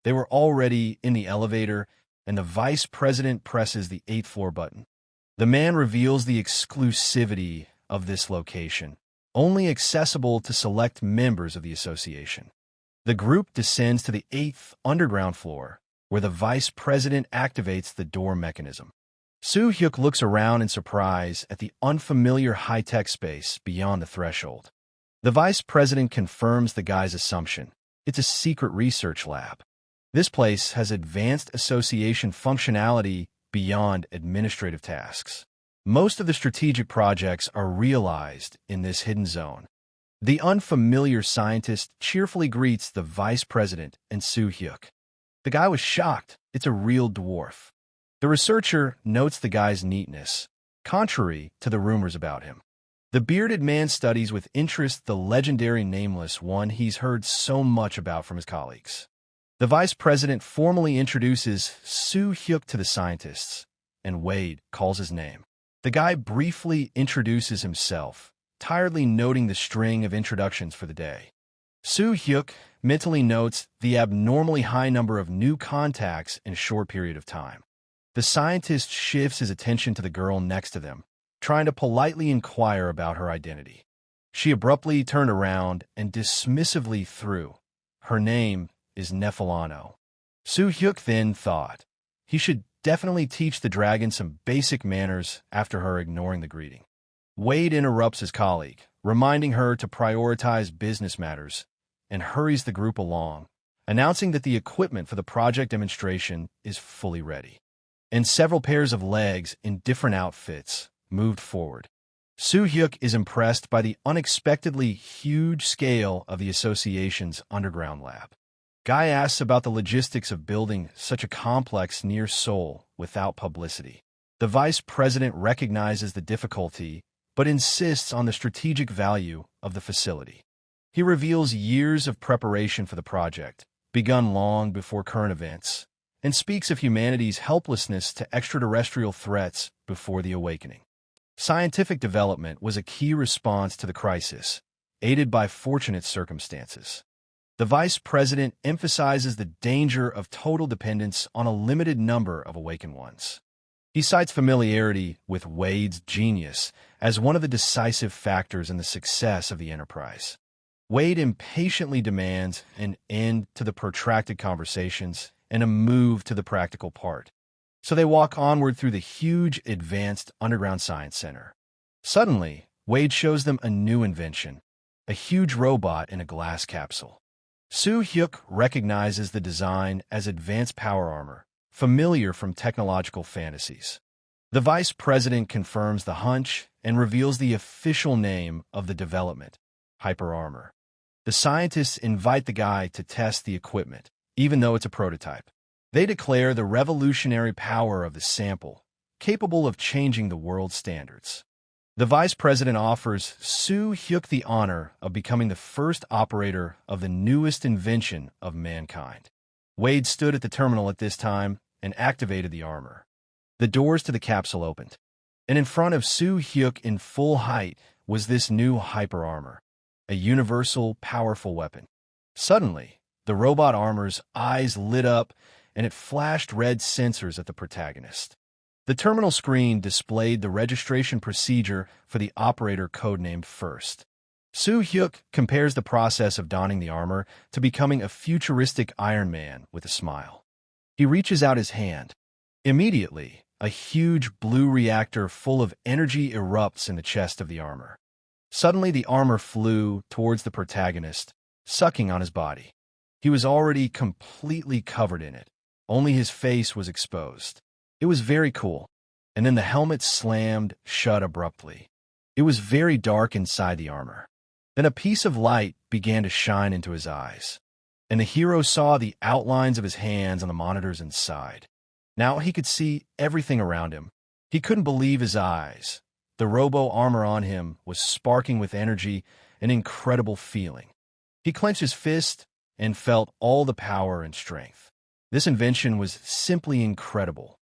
S1: They were already in the elevator, and the vice president presses the 8th floor button. The man reveals the exclusivity of this location, only accessible to select members of the association. The group descends to the 8th underground floor, where the vice president activates the door mechanism. Su Hyuk looks around in surprise at the unfamiliar high-tech space beyond the threshold. The vice president confirms the guy's assumption. It's a secret research lab. This place has advanced association functionality beyond administrative tasks. Most of the strategic projects are realized in this hidden zone. The unfamiliar scientist cheerfully greets the vice president and Su Hyuk. The guy was shocked. It's a real dwarf. The researcher notes the guy's neatness, contrary to the rumors about him. The bearded man studies with interest the legendary nameless one he's heard so much about from his colleagues. The vice president formally introduces Su Hyuk to the scientists, and Wade calls his name. The guy briefly introduces himself, tiredly noting the string of introductions for the day. Su Hyuk mentally notes the abnormally high number of new contacts in a short period of time. The scientist shifts his attention to the girl next to them, trying to politely inquire about her identity. She abruptly turned around and dismissively threw. Her name is Nefalano. Su Hyuk then thought he should definitely teach the dragon some basic manners after her ignoring the greeting. Wade interrupts his colleague, reminding her to prioritize business matters, and hurries the group along, announcing that the equipment for the project demonstration is fully ready. And several pairs of legs in different outfits moved forward. Soo-hyuk is impressed by the unexpectedly huge scale of the association's underground lab. Guy asks about the logistics of building such a complex near Seoul without publicity. The vice president recognizes the difficulty, but insists on the strategic value of the facility. He reveals years of preparation for the project, begun long before current events, and speaks of humanity's helplessness to extraterrestrial threats before the awakening. Scientific development was a key response to the crisis, aided by fortunate circumstances. The vice president emphasizes the danger of total dependence on a limited number of awakened ones. He cites familiarity with Wade's genius as one of the decisive factors in the success of the enterprise. Wade impatiently demands an end to the protracted conversations and a move to the practical part. So they walk onward through the huge, advanced underground science center. Suddenly, Wade shows them a new invention, a huge robot in a glass capsule. Soo-hyuk recognizes the design as advanced power armor, familiar from technological fantasies. The vice president confirms the hunch and reveals the official name of the development, hyper armor. The scientists invite the guy to test the equipment, even though it's a prototype. They declare the revolutionary power of the sample, capable of changing the world's standards. The vice president offers Soo-hyuk the honor of becoming the first operator of the newest invention of mankind. Wade stood at the terminal at this time and activated the armor. The doors to the capsule opened, and in front of Soo-hyuk in full height was this new hyper armor, a universal, powerful weapon. Suddenly, the robot armor's eyes lit up and it flashed red sensors at the protagonist. The terminal screen displayed the registration procedure for the operator codenamed First. Soo-hyuk compares the process of donning the armor to becoming a futuristic Iron Man with a smile. He reaches out his hand. Immediately, a huge blue reactor full of energy erupts in the chest of the armor. Suddenly, the armor flew towards the protagonist, sucking on his body. He was already completely covered in it. Only his face was exposed. It was very cool. And then the helmet slammed shut abruptly. It was very dark inside the armor. Then a piece of light began to shine into his eyes, and the hero saw the outlines of his hands on the monitors inside. Now he could see everything around him. He couldn't believe his eyes. The robo-armor on him was sparking with energy, an incredible feeling. He clenched his fist and felt all the power and strength. This invention was simply incredible.